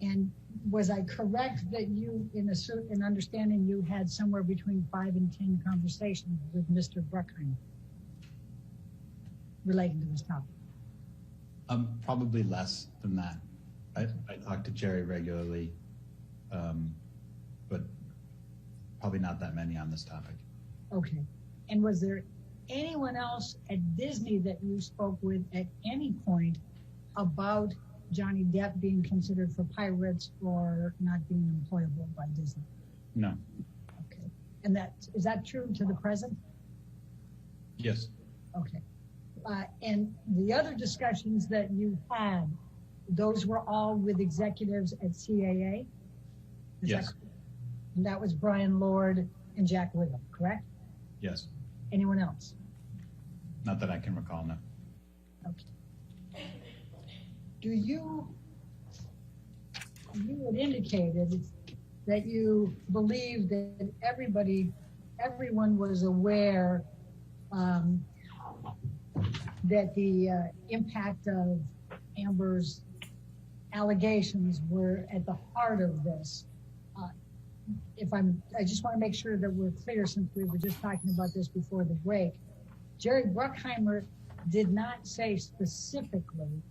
And was I correct that you, in a certain understanding, you had somewhere between 5 and 10 conversations with Mr. Bruckheimer relating to this topic? Probably less than that. I talk to Jerry regularly, but probably not that many on this topic. Okay. And was there anyone else at Disney that you spoke with at any point about Johnny Depp being considered for pirates or not being employable by Disney? No. Okay. And is that true to the present? Yes. Okay. And the other discussions that you had, those were all with executives at CAA? Yes. And that was Brian Lord and Jack Wiggum, correct? Yes. Anyone else? Not that I can recall, no. Okay. You had indicated that you believe that everyone was aware that the impact of Amber's allegations were at the heart of this. I just want to make sure that we're clear, since we were just talking about this before the break. Jerry Bruckheimer did not say specifically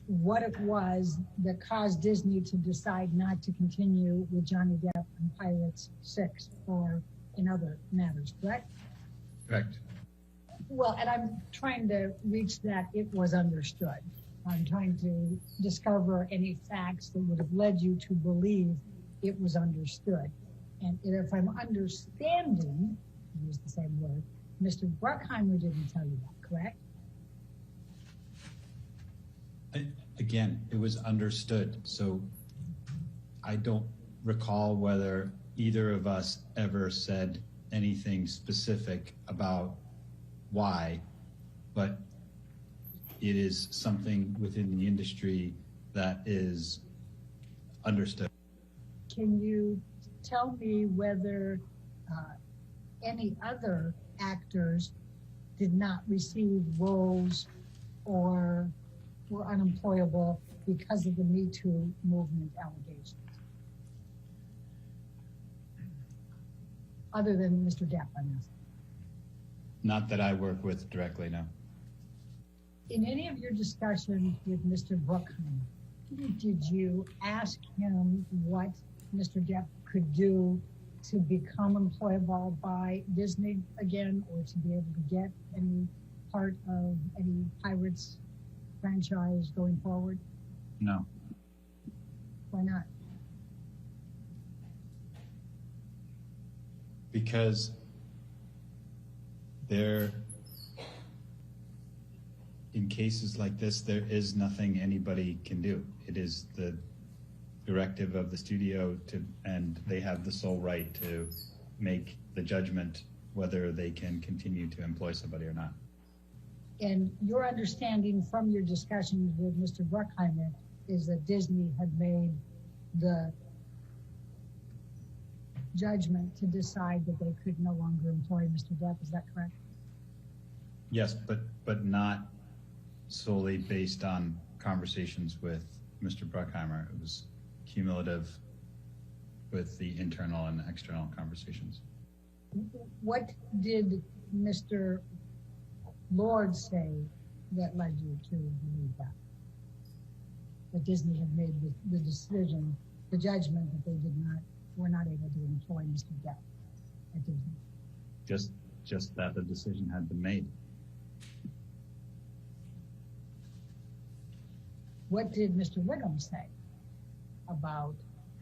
what it was that caused Disney to decide not to continue with Johnny Depp and Pirates 6 or in other matters, correct? Correct. Well, and I'm trying to reach that it was understood. I'm trying to discover any facts that would have led you to believe it was understood. And if I'm understanding, use the same word, Mr. Bruckheimer didn't tell you that, correct? Again, it was understood. So I don't recall whether either of us ever said anything specific about why, but it is something within the industry that is understood. Can you tell me whether any other actors did not receive roles or were unemployable because of the Me Too movement allegations? Other than Mr. Depp, I'm asking. Not that I work with directly, no. In any of your discussions with Mr. Bruckheimer, did you ask him what Mr. Depp could do to become employable by Disney again, or to be able to get any part of any Pirates franchise going forward? No. Why not? Because there, in cases like this, there is nothing anybody can do. It is the directive of the studio and they have the sole right to make the judgment whether they can continue to employ somebody or not. And your understanding from your discussions with Mr. Bruckheimer is that Disney had made the judgment to decide that they could no longer employ Mr. Depp. Is that correct? Yes, but not solely based on conversations with Mr. Bruckheimer. It was cumulative with the internal and external conversations. What did Mr. Lord say that led you to believe that Disney had made the decision, the judgment that they were not able to employ Mr. Depp at Disney? Just that the decision had been made. What did Mr. Wiggum say about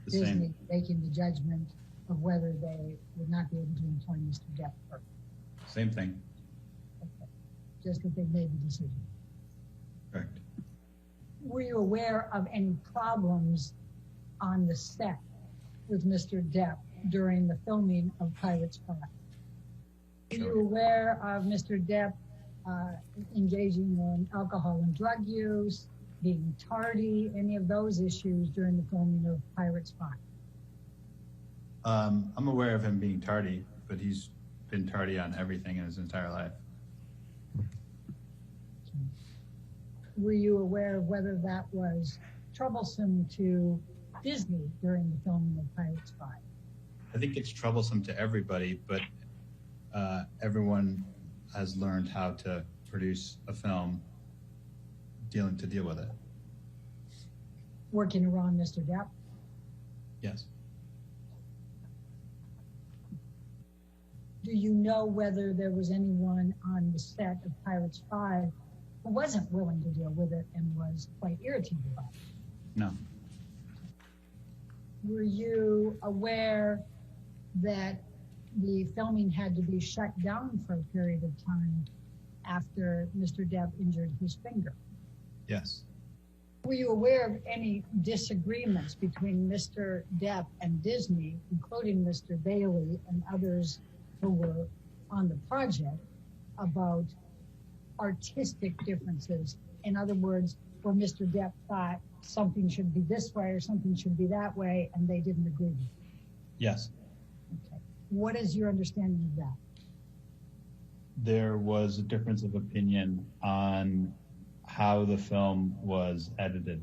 The Disney same. making the judgment of whether they would not be able to employ Mr. Depp? Same thing. Okay. Just that they made the decision. Correct. Were you aware of any problems on the set with Mr. Depp during the filming of Pirates 5? Were you aware of Mr. Depp engaging in alcohol and drug use, being tardy, any of those issues during the filming of Pirates 5? I'm aware of him being tardy, but he's been tardy on everything in his entire life. Were you aware of whether that was troublesome to Disney during the filming of Pirates 5? I think it's troublesome to everybody, but everyone has learned how to produce a film to deal with it. Working around Mr. Depp? Yes. Do you know whether there was anyone on the set of Pirates 5 who wasn't willing to deal with it and was quite irritated by it? No. Were you aware that the filming had to be shut down for a period of time after Mr. Depp injured his finger? Yes. Were you aware of any disagreements between Mr. Depp and Disney, including Mr. Bailey and others who were on the project, about artistic differences? In other words, where Mr. Depp thought something should be this way or something should be that way, and they didn't agree with it? Yes. Okay. What is your understanding of that? There was a difference of opinion on how the film was edited.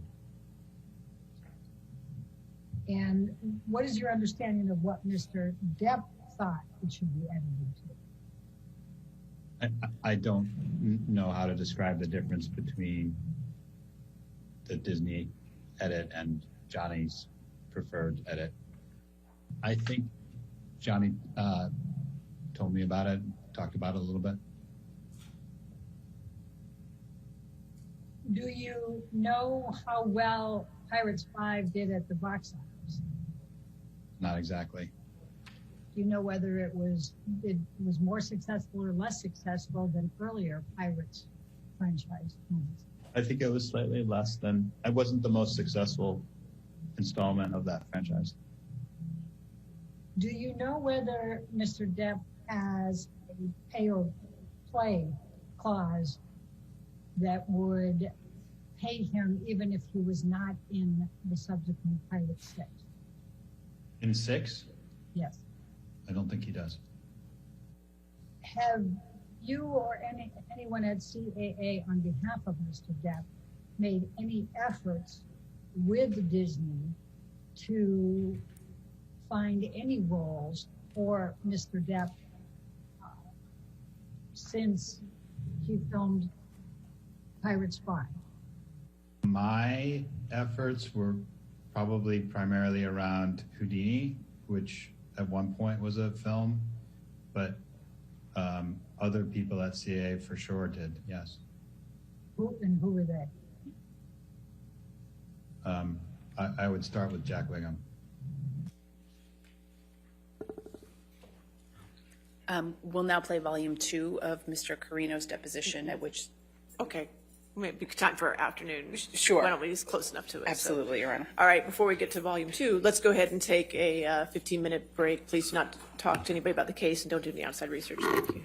And what is your understanding of what Mr. Depp thought it should be edited to? I don't know how to describe the difference between the Disney edit and Johnny's preferred edit. I think Johnny told me about it, talked about it a little bit. Do you know how well Pirates 5 did at the box office? Not exactly. Do you know whether it was more successful or less successful than earlier Pirates franchise movies? I think it was slightly less than, it wasn't the most successful installment of that franchise. Do you know whether Mr. Depp has a pay or play clause that would pay him even if he was not in the subsequent Pirate 6? In 6? Yes. I don't think he does. Have you or anyone at CAA on behalf of Mr. Depp made any efforts with Disney to find any roles for Mr. Depp since he filmed Pirates 5? My efforts were probably primarily around Houdini, which at one point was a film, but other people at CAA for sure did, yes. Who were they? I would start with Jack Wigham. We'll now play volume 2 of Mr. Carino's deposition, at which. Okay, maybe time for afternoon. Sure. Why don't we just close enough to it? Absolutely, Your Honor. All right, before we get to volume 2, let's go ahead and take a 15-minute break. Please do not talk to anybody about the case and don't do any outside research. Thank you.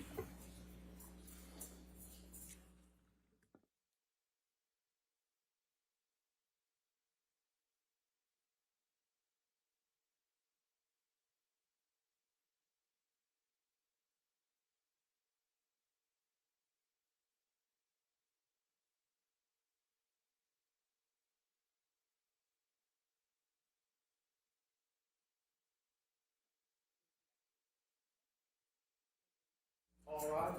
All right.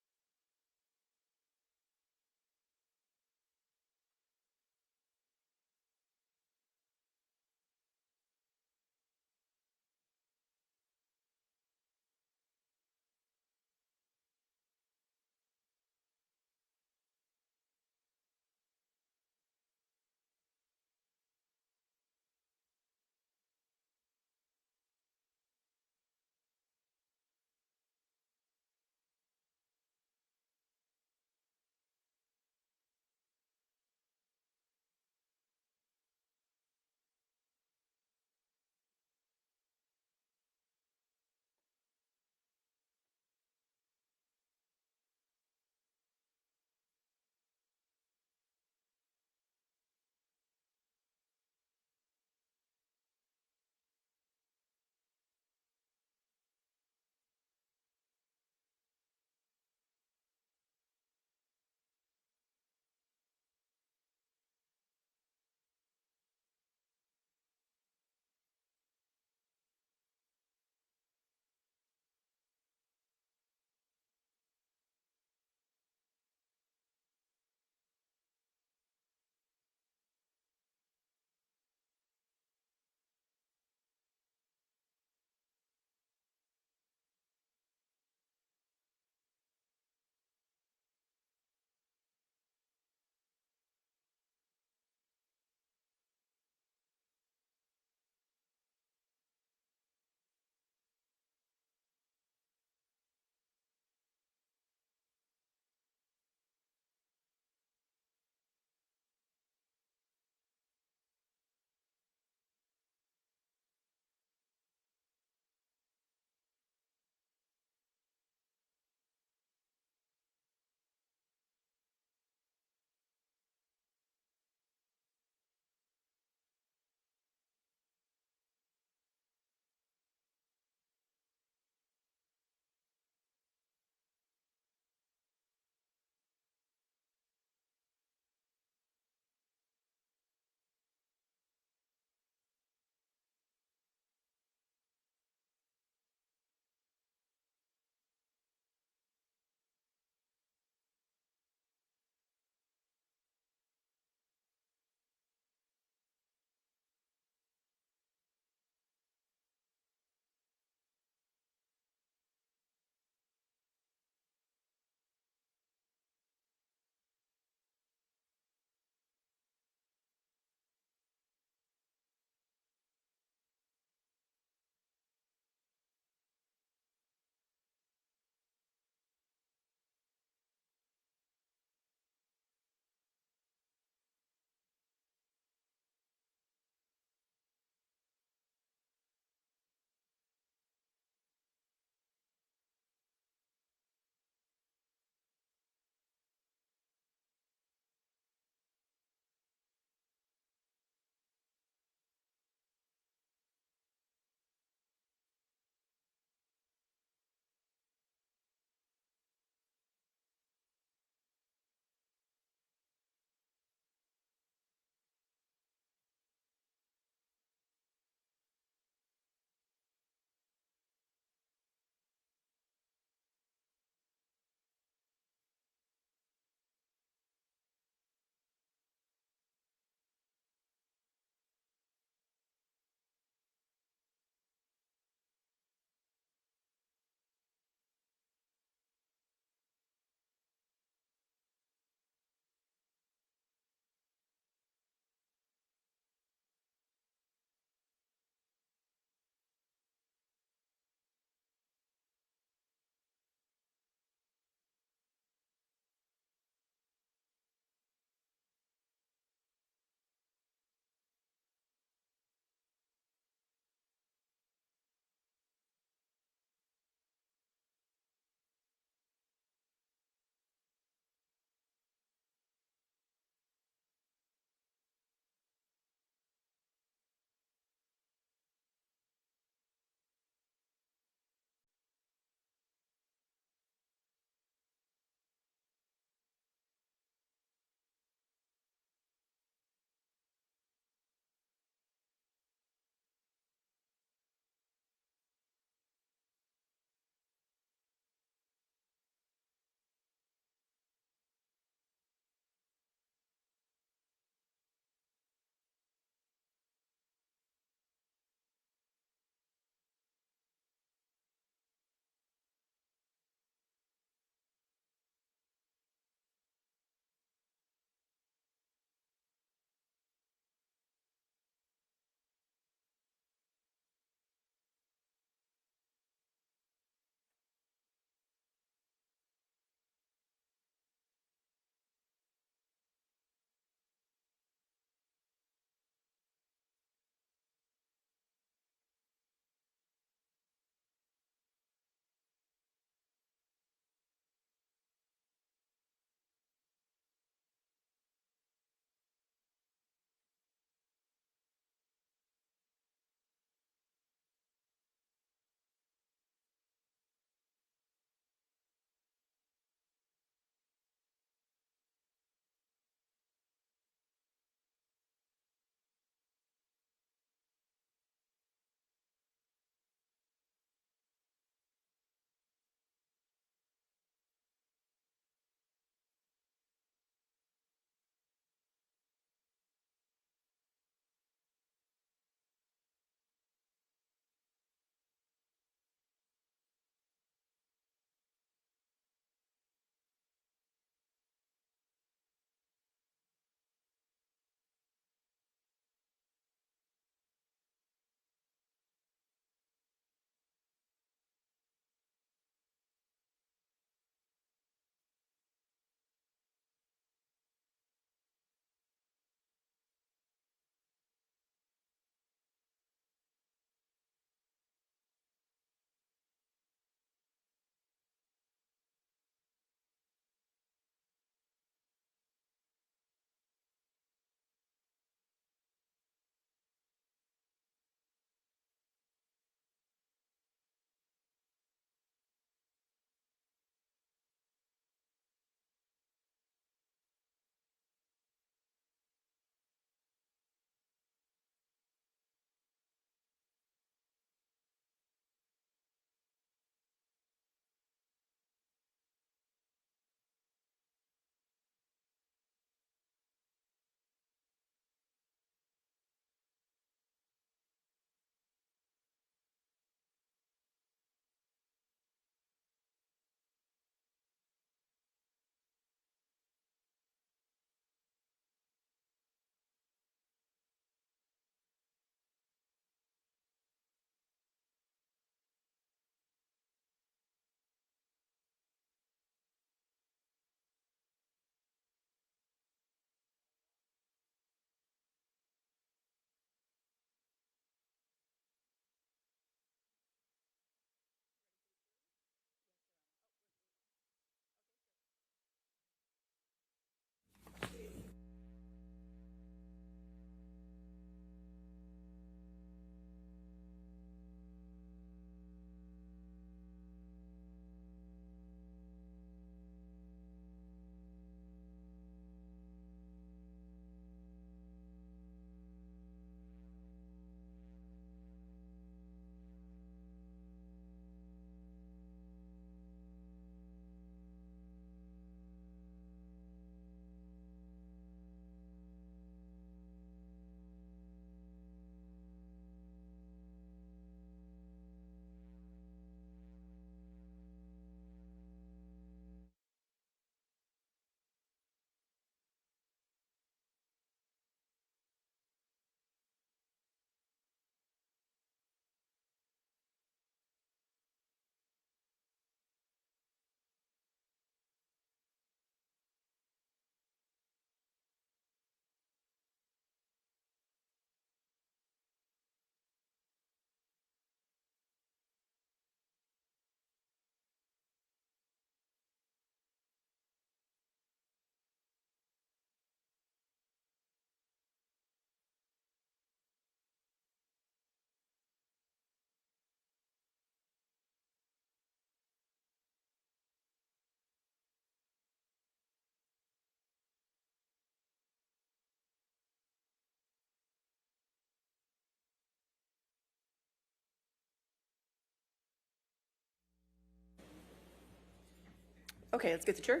Okay, let's get the jury.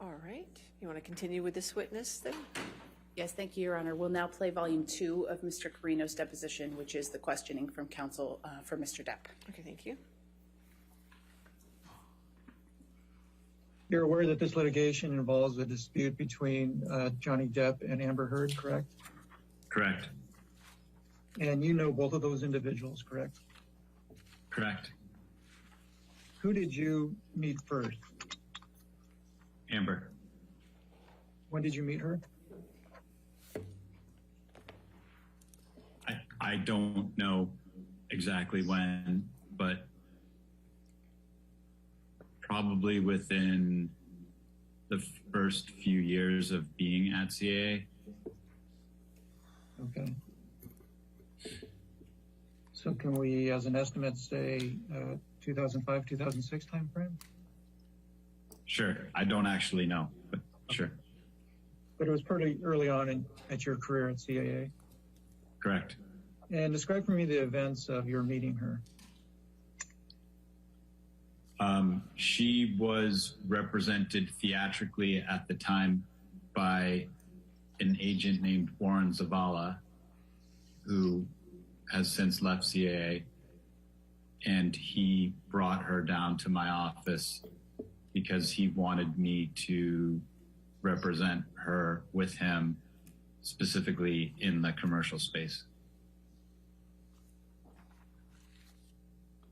All right. You want to continue with this witness then? Yes, thank you, Your Honor. We'll now play volume 2 of Mr. Carino's deposition, which is the questioning from counsel for Mr. Depp. Okay, thank you. You're aware that this litigation involves a dispute between Johnny Depp and Amber Heard, correct? Correct. And you know both of those individuals, correct? Correct. Who did you meet first? Amber. When did you meet her? I don't know exactly when, but probably within the first few years of being at CAA. Okay. So can we, as an estimate, say 2005, 2006 time frame? Sure. I don't actually know, but sure. But it was pretty early on at your career at CAA. Correct. And describe for me the events of your meeting her. She was represented theatrically at the time by an agent named Warren Zavala, who has since left CAA, and he brought her down to my office because he wanted me to represent her with him, specifically in the commercial space.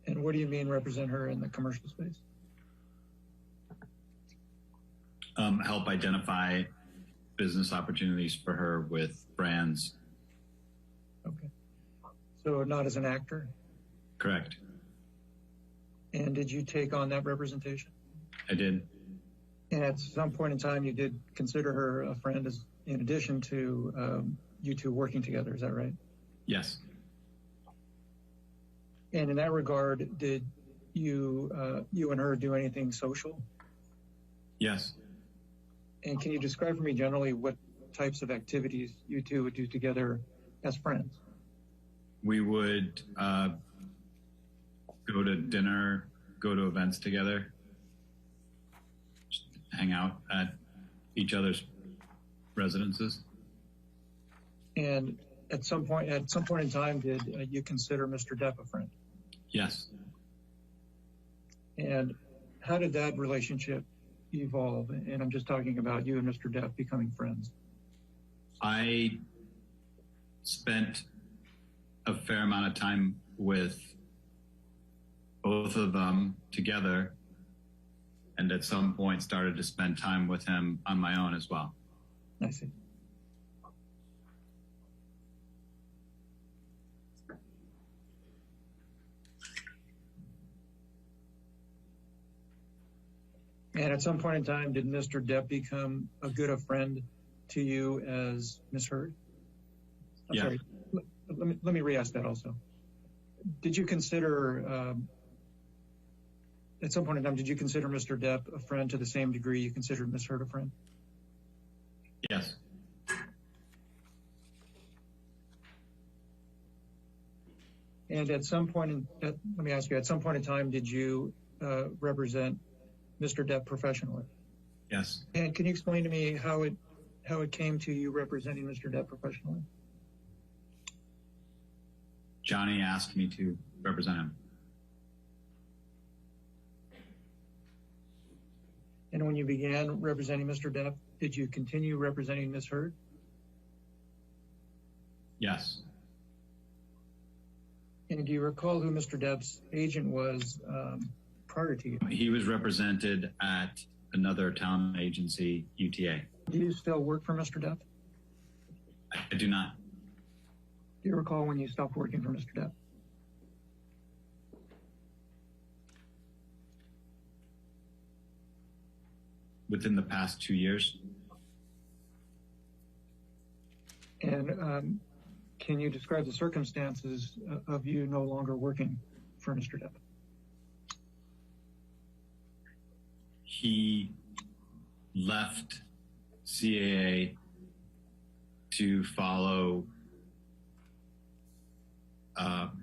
And what do you mean represent her in the commercial space? Help identify business opportunities for her with brands. Okay. So not as an actor? Correct. And did you take on that representation? I did. And at some point in time, you did consider her a friend as, in addition to you two working together, is that right? Yes. And in that regard, did you and her do anything social? Yes. And can you describe for me generally what types of activities you two would do together as friends? We would go to dinner, go to events together, just hang out at each other's residences. And at some point in time, did you consider Mr. Depp a friend? Yes. And how did that relationship evolve? And I'm just talking about you and Mr. Depp becoming friends. I spent a fair amount of time with both of them together, and at some point started to spend time with him on my own as well. I see. And at some point in time, did Mr. Depp become a good a friend to you as Ms. Heard? Yeah. Sorry. Let me re-ask that also. Did you consider, at some point in time, did you consider Mr. Depp a friend to the same degree you considered Ms. Heard a friend? Yes. And at some point let me ask you, at some point in time, did you represent Mr. Depp professionally? Yes. And can you explain to me how it how it came to you representing Mr. Depp professionally? Johnny asked me to represent him. And when you began representing Mr. Depp, did you continue representing Ms. Heard? Yes. And do you recall who Mr. Depp's agent was prior to you? He was represented at another talent agency, UTA. Do you still work for Mr. Depp? I do not. Do you recall when you stopped working for Mr. Depp? Within the past 2 years. And can you describe the circumstances of you no longer working for Mr. Depp? He left CAA to follow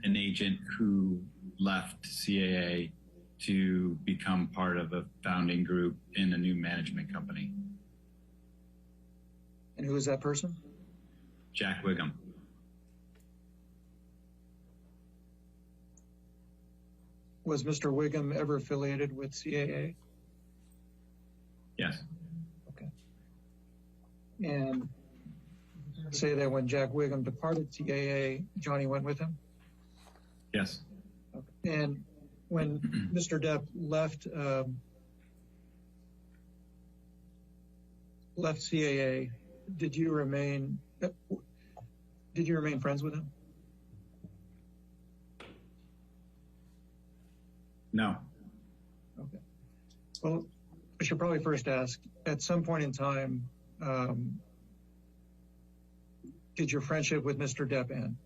an agent who left CAA to become part of a founding group in a new management company. And who is that person? Jack Wiggum. Was Mr. Wiggum ever affiliated with CAA? Yes. Okay. And say that when Jack Wiggum departed CAA, Johnny went with him? Yes. Okay. And when Mr. Depp left CAA, did you remain friends with him? No. Okay. Well, I should probably first ask, at some point in time, did your friendship with Mr. Depp end?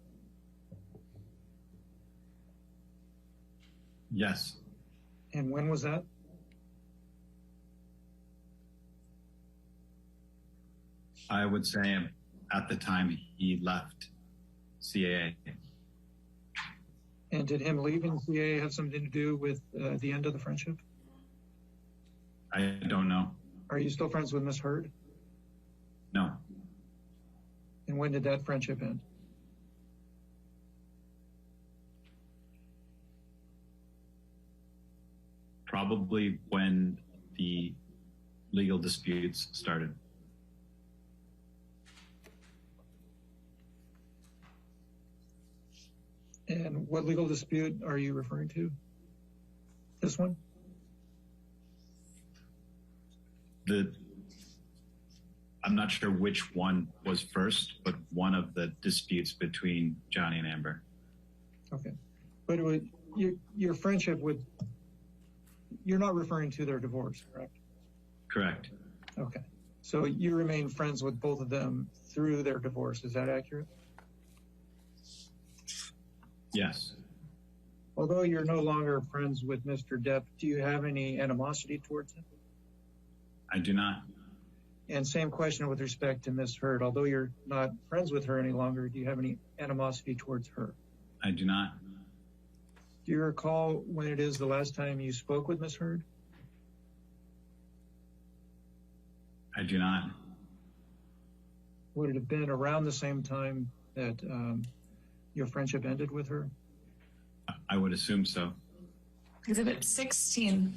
Yes. And when was that? I would say at the time he left CAA. And did him leaving CAA have something to do with the end of the friendship? I don't know. Are you still friends with Miss Heard? No. And when did that friendship end? Probably when the legal disputes started. And what legal dispute are you referring to? This one? I'm not sure which one was first, but one of the disputes between Johnny and Amber. Okay. But your friendship with, you're not referring to their divorce, correct? Correct. Okay. So you remain friends with both of them through their divorce. Is that accurate? Yes. Although you're no longer friends with Mr. Depp, do you have any animosity towards him? I do not. And same question with respect to Miss Heard. Although you're not friends with her any longer, do you have any animosity towards her? I do not. Do you recall when it is the last time you spoke with Miss Heard? I do not. Would it have been around the same time that your friendship ended with her? I would assume so. Exhibit 16.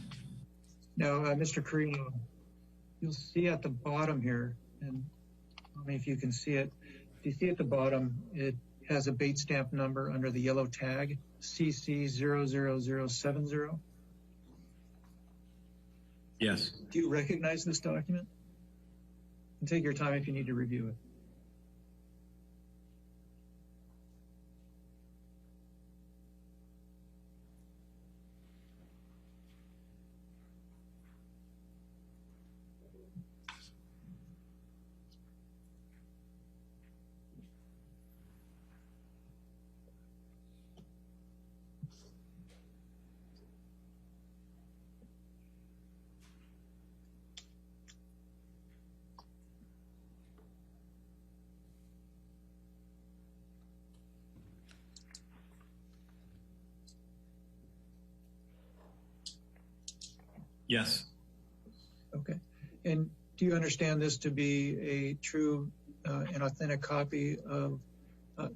Now, Mr. Carino, you'll see at the bottom here, and tell me if you can see it. Do you see at the bottom, it has a bait stamp number under the yellow tag, CC00070. Yes. Do you recognize this document? And take your time if you need to review it. Yes. Okay. And Do you understand this to be a true and authentic copy of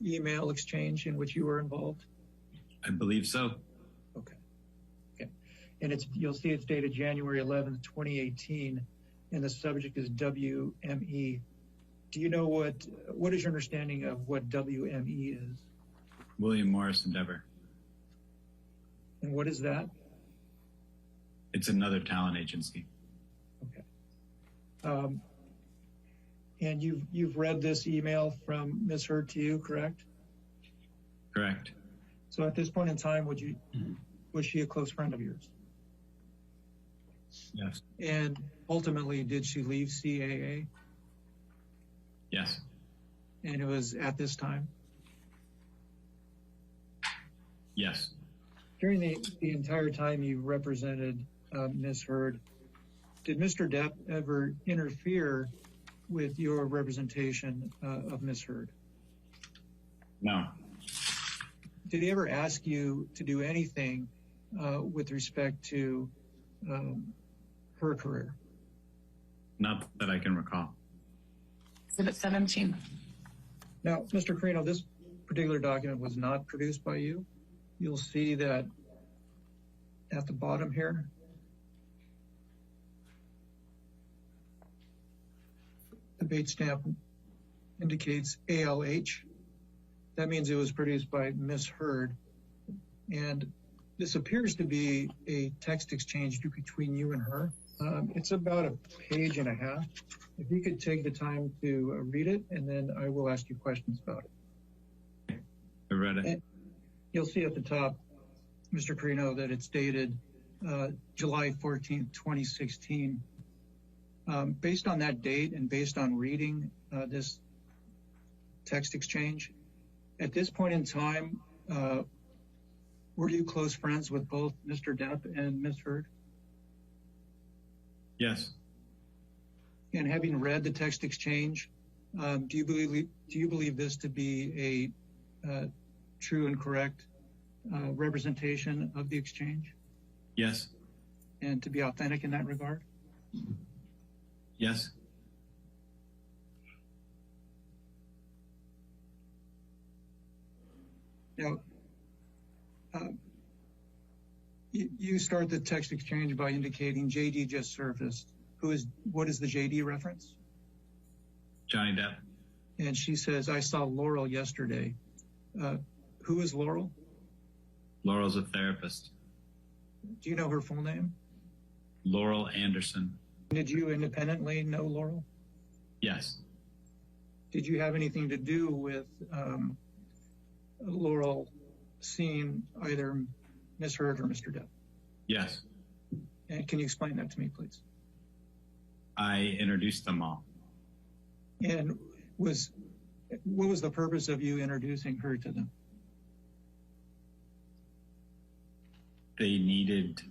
email exchange in which you were involved? I believe so. Okay. Okay. And you'll see it's dated January 11th, 2018, and the subject is WME. Do you know what is your understanding of what WME is? William Morris Endeavor. And what is that? It's another talent agency. Okay. And you've read this email from Ms. Hurd to you, correct? Correct. So at this point in time, was she a close friend of yours? Yes. And ultimately, did she leave CAA? Yes. And it was at this time? Yes. During the entire time you represented Ms. Hurd, did Mr. Depp ever interfere with your representation of Ms. Hurd? No. Did he ever ask you to do anything with respect to her career? Not that I can recall. Exhibit 17. Now, Mr. Carino, this particular document was not produced by you. You'll see that at the bottom here. The date stamp indicates ALH. That means it was produced by Ms. Hurd. And this appears to be a text exchange between you and her. It's about a page and a half. If you could take the time to read it, and then I will ask you questions about it. I read it. And you'll see at the top, Mr. Carino, that it's dated July 14th, 2016. Based on that date and based on reading this text exchange, at this point in time, were you close friends with both Mr. Depp and Ms. Hurd? Yes. And having read the text exchange, do you believe this to be a true and correct representation of the exchange? Yes. And to be authentic in that regard? Yes. Now, you start the text exchange by indicating JD just surfaced. What is the JD reference? Johnny Depp. And she says, I saw Laurel yesterday. Who is Laurel? Laurel's a therapist. Do you know her full name? Laurel Anderson. Did you independently know Laurel? Yes. Did you have anything to do with Laurel seeing either Ms. Hurd or Mr. Depp? Yes. And can you explain that to me, please? I introduced them all. And what was the purpose of you introducing her to them? They needed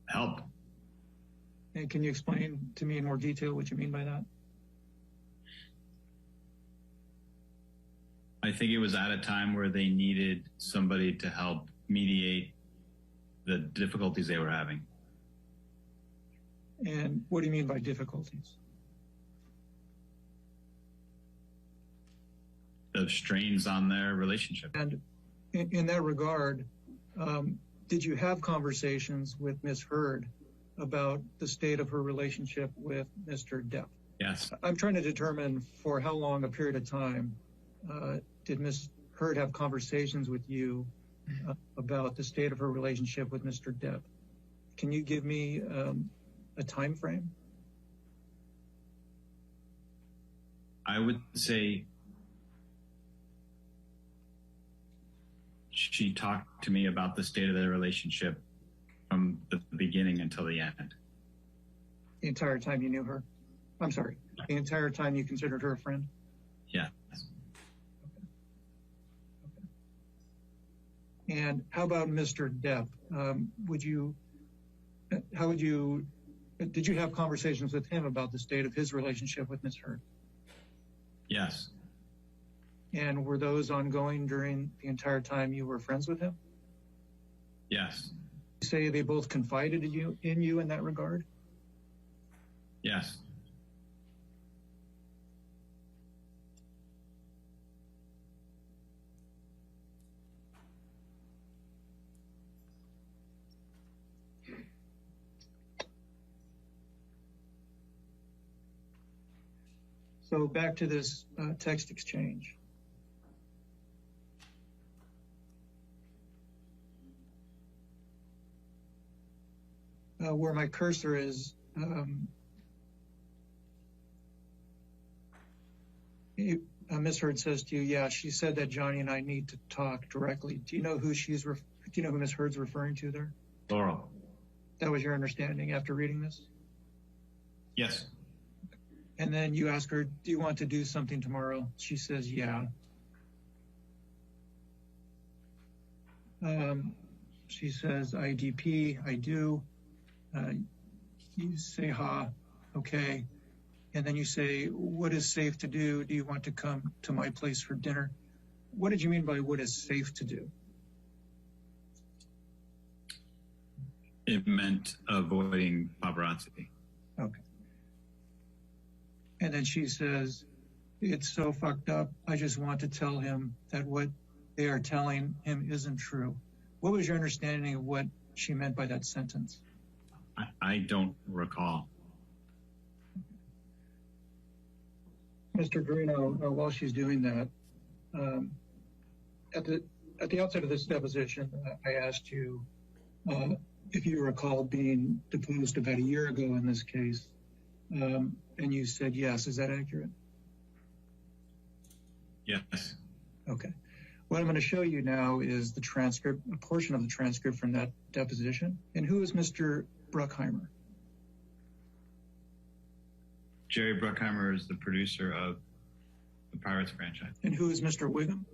help. And can you explain to me in more detail what you mean by that? I think it was at a time where they needed somebody to help mediate the difficulties they were having. And what do you mean by difficulties? The strains on their relationship. And in that regard, did you have conversations with Ms. Hurd about the state of her relationship with Mr. Depp? Yes. I'm trying to determine for how long a period of time did Ms. Hurd have conversations with you about the state of her relationship with Mr. Depp? Can you give me a time frame? I would say she talked to me about the state of their relationship from the beginning until the end. The entire time you knew her? I'm sorry, the entire time you considered her a friend? Yes. Okay. And how about Mr. Depp? Did you have conversations with him about the state of his relationship with Ms. Hurd? Yes. And were those ongoing during the entire time you were friends with him? Yes. You say they both confided in you in that regard? Yes. So back to this text exchange. Where my cursor is, Ms. Hurd says to you, yeah, she said that Johnny and I need to talk directly. Do you know who Ms. Hurd's referring to there? Laurel. That was your understanding after reading this? Yes. And then you ask her, do you want to do something tomorrow? She says, yeah. She says, IDP, I do. You say, okay. And then you say, what is safe to do? Do you want to come to my place for dinner? What did you mean by what is safe to do? It meant avoiding paparazzi. Okay. And then she says, it's so fucked up. I just want to tell him that what they are telling him isn't true. What was your understanding of what she meant by that sentence? I don't recall. Mr. Greeno, while she's doing that, at the outset of this deposition, I asked you if you recall being deposed about a year ago in this case, and you said yes. Is that accurate? Yes. Okay. What I'm going to show you now is the transcript, a portion of the transcript from that deposition. And who is Mr. Bruckheimer? Jerry Bruckheimer is the producer of the Pirates franchise. And who is Mr. Wiggum?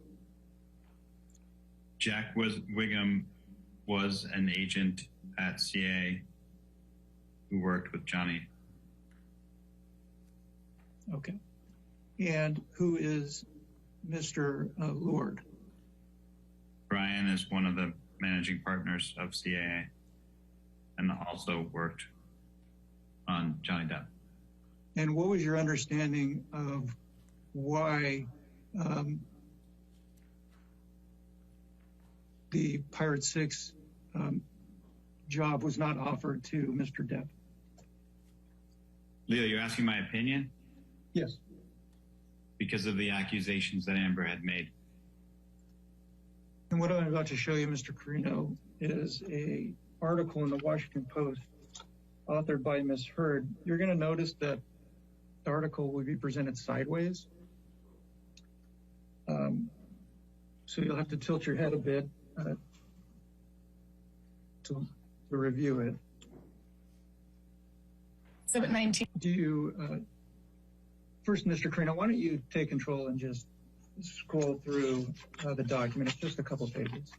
Jack Wiggum was an agent at CA who worked with Johnny. Okay. And who is Mr. Lord? Brian is one of the managing partners of CAA and also worked on Johnny Depp. And what was your understanding of why the Pirate 6 job was not offered to Mr. Depp? Leo, you're asking my opinion? Yes. Because of the accusations that Amber had made. And what I'm about to show you, Mr. Carino, is an article in the Washington Post authored by Ms. Hurd. You're going to notice that the article will be presented sideways. So you'll have to tilt your head a bit to review it. 719. Do you, first, Mr. Carino, why don't you take control and just scroll through the document. It's just a couple pages.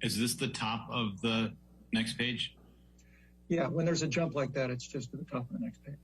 Is this the top of the next page? Yeah, when there's a jump like that, it's just at the top of the next page.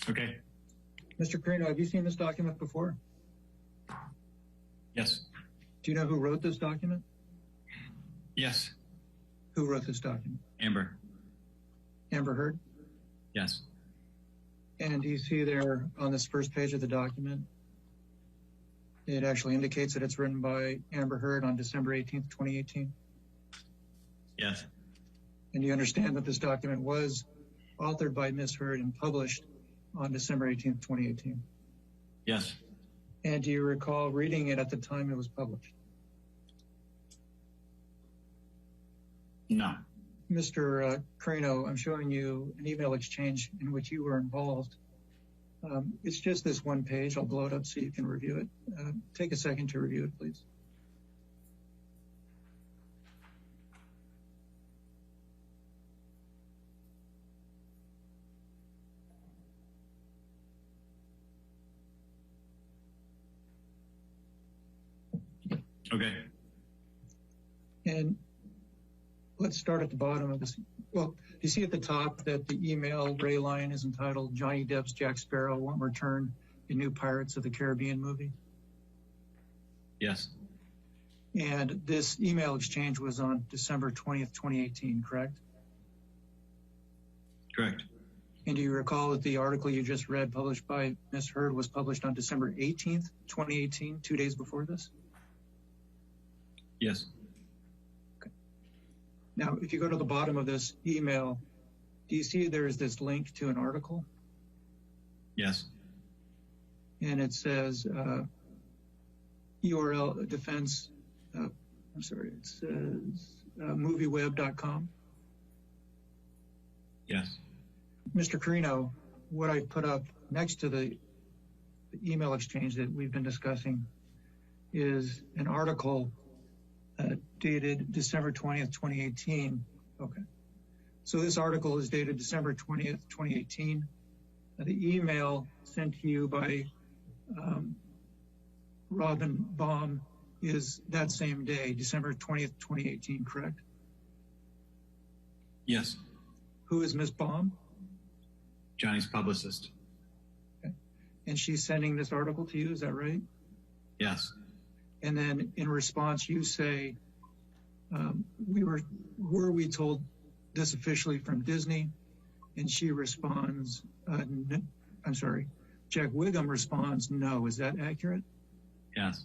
Okay. Mr. Carino, have you seen this document before? Yes. Do you know who wrote this document? Yes. Who wrote this document? Amber. Amber Heard? Yes. And do you see there on this first page of the document, it actually indicates that it's written by Amber Heard on December 18th, 2018? Yes. And do you understand that this document was authored by Ms. Heard and published on December 18th, 2018? Yes. And do you recall reading it at the time it was published? No. Mr. Carino, I'm showing you an email exchange in which you were involved. It's just this one page. I'll blow it up so you can review it. Take a second to review it, please. Okay. And let's start at the bottom of this. Well, you see at the top that the email Ray line is entitled Johnny Depp's Jack Sparrow won't return in new Pirates of the Caribbean movie. Yes. And this email exchange was on December 20th, 2018, correct? Correct. And do you recall that the article you just read published by Ms. Heard was published on December 18th, 2018, 2 days before this? Yes. Okay. Now, if you go to the bottom of this email, do you see there is this link to an article? Yes. And it says URL defense, I'm sorry, it says movieweb.com. Yes. Mr. Carino, what I put up next to the email exchange that we've been discussing is an article dated December 20th, 2018. Okay. So this article is dated December 20th, 2018. The email sent to you by Robin Baum is that same day, December 20th, 2018, correct? Yes. Who is Ms. Baum? Johnny's publicist. Okay. And she's sending this article to you, is that right? Yes. And then in response, you say, were we told this officially from Disney? And she responds, I'm sorry, Jack Wiggum responds, no. Is that accurate? Yes.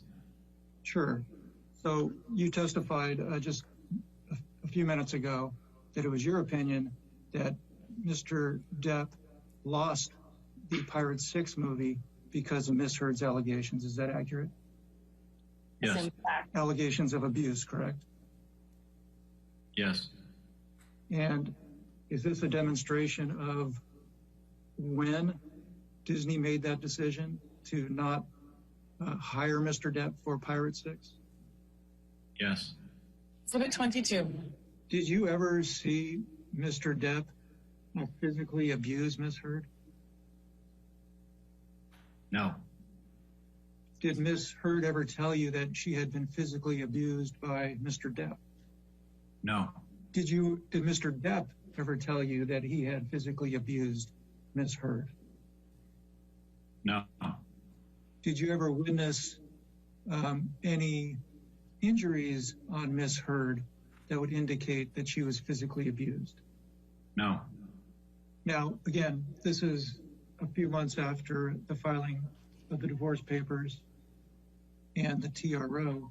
Sure. So you testified just a few minutes ago that it was your opinion that Mr. Depp lost the Pirates 6 movie because of Ms. Heard's allegations. Is that accurate? Yes. Allegations of abuse, correct? Yes. And is this a demonstration of when Disney made that decision to not hire Mr. Depp for Pirates 6? Yes. Exhibit 22. Did you ever see Mr. Depp physically abuse Miss Heard? No. Did Miss Heard ever tell you that she had been physically abused by Mr. Depp? No. Did Mr. Depp ever tell you that he had physically abused Miss Heard? No. Did you ever witness any injuries on Miss Heard that would indicate that she was physically abused? No. Now, again, this is a few months after the filing of the divorce papers and the TRO,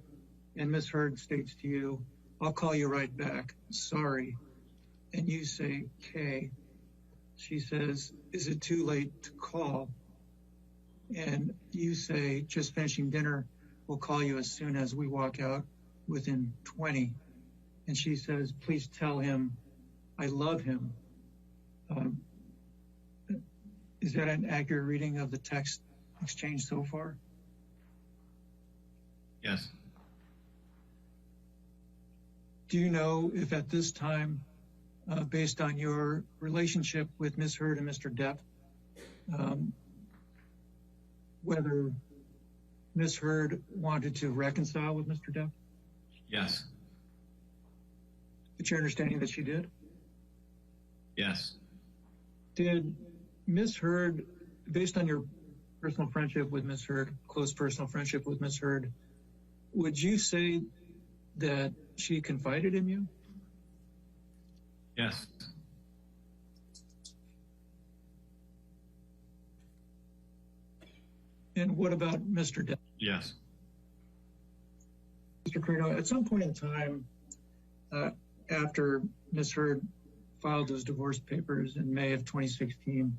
and Miss Heard states to you, "I'll call you right back, sorry." And you say, "Okay." She says, "Is it too late to call?" And you say, "Just finishing dinner, we'll call you as soon as we walk out within 20. And she says, "Please tell him I love him." Is that an accurate reading of the text exchange so far? Yes. Do you know if at this time, based on your relationship with Miss Heard and Mr. Depp, whether Miss Heard wanted to reconcile with Mr. Depp? Yes. It's your understanding that she did? Yes. Did Miss Heard, based on your personal friendship with Miss Heard, close personal friendship with Miss Heard, would you say that she confided in you? Yes. And what about Mr. Depp? Yes. Mr. Carino, at some point in time, after Miss Heard filed those divorce papers in May of 2016,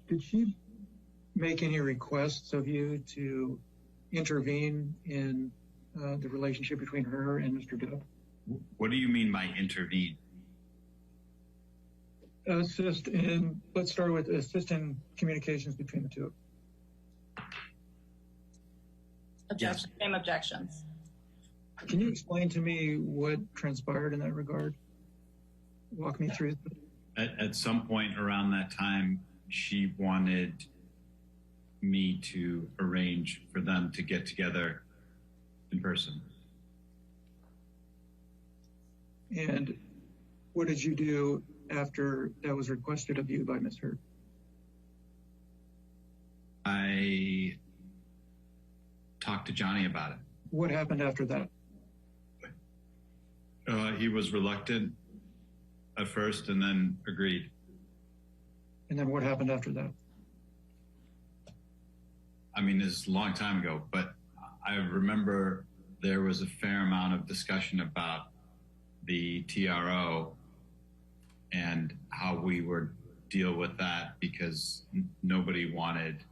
did she make any requests of you to intervene in the relationship between her and Mr. Depp? What do you mean by intervene? Assist in, let's start with assist in communications between the two. Objection. Same objections. Can you explain to me what transpired in that regard? Walk me through. At some point around that time, she wanted me to arrange for them to get together in person. And what did you do after that was requested of you by Ms. Heard? I talked to Johnny about it. What happened after that? He was reluctant at first and then agreed. And then what happened after that? I mean, this is a long time ago, but I remember there was a fair amount of discussion about the TRO and how we would deal with that because nobody wanted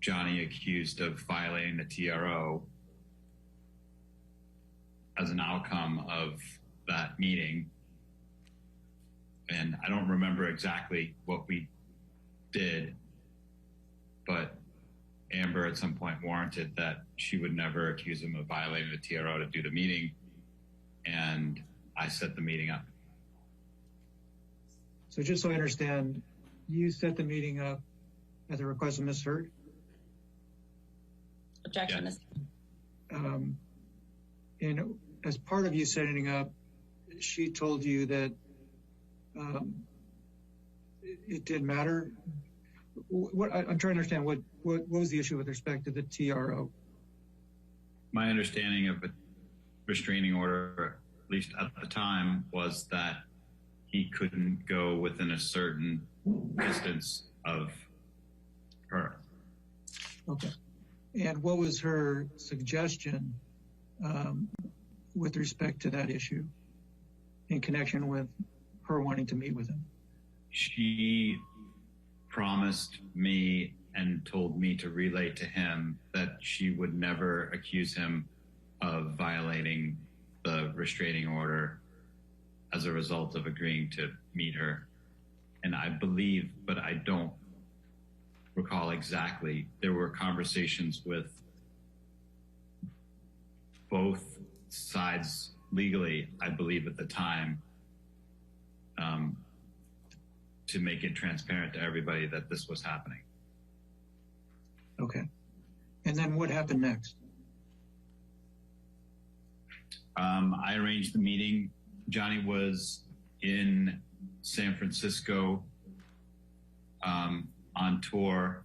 Johnny accused of violating the TRO as an outcome of that meeting. And I don't remember exactly what we did, but Amber at some point warranted that she would never accuse him of violating the TRO to do the meeting, and I set the meeting up. So just so I understand, you set the meeting up at the request of Ms. Heard? Objection. Yes. And as part of you setting up, she told you that it didn't matter. I'm trying to understand what was the issue with respect to the TRO? My understanding of a restraining order, at least at the time, was that he couldn't go within a certain distance of her. Okay. And what was her suggestion with respect to that issue in connection with her wanting to meet with him? She promised me and told me to relay to him that she would never accuse him of violating the restraining order as a result of agreeing to meet her. And I believe, but I don't recall exactly, there were conversations with both sides legally, I believe at the time, to make it transparent to everybody that this was happening. Okay. And then what happened next? I arranged the meeting. Johnny was in San Francisco on tour,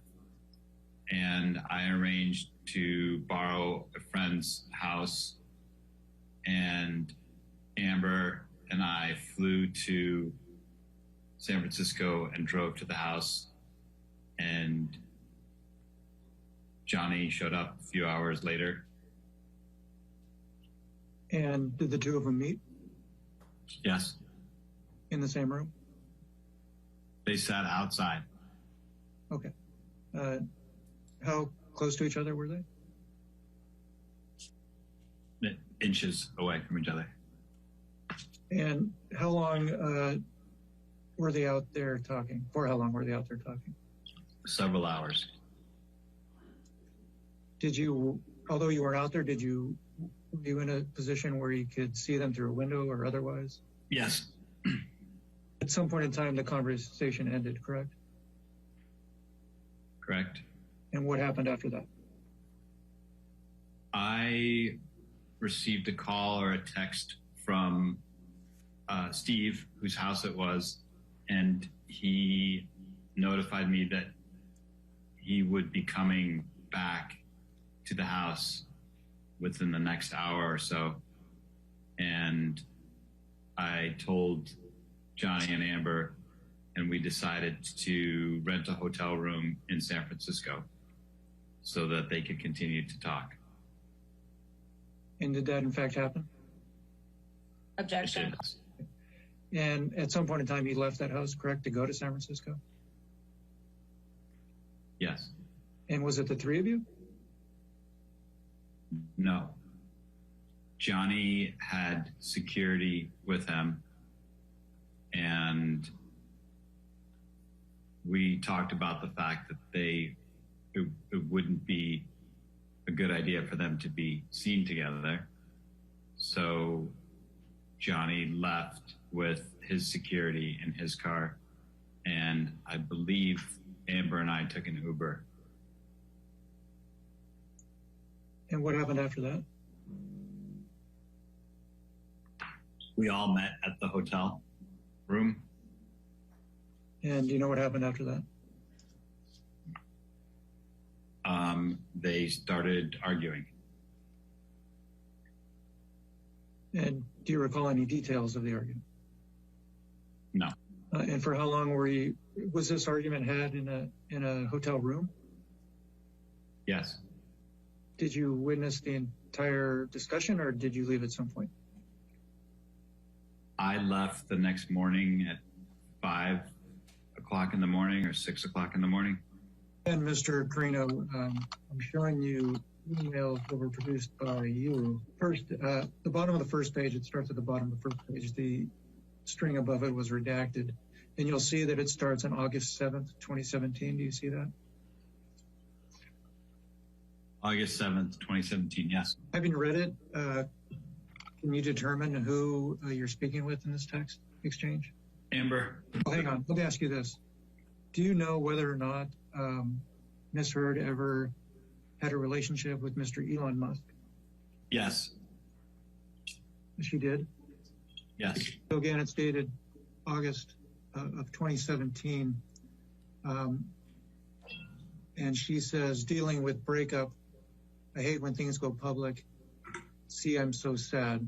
and I arranged to borrow a friend's house, and Amber and I flew to San Francisco and drove to the house, and Johnny showed up a few hours later. And did the two of them meet Yes, in the same room? they sat outside. Okay. How close to each other were they? Inches away from each other. And how long were they out there talking? For how long were they out there talking? Several hours. Did you, although you weren't out there, were you in a position where you could see them through a window or otherwise? Yes. At some point in time, the conversation ended, correct? Correct. And what happened after that? I received a call or a text from Steve, whose house it was, and he notified me that he would be coming back to the house within the next hour or so. And I told Johnny and Amber, and we decided to rent a hotel room in San Francisco so that they could continue to talk. And did that in fact happen? Objection. And at some point in time, he left that house, correct, to go to San Francisco? Yes. And was it the three of you? No. Johnny had security with him, and we talked about the fact that it wouldn't be a good idea for them to be seen together. So Johnny left with his security in his car, and I believe Amber and I took an Uber. And what happened after that? We all met at the hotel room. And do you know what happened after that? They started arguing. And do you recall any details of the argument? No. And for how long was this argument had in a hotel room? Yes. Did you witness the entire discussion, or did you leave at some point? I left the next morning at 5 o'clock in the morning or 6 o'clock in the morning. And Mr. Carino, I'm showing you emails that were produced by you. First, the bottom of the first page, it starts at the bottom of the first page. The string above it was redacted. And you'll see that it starts on August 7th, 2017. Do you see that? August 7th, 2017, yes. Having read it, can you determine who you're speaking with in this text exchange? Amber. Oh, hang on. Let me ask you this. Do you know whether or not Ms. Heard ever had a relationship with Mr. Elon Musk? Yes. She did? Yes. So again, it's dated August of 2017. And she says, dealing with breakup, I hate when things go public. See, I'm so sad.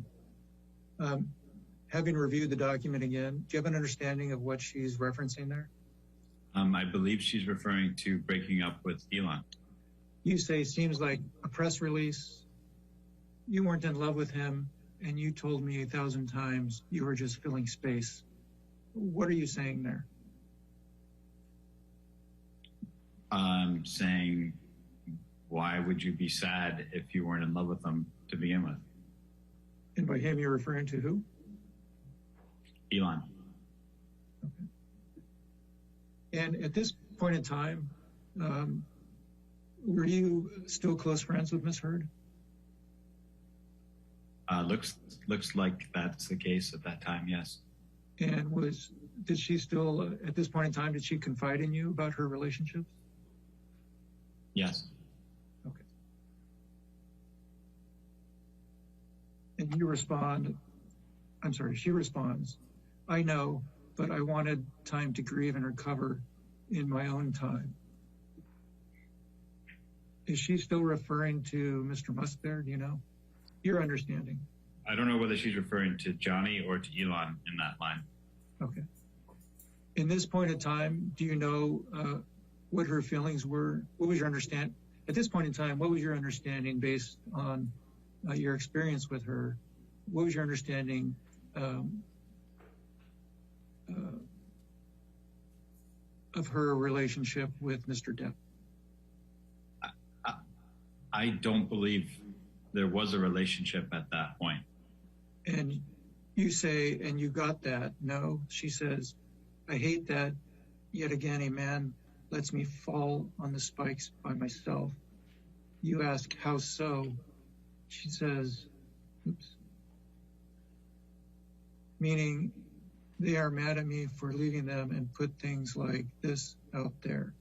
Having reviewed the document again, do you have an understanding of what she's referencing there? I believe she's referring to breaking up with Elon. You say, seems like a press release. You weren't in love with him, and you told me 1,000 times you were just filling space. What are you saying there? Saying, why would you be sad if you weren't in love with him to begin with? And by him, you're referring to who? Elon. Okay. And at this point in time, were you still close friends with Ms. Heard? Looks like that's the case at that time. Yes. And did she still, at this point in time, did she confide in you about her relationships? Yes. Okay. And you respond, I'm sorry, she responds, I know, but I wanted time to grieve and recover in my own time. Is she still referring to Mr. Musk there? Do you know? Your understanding. I don't know whether she's referring to Johnny or to Elon in that line. Okay. In this point in time, do you know what her feelings were? What was your understanding? At this point in time, what was your understanding based on your experience with her? What was your understanding of her relationship with Mr. Depp? I don't believe there was a relationship at that point. And you say, and you got that. No, she says, I hate that. Yet again, a man lets me fall on the spikes by myself. You ask, how so? She says, oops. Meaning they are mad at me for leaving them and put things like this out there.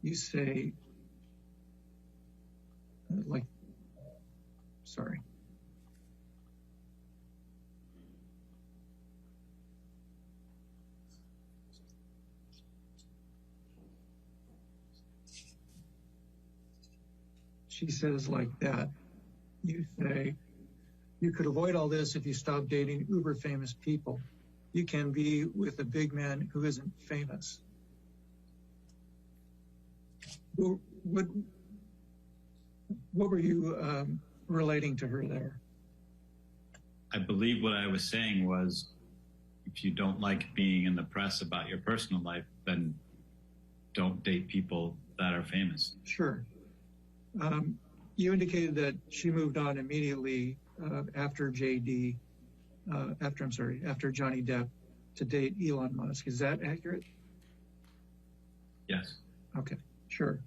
You say, sorry. She says like that. You say, you could avoid all this if you stop dating uber famous people. You can be with a big man who isn't famous. What were you relating to her there? I believe what I was saying was, if you don't like being in the press about your personal life, then don't date people that are famous. Sure. You indicated that she moved on immediately after Johnny Depp to date Elon Musk. Is that accurate? Yes. Okay, sure.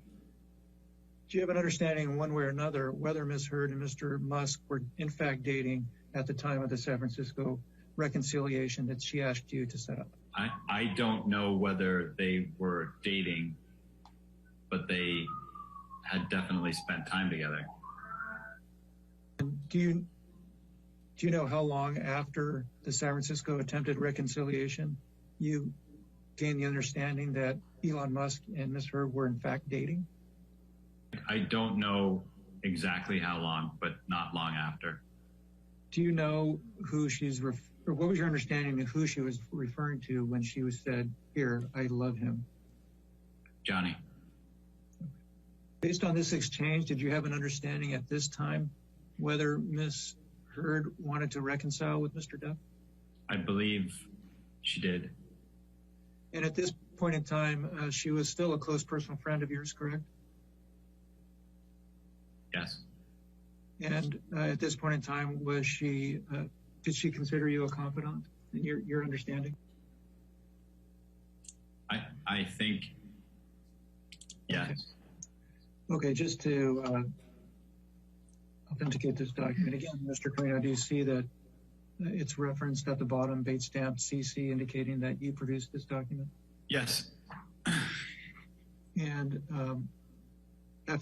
Do you have an understanding one way or another whether Ms. Heard and Mr. Musk were in fact dating at the time of the San Francisco reconciliation that she asked you to set up? I don't know whether they were dating, but they had definitely spent time together. And do you know how long after the San Francisco attempted reconciliation you gained the understanding that Elon Musk and Ms. Heard were in fact dating? I don't know exactly how long, but not long after. Do you know who or what was your understanding of who she was referring to when she was said, here, I love him? Johnny. Based on this exchange, did you have an understanding at this time whether Ms. Heard wanted to reconcile with Mr. Depp? I believe she did. And at this point in time, she was still a close personal friend of yours, correct? Yes. And at this point in time, did she consider you a confidant in your understanding? I think, yes. Okay, just to authenticate this document again, Mr. Carino, do you see that it's referenced at the bottom, Bates stamp CC, indicating that you produced this document? Yes. And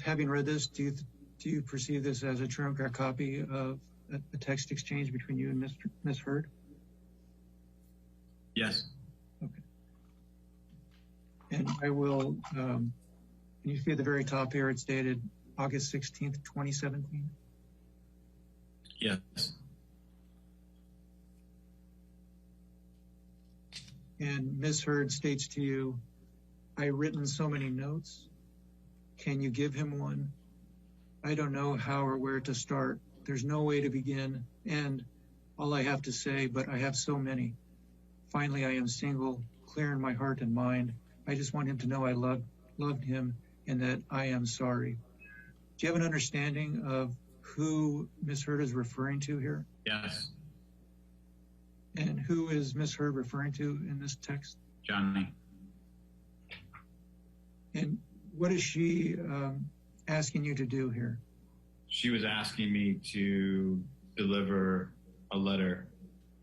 having read this, do you perceive this as a true copy of a text exchange between you and Ms. Heard? Yes. Okay. And I will, you see at the very top here, it's dated August 16th, 2017? Yes. And Ms. Heard states to you, I've written so many notes. Can you give him one? I don't know how or where to start. There's no way to begin. And all I have to say, but I have so many. Finally, I am single, clear in my heart and mind. I just want him to know I loved him and that I am sorry. Do you have an understanding of who Ms. Heard is referring to here? Yes. And who is Ms. Heard referring to in this text? Johnny. And what is she asking you to do here? She was asking me to deliver a letter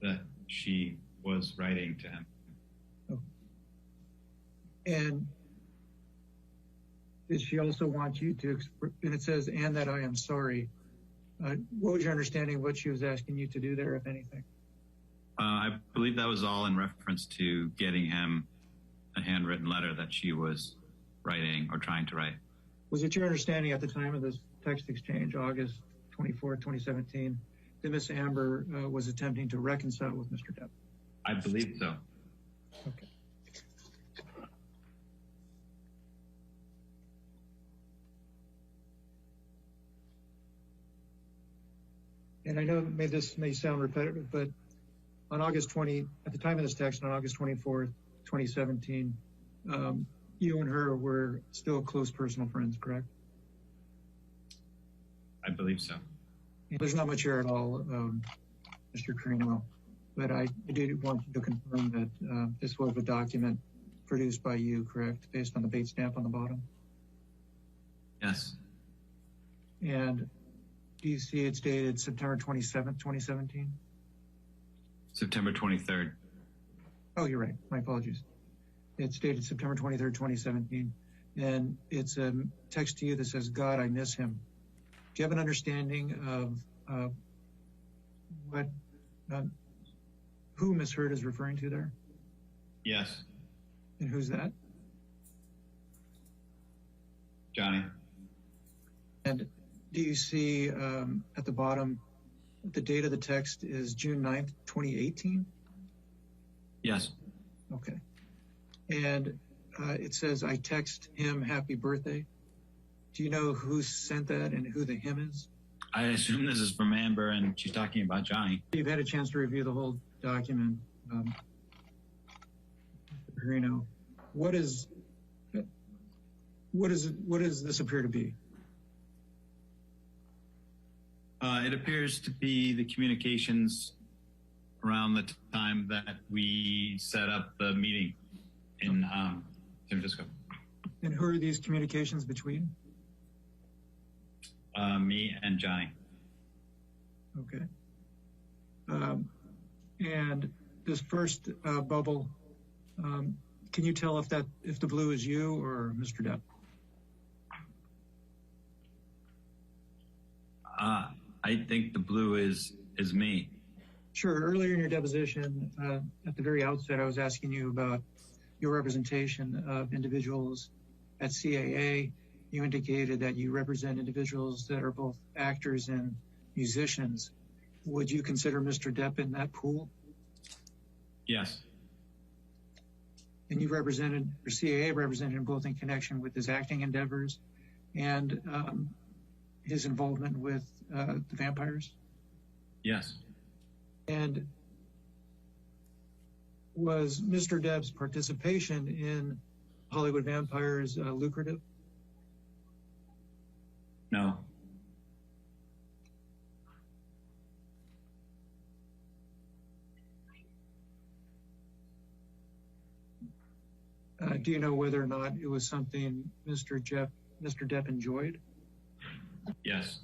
that she was writing to him. And did she also want you to, and it says, and that I am sorry. What was your understanding of what she was asking you to do there, if anything? I believe that was all in reference to getting him a handwritten letter that she was writing or trying to write. Was it your understanding at the time of this text exchange, August 24, 2017, that Miss Amber was attempting to reconcile with Mr. Depp? I believe so. Okay. And I know this may sound repetitive, but on August 20, at the time of this text, on August 24th, 2017, you and her were still close personal friends, correct? I believe so. There's not much here at all, Mr. Carino, but I did want you to confirm that this was a document produced by you, correct, based on the date stamp on the bottom? Yes. And do you see it's dated September 27th, 2017? September 23rd. Oh, you're right. My apologies. It's dated September 23rd, 2017. And it's a text to you that says, God, I miss him. Do you have an understanding of who Ms. Hurd is referring to there? Yes. And who's that? Johnny. And do you see at the bottom, the date of the text is June 9th, 2018? Yes. Okay. And it says, I text him happy birthday. Do you know who sent that and who the him is? I assume this is from Amber and she's talking about Johnny. You've had a chance to review the whole document. Carino, what does this appear to be? It appears to be the communications around the time that we set up the meeting in San Francisco. And who are these communications between? Me and Johnny. Okay. And this first bubble, can you tell if the blue is you or Mr. Depp? I think the blue is me. Sure. Earlier in your deposition, at the very outset, I was asking you about your representation of individuals at CAA. You indicated that you represent individuals that are both actors and musicians. Would you consider Mr. Depp in that pool? Yes. And you represented, or CAA represented him both in connection with his acting endeavors and his involvement with the vampires? Yes. And was Mr. Depp's participation in Hollywood Vampires lucrative? No. Do you know whether or not it was something Mr. Depp enjoyed? Yes.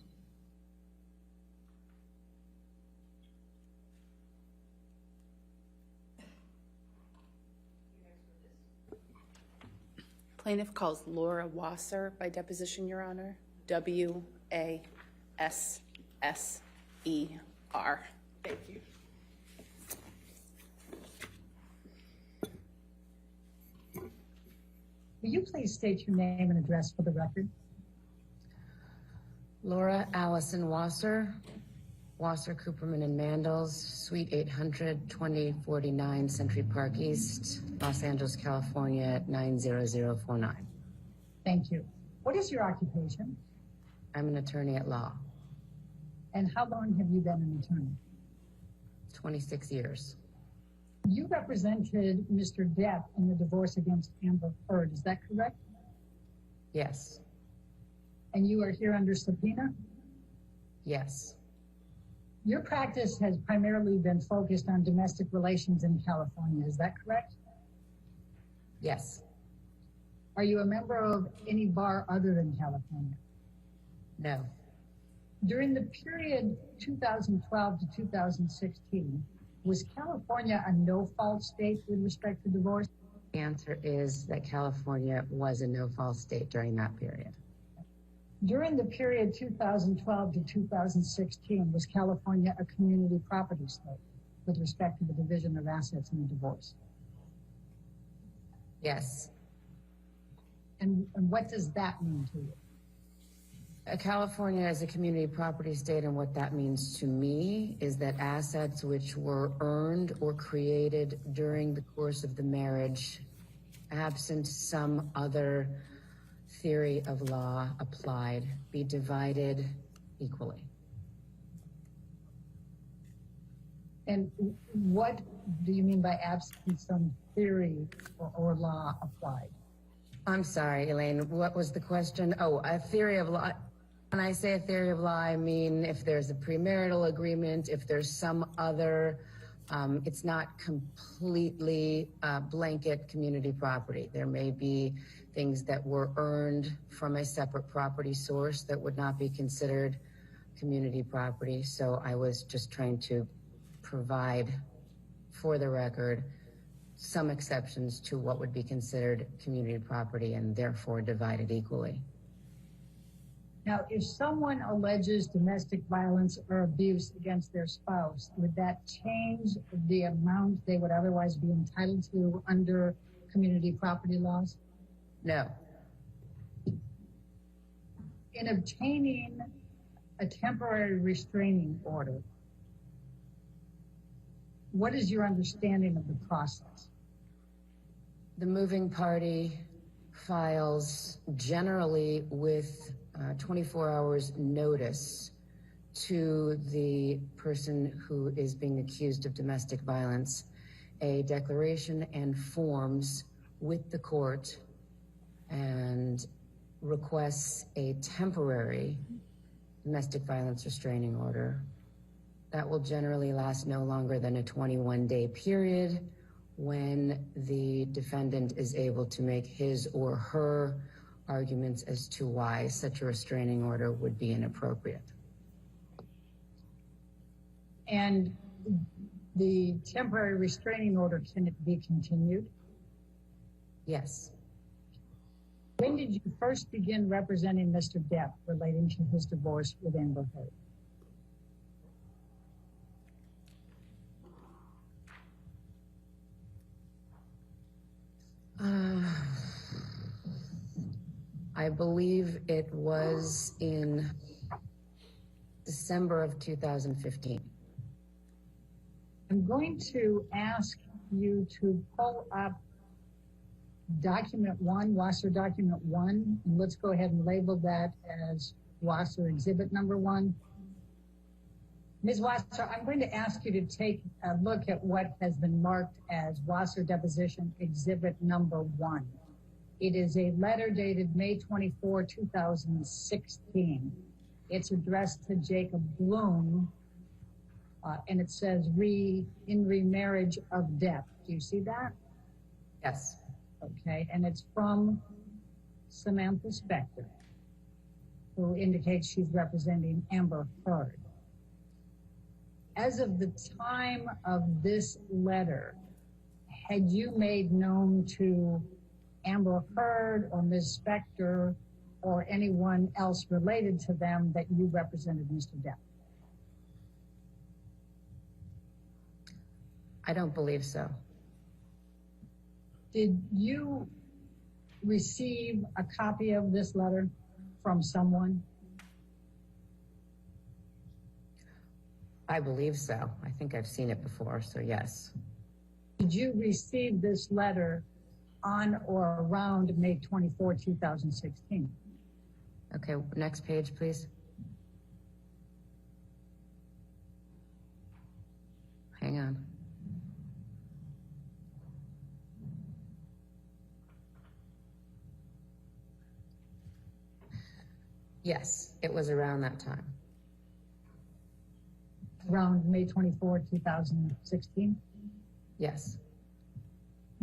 Plaintiff calls Laura Wasser by deposition, Your Honor. W-A-S-S-E-R. Thank you. Will you please state your name and address for the record? Laura Allison Wasser, Wasser, Cooperman and Mandels, Suite 800, 2049 Century Park East, Los Angeles, California, 90049. Thank you. What is your occupation? I'm an attorney at law. And how long have you been an attorney? 26 years. You represented Mr. Depp in the divorce against Amber Heard, is that correct? Yes. And you are here under subpoena? Yes. Your practice has primarily been focused on domestic relations in California, is that correct? Yes. Are you a member of any bar other than California? No. During the period 2012 to 2016, was California a no-fault state with respect to divorce? The answer is that California was a no-fault state during that period. During the period 2012 to 2016, was California a community property state with respect to the division of assets in a divorce? Yes. And what does that mean to you? California is a community property state, and what that means to me is that assets which were earned or created during the course of the marriage, absent some other theory of law applied, be divided equally. And what do you mean by absent some theory or law applied? I'm sorry, Elaine, what was the question? Oh, a theory of law. When I say a theory of law, I mean if there's a premarital agreement, if there's some other, it's not completely blanket community property. There may be things that were earned from a separate property source that would not be considered community property. So I was just trying to provide, for the record, some exceptions to what would be considered community property and therefore divided equally. Now, if someone alleges domestic violence or abuse against their spouse, would that change the amount they would otherwise be entitled to under community property laws? No. In obtaining a temporary restraining order, what is your understanding of the process? The moving party files generally with 24 hours notice to the person who is being accused of domestic violence, a declaration and forms with the court, and requests a temporary domestic violence restraining order. That will generally last no longer than a 21-day period when the defendant is able to make his or her arguments as to why such a restraining order would be inappropriate. And the temporary restraining order, can it be continued? Yes. When did you first begin representing Mr. Depp relating to his divorce with Amber Heard? I believe it was in December of 2015. I'm going to ask you to pull up document 1, Wasser document 1, and let's go ahead and label that as Wasser exhibit number 1. Ms. Wasser, I'm going to ask you to take a look at what has been marked as Wasser deposition exhibit number 1. It is a letter dated May 24, 2016. It's addressed to Jacob Bloom, and it says in remarriage of Depp. Do you see that? Yes. Okay, and it's from Samantha Spector, who indicates she's representing Amber Heard. As of the time of this letter, had you made known to Amber Heard or Ms. Spector or anyone else related to them that you represented Mr. Depp? I don't believe so. Did you receive a copy of this letter from someone? I believe so. I think I've seen it before, so yes. Did you receive this letter on or around May 24, 2016? Okay, next page, please. Hang on. Yes, it was around that time. Around May 24, 2016? Yes.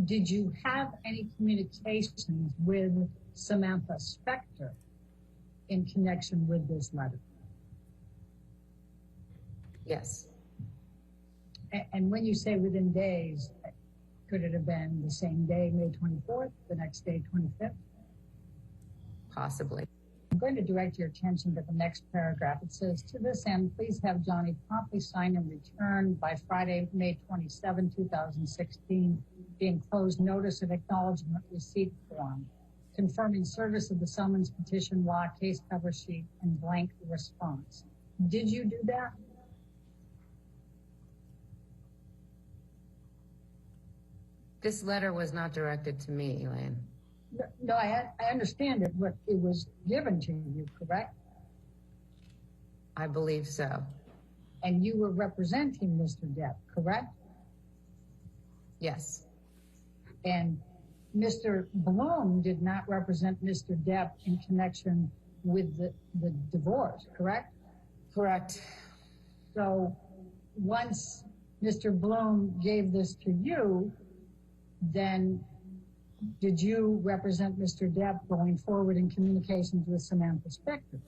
Did you have any communications with Samantha Spector in connection with this letter? Yes, And when you say within days, could it have been the same day, May 24th, the next day, 25th? possibly. I'm going to direct your attention to the next paragraph. It says, to this end, please have Johnny promptly sign and return by Friday, May 27, 2016, the enclosed notice of acknowledgement receipt form, confirming service of the summons, petition, law, case cover sheet, and blank response. Did you do that? This letter was not directed to me, Elaine. No, I understand it, but it was given to you, correct? I believe so. And you were representing Mr. Depp, correct? Yes. And Mr. Bloom did not represent Mr. Depp in connection with the divorce, correct? Correct. So once Mr. Bloom gave this to you, then did you represent Mr. Depp going forward in communications with Samantha Spector?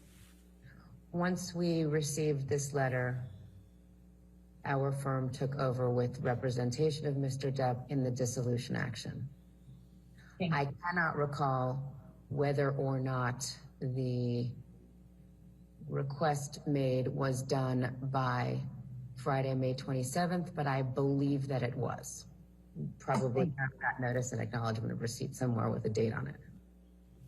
Once we received this letter, our firm took over with representation of Mr. Depp in the dissolution action. I cannot recall whether or not the request made was done by Friday, May 27th, but I believe that it was. Probably have that notice and acknowledgement of receipt somewhere with a date on it.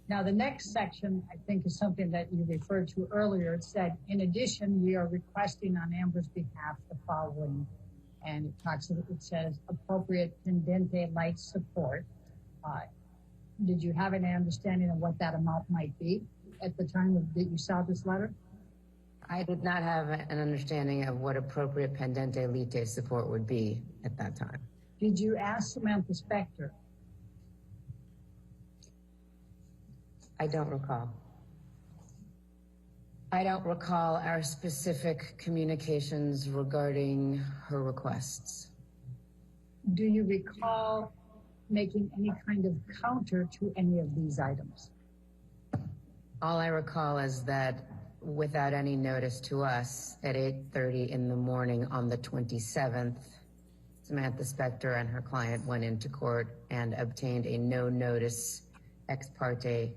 Now, the next section, I think, is something that you referred to earlier. It said, in addition, we are requesting on Amber's behalf the following. And it says appropriate pendente light support. Did you have an understanding of what that amount might be at the time that you saw this letter? I did not have an understanding of what appropriate pendente lite support would be at that time. Did you ask Samantha Spector? I don't recall. I don't recall our specific communications regarding her requests. Do you recall making any kind of counter to any of these items? All I recall is that without any notice to us, at 8:30 in the morning on the 27th, Samantha Spector and her client went into court and obtained a no-notice ex parte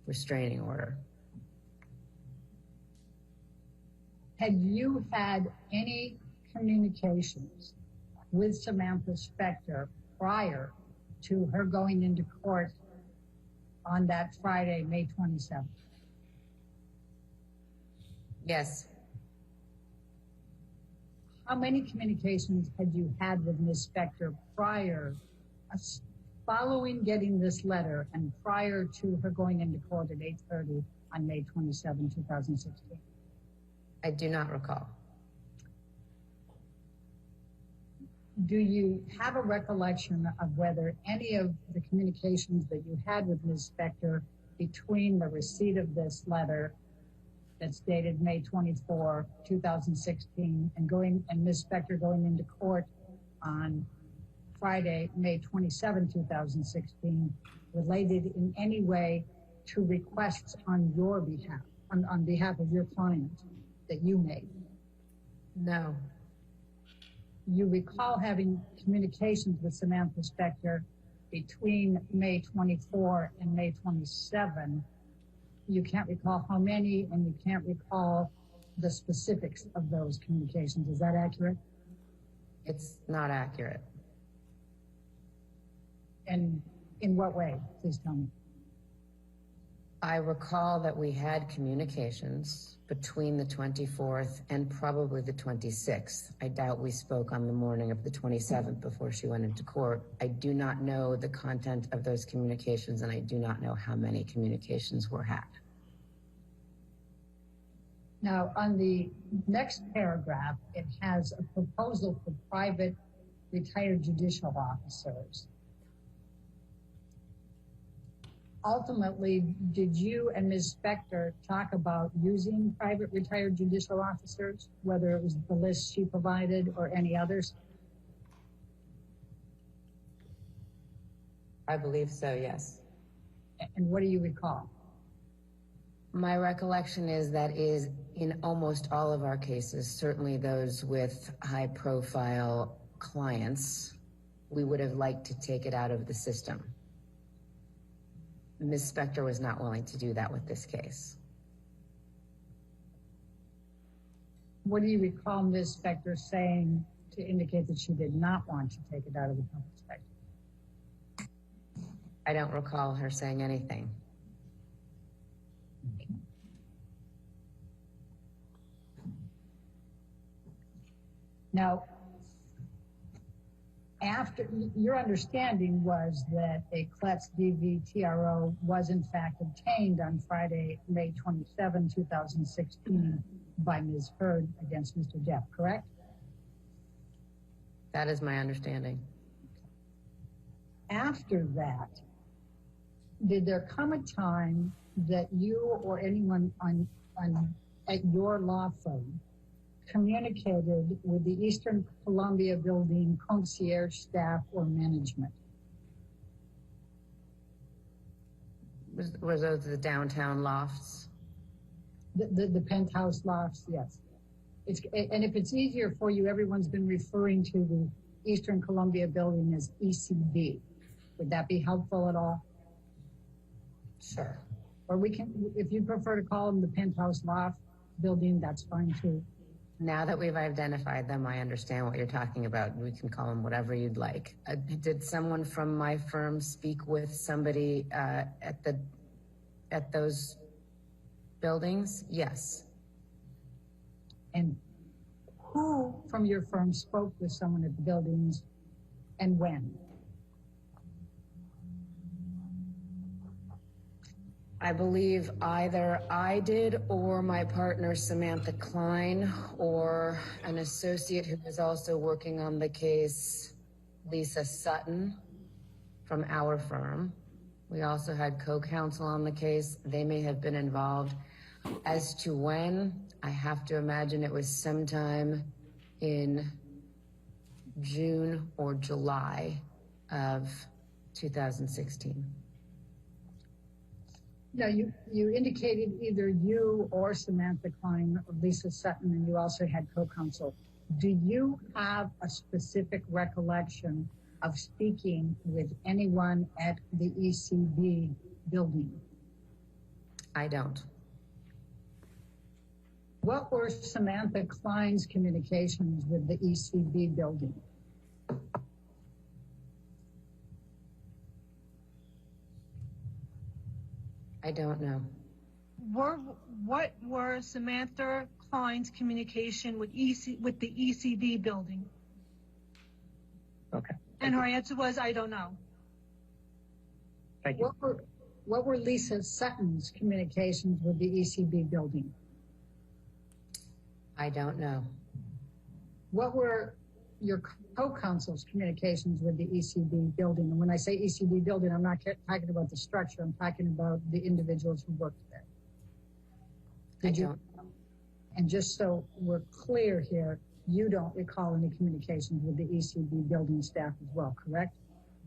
restraining order. Had you had any communications with Samantha Spector prior to her going into court on that Friday, May 27th? Yes. How many communications had you had with Ms. Spector prior, following getting this letter and prior to her going into court at 8:30 on May 27, 2016? I do not recall. Do you have a recollection of whether any of the communications that you had with Ms. Spector between the receipt of this letter that's dated May 24, 2016, and Ms. Spector going into court on Friday, May 27, 2016, related in any way to requests on your behalf, on behalf of your client that you made? No. You recall having communications with Samantha Spector between May 24 and May 27. You can't recall how many, and you can't recall the specifics of those communications. Is that accurate? It's not accurate. And in what way? Please tell me. I recall that we had communications between the 24th and probably the 26th. I doubt we spoke on the morning of the 27th before she went into court. I do not know the content of those communications, and I do not know how many communications were had. Now, on the next paragraph, it has a proposal for private retired judicial officers. Ultimately, did you and Ms. Spector talk about using private retired judicial officers, whether it was the list she provided or any others? I believe so, yes. And what do you recall? My recollection is that is in almost all of our cases, certainly those with high profile clients, we would have liked to take it out of the system. Ms. Spector was not willing to do that with this case. What do you recall Ms. Spector saying to indicate that she did not want to take it out of the public spectrum? I don't recall her saying anything. Okay. Now, after your understanding was that a CLETS DVTRO was in fact obtained on Friday, May 27, 2016 by Ms. Heard against Mr. Depp, correct? That is my understanding. After that, did there come a time that you or anyone at your law firm communicated with the Eastern Columbia Building concierge staff or management? Was those the downtown lofts? The penthouse lofts, yes. And if it's easier for you, everyone's been referring to the Eastern Columbia Building as ECB. Would that be helpful at all? Sure. Or we can, if you prefer to call them the penthouse loft building, that's fine too. Now that we've identified them, I understand what you're talking about. We can call them whatever you'd like. Did someone from my firm speak with somebody at those buildings? Yes. And who from your firm spoke with someone at the buildings and when? I believe either I did or my partner Samantha Klein or an associate who was also working on the case, Lisa Sutton from our firm. We also had co-counsel on the case. They may have been involved. As to when, I have to imagine it was sometime in June or July of 2016. No, you indicated either you or Samantha Klein or Lisa Sutton, and you also had co-counsel. Do you have a specific recollection of speaking with anyone at the ECB building? I don't. What were Samantha Klein's communications with the ECB building? I don't know. What were Samantha Klein's communication with the ECB building? Okay. And her answer was, I don't know. Thank you. What were Lisa Sutton's communications with the ECB building? I don't know. What were your co-counsel's communications with the ECB building? And when I say ECB building, I'm not talking about the structure. I'm talking about the individuals who worked there. Did you? And just so we're clear here, you don't recall any communications with the ECB building staff as well, correct?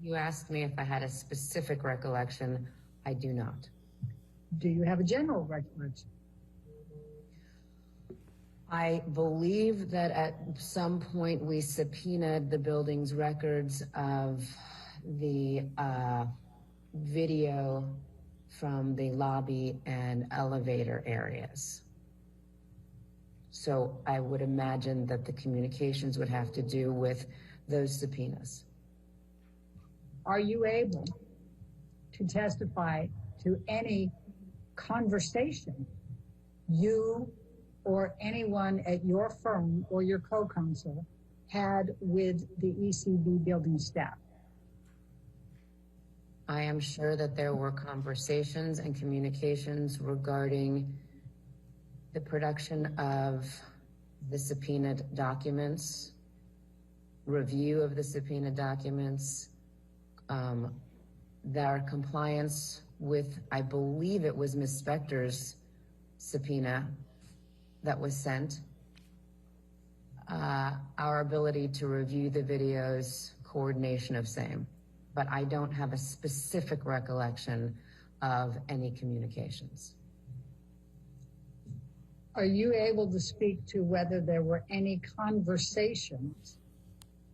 You asked me if I had a specific recollection. I do not. Do you have a general recollection? I believe that at some point we subpoenaed the building's records of the video from the lobby and elevator areas. So I would imagine that the communications would have to do with those subpoenas. Are you able to testify to any conversation you or anyone at your firm or your co-counsel had with the ECB building staff? I am sure that there were conversations and communications regarding the production of the subpoenaed documents, review of the subpoenaed documents, their compliance with, I believe it was Ms. Spector's subpoena that was sent, our ability to review the videos, coordination of same. But I don't have a specific recollection of any communications. Are you able to speak to whether there were any conversations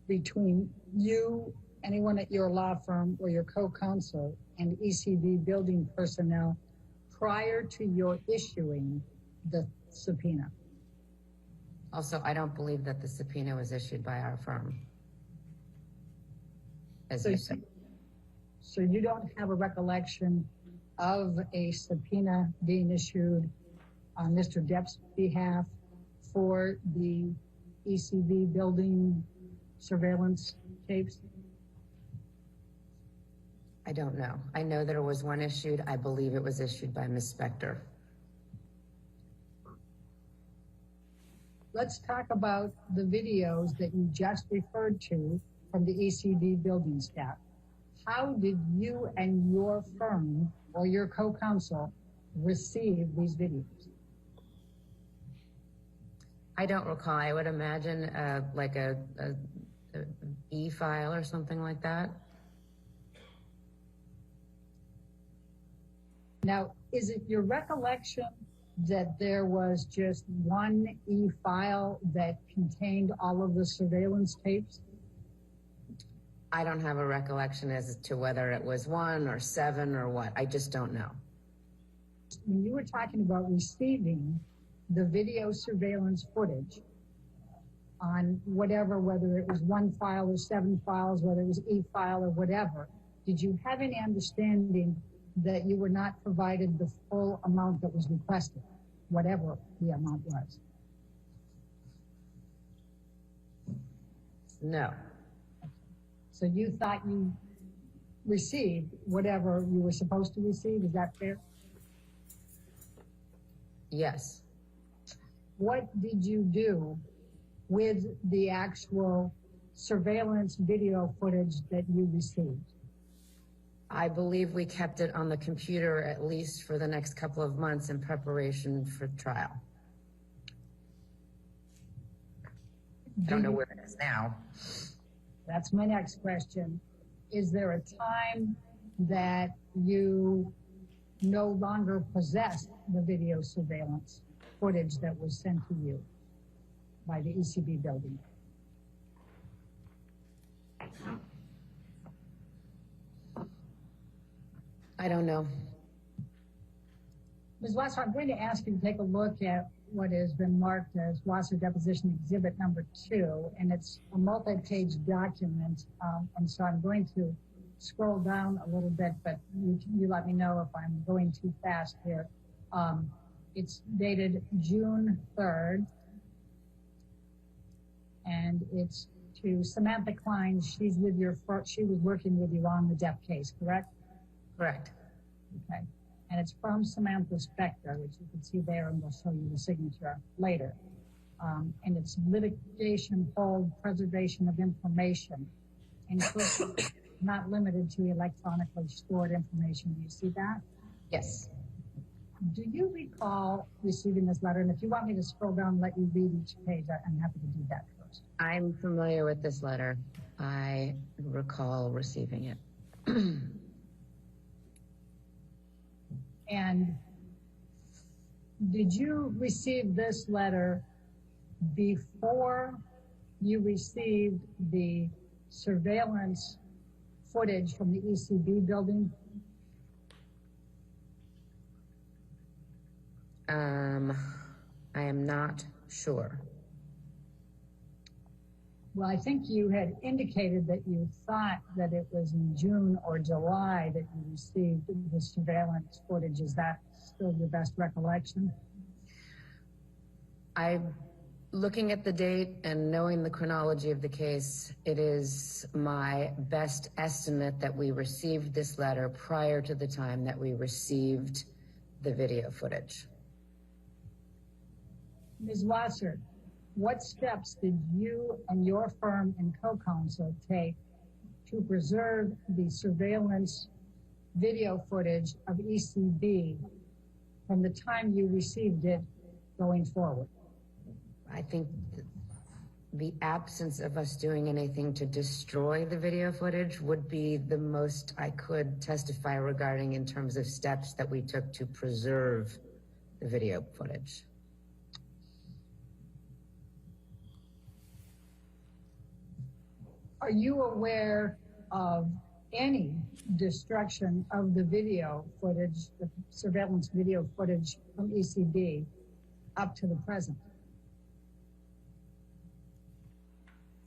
between you, anyone at your law firm, or your co-counsel and ECB building personnel prior to your issuing the subpoena? Also, I don't believe that the subpoena was issued by our firm. As you said. So you don't have a recollection of a subpoena being issued on Mr. Depp's behalf for the ECB building surveillance tapes? I don't know. I know there was one issued. I believe it was issued by Ms. Spector. Let's talk about the videos that you just referred to from the ECB building staff. How did you and your firm or your co-counsel receive these videos? I don't recall. I would imagine like a e-file or something like that. Now, is it your recollection that there was just one e-file that contained all of the surveillance tapes? I don't have a recollection as to whether it was 1 or 7 or what. I just don't know. When you were talking about receiving the video surveillance footage on whatever, whether it was 1 file or 7 files, whether it was e-file or whatever, did you have any understanding that you were not provided the full amount that was requested, whatever the amount was? No. So you thought you received whatever you were supposed to receive, is that fair? Yes. What did you do with the actual surveillance video footage that you received? I believe we kept it on the computer at least for the next couple of months in preparation for trial. I don't know where it is now. That's my next question. Is there a time that you no longer possessed the video surveillance footage that was sent to you by the ECB building? I don't know. Ms. Wasser, I'm going to ask you to take a look at what has been marked as Wasser Deposition Exhibit number 2, and it's a multi-page document, and so I'm going to scroll down a little bit, but you let me know if I'm going too fast here. It's dated June 3rd, and it's to Samantha Klein. She was working with you on the Depp case, correct? Correct. Okay. And it's from Samantha Spector, which you can see there, and we'll show you the signature later. And it's litigation hold preservation of information, including not limited to electronically stored information. Do you see that? Yes. Do you recall receiving this letter? And if you want me to scroll down and let you read each page, I'm happy to do that first. I'm familiar with this letter. I recall receiving it. And did you receive this letter before you received the surveillance footage from the ECB building? I am not sure. Well, I think you had indicated that you thought that it was in June or July that you received the surveillance footage. Is that still your best recollection? Looking at the date and knowing the chronology of the case, it is my best estimate that we received this letter prior to the time that we received the video footage. Ms. Wasser, what steps did you and your firm and co-counsel take to preserve the surveillance video footage of ECB from the time you received it going forward? I think the absence of us doing anything to destroy the video footage would be the most I could testify regarding in terms of steps that we took to preserve the video footage. Are you aware of any destruction of the video footage, the surveillance video footage from ECB up to the present?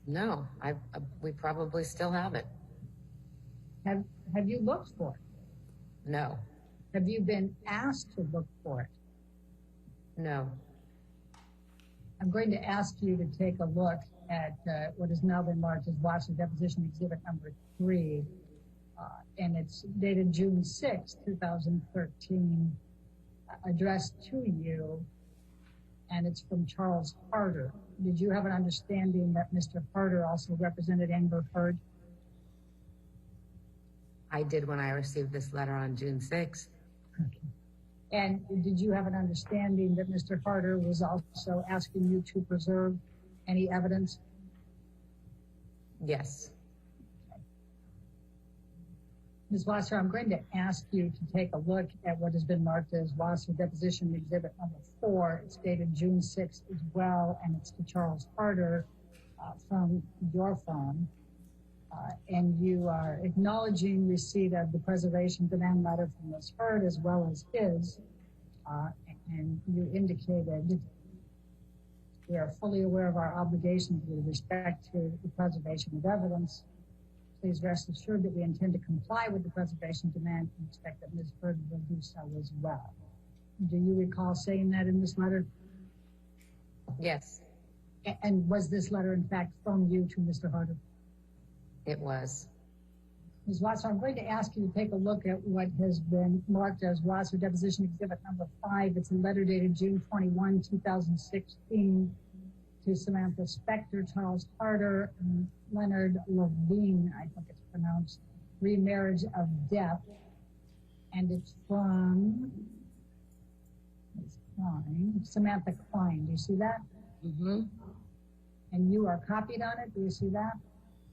No, we probably still have it. Have you looked for it? No, Have you been asked to look for it? no. I'm going to ask you to take a look at what has now been marked as Watson Deposition Exhibit number 3, and it's dated June 6, 2013, addressed to you, and it's from Charles Harder. Did you have an understanding that Mr. Harder also represented Amber Heard? I did when I received this letter on June 6th. Okay. And did you have an understanding that Mr. Harder was also asking you to preserve any evidence? Yes. Ms. Wasser, I'm going to ask you to take a look at what has been marked as Wasser Deposition Exhibit number 4. It's dated June 6th as well, and it's to Charles Harder from your phone. And you are acknowledging receipt of the preservation demand letter from Ms. Heard as well as his, and you indicated we are fully aware of our obligations with respect to the preservation of evidence. Please rest assured that we intend to comply with the preservation demand and expect that Ms. Heard will do so as well. Do you recall saying that in this letter? Yes. And was this letter in fact from you to Mr. Harder? It was. Ms. Wasser, I'm going to ask you to take a look at what has been marked as Wasser Deposition Exhibit number 5. It's a letter dated June 21, 2016 to Samantha Spector, Charles Harder, and Leonard Levine, I think it's pronounced, remarriage of Depp. And it's from Samantha Klein. Do you see that? Mm-hmm. And you are copied on it. Do you see that?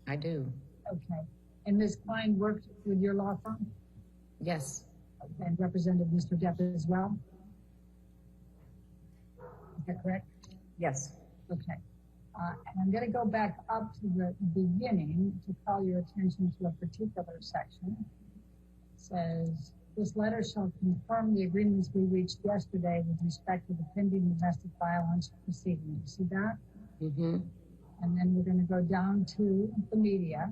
I do. Okay. And Ms. Klein worked with your law firm? Yes. Okay. And represented Mr. Depp as well? Is that correct? Yes. Okay. And I'm going to go back up to the beginning to call your attention to a particular section. It says, this letter shall confirm the agreements we reached yesterday with respect to the pending domestic violence proceeding. You see that? Mm-hmm. And then we're going to go down to the media,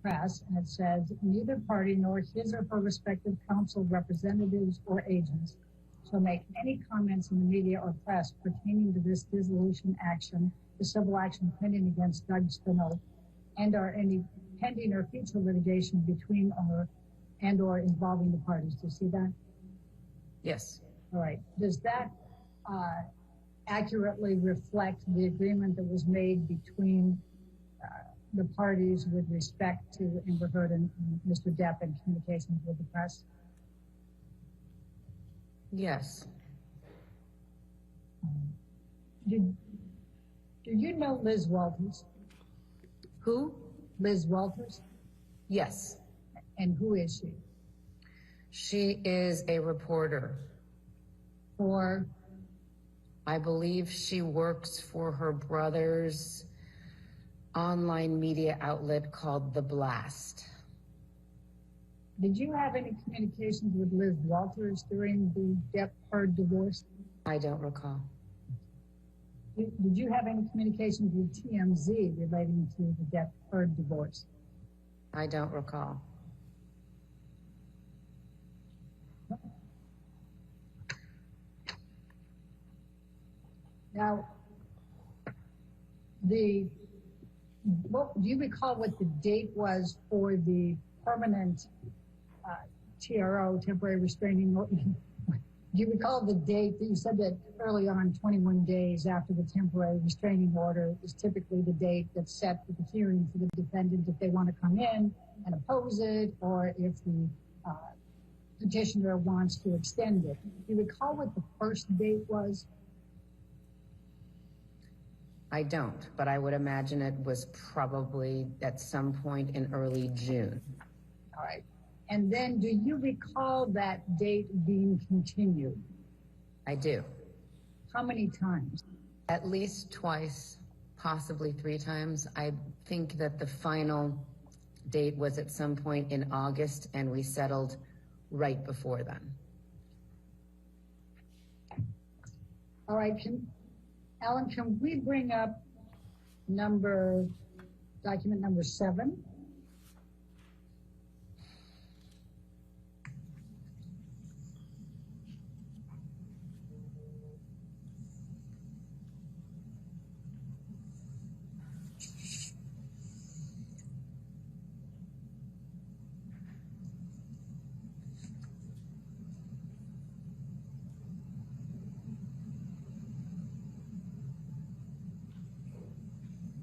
press, and it says, neither party nor his or her respective counsel representatives or agents shall make any comments in the media or press pertaining to this dissolution action, the civil action pending against Doug Spino, and or any pending or future litigation between or involving the parties. Do you see that? Yes. All right. Does that accurately reflect the agreement that was made between the parties with respect to Amber Heard and Mr. Depp in communications with the press? Yes. Do you know Liz Walters? Who? Liz Walters? Yes. And who is she? She is a reporter. For? I believe she works for her brother's online media outlet called The Blast. Did you have any communications with Liz Walters during the Depp-Heard divorce? I don't recall. Did you have any communications with TMZ relating to the Depp-Heard divorce? I don't recall. Now, do you recall what the date was for the permanent TRO, temporary restraining order? Do you recall the date that you said that early on, 21 days after the temporary restraining order is typically the date that's set for the hearing for the defendant if they want to come in and oppose it, or if the petitioner wants to extend it? Do you recall what the first date was? I don't, but I would imagine it was probably at some point in early June. All right. And then do you recall that date being continued? I do. How many times? At least twice. Possibly 3 times. I think that the final date was at some point in August, and we settled right before then. All right, Alan, can we bring up document number 7?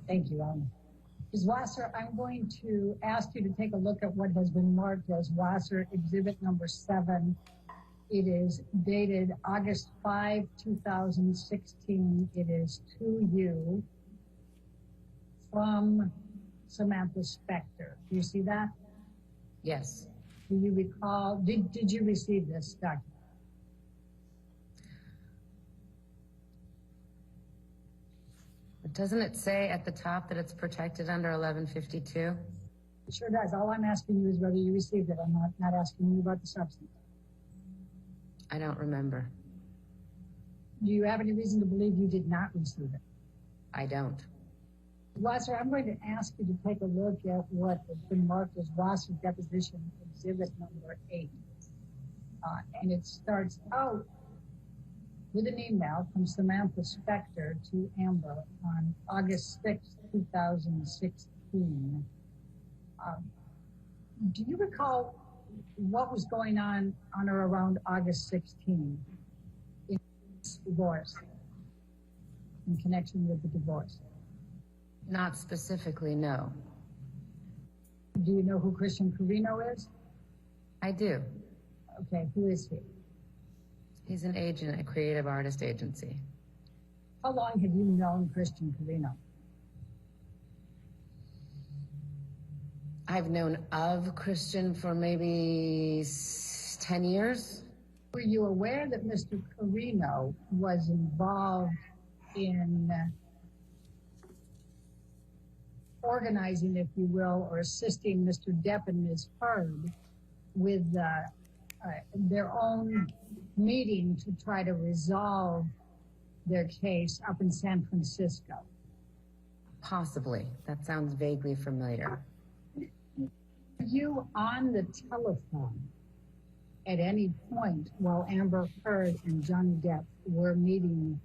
Thank you, Alan. Ms. Wasser, I'm going to ask you to take a look at what has been marked as Wasser Exhibit number 7. It is dated August 5, 2016. It is to you from Samantha Spector. Do you see that? Yes. Do you recall, did you receive this document? Doesn't it say at the top that it's protected under 1152? It sure does. All I'm asking you is whether you received it. I'm not asking you about the substance. I don't remember. Do you have any reason to believe you did not receive it? I don't. Wasser, I'm going to ask you to take a look at what has been marked as Wasser Deposition Exhibit number 8. And it starts out with an email from Samantha Spector to Amber on August 6, 2016. Do you recall what was going on or around August 16 in divorce, in connection with the divorce? Not specifically, no. Do you know who Christian Carino is? I do. Okay, who is he? He's an agent at a creative artist agency. How long have you known Christian Carino? I've known of Christian for maybe 10 years. Were you aware that Mr. Carino was involved in organizing, if you will, or assisting Mr. Depp and Ms. Heard with their own meeting to try to resolve their case up in San Francisco? Possibly. That sounds vaguely familiar. Were you on the telephone at any point while Amber Heard and Johnny Depp were meeting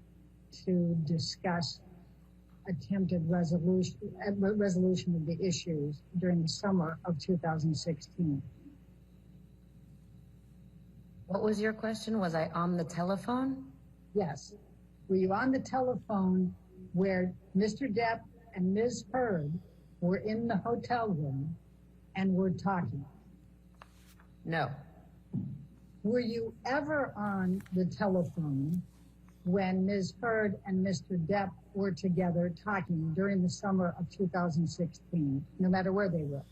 to discuss attempted resolution of the issues during the summer of 2016? What was your question? Was I on the telephone? Yes. Were you on the telephone where Mr. Depp and Ms. Heard were in the hotel room and were talking? No. Were you ever on the telephone when Ms. Heard and Mr. Depp were together talking during the summer of 2016, no matter where they were?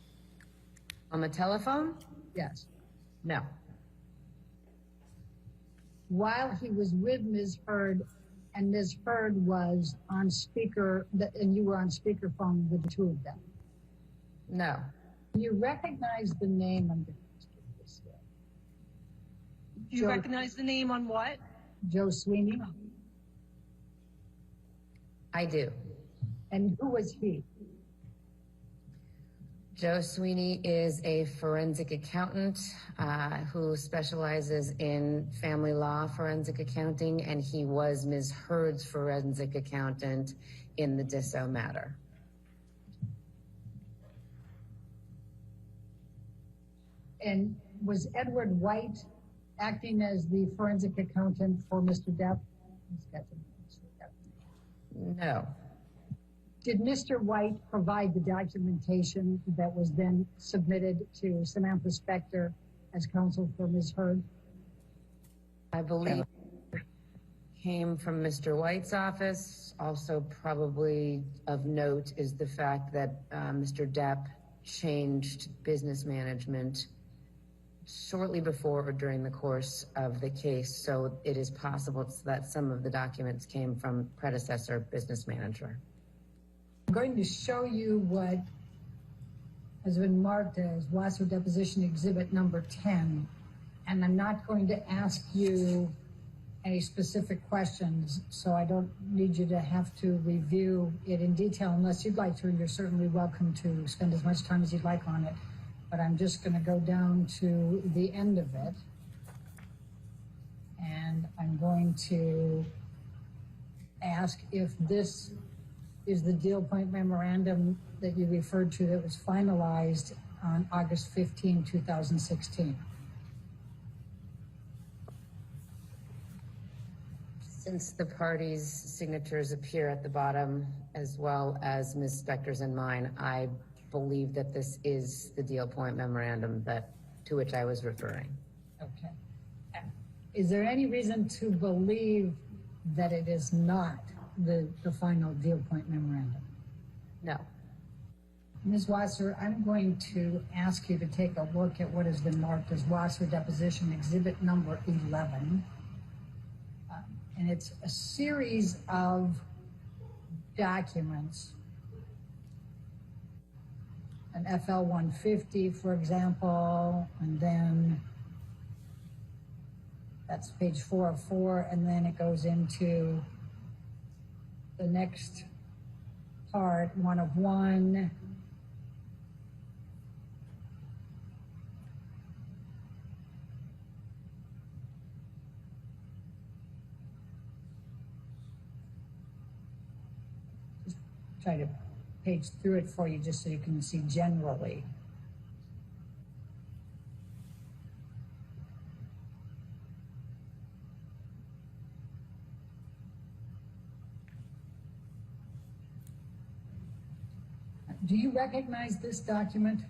On the telephone? Yes. No. While he was with Ms. Heard and Ms. Heard was on speaker, and you were on speakerphone with the two of them? No. You recognize the name? I'm going to ask you this here. Do you recognize the name on what? Joe Sweeney? I do. And who was he? Joe Sweeney is a forensic accountant who specializes in family law forensic accounting, and he was Ms. Heard's forensic accountant in the Disso matter. And was Edward White acting as the forensic accountant for Mr. Depp? No. Did Mr. White provide the documentation that was then submitted to Samantha Spector as counsel for Ms. Heard? I believe it came from Mr. White's office. Also probably of note is the fact that Mr. Depp changed business management shortly before or during the course of the case. So it is possible that some of the documents came from predecessor business manager. I'm going to show you what has been marked as Wasser Deposition Exhibit number 10, and I'm not going to ask you any specific questions, so I don't need you to have to review it in detail unless you'd like to. You're certainly welcome to spend as much time as you'd like on it, but I'm just going to go down to the end of it, and I'm going to ask if this is the deal point memorandum that you referred to that was finalized on August 15, 2016. Since the parties' signatures appear at the bottom, as well as Ms. Spector's and mine, I believe that this is the deal point memorandum to which I was referring. Okay. Is there any reason to believe that it is not the final deal point memorandum? No. Ms. Wasser, I'm going to ask you to take a look at what has been marked as Wasser Deposition Exhibit number 11. And it's a series of documents, an FL-150, for example, and then that's page 404, and then it goes into the next part, 1 of 1. Try to page through it for you just so you can see generally. Do you recognize this document?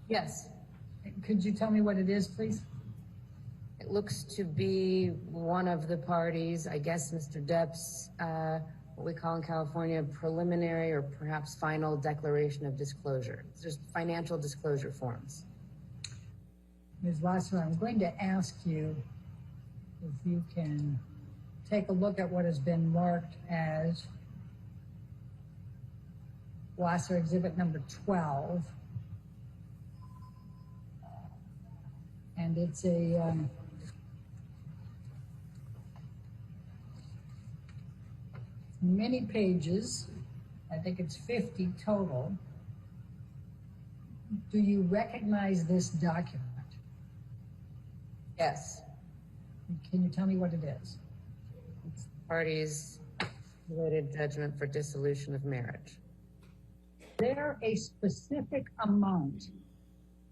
Yes. Could you tell me what it is, please? It looks to be one of the parties, I guess Mr. Depp's, what we call in California, preliminary or perhaps final declaration of disclosure. It's just financial disclosure forms. Ms. Wasser, I'm going to ask you if you can take a look at what has been marked as Wasser Exhibit number 12. And it's a many pages. I think it's 50 total. Do you recognize this document? Yes. Can you tell me what it is? It's parties' related judgment for dissolution of marriage. Is there a specific amount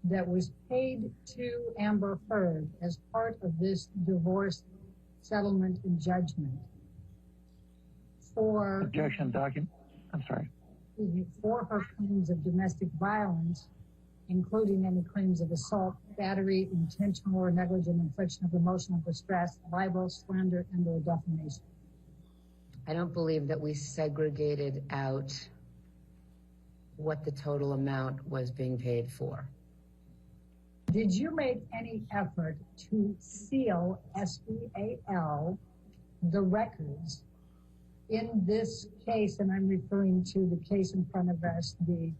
that was paid to Amber Heard as part of this divorce settlement and judgment for Objection document. I'm sorry. For her claims of domestic violence, including any claims of assault, battery, intentional or negligent infliction of emotional distress, libel, slander, and or defamation? I don't believe that we segregated out what the total amount was being paid for. Did you make any effort to seal, S-E-A-L, the records in this case? And I'm referring to the case in front of us, the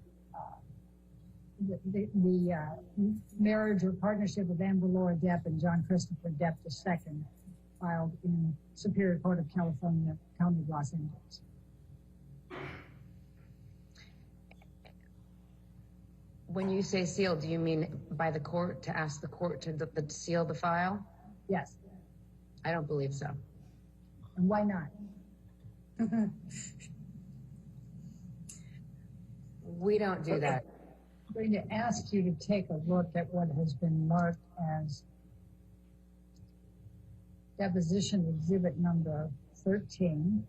marriage or partnership of Amber Laura Depp and John Christopher Depp II, filed in Superior Court of California, County of Los Angeles. When you say seal, do you mean by the court, to ask the court to seal the file? Yes. I don't believe so. And why not? We don't do that. I'm going to ask you to take a look at what has been marked as Deposition Exhibit number 13.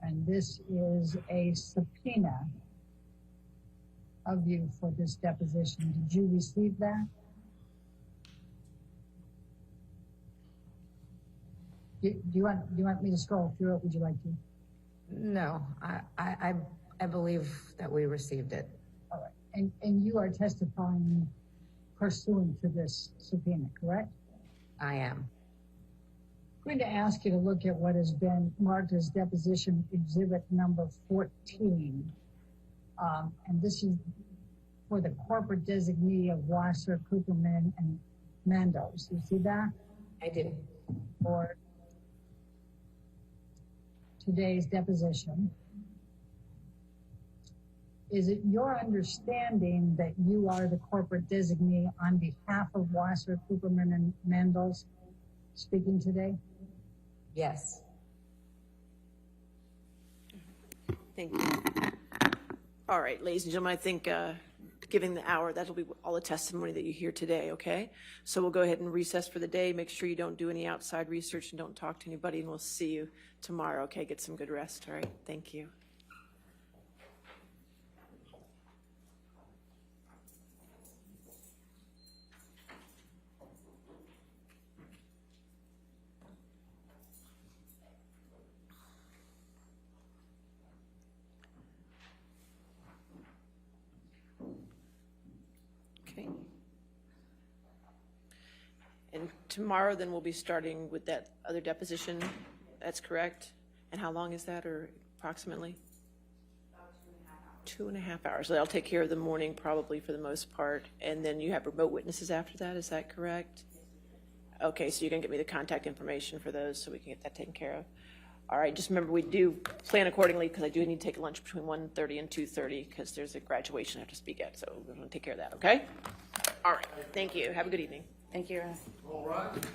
And this is a subpoena of you for this deposition. Did you receive that? Do you want me to scroll through it? Would you like to? No, I believe that we received it. All right. And you are testifying pursuant to this subpoena, correct? I am. I'm going to ask you to look at what has been marked as deposition exhibit number 14. And this is for the corporate designee of Wasser, Cooperman, and Mendoz. You see that? I do. For today's deposition. Is it your understanding that you are the corporate designee on behalf of Wasser, Cooperman, and Mendoz speaking today? Yes. Thank you. All right, ladies and gentlemen, I think given the hour, that'll be all the testimony that you hear today, okay? So we'll go ahead and recess for the day. Make sure you don't do any outside research and don't talk to anybody, and we'll see you tomorrow, okay? Get some good rest, all right? Thank you. Okay. And tomorrow, then we'll be starting with that other deposition. That's correct? And how long is that, or approximately? About 2.5 hours. So that'll take care of the morning probably for the most part. And then you have remote witnesses after that, is that correct? Okay, so you're gonna get me the contact information for those so we can get that taken care of. All right, just remember, we do plan accordingly because I do need to take lunch between 1:30 and 2:30 because there's a graduation I have to speak at, so we're gonna take care of that, okay? All right, thank you. Have a good evening. Thank you. All right.